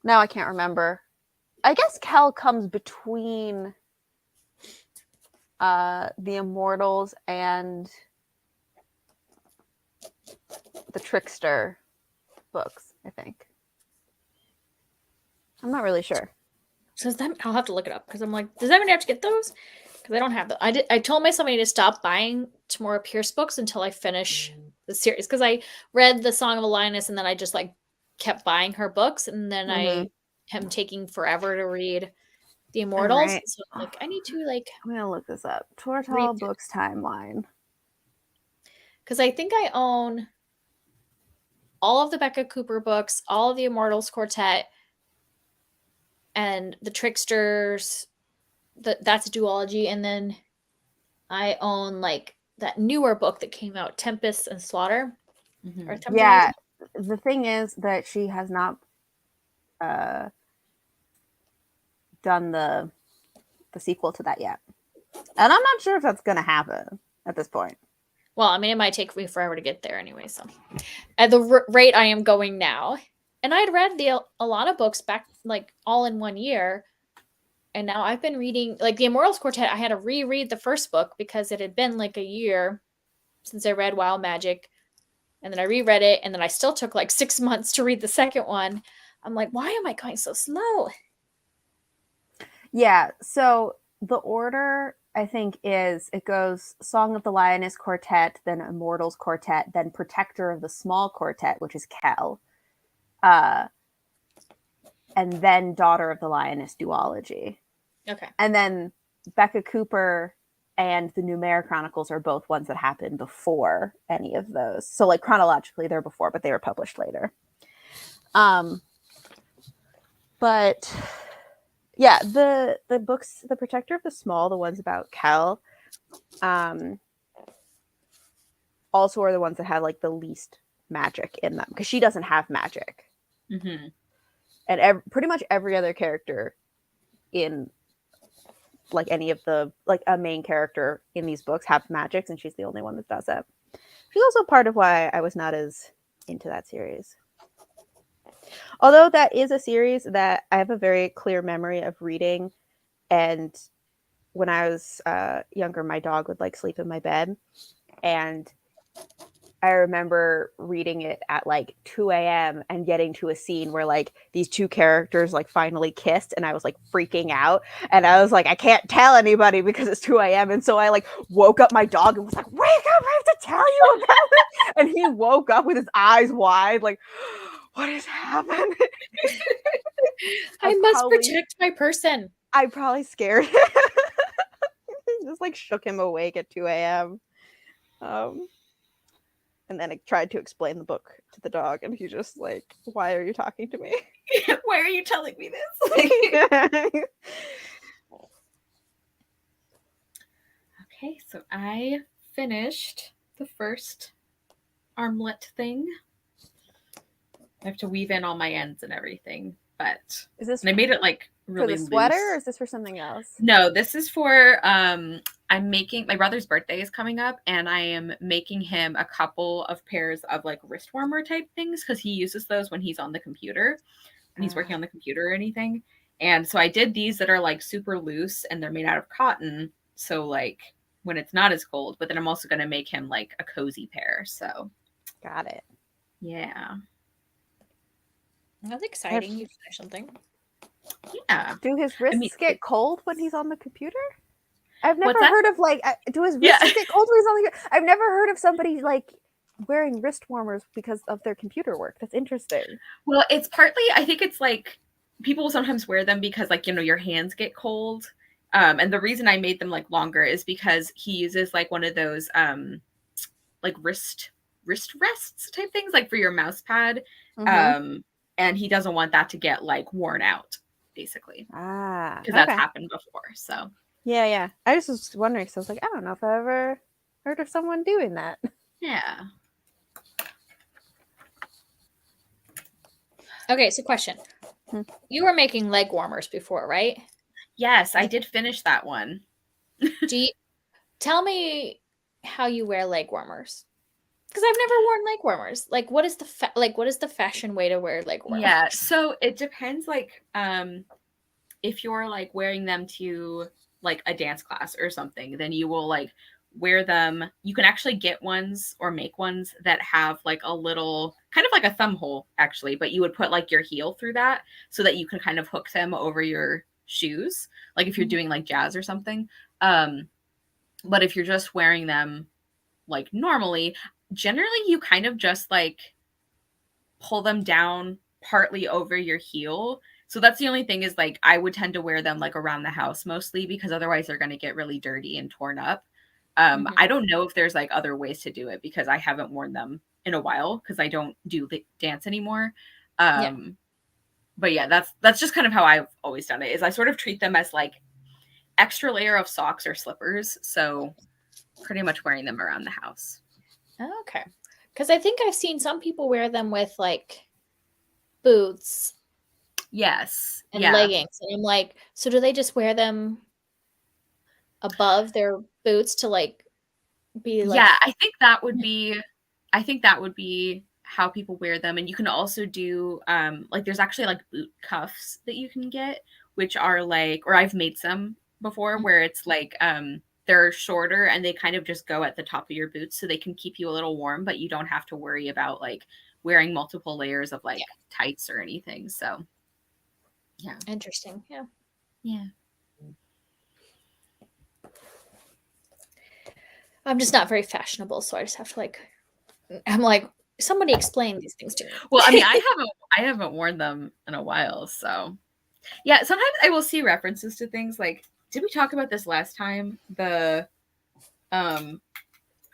Now I can't remember. I guess Kel comes between the Immortals and the Trickster books, I think. I'm not really sure. So that I'll have to look it up because I'm like, does anybody have to get those? Because I don't have them. I told myself I need to stop buying Tamora Pierce books until I finish the series because I read the Song of a Lioness and then I just like kept buying her books and then I am taking forever to read the Immortals. Right. So like I need to like I'm gonna look this up. Tortal books timeline. Because I think I own all of the Becca Cooper books, all of the Immortals Quartet, and the Tricksters. That's a duology, and then I own like that newer book that came out, Tempest and Slaughter. Yeah, the thing is that she has not done the sequel to that yet, and I'm not sure if that's gonna happen at this point. Well, I mean, it might take me forever to get there anyway. So, at the rate I am going now, and I had read the Alana books back like all in 1 year. And now I've been reading like the Immortals Quartet. I had to reread the first book because it had been like a year since I read Wild Magic. And then I reread it. And then I still took like 6 months to read the second one. I'm like, why am I going so slow? Yeah. So the order, I think, is it goes Song of the Lioness Quartet, then Immortals Quartet, then Protector of the Small Quartet, which is Kel. And then Daughter of the Lioness duology. Okay. And then Becca Cooper and the Numere Chronicles are both ones that happened before any of those. So like chronologically they're before, but they were published later. But yeah, the books, the Protector of the Small, the ones about Kel, also are the ones that have like the least magic in them because she doesn't have magic. And pretty much every other character in like any of the like a main character in these books have magics, and she's the only one that does it. She's also part of why I was not as into that series. Although that is a series that I have a very clear memory of reading, and when I was younger, my dog would like sleep in my bed, and I remember reading it at like 2 a.m. and getting to a scene where like these two characters like finally kissed, and I was like freaking out, and I was like, I can't tell anybody because it's 2 a.m. And so I like woke up my dog and was like, wake up, I have to tell you about it. And he woke up with his eyes wide like, what is happening? I must protect my person. I probably scared him. Just like shook him awake at 2 a.m. And then I tried to explain the book to the dog, and he just like, why are you talking to me? Why are you telling me this? Okay, so I finished the first armlet thing. I have to weave in all my ends and everything, but is this? And I made it like really for the sweater, loose. or is this for something else? No, this is for. I my brother's birthday is coming up, and I am making him a couple of pairs of like wrist warmer type things because he uses those when he's on the computer and he's working on the computer or anything. And so I did these that are like super loose and they're made out of cotton. So like when it's not as cold, but then I'm also going to make him like a cozy pair. So Got it. yeah. That's exciting. You finish something. Yeah. Do his wrists get cold when he's on the computer? I've never What's that? heard of like, do his wrists get cold when he's on the computer? I've never heard of somebody like wearing wrist warmers because of their computer work. That's interesting. Well, it's partly, I think it's like people sometimes wear them because like, you know, your hands get cold. And the reason I made them like longer is because he uses like one of those like wrist rests type things like for your mouse pad. And he doesn't want that to get like worn out, basically. Because that's happened before. So yeah. I just was wondering, because I was like, I don't know if I ever heard of someone doing that. Yeah. Okay, so question. You were making leg warmers before, right? Yes, I did finish that one. Tell me how you wear leg warmers. Because I've never worn leg warmers. Like, what is the fashion way to wear leg warmers? Yeah, so it depends. Like, if you're like wearing them to like a dance class or something, then you will like wear them. You can actually get ones or make ones that have like a little kind of like a thumb hole actually, but you would put like your heel through that so that you can kind of hook them over your shoes. Like if you're doing like jazz or something. But if you're just wearing them like normally, generally you kind of just like pull them down partly over your heel. So that's the only thing is like I would tend to wear them like around the house mostly because otherwise they're going to get really dirty and torn up. I don't know if there's like other ways to do it because I haven't worn them in a while because I don't do the dance anymore. But yeah, that's just kind of how I've always done it is I sort of treat them as like extra layer of socks or slippers. So pretty much wearing them around the house. Okay. Because I think I've seen some people wear them with like boots. Yes. And leggings. And I'm like, so do they just wear them above their boots to like be like... Yeah, I think that would be how people wear them. And you can also do like there's actually like boot cuffs that you can get, which are like, or I've made some before where it's like they're shorter and they kind of just go at the top of your boots so they can keep you a little warm, but you don't have to worry about like wearing multiple layers of like tights or anything. So yeah. Interesting. Yeah. Yeah. I'm just not very fashionable, so I just have to like I'm like, somebody explain these things to me. Well, I mean, I haven't worn them in a while, so yeah, sometimes I will see references to things like, did we talk about this last time?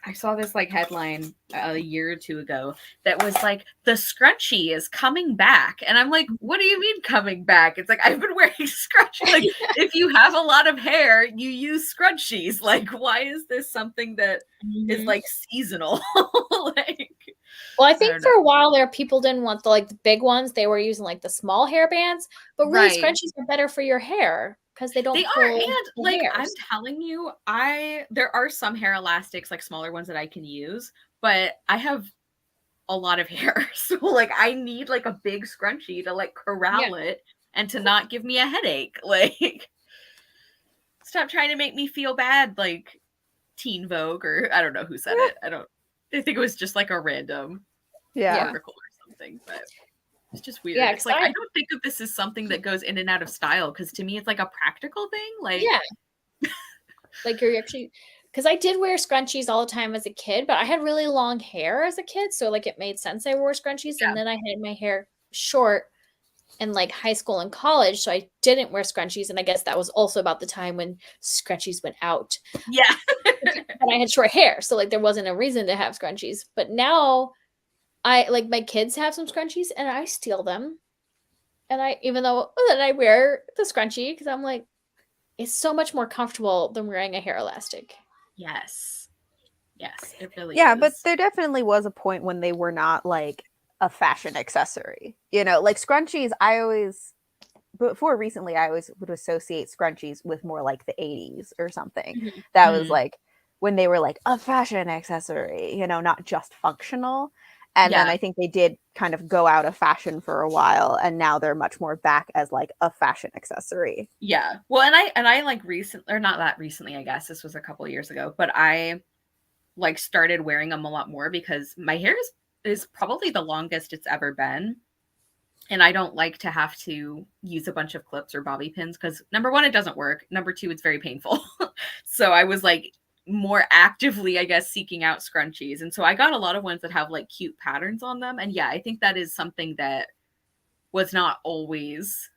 I saw this like headline a year or two ago that was like, the scrunchie is coming back. And I'm like, what do you mean coming back? It's like, I've been wearing scrunchies. Like, if you have a lot of hair, you use scrunchies. Like, why is this something that is like seasonal? Like, well, I think for a while there, people didn't want the big ones. They were using like the small hair bands, but really scrunchies are better for your hair because they don't. They are, and like hairs. I'm telling you, there are some hair elastics, like smaller ones that I can use, but I have a lot of hair, so like I need like a big scrunchie to like corral it and to not give me a headache. Like, stop trying to make me feel bad, like Teen Vogue or I don't know who said it. I think it was just like a random article or something, but it's just weird. Yeah, it's like I don't think of this as something that goes in and out of style because to me it's like a practical thing. Like like you're actually, because I did wear scrunchies all the time as a kid, but I had really long hair as a kid, so like it made sense I wore scrunchies, and then I had my hair short in like high school and college, so I didn't wear scrunchies, and I guess that was also about the time when scrunchies went out. Yeah. And I had short hair, so like there wasn't a reason to have scrunchies. But now I like my kids have some scrunchies and I steal them. And even though I wear the scrunchie because I'm like, it's so much more comfortable than wearing a hair elastic. Yes, it really is. Yeah, but there definitely was a point when they were not like a fashion accessory. You know, like scrunchies, I always before recently, I always would associate scrunchies with more like the 80s or something. Mhm. That was like when they were like a fashion accessory, you know, not just functional. And then Yeah. I think they did kind of go out of fashion for a while, and now they're much more back as like a fashion accessory. Yeah. Well, and I like recently, or not that recently, I guess this was a couple of years ago, but I like started wearing them a lot more because my hair is probably the longest it's ever been. And I don't like to have to use a bunch of clips or bobby pins because number one, it doesn't work. Number two, it's very painful. So I was like more actively, I guess, seeking out scrunchies. And so I got a lot of ones that have like cute patterns on them. And yeah, I think that is something that was not always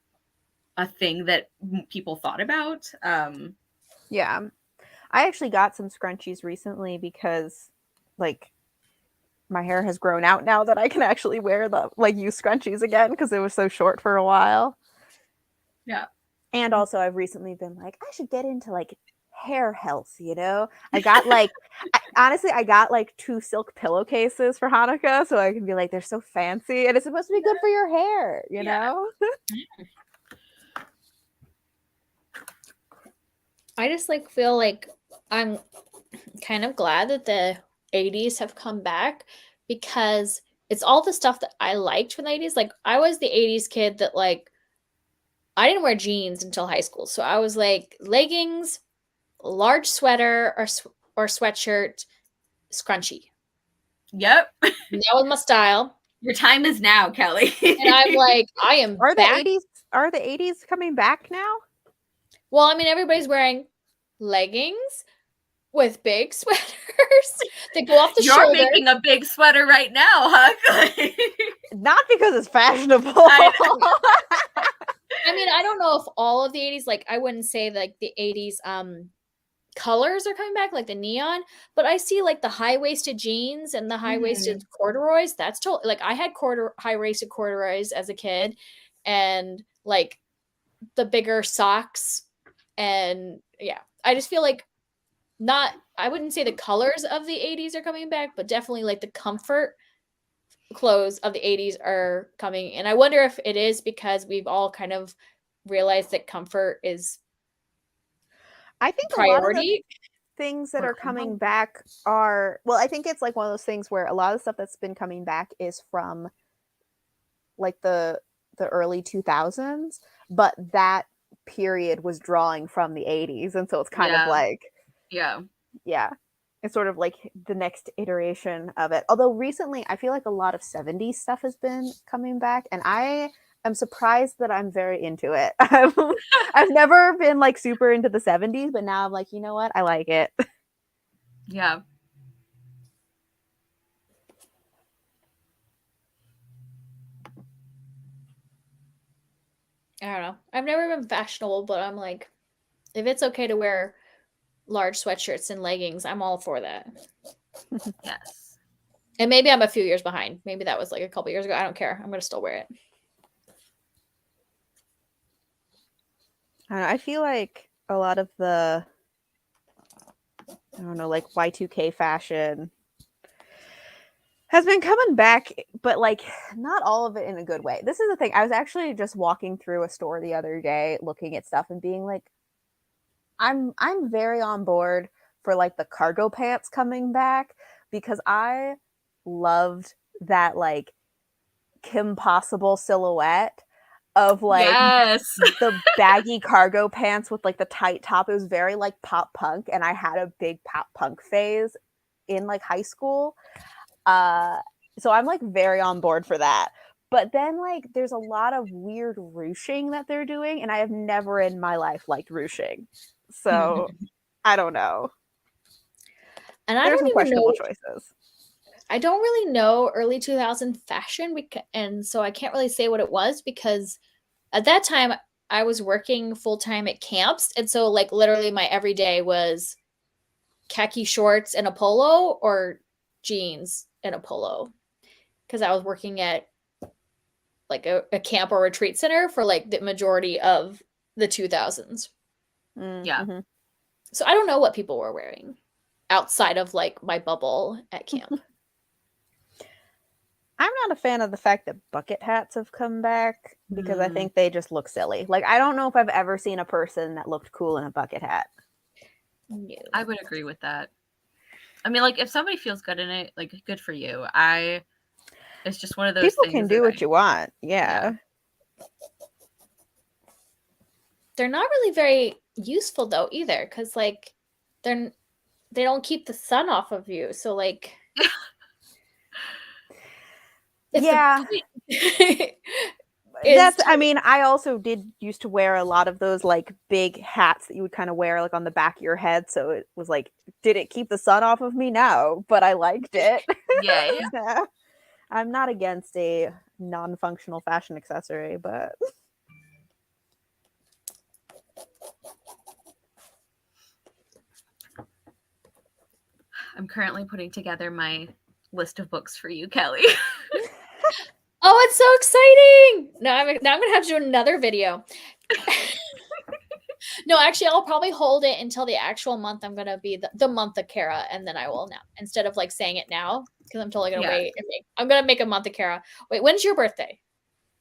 a thing that people thought about. Yeah. I actually got some scrunchies recently because like my hair has grown out now that I can actually wear the like use scrunchies again because it was so short for a while. Yeah. And also I've recently been like, I should get into like hair health, you know? I got like honestly, I got like 2 silk pillowcases for Hanukkah so I can be like, they're so fancy and it's supposed to be good for your hair, you know? I just like feel like I'm kind of glad that the 80s have come back because it's all the stuff that I liked from the 80s. Like I was the 80s kid that like I didn't wear jeans until high school. So I was like leggings, large sweater or sweatshirt, scrunchy. Yep. And that was my style. Your time is now, Kelly. And I'm like, I am Are back. the 80s coming back now? Well, I mean, everybody's wearing leggings with big sweaters that go off the You're shoulder. making a big sweater right now, Huck. Not because it's fashionable. I mean, I don't know if all of the 80s, like I wouldn't say like the 80s colors are coming back, like the neon, but I see like the high-waisted jeans and the high-waisted corduroys. That's totally like I had high-waisted corduroys as a kid and like the bigger socks. And yeah, I just feel like I wouldn't say the colors of the 80s are coming back, but definitely like the comfort clothes of the 80s are coming. And I wonder if it is because we've all kind of realized that comfort is I think priority. a lot of the things that are coming back are, well, I think it's like one of those things where a lot of the stuff that's been coming back is from like the early 2000s, but that period was drawing from the 80s, and so it's kind of like yeah, it's sort of like the next iteration of it. Although recently I feel like a lot of 70s stuff has been coming back, and I am surprised that I'm very into it. I've never been like super into the 70s, but now I'm like, you know what, I like it. Yeah. I don't know. I've never been fashionable, but I'm like, if it's okay to wear large sweatshirts and leggings, I'm all for that. Yes. And maybe I'm a few years behind. Maybe that was like a couple years ago. I don't care. I'm going to still wear it. I feel like a lot of the, I don't know, like Y2K fashion has been coming back, but like not all of it in a good way. This is the thing. I was actually just walking through a store the other day looking at stuff and being like, I'm very on board for like the cargo pants coming back because I loved that like Kim Possible silhouette of like the baggy cargo pants with like the tight top. It was very like pop punk, and I had a big pop punk phase in like high school. So I'm like very on board for that. But then like there's a lot of weird ruching that they're doing, and I have never in my life liked ruching. So I don't know. And I There's don't some even questionable know choices. I don't really know early 2000 fashion, and so I can't really say what it was because at that time I was working full time at camps, and so like literally my everyday was khaki shorts and a polo or jeans and a polo because I was working at like a camp or retreat center for like the majority of the 2000s. Mm-hmm. So I don't know what people were wearing outside of like my bubble at camp. I'm not a fan of the fact that bucket hats have come back because I think they just look silly. Like, I don't know if I've ever seen a person that looked cool in a bucket hat. No. I would agree with that. I mean, like, if somebody feels good in it, like, good for you. It's just one of those People things. can do what you want. Yeah. They're not really very useful though either, because like they don't keep the sun off of you. So like Yeah. I mean, I also did used to wear a lot of those like big hats that you would kind of wear like on the back of your head. So it was like, did it keep the sun off of me? No, but I liked it. Yeah. So, I'm not against a non-functional fashion accessory, but I'm currently putting together my list of books for you, Kelly. Oh, it's so exciting! Now I'm gonna have to do another video. No, actually, I'll probably hold it until the actual month. I'm gonna be the month of Cara, and then I will now, instead of like saying it now, because I'm totally gonna wait. I'm gonna make a month of Cara. Wait, when's your birthday?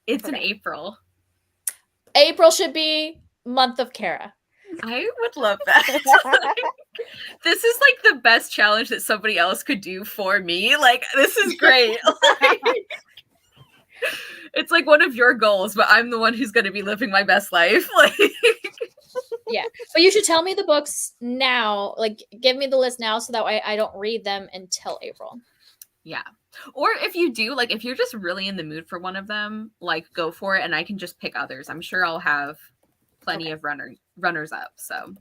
It's in April. April should be month of Cara. I would love that. This is like the best challenge that somebody else could do for me. Like, this is great. It's like one of your goals, but I'm the one who's going to be living my best life. Like, yeah, but you should tell me the books now. Like, give me the list now, so that way I don't read them until April. Yeah. Or if you do, like, if you're just really in the mood for one of them, like, go for it, and I can just pick others. I'm sure I'll have plenty of runners up. So,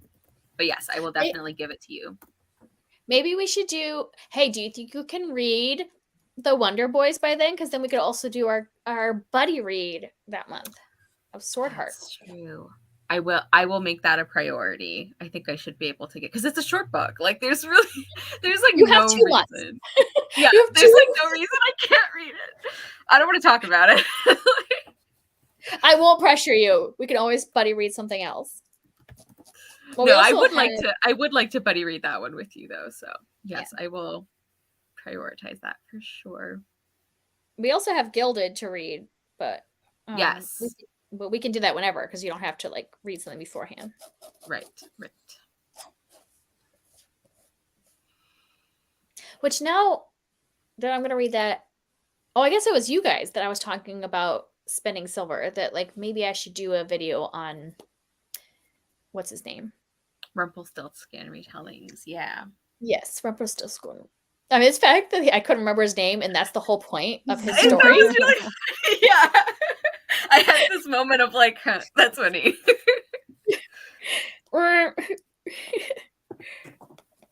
but yes, I will definitely give it to you. Maybe we should do. Hey, do you think you can read the Wonder Boys by then? Because then we could also do our buddy read that month of Sword Heart. That's true. I will make that a priority. I think I should be able to get, because it's a short book. Like, there's like you no have 2 reason. months. Yeah, there's like no reason I can't read it. I don't want to talk about it. I won't pressure you. We can always buddy read something else. Well, no, I would like to buddy read that one with you though. So yes, I will prioritize that for sure. We also have Gilded to read, but yes. But we can do that whenever, because you don't have to like read something beforehand. Right. Which now that I'm going to read that, I guess it was you guys that I was talking about spending silver, that like maybe I should do a video on what's his name? Rumpelstiltskin retellings. Yeah. Yes, Rumpelstiltskin. I mean, it's fact that I couldn't remember his name, and that's the whole point of his story. Really, yeah. I had this moment of like, huh, that's funny.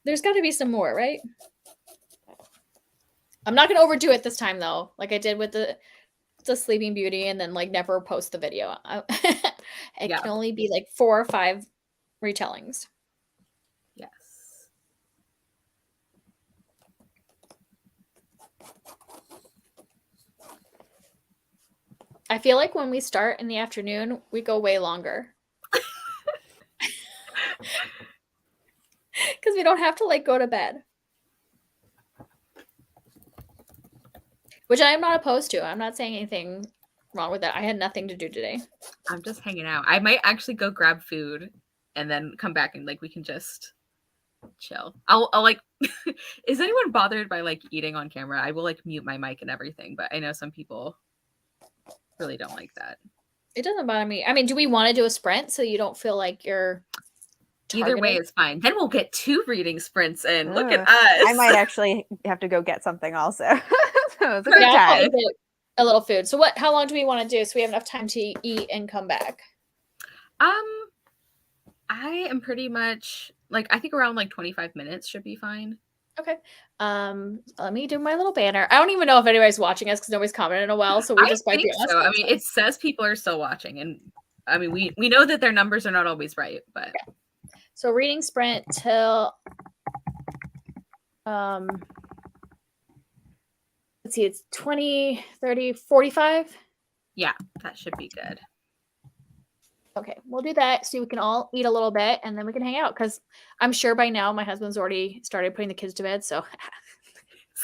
There's got to be some more, right? I'm not going to overdo it this time, though, like I did with the Sleeping Beauty, and then like never post the video. It can only be like 4 or 5 retellings. Yes. I feel like when we start in the afternoon, we go way longer. Because we don't have to like go to bed. Which I am not opposed to. I'm not saying anything wrong with that. I had nothing to do today. I'm just hanging out. I might actually go grab food and then come back and like we can just chill. I'll like is anyone bothered by like eating on camera? I will like mute my mic and everything, but I know some people really don't like that. It doesn't bother me. I mean, do we want to do a sprint so you don't feel like you're targeted? Either way is fine. Then we'll get 2 reading sprints in. Look at us. I might actually have to go get something also. So it's a good time. A little food. So how long do we want to do so we have enough time to eat and come back? I am pretty much like, I think around like 25 minutes should be fine. Okay. Let me do my little banner. I don't even know if anybody's watching us because nobody's commented in a while, so we just might be so. I mean, it says people are still watching, and I mean, we know that their numbers are not always right, but so reading sprint till let's see, it's 20, 30, 45. Yeah, that should be good. Okay, we'll do that so we can all eat a little bit and then we can hang out, because I'm sure by now my husband's already started putting the kids to bed. So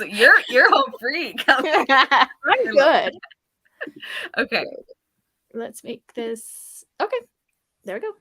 you're home free. I good. Okay. Let's make this. Okay. There we go.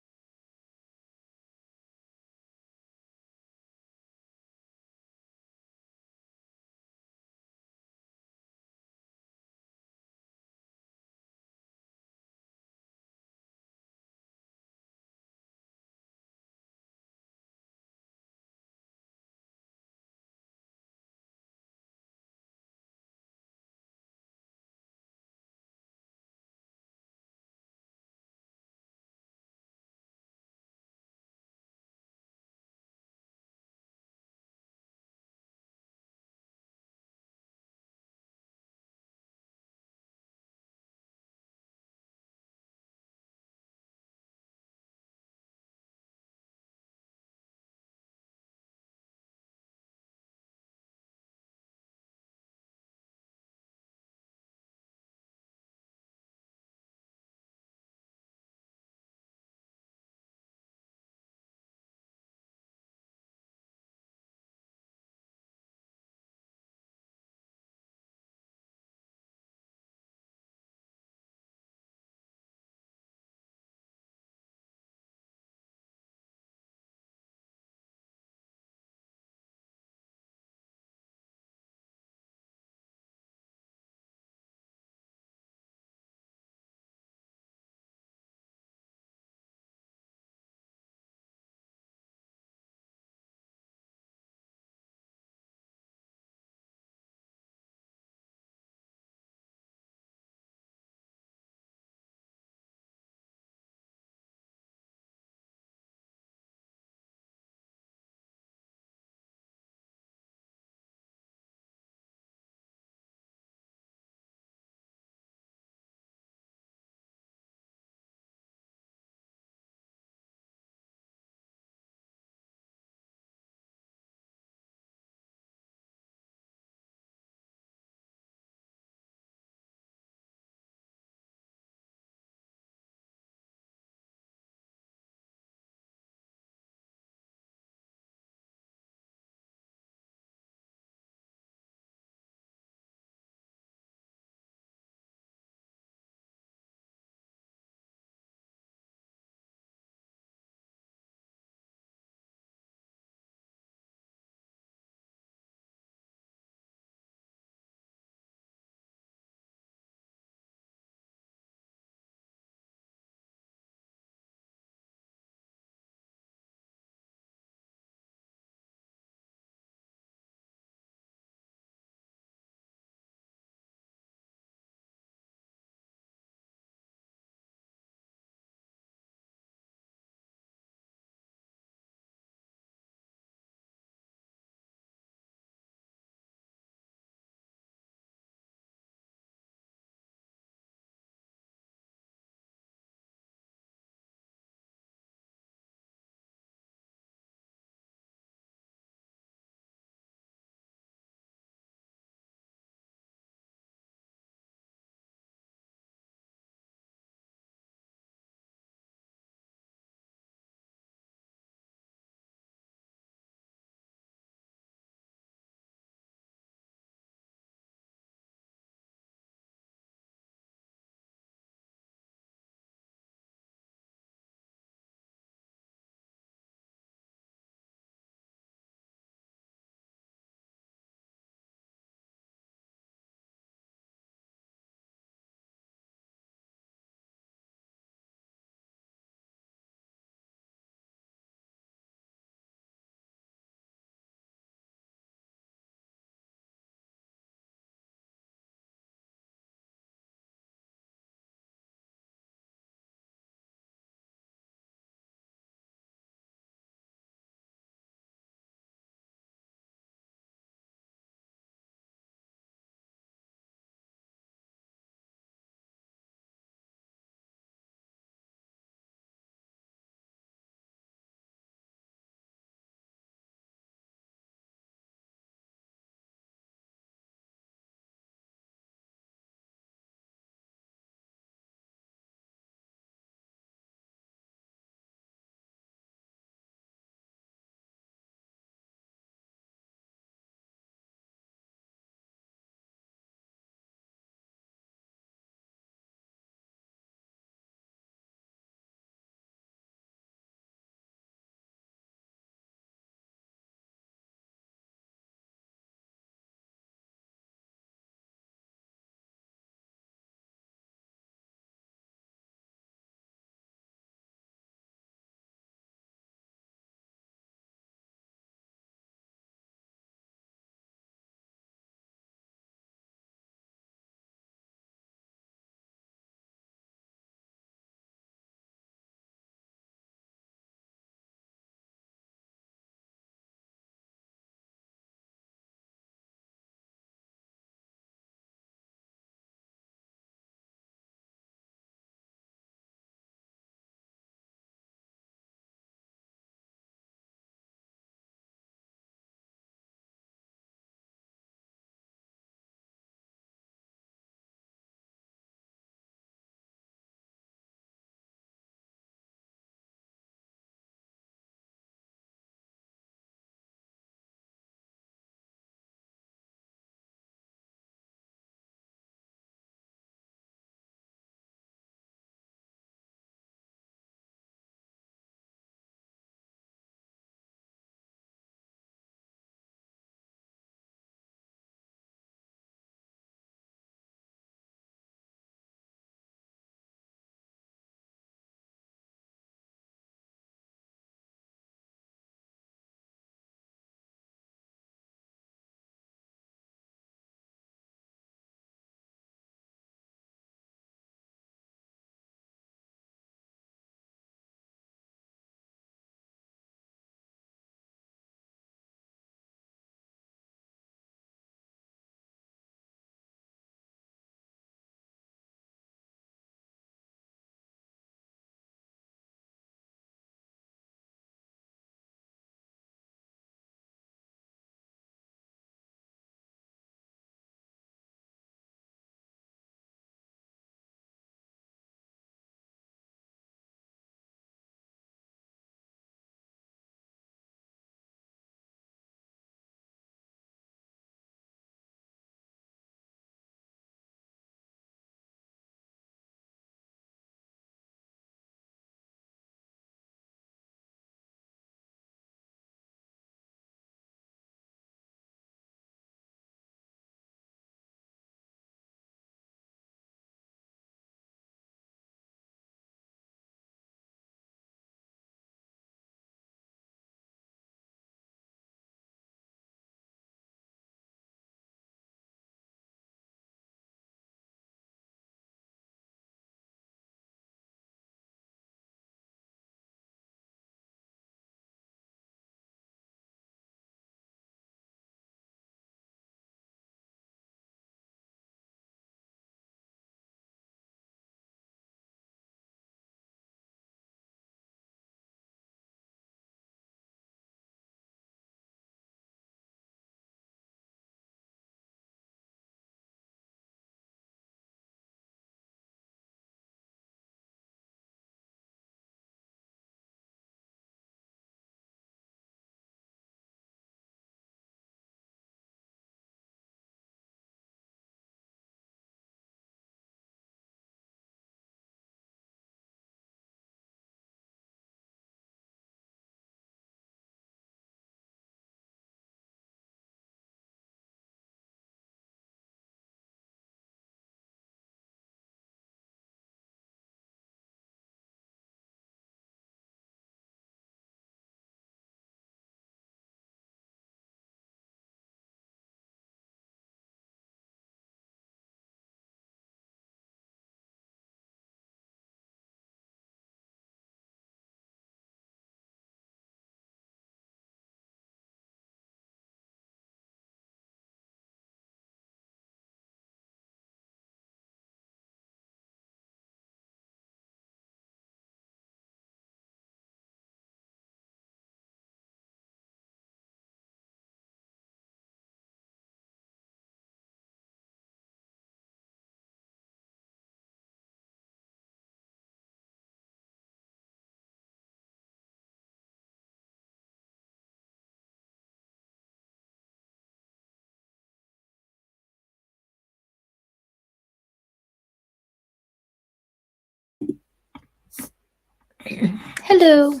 Hello.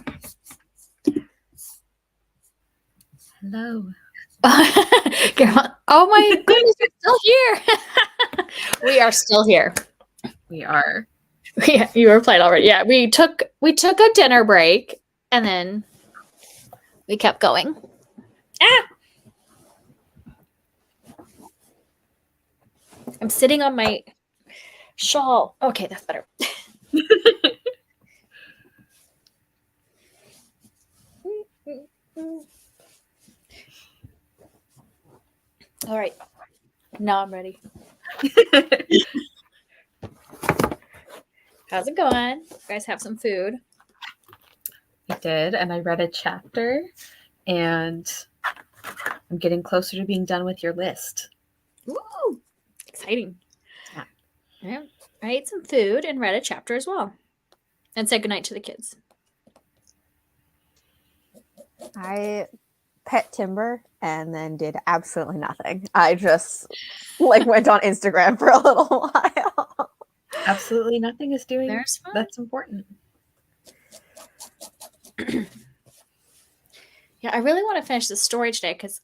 Hello. Oh my goodness, we're still here. We are still here. We are. Yeah, you were playing already. Yeah, we took a dinner break and then we kept going. Ah! I'm sitting on my shawl. Okay, that's better. All right. Now I'm ready. How's it going? You guys have some food? I did, and I read a chapter, and I'm getting closer to being done with your list. Woo! Exciting. Yeah. I ate some food and read a chapter as well. And said goodnight to the kids. I pet Timber and then did absolutely nothing. I just went on Instagram for a little while. Absolutely nothing is doing There's fun. that's important. Yeah, I really want to finish the story today because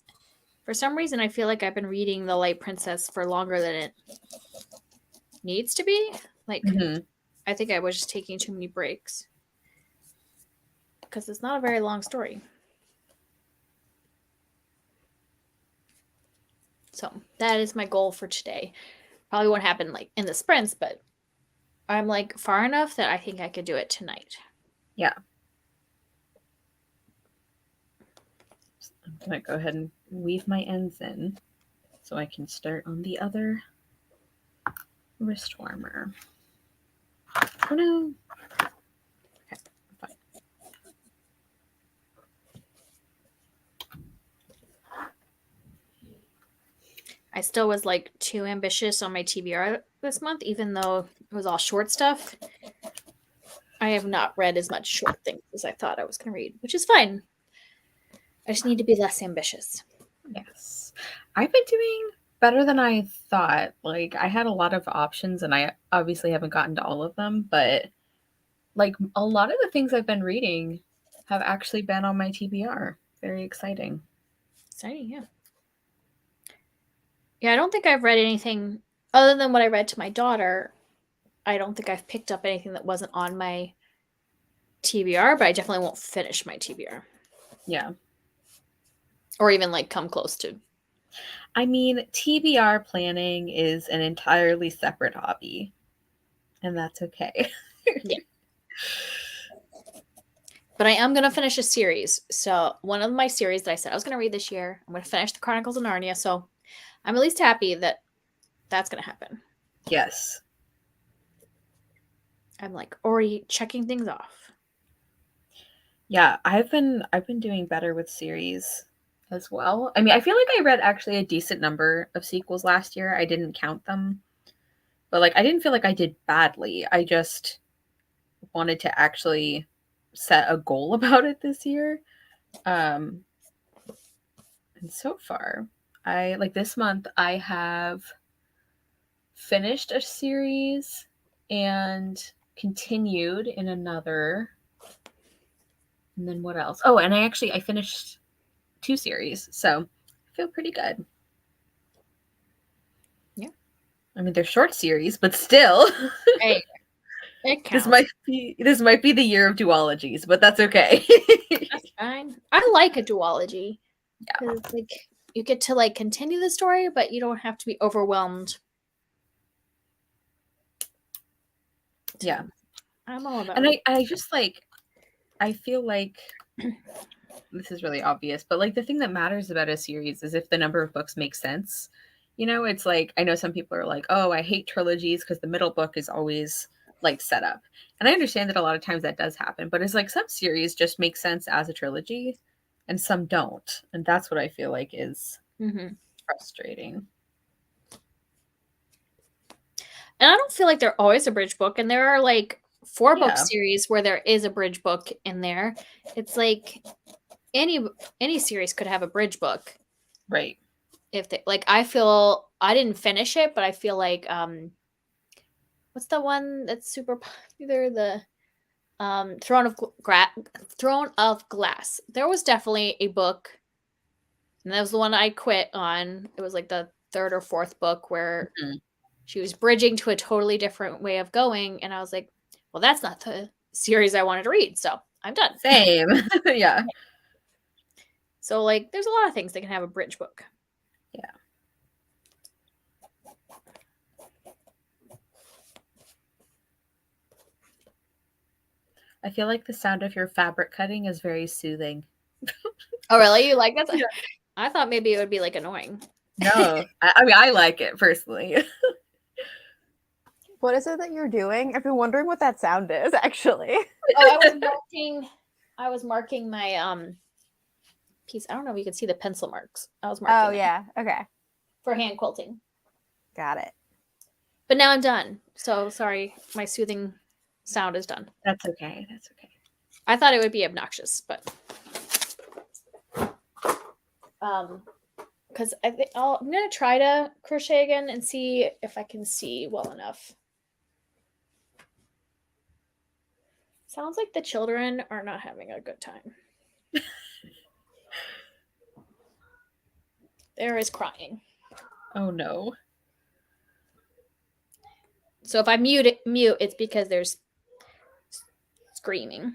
for some reason I feel like I've been reading The Light Princess for longer than it needs to be. Like, I think I was just taking too many breaks because it's not a very long story. So that is my goal for today. Probably won't happen like in the sprints, but I'm like far enough that I think I could do it tonight. Yeah. I'm going to go ahead and weave my ends in so I can start on the other wrist warmer. Oh no. Okay, fine. I still was like too ambitious on my TBR this month, even though it was all short stuff. I have not read as much short things as I thought I was going to read, which is fine. I just need to be less ambitious. Yes. I've been doing better than I thought. Like, I had a lot of options and I obviously haven't gotten to all of them, but like a lot of the things I've been reading have actually been on my TBR. Very exciting. Exciting, yeah. Yeah, I don't think I've read anything other than what I read to my daughter. I don't think I've picked up anything that wasn't on my TBR, but I definitely won't finish my TBR. Yeah. Or even like come close to. I mean, TBR planning is an entirely separate hobby, and that's okay. Yeah. But I am going to finish a series. So one of my series that I said I was going to read this year, I'm going to finish the Chronicles of Narnia. So I'm at least happy that that's going to happen. Yes. I'm like already checking things off. Yeah, I've been doing better with series as well. I mean, I feel like I read actually a decent number of sequels last year. I didn't count them. But like I didn't feel like I did badly. I just wanted to actually set a goal about it this year. And so far, I like this month I have finished a series and continued in another. And then what else? Oh, and I finished 2 series. So I feel pretty good. Yeah. I mean, they're short series, but still. Hey, it counts. This might be the year of duologies, but that's okay. That's fine. I like a duology. Yeah. Like you get to like continue the story, but you don't have to be overwhelmed. Yeah. I'm all about And it. I just like I feel like this is really obvious, but like the thing that matters about a series is if the number of books makes sense. You know, it's like I know some people are like, "Oh, I hate trilogies because the middle book is always like set up." And I understand that a lot of times that does happen, but it's like some series just make sense as a trilogy and some don't. And that's what I feel like is frustrating. And I don't feel like they're always a bridge book. And there are like 4-book series where there is a bridge book in there. It's like any series could have a bridge book. Right. If they like I feel I didn't finish it, but I feel like what's the one that's super popular? The Throne of Glass. There was definitely a book, and that was the one I quit on. It was like the third or fourth book where she was bridging to a totally different way of going, and I was like, well, that's not the series I wanted to read, so I'm done. Same. Yeah. So, like, there's a lot of things that can have a bridge book. Yeah. I feel like the sound of your fabric cutting is very soothing. Oh, really? You like that? Yeah. I thought maybe it would be, like, annoying. No. I mean, I like it, personally. What is it that you're doing? I've been wondering what that sound is, actually. Oh, I was marking my piece. I don't know if you can see the pencil marks. I was marking them yeah. Okay. for hand quilting. Got it. But now I'm done. So sorry, my soothing sound is done. That's okay. That's okay. I thought it would be obnoxious, but because I'm gonna try to crochet again and see if I can see well enough. Sounds like the children are not having a good time. There is crying. Oh no. So if I mute, it's because there's screaming.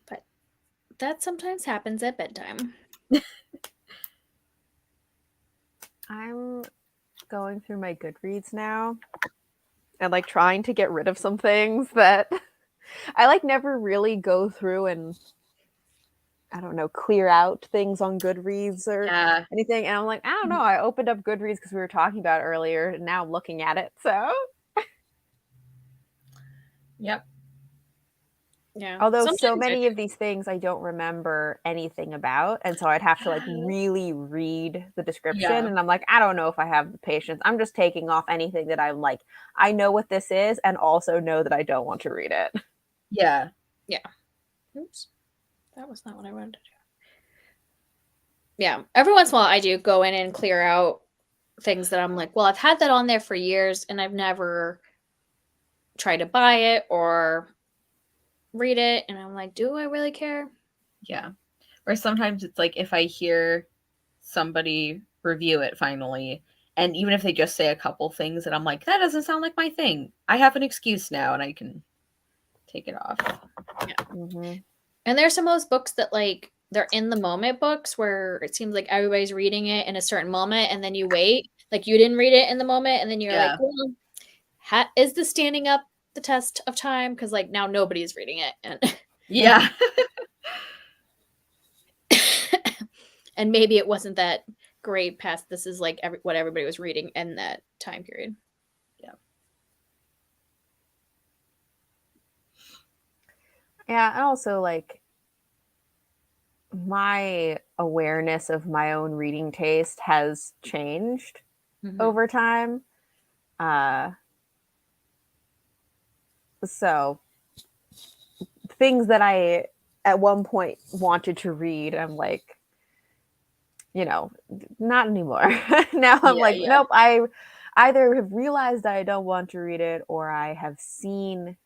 But that sometimes happens at bedtime. I'm going through my Goodreads now and like trying to get rid of some things that I like never really go through and I don't know, clear out things on Goodreads or anything. And I'm like, I don't know. I opened up Goodreads because we were talking about it earlier, and now I'm looking at it. So, yep. Yeah. Although so many of these things I don't remember anything about, and so I'd have to like really read the description. Yeah. And I'm like, I don't know if I have the patience. I'm just taking off anything that I'm like, I know what this is, and also know that I don't want to read it. Yeah. Yeah. Oops. That was not what I wanted to do. Yeah. Every once in a while, I do go in and clear out things that I'm like, well, I've had that on there for years and I've never tried to buy it or read it. And I'm like, do I really care? Yeah. Or sometimes it's like if I hear somebody review it finally, and even if they just say a couple things and I'm like, that doesn't sound like my thing, I have an excuse now and I can take it off. Yeah. Mm-hmm. And there's some of those books that like they're in the moment books where it seems like everybody's reading it in a certain moment and then you wait, like you didn't read it in the moment and then you're like, well, is this standing up the test of time? Because like now nobody's reading it. And yeah. And maybe it wasn't that great past this is like what everybody was reading in that time period. Yeah, and also like my awareness of my own reading taste has changed over time. So things that I at one point wanted to read, I'm like, you know, not anymore. Now I'm like, nope, I either have realized that I don't want to read it or I have seen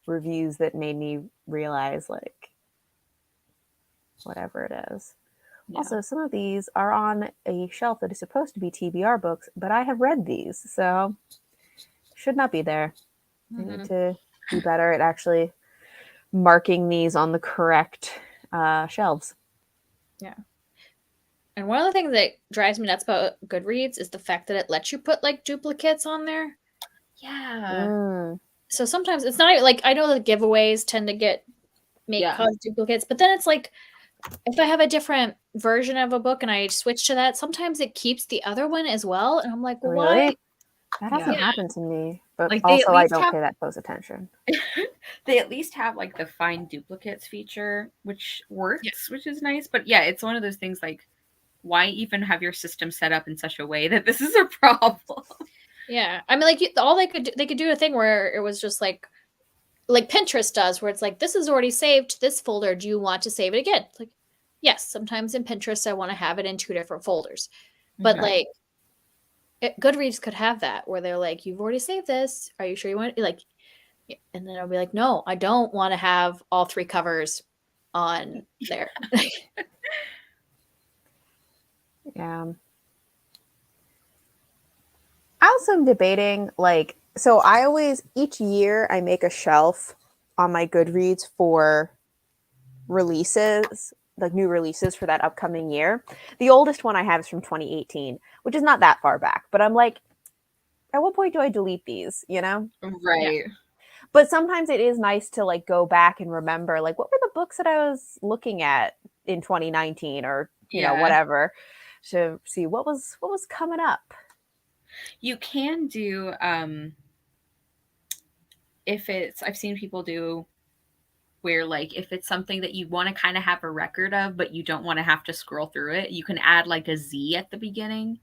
reviews that made me realize like whatever it is. Yeah. Also, some of these are on a shelf that is supposed to be TBR books, but I have read these, so should not be there. I need to be better at actually marking these on the correct shelves. Yeah. And one of the things that drives me nuts about Goodreads is the fact that it lets you put like duplicates on there. Yeah. So sometimes it's not like, I know the giveaways tend to cause duplicates, but then it's like, if I have a different version of a book and I switch to that, sometimes it keeps the other one as well. And I'm like, well, why? That hasn't happened to me, but like also I don't pay that close attention. They at least have like the find duplicates feature, which works, which is nice. But yeah, it's one of those things like, why even have your system set up in such a way that this is a problem? Yeah. I mean, like all they could do a thing where it was just like Pinterest does, where it's like, this is already saved to this folder. Do you want to save it again? It's like, yes, sometimes in Pinterest, I want to have it in 2 different folders, but like, Goodreads could have that where they're like, you've already saved this. Are you sure you want it? Like, and then I'll be like, no, I don't want to have all 3 covers on there. Yeah. I also am debating, like, so I always, each year, I make a shelf on my Goodreads for releases, like new releases for that upcoming year. The oldest one I have is from 2018, which is not that far back, but I'm like, at what point do I delete these, you know? Right. Yeah. But sometimes it is nice to like go back and remember, like, what were the books that I was looking at in 2019 or, you know, whatever, to see what was coming up. You can do if it's, I've seen people do where, like, if it's something that you want to kind of have a record of, but you don't want to have to scroll through it, you can add like a Z at the beginning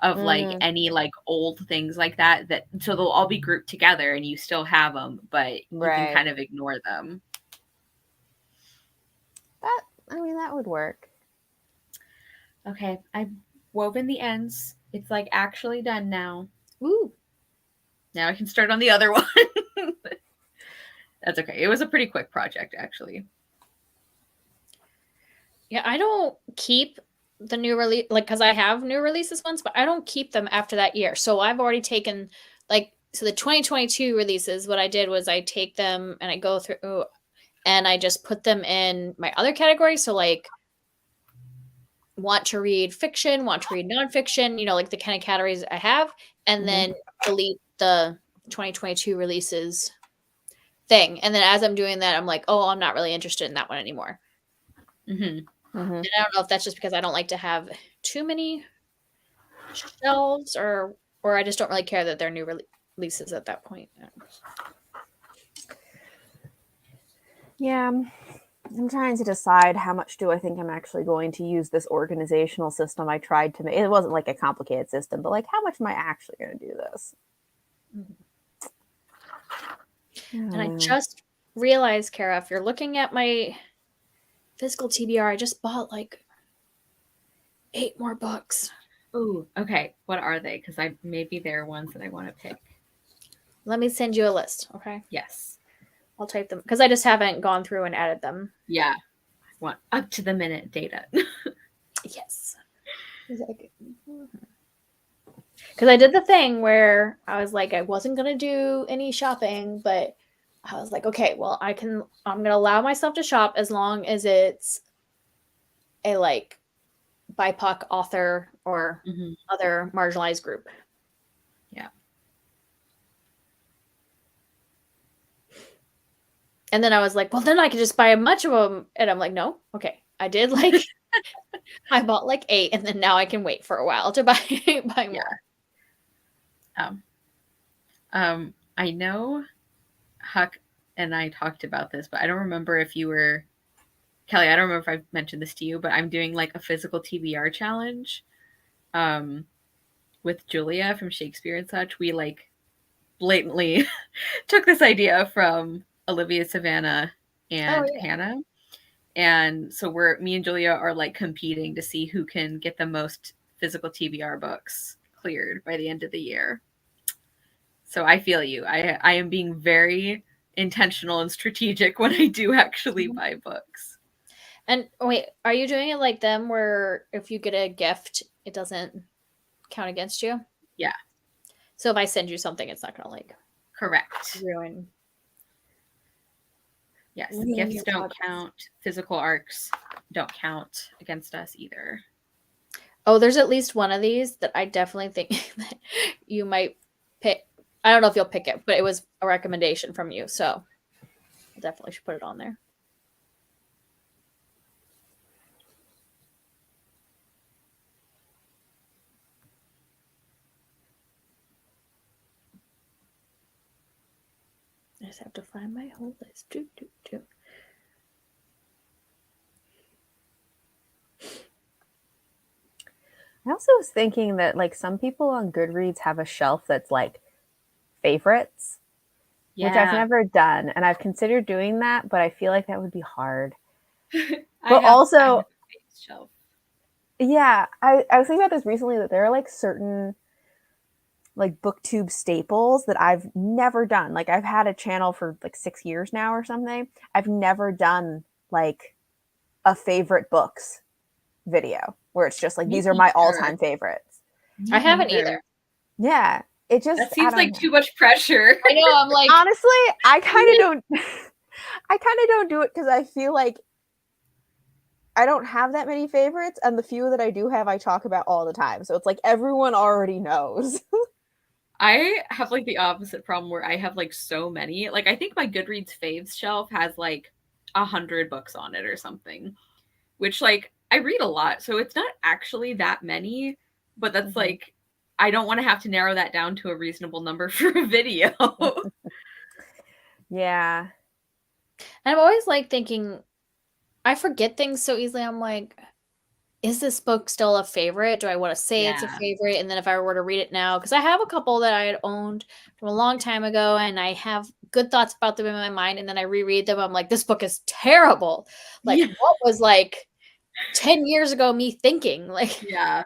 of like any like old things like that, so they'll all be grouped together and you still have them, but you can kind of ignore them. That would work. Okay, I've woven the ends. It's like actually done now. Ooh. Now I can start on the other one. That's okay. It was a pretty quick project, actually. Yeah, I don't keep the new release, like, because I have new releases once, but I don't keep them after that year. So I've already taken, like, so the 2022 releases, what I did was I take them and I go through and I just put them in my other categories. So, like, want to read fiction, want to read nonfiction, you know, like the kind of categories I have, and then delete the 2022 releases thing. And then as I'm doing that, I'm like, oh, I'm not really interested in that one anymore. And I don't know if that's just because I don't like to have too many shelves, or I just don't really care that they're new releases at that point. Yeah, I'm trying to decide how much do I think I'm actually going to use this organizational system I tried to make. It wasn't like a complicated system, but like, how much am I actually going to do this? And I just realized, Cara, if you're looking at my physical TBR, I just bought like 8 more books. Ooh, okay. What are they? Because maybe they're ones that I want to pick. Let me send you a list, okay? Yes. I'll type them because I just haven't gone through and added them. Yeah. I want up to the minute data. Yes. Because I did the thing where I was like, I wasn't going to do any shopping, but I was like, okay, well, I'm going to allow myself to shop as long as it's a like BIPOC author or other marginalized group. Yeah. And then I was like, well, then I could just buy a bunch of them. And I'm like, no, okay. I did like, I bought like 8, and then now I can wait for a while to buy more. I know Huck and I talked about this, but I don't remember if you were, Kelly, I don't remember if I mentioned this to you, but I'm doing like a physical TBR challenge with Julia from Shakespeare and such. We like blatantly took this idea from Olivia, Savannah, and Hannah. And so me and Julia are like competing to see who can get the most physical TBR books cleared by the end of the year. So I feel you. I am being very intentional and strategic when I do actually buy books. And wait, are you doing it like them where if you get a gift, it doesn't count against you? Yeah. So if I send you something, it's not going to like correct ruin. Yes, gifts don't count. Physical arcs don't count against us either. Oh, there's at least one of these that I definitely think that you might pick. I don't know if you'll pick it, but it was a recommendation from you, so I definitely should put it on there. I just have to find my whole list. I also was thinking that like some people on Goodreads have a shelf that's like favorites, which I've never done, and I've considered doing that, but I feel like that would be hard. But also, yeah, I was thinking about this recently, that there are like certain like booktube staples that I've never done. Like I've had a channel for like 6 years now or something. I've never done like a favorite books video where it's just like, these are my all-time favorites. I haven't either. Yeah. It just, that seems like too much pressure. I know. I'm like, honestly, I kind of don't do it because I feel like I don't have that many favorites, and the few that I do have, I talk about all the time. So it's like everyone already knows. I have like the opposite problem where I have like so many. Like I think my Goodreads faves shelf has like 100 books on it or something, which like I read a lot, so it's not actually that many, but that's like I don't want to have to narrow that down to a reasonable number for a video. Yeah. And I'm always like thinking, I forget things so easily. I'm like, is this book still a favorite? Do I want to say it's a favorite? And then if I were to read it now, because I have a couple that I had owned from a long time ago and I have good thoughts about them in my mind, and then I reread them, I'm like, this book is terrible. Like, what was like 10 years ago me thinking? Like, yeah.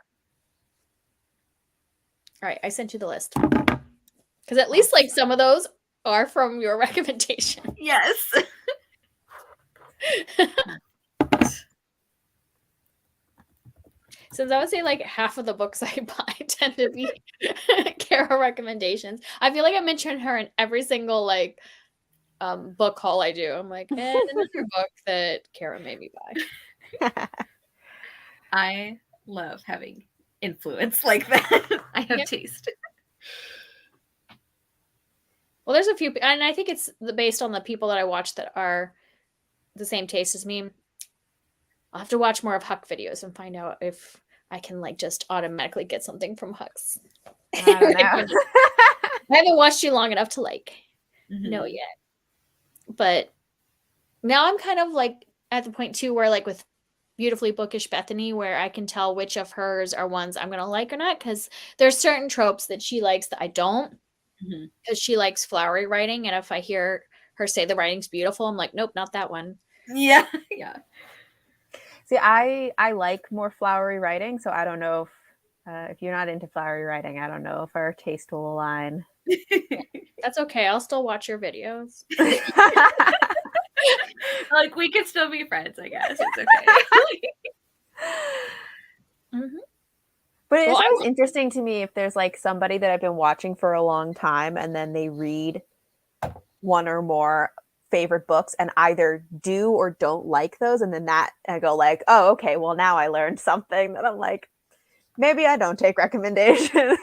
All right, I sent you the list. Because at least like some of those are from your recommendation. Yes. Since I would say like half of the books I buy tend to be Cara recommendations. I feel like I mention her in every single like book haul I do. I'm like, another book that Cara made me buy. I love having influence like that. I have taste. Well, there's a few, and I think it's based on the people that I watch that are the same taste as me. I'll have to watch more of Huck videos and find out if I can like just automatically get something from Huck's. I don't know. I haven't watched you long enough to like know yet. But now I'm kind of like at the point too where like with Beautifully Bookish Bethany, where I can tell which of hers are ones I'm gonna like or not, because there's certain tropes that she likes that I don't, because she likes flowery writing, and if I hear her say the writing's beautiful, I'm like, nope, not that one. Yeah. See, I like more flowery writing, so I don't know if you're not into flowery writing, I don't know if our taste will align. That's okay. I'll still watch your videos. Like we could still be friends, I guess. It's okay. But it's always interesting to me if there's like somebody that I've been watching for a long time and then they read one or more favorite books and either do or don't like those, and then that I go like, oh, okay, well now I learned something that I'm like, maybe I don't take recommendations.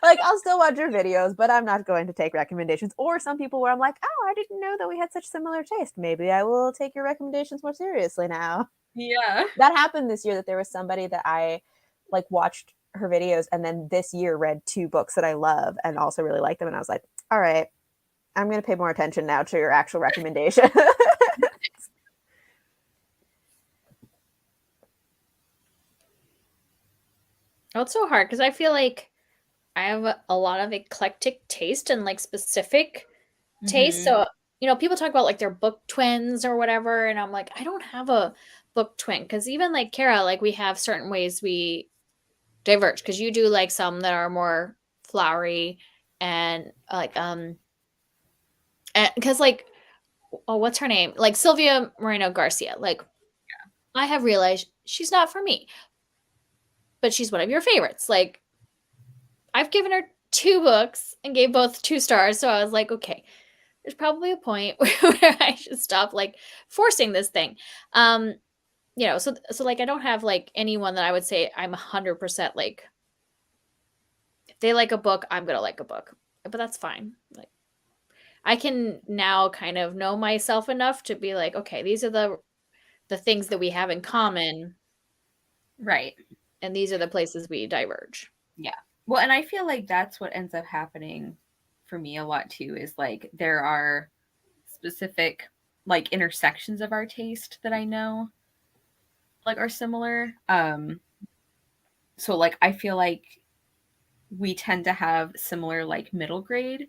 Like I'll still watch your videos, but I'm not going to take recommendations. Or some people where I'm like, oh, I didn't know that we had such similar taste. Maybe I will take your recommendations more seriously now. Yeah. That happened this year, that there was somebody that I like watched her videos and then this year read 2 books that I love and also really like them. And I was like, all right, I'm going to pay more attention now to your actual recommendation. Oh, it's so hard because I feel like I have a lot of eclectic taste and like specific taste. So, you know, people talk about like their book twins or whatever. And I'm like, I don't have a book twin, because even like Cara, like we have certain ways we diverge, because you do like some that are more flowery and like, because like, oh, what's her name? Like Sylvia Moreno Garcia. Like, I have realized she's not for me, but she's one of your favorites. Like, I've given her 2 books and gave both 2 stars. So I was like, okay, there's probably a point where I should stop like forcing this thing. You know, so like I don't have like anyone that I would say I'm 100% like, if they like a book, I'm going to like a book. But that's fine. Like, I can now kind of know myself enough to be like, okay, these are the things that we have in common. Right. And these are the places we diverge. Yeah. Well, and I feel like that's what ends up happening for me a lot too, is like there are specific like intersections of our taste that I know like are similar. So like I feel like we tend to have similar like middle grade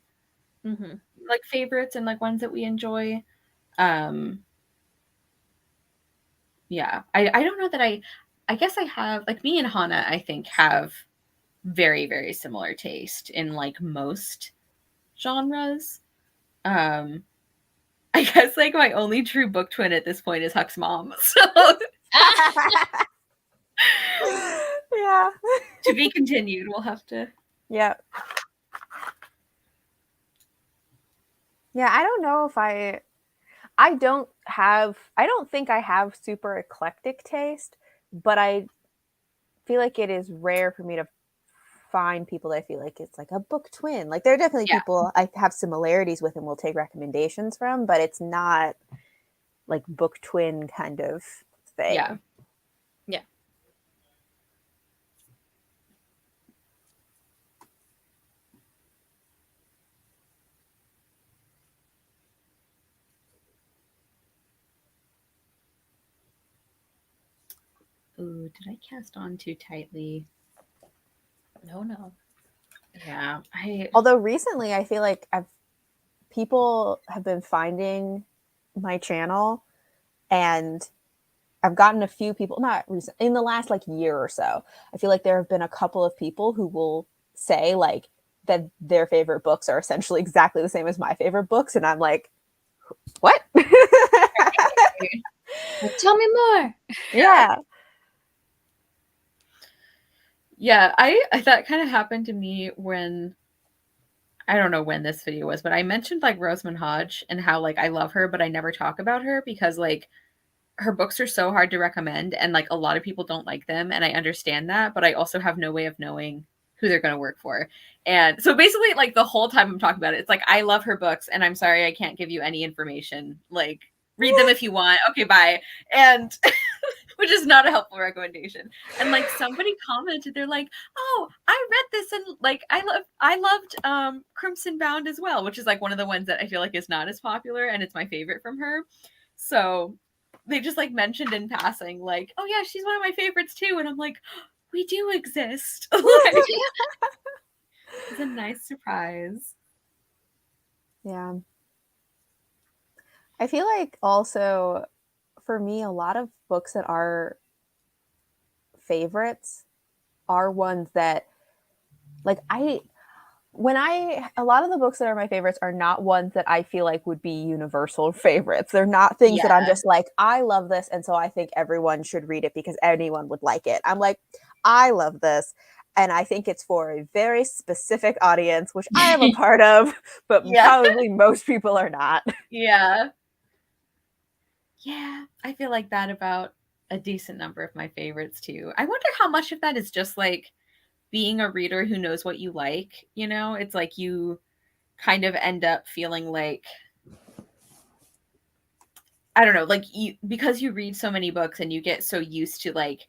like favorites and like ones that we enjoy. Yeah. I don't know that I guess I have like me and Hannah I think have very, very similar taste in like most genres. I guess like my only true book twin at this point is Huck's mom. So Yeah. to be continued. We'll have to. Yeah. Yeah, I don't know if I don't think I have super eclectic taste, but I feel like it is rare for me to find people that I feel like it's like a book twin. Like there are definitely people I have similarities with and will take recommendations from, but it's not like book twin kind of thing. Yeah. Yeah. Ooh, did I cast on too tightly? No. Yeah. Although recently I feel like people have been finding my channel, and I've gotten a few people, not recent, in the last like year or so. I feel like there have been a couple of people who will say like that their favorite books are essentially exactly the same as my favorite books, and I'm like, what? Tell me more. Yeah. Yeah, that kind of happened to me when, I don't know when this video was, but I mentioned like Rosamund Hodge and how like I love her, but I never talk about her because like her books are so hard to recommend and like a lot of people don't like them, and I understand that, but I also have no way of knowing who they're going to work for. And so basically like the whole time I'm talking about it, it's like I love her books and I'm sorry I can't give you any information. Like read them if you want. Okay, bye. And which is not a helpful recommendation. And like somebody commented, they're like, "Oh, I read this and like I loved Crimson Bound as well," which is like one of the ones that I feel like is not as popular and it's my favorite from her. So they just like mentioned in passing, like, "Oh yeah, she's one of my favorites too," and I'm like, "We do exist." Like, it's a nice surprise. Yeah. I feel like also for me, a lot of books that are favorites are ones that like a lot of the books that are my favorites are not ones that I feel like would be universal favorites. They're not things that I'm just like, I love this, and so I think everyone should read it because anyone would like it. I'm like, I love this, and I think it's for a very specific audience, which I am a part of, but probably most people are not. Yeah. Yeah, I feel like that about a decent number of my favorites too. I wonder how much of that is just like being a reader who knows what you like, you know? It's like you kind of end up feeling like, I don't know, like you, because you read so many books and you get so used to like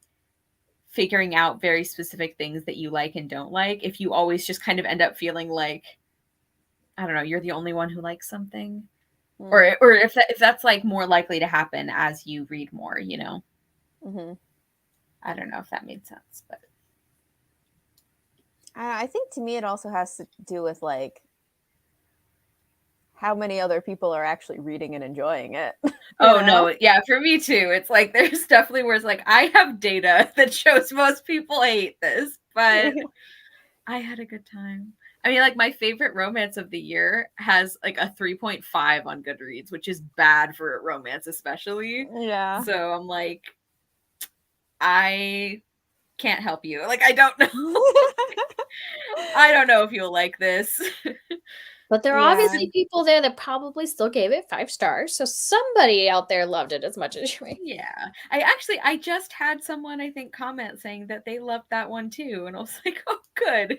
figuring out very specific things that you like and don't like, if you always just kind of end up feeling like, I don't know, you're the only one who likes something. Or if that's like more likely to happen as you read more, you know? Mm-hmm. I don't know if that made sense, but I think to me it also has to do with like how many other people are actually reading and enjoying it. oh no, yeah, for me too. It's like there's definitely where it's like I have data that shows most people hate this, but I had a good time. I mean, like my favorite romance of the year has like a 3.5 on Goodreads, which is bad for romance, especially. Yeah. So I'm like, I can't help you. Like I don't know. I don't know if you'll like this. But there are obviously people there that probably still gave it 5 stars. So somebody out there loved it as much as you. Yeah. I just had someone, I think, comment saying that they loved that one too. And I was like, oh, good.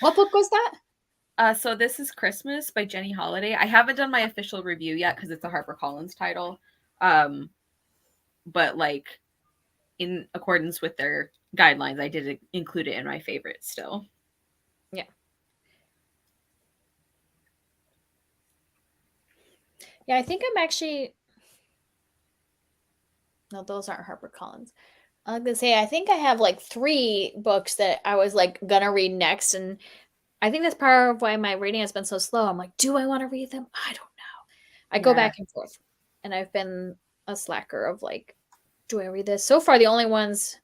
What book was that? So This Is Christmas by Jenny Holiday. I haven't done my official review yet because it's a HarperCollins title. But like in accordance with their guidelines, I did include it in my favorites still. Yeah. Yeah, I think I'm actually... No, those aren't HarperCollins. I was gonna say, I think I have like 3 books that I was like gonna read next, and I think that's part of why my reading has been so slow. I'm like, do I want to read them? I don't know. I go back and forth, and I've been a slacker of like, do I read this? So far, the only ones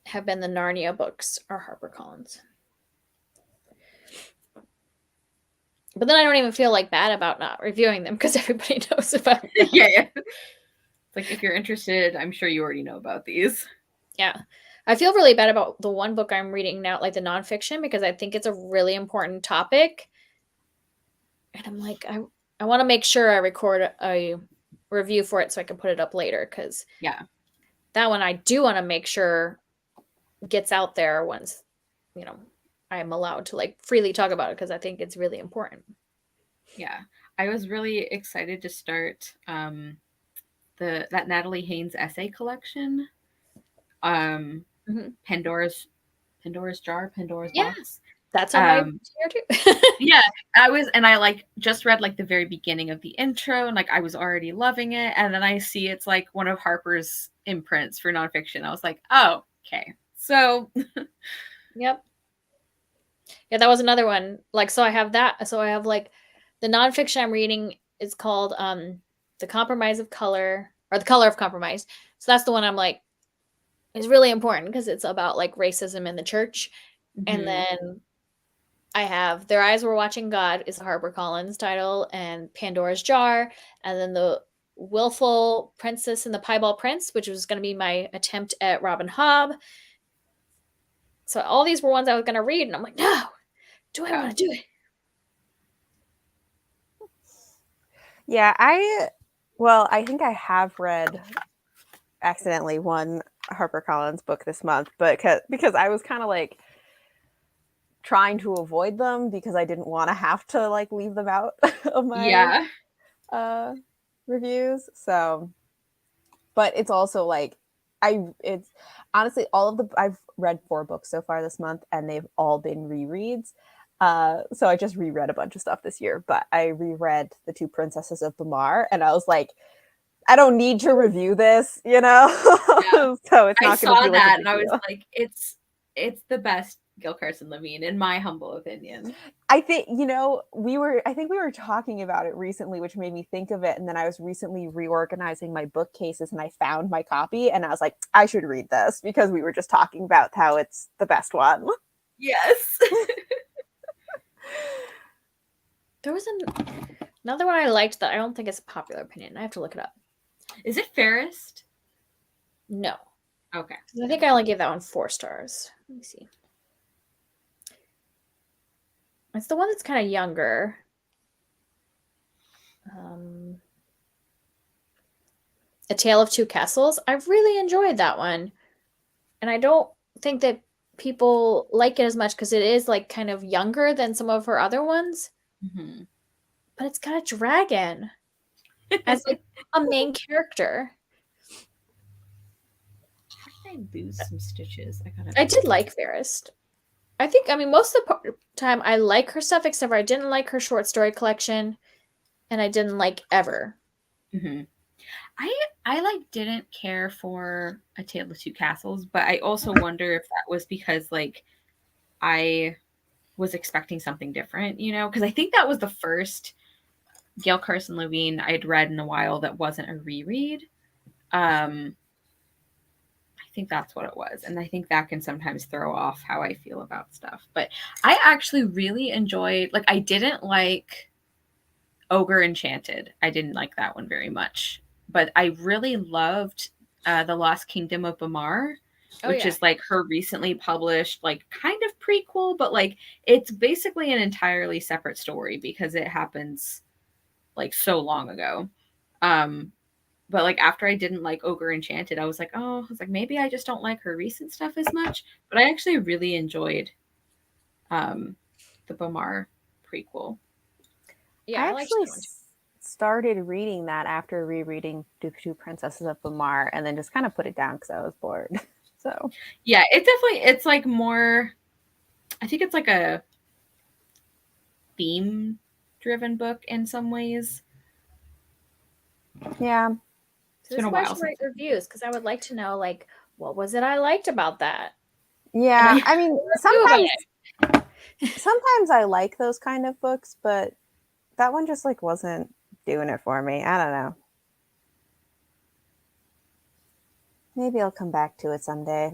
have been the Narnia books or HarperCollins. But then I don't even feel like bad about not reviewing them because everybody knows about them. Yeah. Like, if you're interested, I'm sure you already know about these. Yeah. I feel really bad about the one book I'm reading now, like the nonfiction, because I think it's a really important topic. And I'm like, I want to make sure I record a review for it so I can put it up later, because Yeah. that one I do want to make sure gets out there once, I'm allowed to like freely talk about it, because I think it's really important. Yeah. I was really excited to start that Natalie Haynes essay collection. Pandora's Jar, Pandora's Box. That's on my here too. Yeah, I like just read like the very beginning of the intro, and like I was already loving it, and then I see it's like one of Harper's imprints for nonfiction. I was like, oh, okay. So Yep. Yeah, that was another one. Like, so I have that. So I have like the nonfiction I'm reading is called The Compromise of Color, or The Color of Compromise. So that's the one I'm like, is really important because it's about like racism in the church. And then I have Their Eyes Were Watching God is the HarperCollins title, and Pandora's Jar, and then The Willful Princess and the Piebald Prince, which was going to be my attempt at Robin Hobb. So all these were ones I was going to read, and I'm like, no, do I want to do it? Yeah, I think I have read accidentally one HarperCollins book this month, but because I was kind of like trying to avoid them because I didn't want to have to like leave them out of my reviews. So, but it's also like it's honestly I've read 4 books so far this month, and they've all been rereads. So I just reread a bunch of stuff this year, but I reread The Two Princesses of Bamar, and I was like, I don't need to review this, you know? Yeah. So it's not I saw that, and I was deal. like, it's the best Gil Carson Levine, in my humble opinion. I think, I think we were talking about it recently, which made me think of it. And then I was recently reorganizing my bookcases, and I found my copy, and I was like, I should read this because we were just talking about how it's the best one. Yes. There was another one I liked that I don't think it's a popular opinion. I have to look it up. Is it Fairest? No. Okay. I think I only gave that one 4 stars. Let me see. It's the one that's kind of younger. A Tale of Two Castles. I really enjoyed that one. And I don't think that people like it as much because it is like kind of younger than some of her other ones. Mm-hmm. But it's got a dragon as like a main character. How did I lose some stitches? I did like Fairest. I think, most of the time I like her stuff, except for I didn't like her short story collection, and I didn't like Ever. Mm-hmm. I like didn't care for A Tale of Two Castles, but I also wonder if that was because like I was expecting something different, because I think that was the first Gail Carson Levine I'd read in a while that wasn't a reread. I think that's what it was. And I think that can sometimes throw off how I feel about stuff. But I actually really enjoyed, like, I didn't like Ogre Enchanted. I didn't like that one very much. But I really loved The Lost Kingdom of Bamar, which is like her recently published, like, kind of prequel, but like it's basically an entirely separate story because it happens like so long ago. But like after I didn't like Ogre Enchanted, I was like, maybe I just don't like her recent stuff as much. But I actually really enjoyed the Bamar prequel. Yeah, I actually started reading that after rereading The Two Princesses of Bamar, and then just kind of put it down because I was bored. So yeah, it's like more, I think it's like a theme driven book in some ways. Yeah. So this is why I should write reviews, because I would like to know, like, what was it I liked about that? Yeah, I mean, sometimes I like those kind of books, but that one just like wasn't doing it for me. I don't know. Maybe I'll come back to it someday.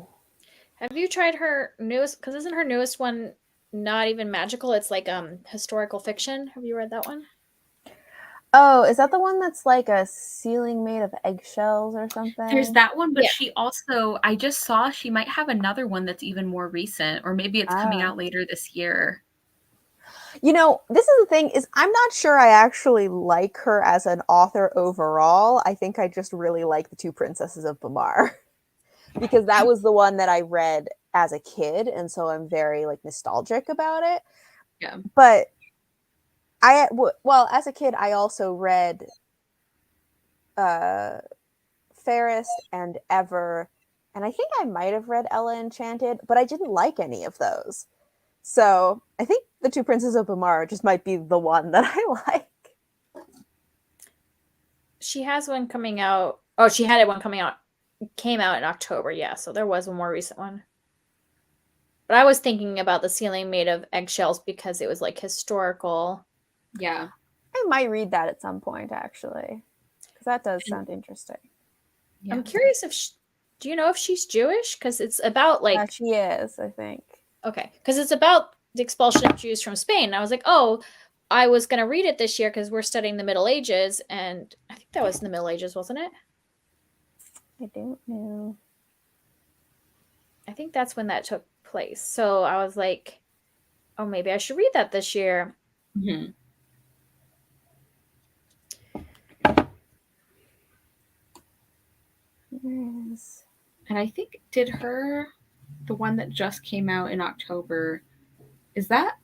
Have you tried her newest? Because isn't her newest one not even magical? It's like historical fiction. Have you read that one? Oh, is that the one that's like a ceiling made of eggshells or something? There's that one, but Yeah. she also, I just saw she might have another one that's even more recent, or maybe it's coming out later this year. You know, this is the thing, is I'm not sure I actually like her as an author overall. I think I just really like The Two Princesses of Bamar because that was the one that I read as a kid, and so I'm very like nostalgic about it. Yeah. But well, as a kid, I also read Fairest and Ever, and I think I might have read Ella Enchanted, but I didn't like any of those. So I think The Two Princes of Bamar just might be the one that I like. She has one coming out. Oh, she had one coming out. Came out in October, yeah. So there was a more recent one. But I was thinking about The Ceiling Made of Eggshells because it was like historical. Yeah. I might read that at some point, actually, because that does sound interesting. Yeah. I'm curious if do you know if she's Jewish? Because it's about like she is, I think. Okay, because it's about the expulsion of Jews from Spain. And I was like, oh, I was going to read it this year because we're studying the Middle Ages, and I think that was in the Middle Ages, wasn't it? I don't know. I think that's when that took place. So I was like, oh, maybe I should read that this year. Mm-hmm. Yes. And I think the one that just came out in October, is that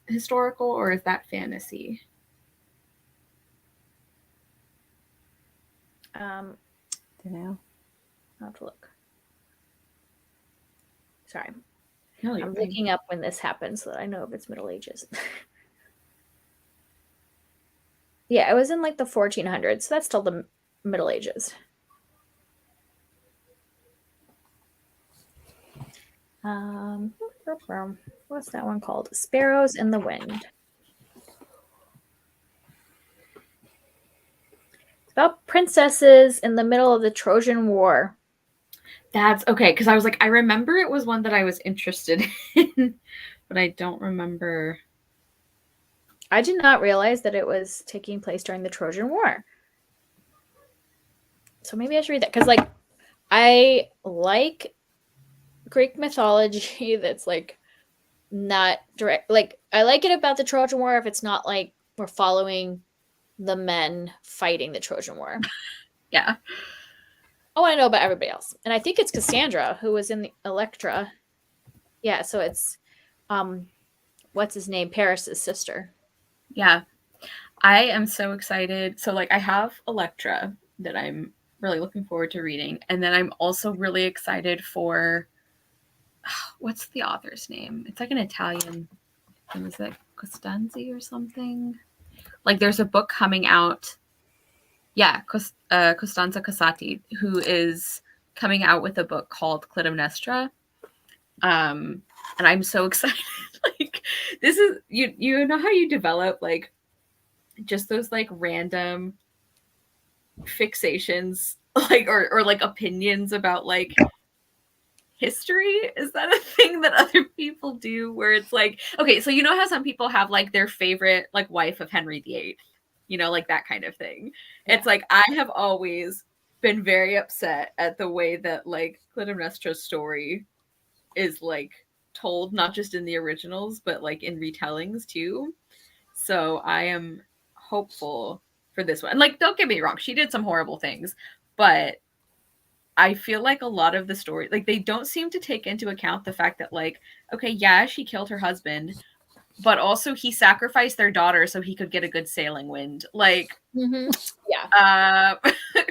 historical or is that fantasy? Don't know. I'll have to look. Sorry. No, I'm looking up when this happened so that I know if it's Middle Ages. Yeah, it was in like the 1400s. So that's still the Middle Ages. What's that one called? Sparrows in the Wind. It's about princesses in the middle of the Trojan War. That's okay, because I was like, I remember it was one that I was interested in, but I don't remember. I did not realize that it was taking place during the Trojan War. So maybe I should read that because, like, I like Greek mythology that's like not direct. Like, I like it about the Trojan War if it's not like we're following the men fighting the Trojan War. Yeah. I want to know about everybody else, and I think it's Cassandra who was in the Electra. Yeah, so it's what's his name? Paris's sister. Yeah. I am so excited. So like I have Electra that I'm really looking forward to reading. And then I'm also really excited for what's the author's name? It's like an Italian. Is it Costanzi or something? Like there's a book coming out. Yeah, Costanza Casati, who is coming out with a book called Clytemnestra. And I'm so excited. Like this is you know how you develop like just those like random fixations like or like opinions about like history. Is that a thing that other people do where it's like, okay, so you know how some people have like their favorite like wife of Henry VIII, you know, like that kind of thing. Yeah. It's like I have always been very upset at the way that like Clytemnestra's story is like told, not just in the originals but like in retellings too. So I am hopeful for this one. Like, don't get me wrong, she did some horrible things, but I feel like a lot of the story, like they don't seem to take into account the fact that like, okay, yeah, she killed her husband, but also he sacrificed their daughter so he could get a good sailing wind. Like, yeah, yeah,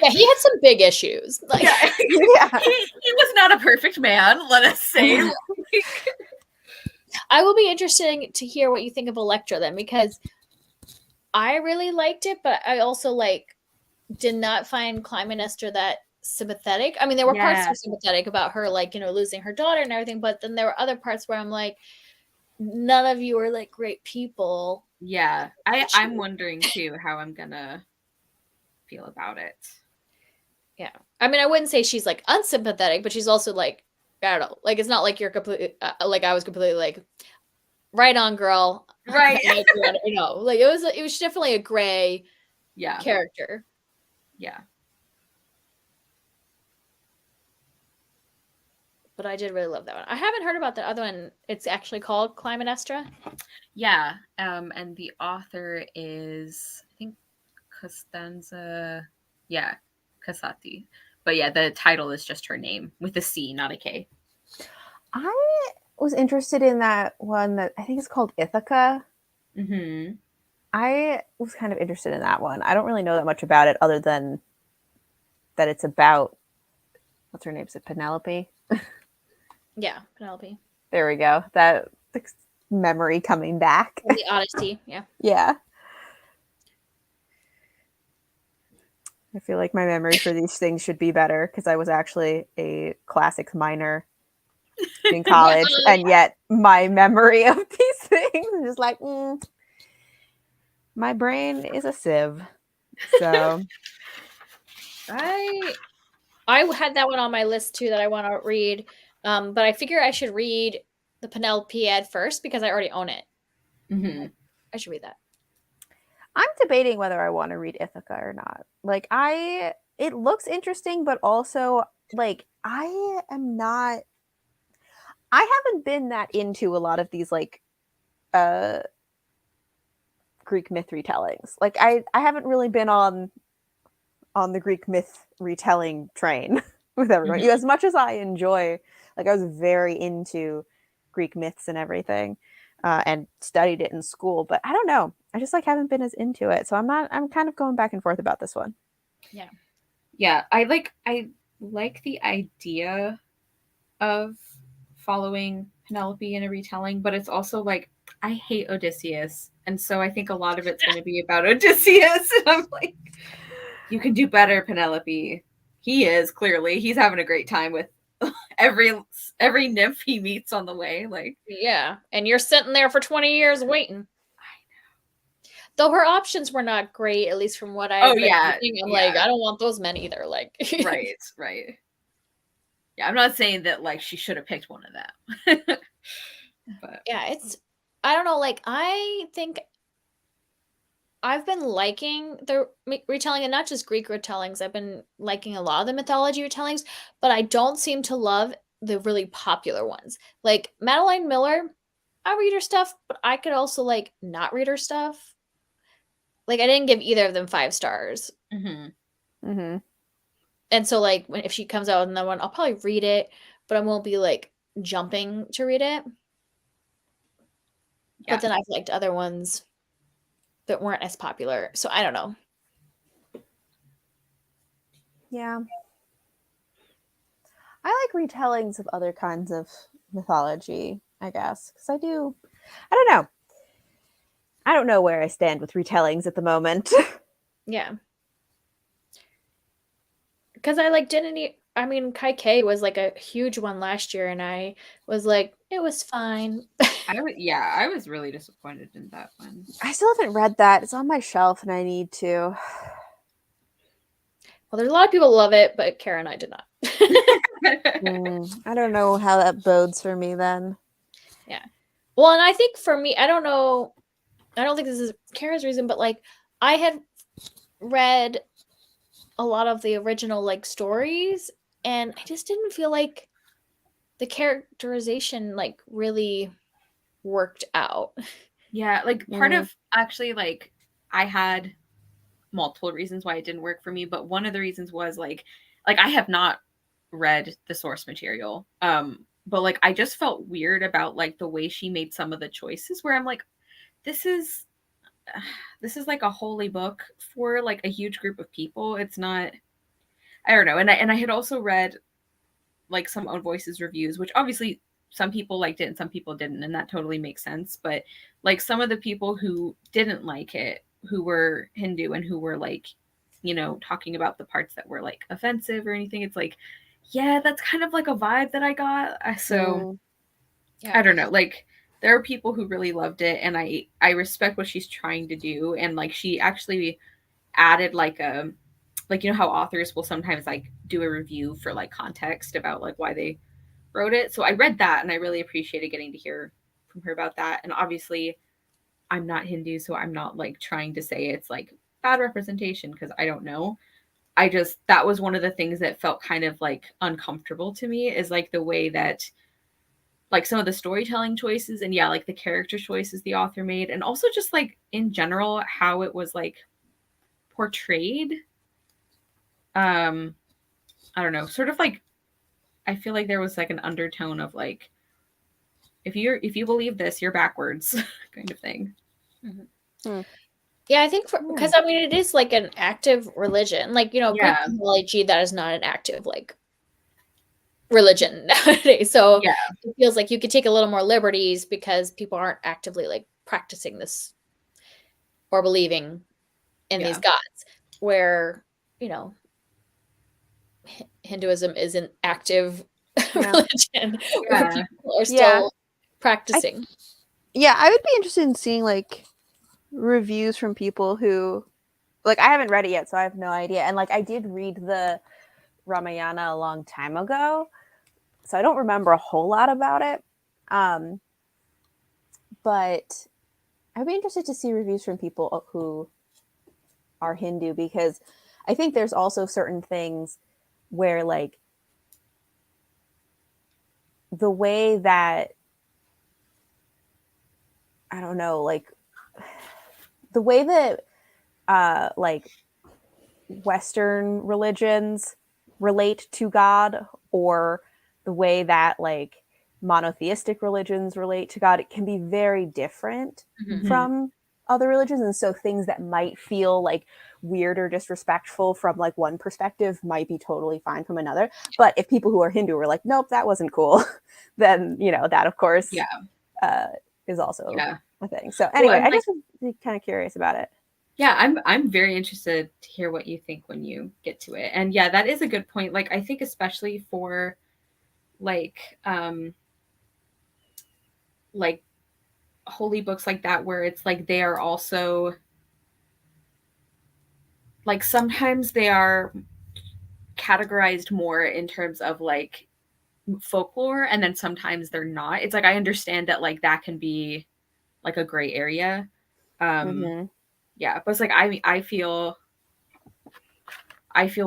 he had some big issues. Like, yeah, yeah. He was not a perfect man, let us say. I will be interested to hear what you think of Electra then, because I really liked it, but I also like did not find Clytemnestra that sympathetic. I mean, there were parts that were sympathetic about her, like, you know, losing her daughter and everything, but then there were other parts where I'm like, none of you are like great people. Yeah, I'm wondering too how I'm gonna feel about it. Yeah. I mean, I wouldn't say she's like unsympathetic, but she's also like, I don't know. Like, it's not like you're completely, like, I was completely like, right on, girl. Right. You know, like, it was definitely a gray character. Yeah. But I did really love that one. I haven't heard about the other one. It's actually called Clytemnestra. Yeah. And the author is, I think, Costanza. Yeah, Casati. But yeah, the title is just her name with a C, not a K. I was interested in that one that I think is called Ithaca. Mm-hmm. I was kind of interested in that one. I don't really know that much about it other than that it's about, what's her name? Is it Penelope? Yeah, Penelope. There we go. That memory coming back. The Odyssey, yeah. Yeah. I feel like my memory for these things should be better because I was actually a classics minor in college, and yet my memory of these things is like, my brain is a sieve. So I had that one on my list too that I want to read, but I figure I should read the Penelope ad first because I already own it. Mm-hmm. I should read that. I'm debating whether I want to read Ithaca or not. Like, it looks interesting, but also like I haven't been that into a lot of these like Greek myth retellings. Like I haven't really been on the Greek myth retelling train with everyone. Mm-hmm. As much as I enjoy, like I was very into Greek myths and everything, and studied it in school, but I don't know. I just like haven't been as into it. So I'm kind of going back and forth about this one. Yeah. Yeah, I like the idea of following Penelope in a retelling, but it's also like I hate Odysseus, and so I think a lot of it's going to be about Odysseus, and I'm like, you can do better, Penelope. He is clearly he's having a great time with every nymph he meets on the way. Like, yeah, and you're sitting there for 20 years waiting. I know. Though her options were not great, at least from what I've been reading. I'm like, I don't want those men either. Like, right. Yeah, I'm not saying that like she should have picked one of them. But yeah, I don't know. Like, I think I've been liking the retelling, and not just Greek retellings. I've been liking a lot of the mythology retellings, but I don't seem to love the really popular ones. Like Madeline Miller, I read her stuff, but I could also like not read her stuff. Like I didn't give either of them 5 stars. Mm-hmm. Mm-hmm. And so like if she comes out with another one, I'll probably read it, but I won't be like jumping to read it. Yeah. But then I've liked other ones that weren't as popular. So I don't know. Yeah. I like retellings of other kinds of mythology, I guess. Because I don't know. I don't know where I stand with retellings at the moment. Yeah. Because I like I mean, Kai K was like a huge one last year, and I was like, it was fine. I was really disappointed in that one. I still haven't read that. It's on my shelf, and I need to. Well, there's a lot of people who love it, but Cara and I did not. I don't know how that bodes for me then. Yeah. Well, and I think for me, I don't know. I don't think this is Cara's reason, but like I had read a lot of the original like stories, and I just didn't feel like the characterization like really worked out. Yeah, like part of actually like I had multiple reasons why it didn't work for me, but one of the reasons was like I have not read the source material. But like I just felt weird about like the way she made some of the choices where I'm like, this is like a holy book for like a huge group of people. It's not, I don't know. And I had also read like some Own Voices reviews, which obviously some people liked it and some people didn't, and that totally makes sense. But like some of the people who didn't like it, who were Hindu and who were like, you know, talking about the parts that were like offensive or anything, it's like, yeah, that's kind of like a vibe that I got. So yeah. I don't know. Like there are people who really loved it, and I respect what she's trying to do, and like she actually added like a like, you know how authors will sometimes like do a review for like context about like why they wrote it. So I read that and I really appreciated getting to hear from her about that. And obviously I'm not Hindu, so I'm not like trying to say it's like bad representation because I don't know. I just, that was one of the things that felt kind of like uncomfortable to me, is like the way that like some of the storytelling choices and yeah, like the character choices the author made, and also just like in general how it was like portrayed. I don't know, sort of like, I feel like there was like an undertone of like, if you believe this, you're backwards kind of thing. Mm-hmm. Yeah, I think because I mean it is like an active religion. Like, Greek mythology, that is not an active like religion nowadays. So yeah, it feels like you could take a little more liberties because people aren't actively like practicing this or believing in these gods. Where, Hinduism is an active religion where people are still practicing. I would be interested in seeing like reviews from people who, like, I haven't read it yet, so I have no idea. And like, I did read the Ramayana a long time ago, so I don't remember a whole lot about it. But I'd be interested to see reviews from people who are Hindu, because I think there's also certain things where like the way that, I don't know, like the way that like Western religions relate to God, or the way that like monotheistic religions relate to God, it can be very different from other religions. And so things that might feel like weird or disrespectful from like one perspective might be totally fine from another. But if people who are Hindu were like, nope, that wasn't cool, then, that of course is also a thing. So anyway, I just was kind of curious about it. Yeah, I'm very interested to hear what you think when you get to it. And yeah, that is a good point. Like, I think especially for like holy books like that, where it's like they are also like, sometimes they are categorized more in terms of like folklore, and then sometimes they're not. It's like, I understand that like that can be like a gray area. Yeah, but it's like I feel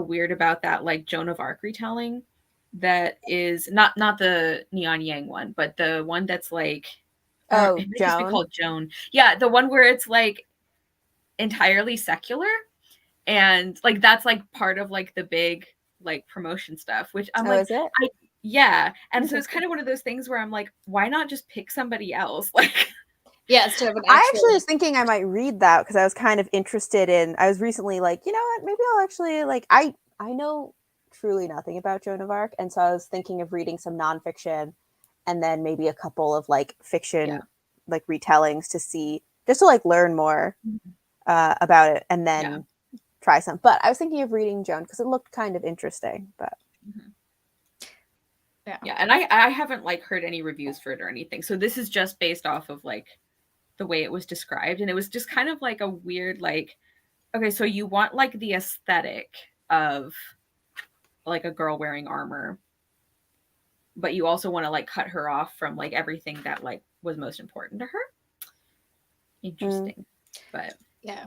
weird about that like Joan of Arc retelling that is not the Neon Yang one, but the one that's like, it might just be called Joan. Yeah, the one where it's like entirely secular, and like that's like part of like the big like promotion stuff, which I'm like, is it? And so it's kind of one of those things where I'm like, why not just pick somebody else? Like, yeah, instead of an I actually was thinking I might read that because I was kind of interested in. I was recently like, you know what? Maybe I'll actually like. I know truly nothing about Joan of Arc, and so I was thinking of reading some nonfiction, and then maybe a couple of like fiction, like retellings to see, just to like learn more about it, and then try some. But I was thinking of reading Joan because it looked kind of interesting. But yeah, and I haven't like heard any reviews for it or anything, so this is just based off of like the way it was described, and it was just kind of like a weird like, okay, so you want like the aesthetic of like a girl wearing armor, but you also want to like cut her off from like everything that like was most important to her. Interesting. But yeah,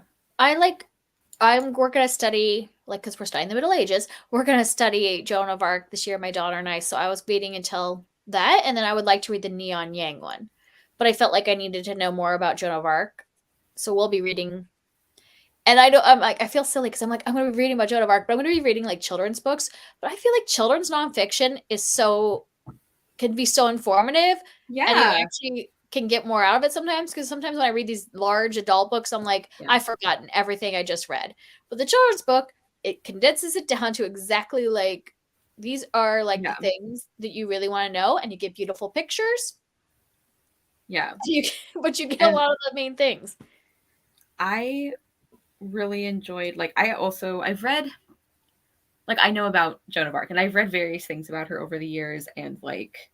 we're gonna study, like, because we're studying the Middle Ages, we're gonna study Joan of Arc this year, my daughter and I. So I was waiting until that, and then I would like to read the Neon Yang one, but I felt like I needed to know more about Joan of Arc, so we'll be reading. And I feel silly because I'm like, I'm gonna be reading about Joan of Arc, but I'm gonna be reading like children's books. But I feel like children's nonfiction can be so informative, and you actually can get more out of it sometimes, because sometimes when I read these large adult books, I'm like, I've forgotten everything I just read. But the children's book, it condenses it down to exactly like, these are like the things that you really want to know, and you get beautiful pictures. Yeah. But you get a lot of the main things. I really enjoyed, like, I've read, like, I know about Joan of Arc, and I've read various things about her over the years, and like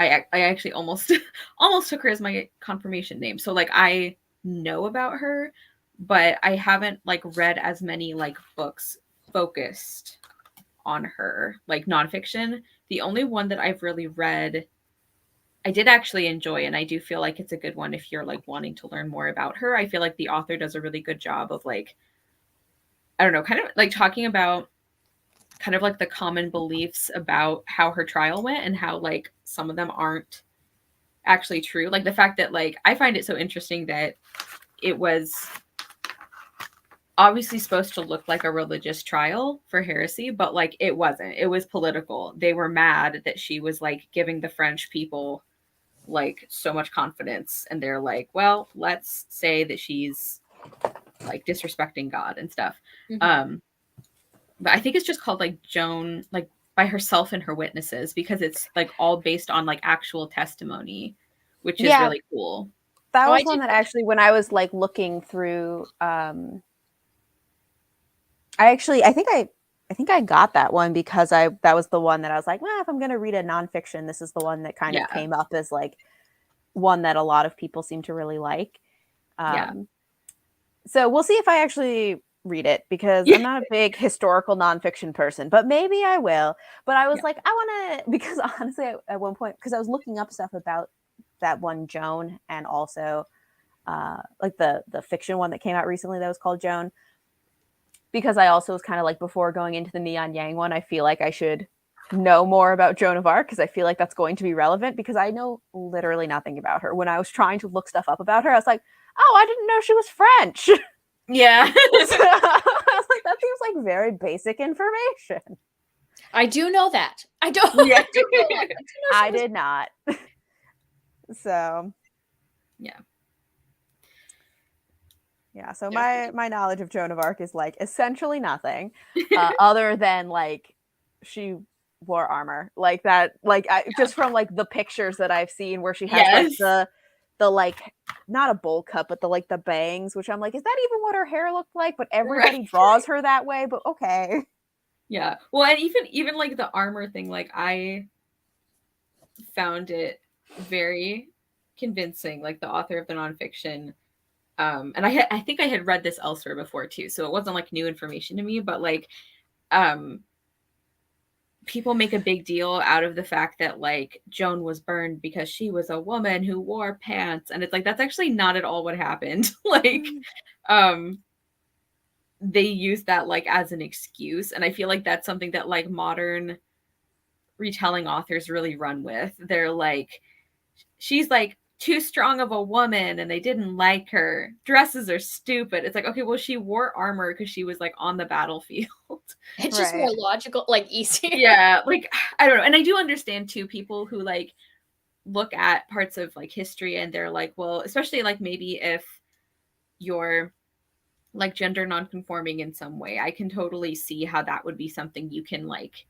I actually almost took her as my confirmation name. So like I know about her, but I haven't like read as many like books focused on her, like nonfiction. The only one that I've really read, I did actually enjoy, and I do feel like it's a good one if you're like wanting to learn more about her. I feel like the author does a really good job of like, I don't know, kind of like talking about kind of like the common beliefs about how her trial went and how like some of them aren't actually true. Like the fact that like, I find it so interesting that it was obviously supposed to look like a religious trial for heresy, but like it wasn't. It was political. They were mad that she was like giving the French people like so much confidence, and they're like, well, let's say that she's like disrespecting God and stuff. But I think it's just called like Joan, like by herself and her witnesses, because it's like all based on like actual testimony, which is really cool. That was one that actually, when I was like looking through, I think I got that one because that was the one that I was like, well, if I'm going to read a nonfiction, this is the one that kind of came up as like one that a lot of people seem to really like. So we'll see if I actually read it, because I'm not a big historical nonfiction person, but maybe I will. But I was like, I want to, because honestly, at one point, because I was looking up stuff about that one Joan, and also like the fiction one that came out recently that was called Joan, because I also was kind of like, before going into the Neon Yang one, I feel like I should know more about Joan of Arc, because I feel like that's going to be relevant, because I know literally nothing about her. When I was trying to look stuff up about her, I was like, oh, I didn't know she was French. Yeah. So I was like, that seems like very basic information. I do know that. I don't. Yeah. I did not. So yeah, so my knowledge of Joan of Arc is like essentially nothing, other than like she wore armor like that, like just from like the pictures that I've seen where she has like the like, not a bowl cut, but the like the bangs, which I'm like, is that even what her hair looked like? But everybody draws her that way, but okay. Yeah. Well, and even like the armor thing, like I found it very convincing, like the author of the nonfiction. And I think I had read this elsewhere before too, so it wasn't like new information to me, but like people make a big deal out of the fact that like Joan was burned because she was a woman who wore pants, and it's like, that's actually not at all what happened. Like they use that like as an excuse, and I feel like that's something that like modern retelling authors really run with. They're like, she's like too strong of a woman and they didn't like her. Dresses are stupid. It's like, okay, well, she wore armor because she was like on the battlefield. It's just more logical, like easier. Yeah, like I don't know. And I do understand too people who like look at parts of like history and they're like, well, especially like maybe if you're like gender nonconforming in some way, I can totally see how that would be something you can like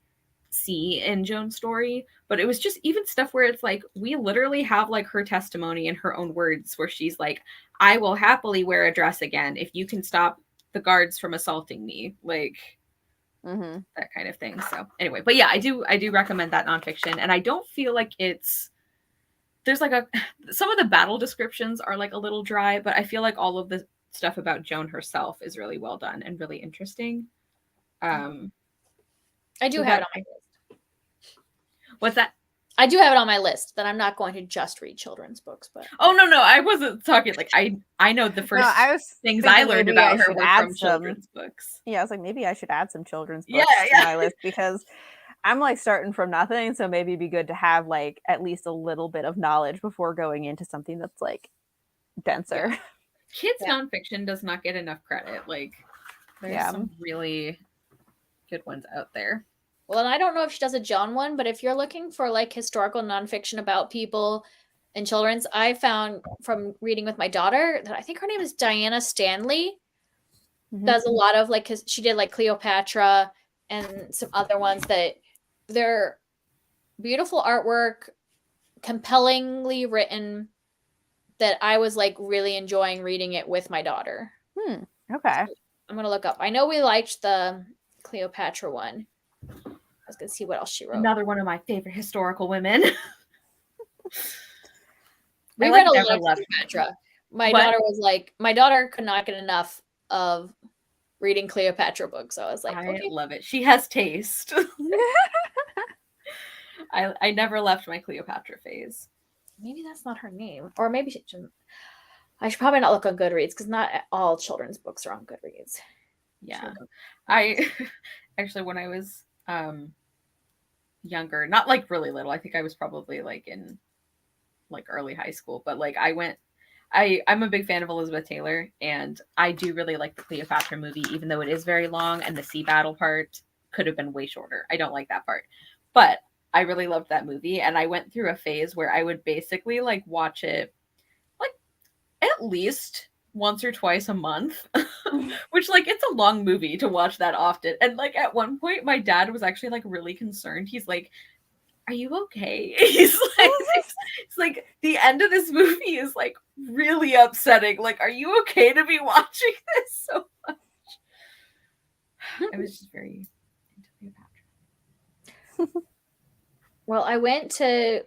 see in Joan's story. But it was just even stuff where it's like, we literally have like her testimony in her own words where she's like, I will happily wear a dress again if you can stop the guards from assaulting me, like that kind of thing. So anyway, but yeah, I do recommend that nonfiction, and I don't feel like there's like some of the battle descriptions are like a little dry, but I feel like all of the stuff about Joan herself is really well done and really interesting. I do have it on my list. What's that? I do have it on my list that I'm not going to just read children's books, but no, I wasn't talking like I know the first things I learned about her were from children's books. Yeah, I was like, maybe I should add some children's books to my list, because I'm like starting from nothing, so maybe it'd be good to have like at least a little bit of knowledge before going into something that's like denser. Yeah. Kids nonfiction does not get enough credit. Like there's some really good ones out there. Well, and I don't know if she does a Joan one, but if you're looking for like historical nonfiction about people and children's, I found from reading with my daughter that I think her name is Diana Stanley. Does a lot of like, because she did like Cleopatra and some other ones that they're beautiful artwork, compellingly written, that I was like really enjoying reading it with my daughter. Okay. So I'm going to look up. I know we liked the Cleopatra one. I was going to see what else she wrote. Another one of my favorite historical women. We read a lot of Cleopatra. My daughter was like, my daughter could not get enough of reading Cleopatra books. So I was like, I okay. love it. She has taste. I never left my Cleopatra phase. Maybe that's not her name. Or maybe I should probably not look on Goodreads because not all children's books are on Goodreads. Yeah. I actually, when I was younger, not like really little, I think I was probably like in like early high school, but like I'm a big fan of Elizabeth Taylor, and I do really like the Cleopatra movie, even though it is very long and the sea battle part could have been way shorter. I don't like that part. But I really loved that movie, and I went through a phase where I would basically like watch it like at least once or twice a month, which like it's a long movie to watch that often. And like at one point my dad was actually like really concerned. He's like, are you okay? It's like the end of this movie is like really upsetting. Like, are you okay to be watching this so much? I was just very into Cleopatra. Well, I went to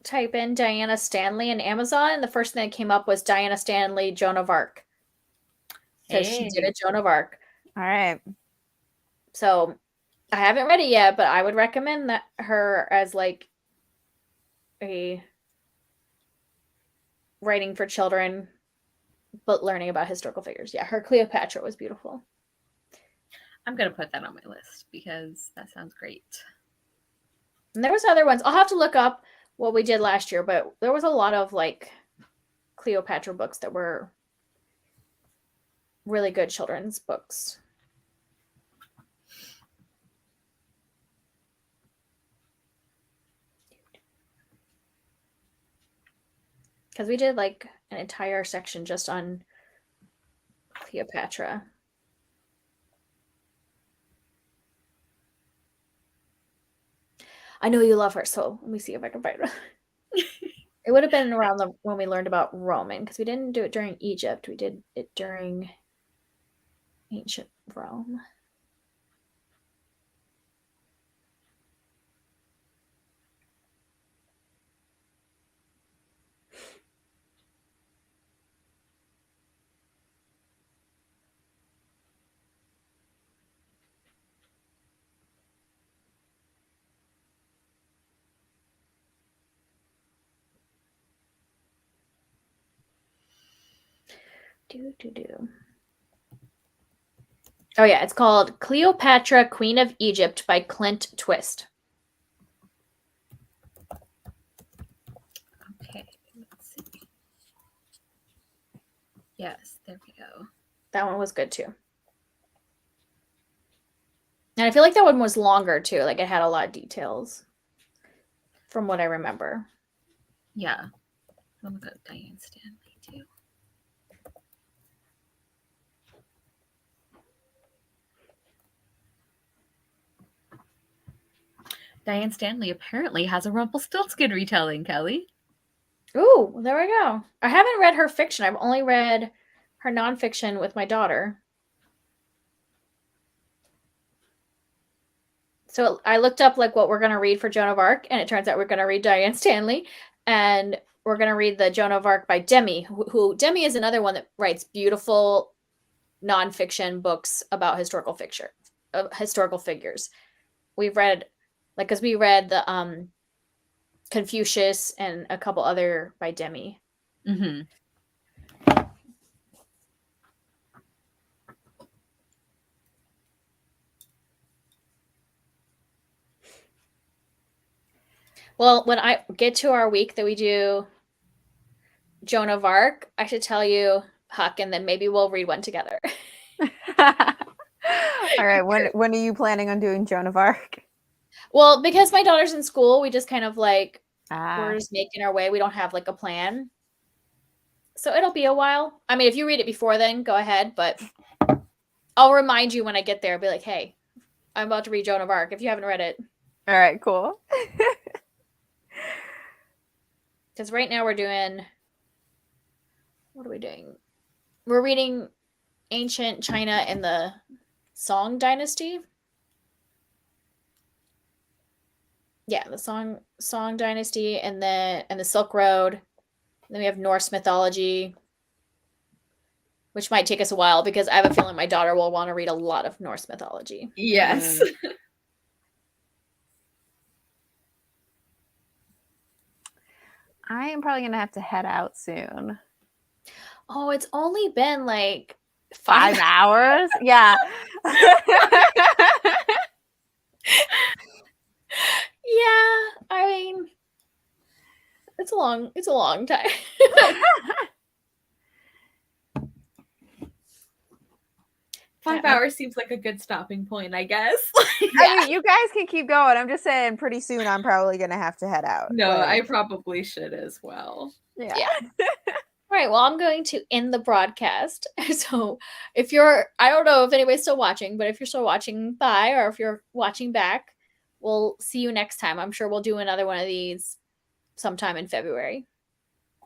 type in Diana Stanley in Amazon, and the first thing that came up was Diana Stanley, Joan of Arc. Because she did a Joan of Arc. All right. So I haven't read it yet, but I would recommend that her as like a writing for children, but learning about historical figures. Yeah, her Cleopatra was beautiful. I'm going to put that on my list because that sounds great. And there was other ones. I'll have to look up what we did last year, but there was a lot of like Cleopatra books that were really good children's books. Because we did like an entire section just on Cleopatra. I know you love her, so let me see if I can find her. It would have been around when we learned about Roman, because we didn't do it during Egypt. We did it during ancient Rome. Oh yeah, it's called Cleopatra, Queen of Egypt by Clint Twist. Okay, let's see. Yes, there we go. That one was good too. And I feel like that one was longer too. Like it had a lot of details from what I remember. Yeah. I'll look up Diane Stanley too. Diane Stanley apparently has a Rumpelstiltskin retelling, Kelly. Ooh, well, there we go. I haven't read her fiction. I've only read her nonfiction with my daughter. So I looked up like what we're going to read for Joan of Arc, and it turns out we're going to read Diane Stanley, and we're going to read the Joan of Arc by Demi, who Demi is another one that writes beautiful nonfiction books about historical figures. We've read, like, because we read the Confucius and a couple other by Demi. Mm-hmm. Well, when I get to our week that we do Joan of Arc, I should tell you, Huck, and then maybe we'll read one together. All right. When are you planning on doing Joan of Arc? Well, because my daughter's in school, we just kind of like, we're just making our way. We don't have like a plan. So it'll be a while. I mean, if you read it before then, go ahead. But I'll remind you when I get there. I'll be like, hey, I'm about to read Joan of Arc if you haven't read it. All right, cool. Because right now we're doing, what are we doing? We're reading Ancient China and the Song Dynasty. Yeah, the Song Dynasty and the Silk Road. And then we have Norse mythology. which might take us a while because I have a feeling my daughter will want to read a lot of Norse mythology. Yes. I am probably going to have to head out soon. Oh, it's only been like 5 hours? Yeah. Yeah, I mean, it's a long time. 5 hours seems like a good stopping point, I guess. I mean, you guys can keep going. I'm just saying pretty soon I'm probably going to have to head out. No, I probably should as well. Yeah. All right, well, I'm going to end the broadcast. So if you're, I don't know if anybody's still watching, but if you're still watching, bye. Or if you're watching back, we'll see you next time. I'm sure we'll do another one of these sometime in February.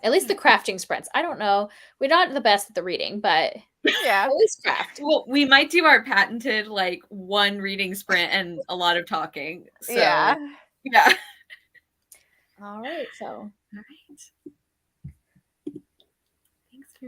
At least the crafting sprints. I don't know. We're not the best at the reading, but yeah, at least craft. Well, we might do our patented like one reading sprint and a lot of talking. So yeah. yeah. All right. So All right.